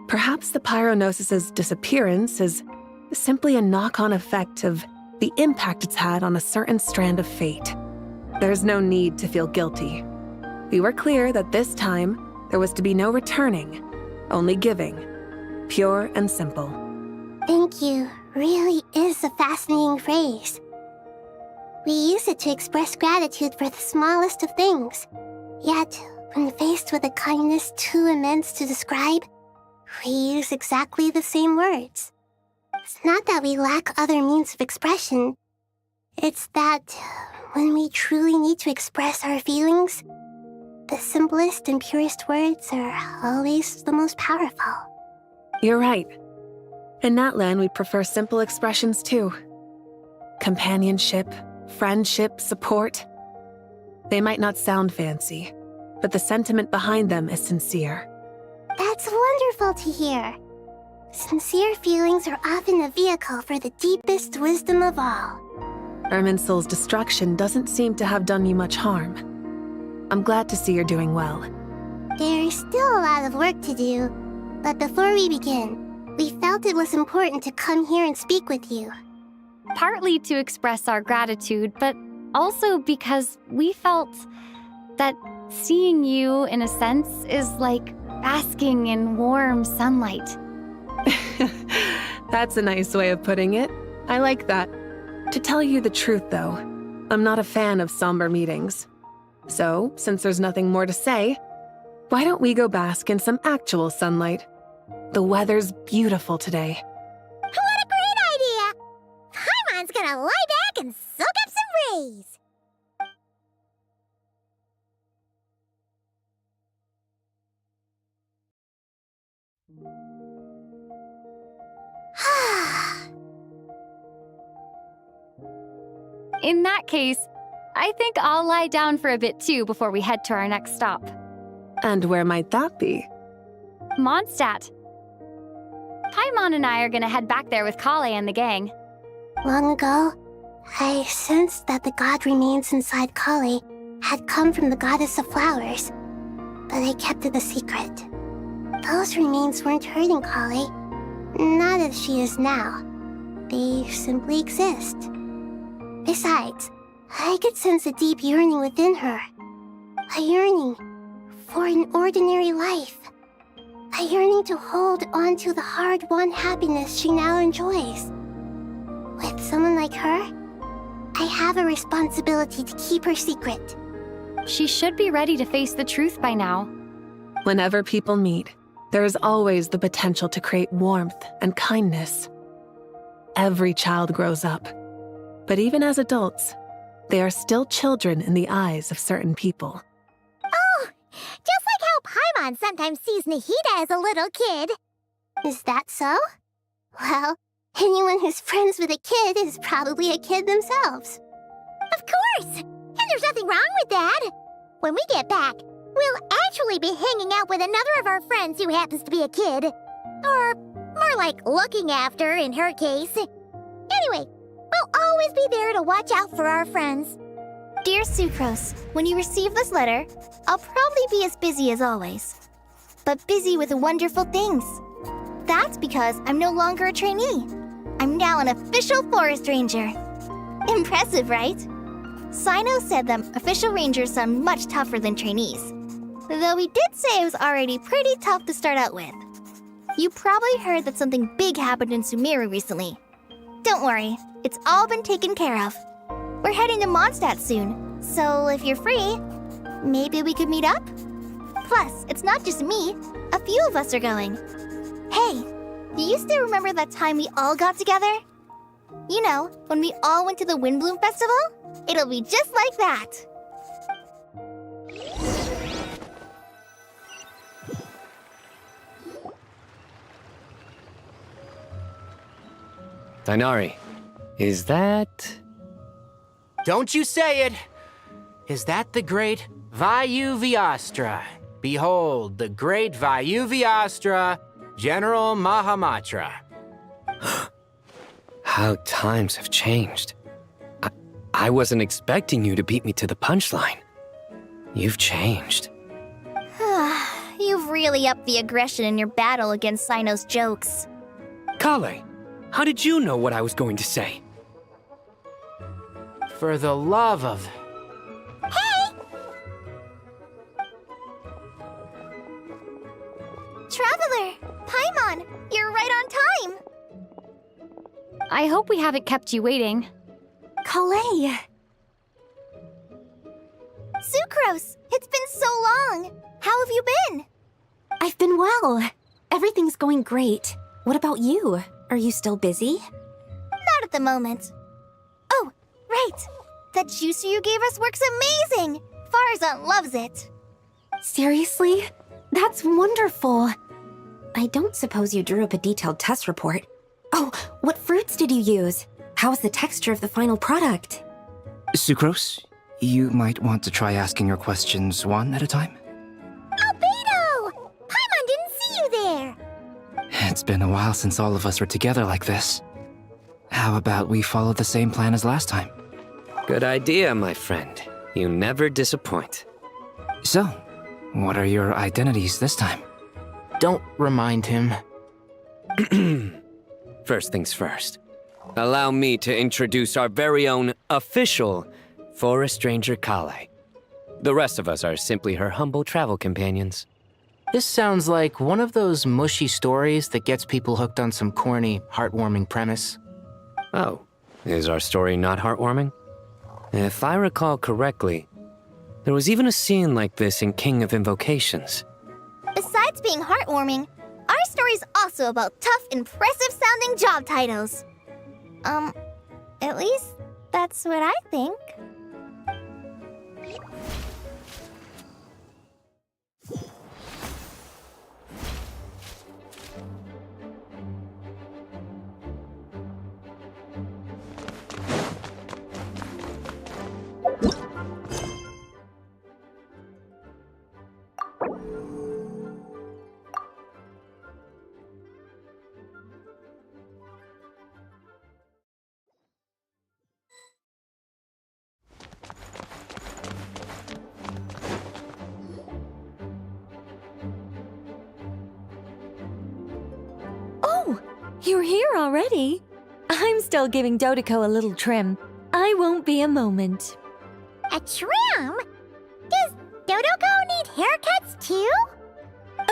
Perhaps the pyronosis's disappearance is simply a knock-on effect of the impact it's had on a certain strand of fate. There's no need to feel guilty. We were clear that this time, there was to be no returning, only giving. Pure and simple. Thank you really is a fascinating phrase. We use it to express gratitude for the smallest of things. Yet, when faced with a kindness too immense to describe, we use exactly the same words. It's not that we lack other means of expression. It's that when we truly need to express our feelings, the simplest and purest words are always the most powerful. You're right. In Natlan, we prefer simple expressions too. Companionship, friendship, support. They might not sound fancy, but the sentiment behind them is sincere. That's wonderful to hear. Sincere feelings are often a vehicle for the deepest wisdom of all. Irminsul's destruction doesn't seem to have done you much harm. I'm glad to see you're doing well. There's still a lot of work to do, but before we begin, we felt it was important to come here and speak with you. Partly to express our gratitude, but also because we felt that seeing you, in a sense, is like basking in warm sunlight. That's a nice way of putting it. I like that. To tell you the truth, though, I'm not a fan of somber meetings. So, since there's nothing more to say, why don't we go bask in some actual sunlight? The weather's beautiful today. What a great idea! Paimon's gonna lie back and soak up some rays. In that case, I think I'll lie down for a bit too before we head to our next stop. And where might that be? Mondstadt. Paimon and I are gonna head back there with Kale and the gang. Long ago, I sensed that the god remains inside Kale had come from the goddess of flowers, but I kept it a secret. Those remains weren't hurting Kale, not as she is now. They simply exist. Besides, I could sense a deep yearning within her. A yearning for an ordinary life. A yearning to hold on to the hard-won happiness she now enjoys. With someone like her, I have a responsibility to keep her secret. She should be ready to face the truth by now. Whenever people meet, there is always the potential to create warmth and kindness. Every child grows up. But even as adults, they are still children in the eyes of certain people. Oh, just like how Paimon sometimes sees Nahida as a little kid. Is that so? Well, anyone who's friends with a kid is probably a kid themselves. Of course! And there's nothing wrong with that. When we get back, we'll actually be hanging out with another of our friends who happens to be a kid. Or more like looking after, in her case. Anyway, we'll always be there to watch out for our friends. Dear Sucrose, when you receive this letter, I'll probably be as busy as always. But busy with wonderful things. That's because I'm no longer a trainee. I'm now an official forest ranger. Impressive, right? Sino said that official rangers sound much tougher than trainees. Though he did say it was already pretty tough to start out with. You probably heard that something big happened in Sumeru recently. Don't worry, it's all been taken care of. We're heading to Mondstadt soon, so if you're free, maybe we could meet up? Plus, it's not just me, a few of us are going. Hey, do you still remember that time we all got together? You know, when we all went to the Windbloom Festival? It'll be just like that. Dainari, is that... Don't you say it! Is that the great Vayuvyastra? Behold, the great Vayuvyastra, General Mahamatra. How times have changed. I wasn't expecting you to beat me to the punchline. You've changed. You've really upped the aggression in your battle against Sino's jokes. Kale, how did you know what I was going to say? For the love of... Hey! Traveler! Paimon! You're right on time! I hope we haven't kept you waiting. Kalei! Sucrose! It's been so long! How have you been? I've been well. Everything's going great. What about you? Are you still busy? Not at the moment. Oh, right! That juicer you gave us works amazing! Farzan loves it! Seriously? That's wonderful. I don't suppose you drew up a detailed test report. Oh, what fruits did you use? How's the texture of the final product? Sucrose, you might want to try asking your questions one at a time. Albedo! Paimon didn't see you there! It's been a while since all of us were together like this. How about we follow the same plan as last time? Good idea, my friend. You never disappoint. So, what are your identities this time? Don't remind him. First things first. Allow me to introduce our very own official Forest Ranger Kale. The rest of us are simply her humble travel companions. This sounds like one of those mushy stories that gets people hooked on some corny, heartwarming premise. Oh, is our story not heartwarming? If I recall correctly, there was even a scene like this in King of Invocations. Besides being heartwarming, our story's also about tough, impressive-sounding job titles. At least that's what I think. You're here already? I'm still giving Dodeko a little trim. I won't be a moment. A trim? Does Dodeko need haircuts too?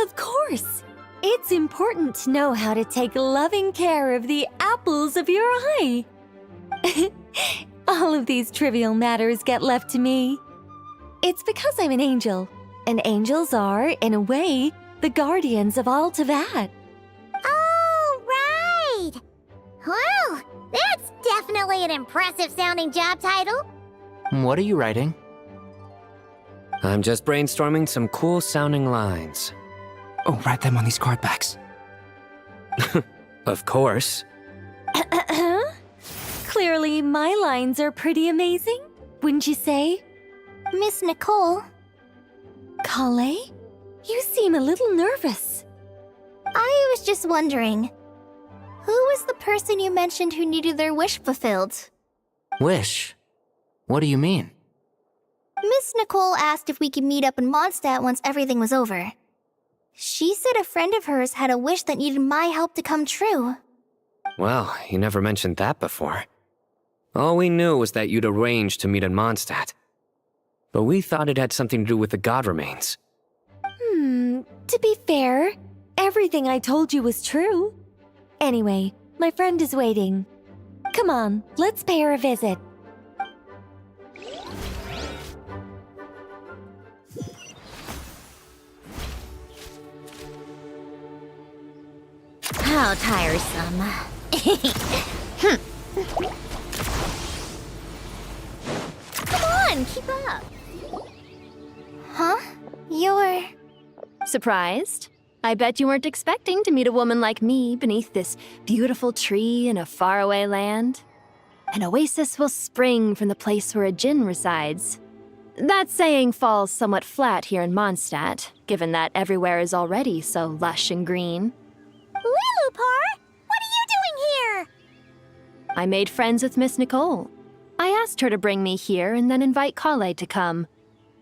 Of course. It's important to know how to take loving care of the apples of your eye. All of these trivial matters get left to me. It's because I'm an angel, and angels are, in a way, the guardians of all Teyvat. Oh, right! Well, that's definitely an impressive-sounding job title. What are you writing? I'm just brainstorming some cool-sounding lines. Oh, write them on these card backs. Of course. Clearly, my lines are pretty amazing, wouldn't you say? Miss Nicole. Kale? You seem a little nervous. I was just wondering, who was the person you mentioned who needed their wish fulfilled? Wish? What do you mean? Miss Nicole asked if we could meet up in Mondstadt once everything was over. She said a friend of hers had a wish that needed my help to come true. Well, you never mentioned that before. All we knew was that you'd arranged to meet in Mondstadt. But we thought it had something to do with the god remains. To be fair, everything I told you was true. Anyway, my friend is waiting. Come on, let's pay her a visit. How tiresome. Come on, keep up. Huh? You're... Surprised? I bet you weren't expecting to meet a woman like me beneath this beautiful tree in a faraway land. An oasis will spring from the place where a djinn resides. That saying falls somewhat flat here in Mondstadt, given that everywhere is already so lush and green. Lilupar, what are you doing here? I made friends with Miss Nicole. I asked her to bring me here and then invite Kale to come.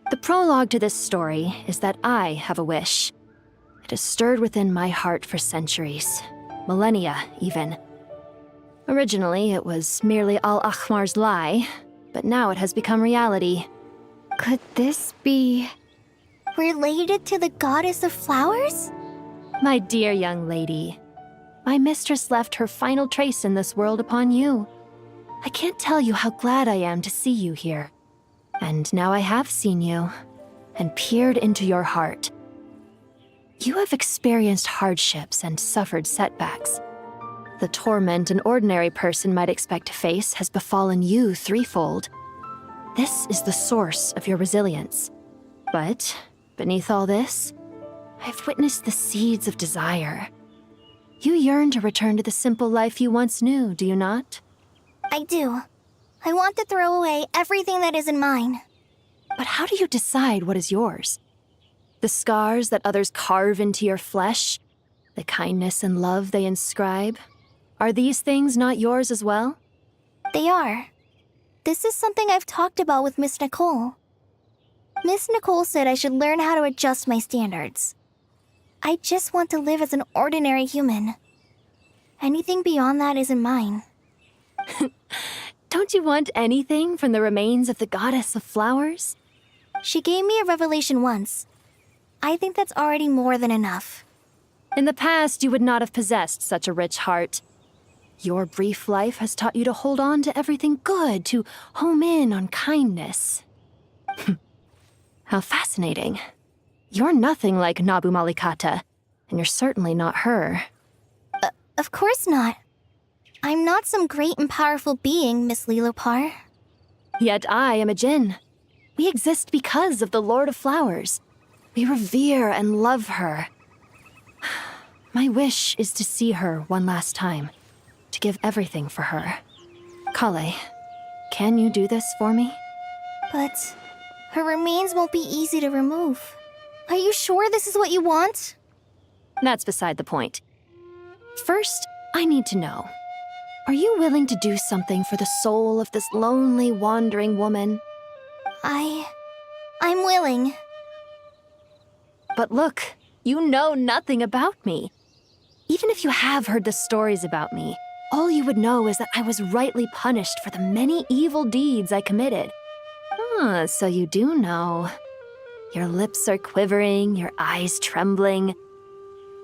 The prologue to this story is that I have a wish. It has stirred within my heart for centuries, millennia even. Originally, it was merely Al-Ahmar's lie, but now it has become reality. Could this be... related to the goddess of flowers? My dear young lady, my mistress left her final trace in this world upon you. I can't tell you how glad I am to see you here. And now I have seen you, and peered into your heart. You have experienced hardships and suffered setbacks. The torment an ordinary person might expect to face has befallen you threefold. This is the source of your resilience. But, beneath all this, I've witnessed the seeds of desire. You yearn to return to the simple life you once knew, do you not? I do. I want to throw away everything that isn't mine. But how do you decide what is yours? The scars that others carve into your flesh? The kindness and love they inscribe? Are these things not yours as well? They are. This is something I've talked about with Miss Nicole. Miss Nicole said I should learn how to adjust my standards. I just want to live as an ordinary human. Anything beyond that isn't mine. Don't you want anything from the remains of the goddess of flowers? She gave me a revelation once. I think that's already more than enough. In the past, you would not have possessed such a rich heart. Your brief life has taught you to hold on to everything good, to home in on kindness. How fascinating. You're nothing like Nabu Malikata, and you're certainly not her. Of course not. I'm not some great and powerful being, Miss Lilopar. Yet I am a djinn. We exist because of the Lord of Flowers. We revere and love her. My wish is to see her one last time, to give everything for her. Kale, can you do this for me? But her remains won't be easy to remove. Are you sure this is what you want? That's beside the point. First, I need to know. Are you willing to do something for the soul of this lonely, wandering woman? I'm willing. But look, you know nothing about me. Even if you have heard the stories about me, all you would know is that I was rightly punished for the many evil deeds I committed. So you do know. Your lips are quivering, your eyes trembling,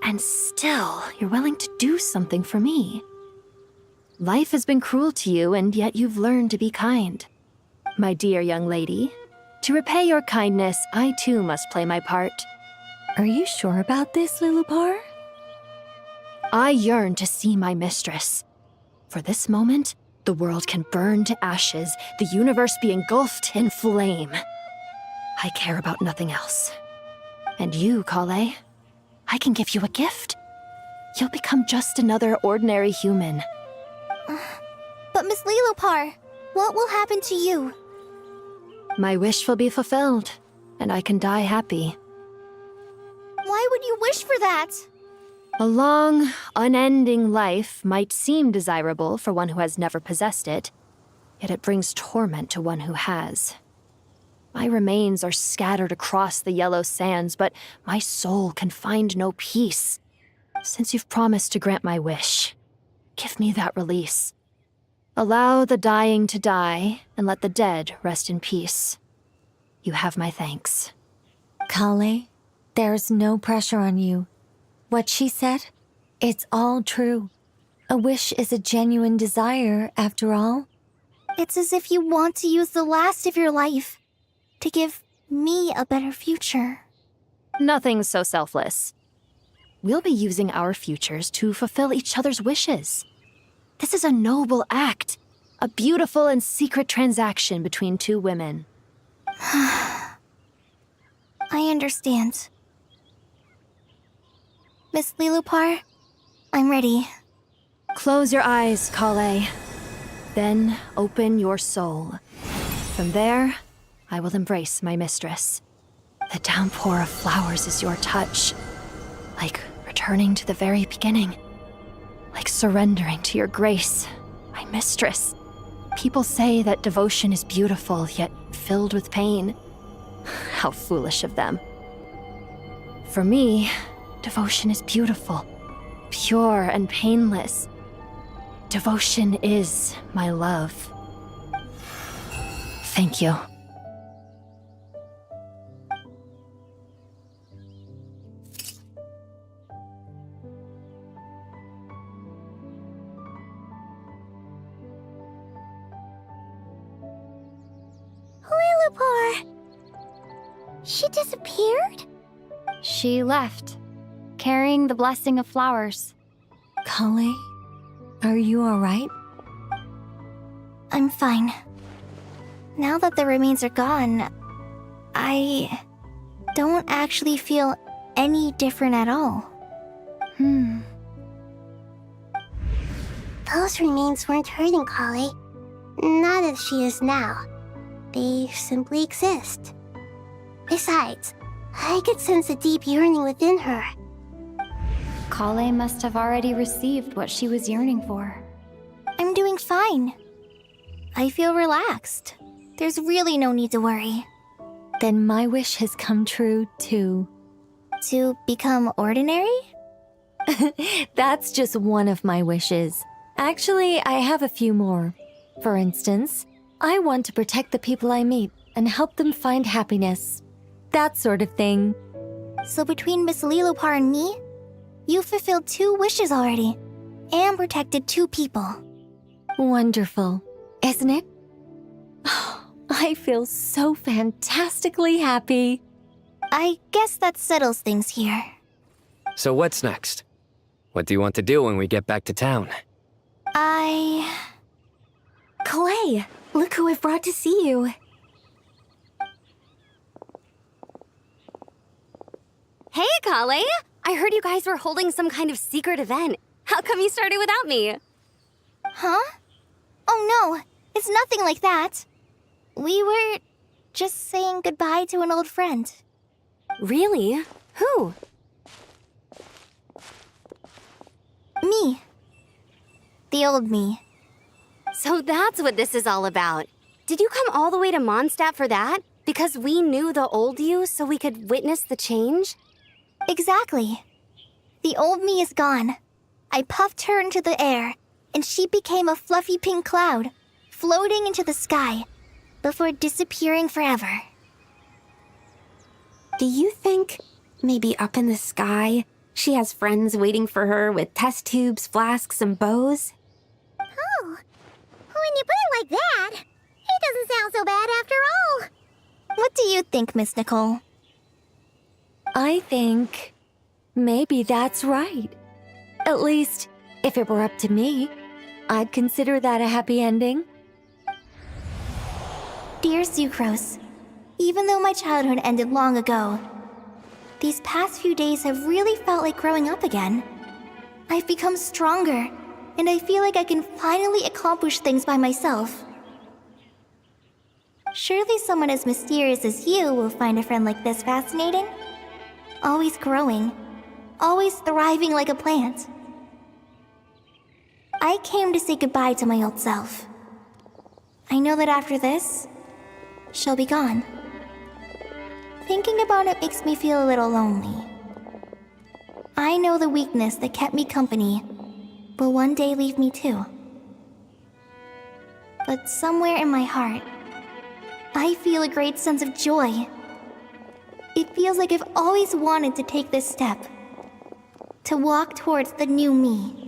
and still you're willing to do something for me. Life has been cruel to you, and yet you've learned to be kind. My dear young lady, to repay your kindness, I too must play my part. Are you sure about this, Lilupar? I yearn to see my mistress. For this moment, the world can burn to ashes, the universe be engulfed in flame. I care about nothing else. And you, Kale, I can give you a gift. you'll become just another ordinary human. But Miss Lilopar, what will happen to you? My wish will be fulfilled, and I can die happy. Why would you wish for that? A long, unending life might seem desirable for one who has never possessed it, yet it brings torment to one who has. My remains are scattered across the yellow sands, but my soul can find no peace. Since you've promised to grant my wish, give me that release. Allow the dying to die, and let the dead rest in peace. You have my thanks. Kale, there's no pressure on you. What she said, it's all true. A wish is a genuine desire, after all. It's as if you want to use the last of your life to give me a better future. Nothing's so selfless. We'll be using our futures to fulfill each other's wishes. This is a noble act, a beautiful and secret transaction between two women. I understand. Miss Lilopar, I'm ready. Close your eyes, Kale. Then open your soul. From there, I will embrace my mistress. The downpour of flowers is your touch, like returning to the very beginning, like surrendering to your grace, my mistress. People say that devotion is beautiful, yet filled with pain. How foolish of them. For me, devotion is beautiful, pure and painless. Devotion is my love. Thank you. Lilopar! She disappeared? She left, carrying the blessing of flowers. Kale, are you alright? I'm fine. Now that the remains are gone, I don't actually feel any different at all. Those remains weren't hurting Kale. Not as she is now. They simply exist. Besides, I could sense a deep yearning within her. Kale must have already received what she was yearning for. I'm doing fine. I feel relaxed. There's really no need to worry. Then my wish has come true, too. To become ordinary? That's just one of my wishes. Actually, I have a few more. For instance, I want to protect the people I meet and help them find happiness. That sort of thing. So between Miss Lilopar and me, you've fulfilled 2 wishes already, and protected 2 people. Wonderful, isn't it? I feel so fantastically happy. I guess that settles things here. So what's next? What do you want to do when we get back to town? Clay, look who I've brought to see you. Hey, Kale! I heard you guys were holding some kind of secret event. How come you started without me? Huh? Oh no, it's nothing like that. We were just saying goodbye to an old friend. Really? Who? Me. The old me. So that's what this is all about. Did you come all the way to Mondstadt for that? Because we knew the old you so we could witness the change? Exactly. The old me is gone. I puffed her into the air, and she became a fluffy pink cloud, floating into the sky, before disappearing forever. Do you think, maybe up in the sky, she has friends waiting for her with test tubes, flasks, and bows? Oh, when you put it like that, it doesn't sound so bad after all. What do you think, Miss Nicole? I think maybe that's right. At least, if it were up to me, I'd consider that a happy ending. Dear Sucrose, even though my childhood ended long ago, these past few days have really felt like growing up again. I've become stronger, and I feel like I can finally accomplish things by myself. Surely someone as mysterious as you will find a friend like this fascinating. Always growing, always thriving like a plant. I came to say goodbye to my old self. I know that after this, she'll be gone. Thinking about it makes me feel a little lonely. I know the weakness that kept me company will one day leave me too. But somewhere in my heart, I feel a great sense of joy. It feels like I've always wanted to take this step, to walk towards the new me.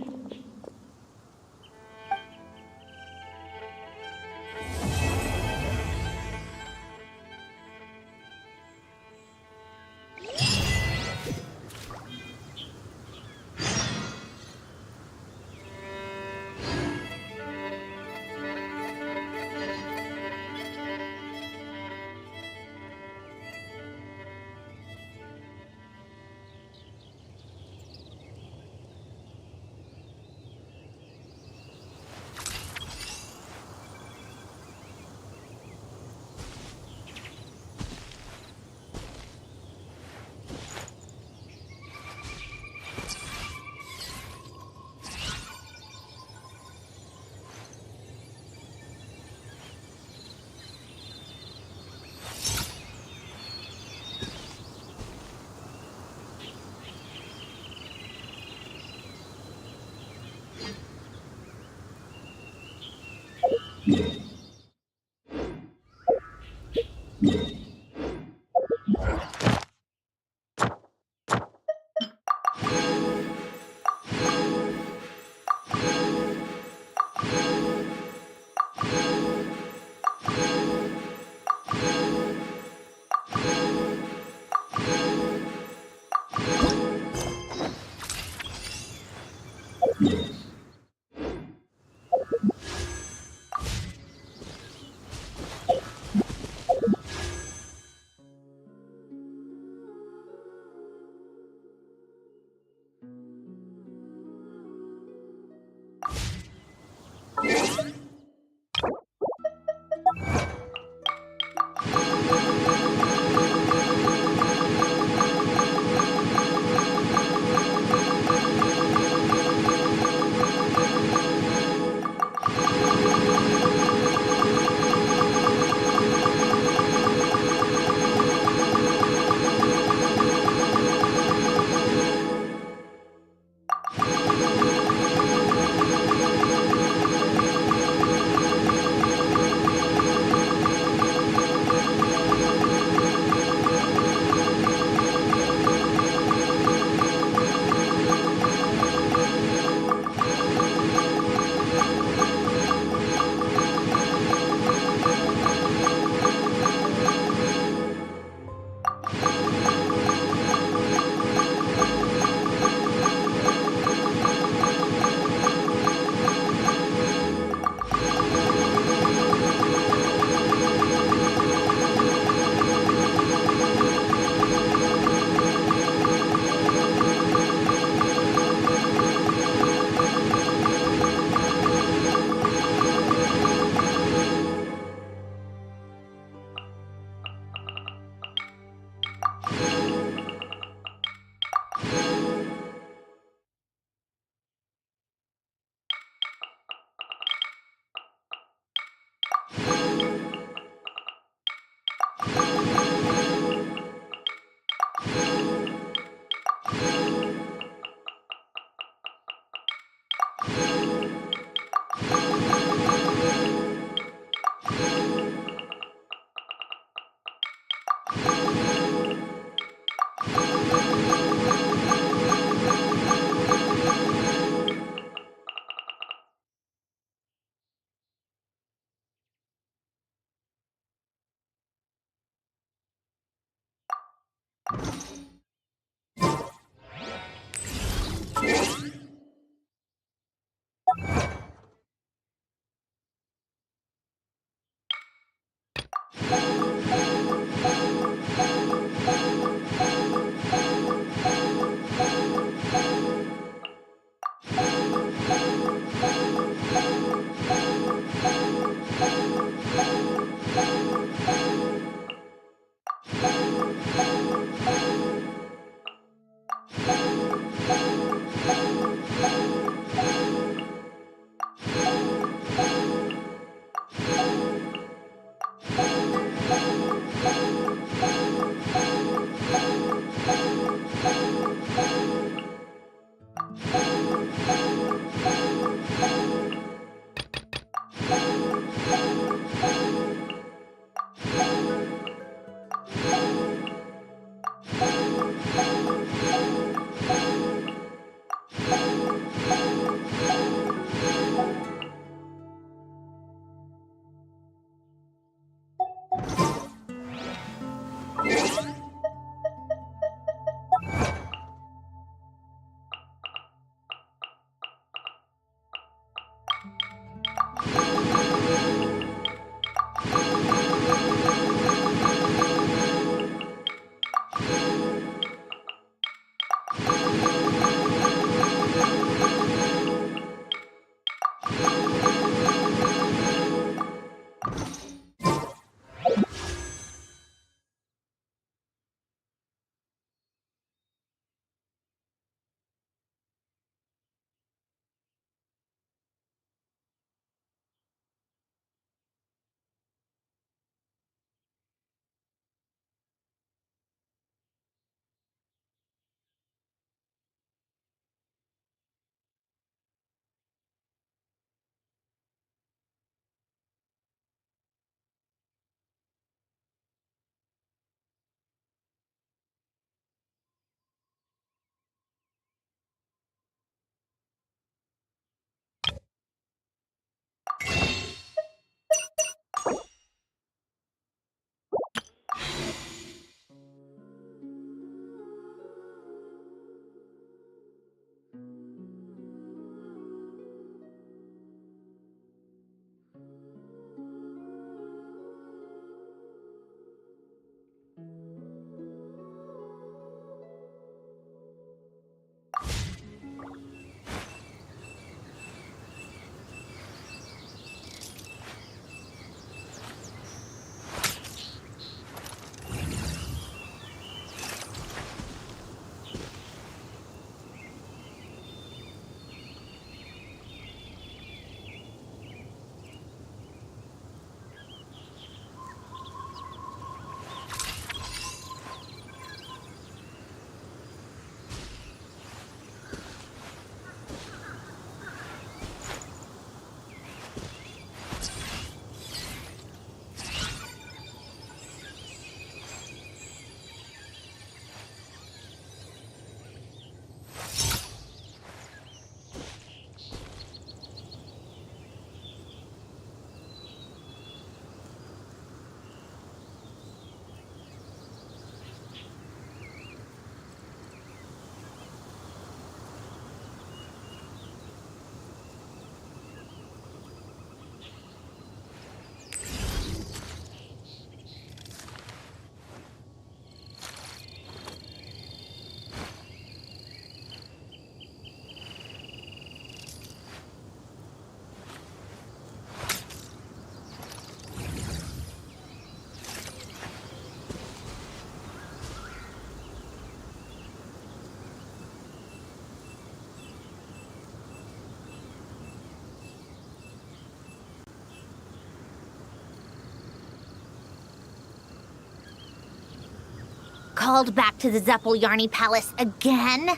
called back to the Zeppeljärni Palace again?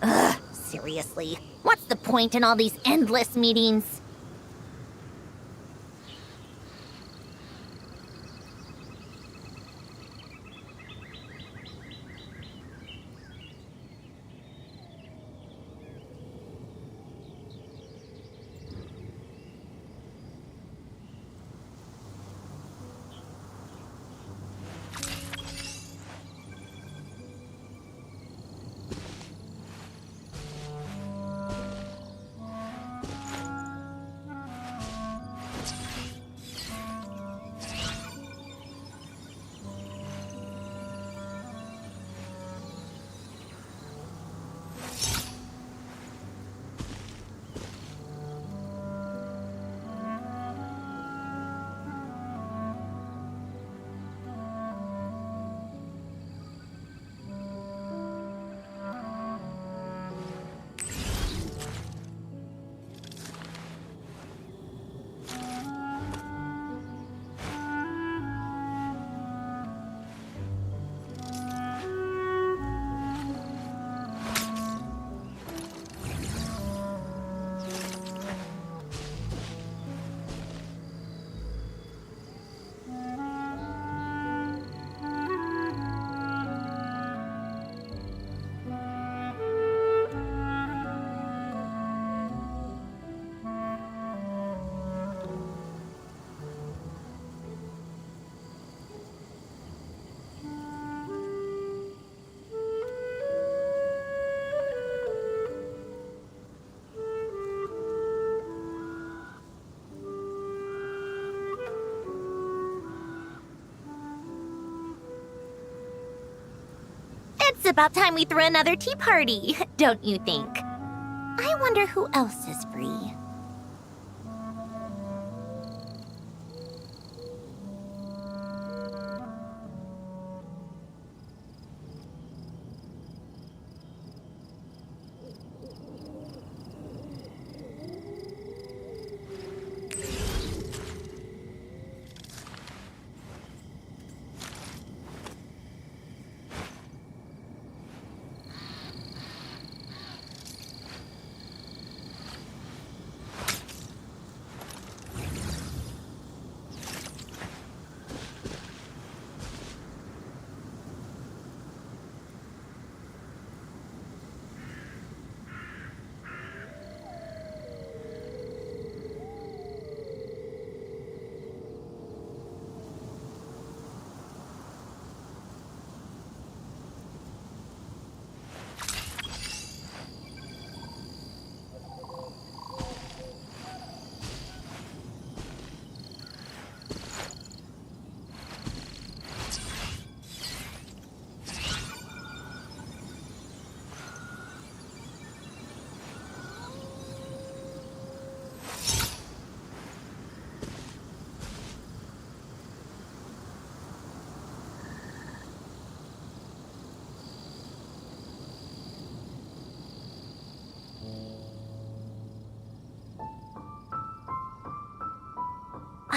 Ugh, seriously. What's the point in all these endless meetings? It's about time we threw another tea party, don't you think? I wonder who else is free.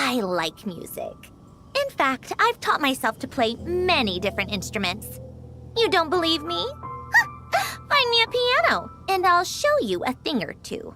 I like music. In fact, I've taught myself to play many different instruments. You don't believe me? Find me a piano, and I'll show you a thing or two.